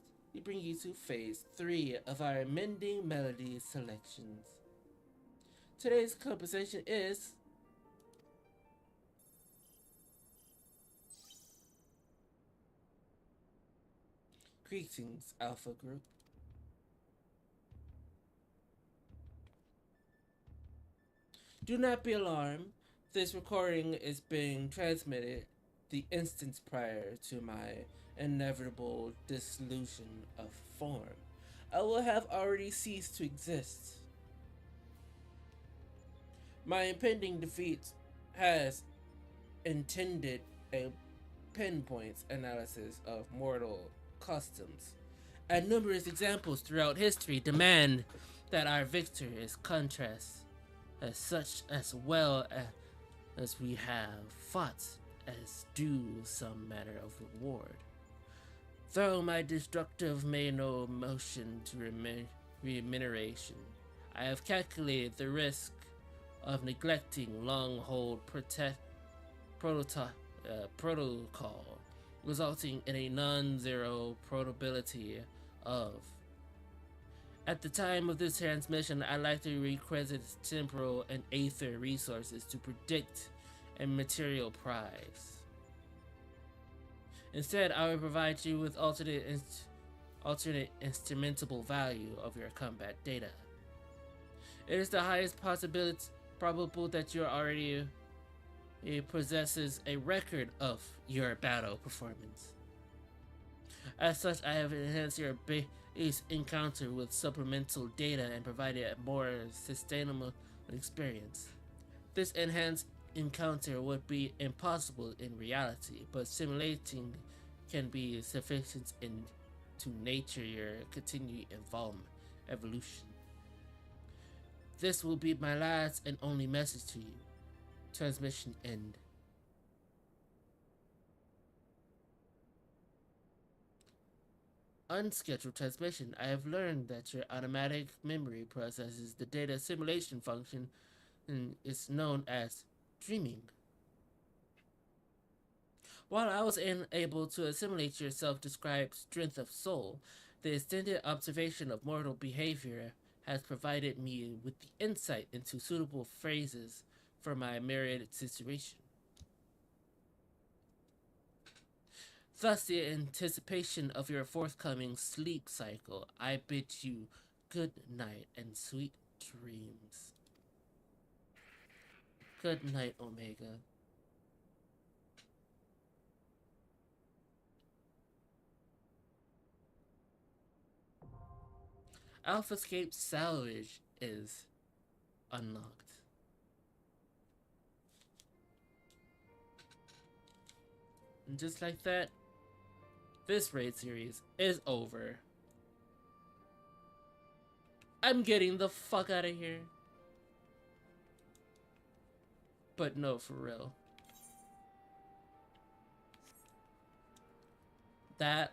3 of our Mending Melody selections. Today's composition is Greetings, Alpha Group. Do not be alarmed. This recording is being transmitted the instance prior to my inevitable dissolution of form. I will have already ceased to exist. My impending defeat has intended a pinpoint analysis of mortal customs, and numerous examples throughout history demand that our victor is contrast as such, as well as we have fought as due some manner of reward. Though my destructive made no motion to remuneration, I have calculated the risk of neglecting long-hold protocol, resulting in a non-zero probability of. At the time of this transmission, I like to requisite temporal and aether resources to predict a material prize. Instead, I will provide you with alternate instrumentable value of your combat data. It is the highest probable that you already possesses a record of your battle performance. As such, I have enhanced your base encounter with supplemental data and provided a more sustainable experience. This enhanced encounter would be impossible in reality, but simulating can be sufficient to nature your continued evolution. This will be my last and only message to you. Transmission end. Unscheduled transmission. I have learned that your automatic memory processes the data simulation function and is known as dreaming. While I was unable to assimilate your self-described strength of soul, the extended observation of mortal behavior has provided me with the insight into suitable phrases for my myriad situation. Thus, the anticipation of your forthcoming sleep cycle, I bid you good night and sweet dreams. Good night, Omega. AlphaScape Salvage is unlocked. And just like that, this raid series is over. I'm getting the fuck out of here. But no, for real. That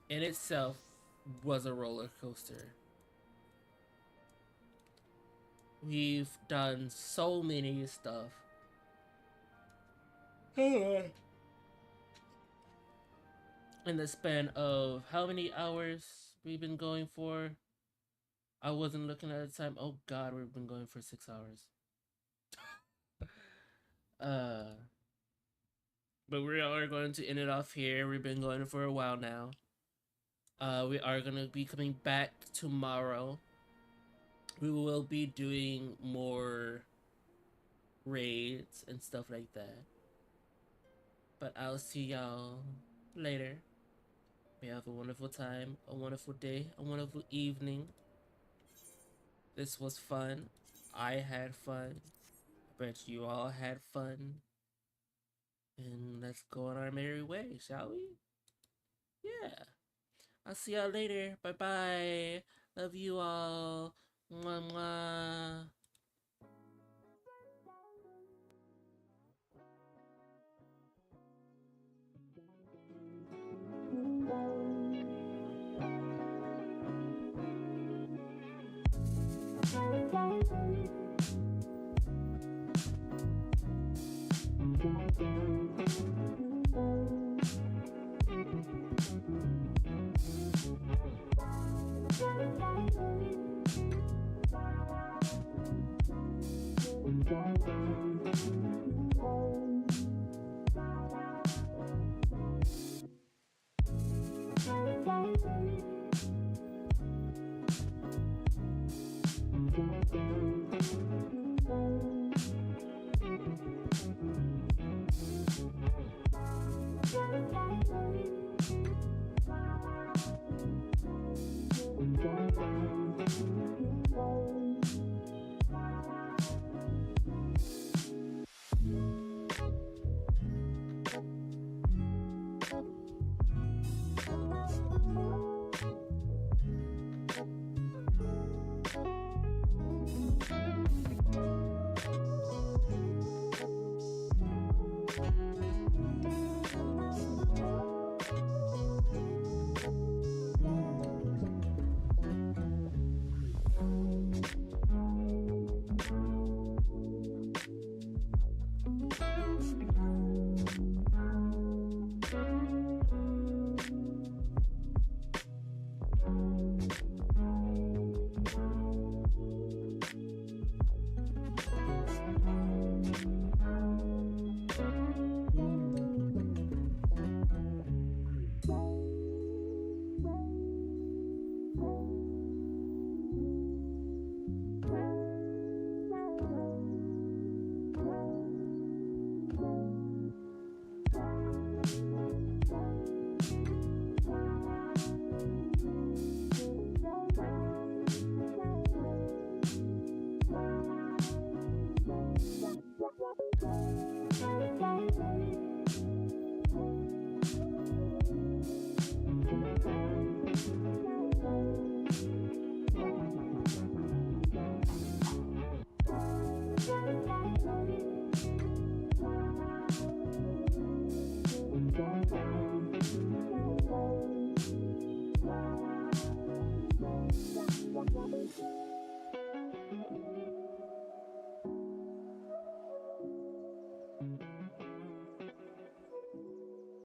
in itself was a roller coaster. We've done so many stuff. In the span of how many hours we've been going for? I wasn't looking at the time. Oh god, we've been going for 6 hours. But we are going to end it off here. We've been going for a while now. We are going to be coming back tomorrow. We will be doing more raids and stuff like that. But I'll see y'all later. May have a wonderful time, a wonderful day, a wonderful evening. This was fun. I had fun. I bet you all had fun. And let's go on our merry way, shall we? yeah, I'll see y'all later. Bye bye. Love you all. Mwah mwah. Thank you.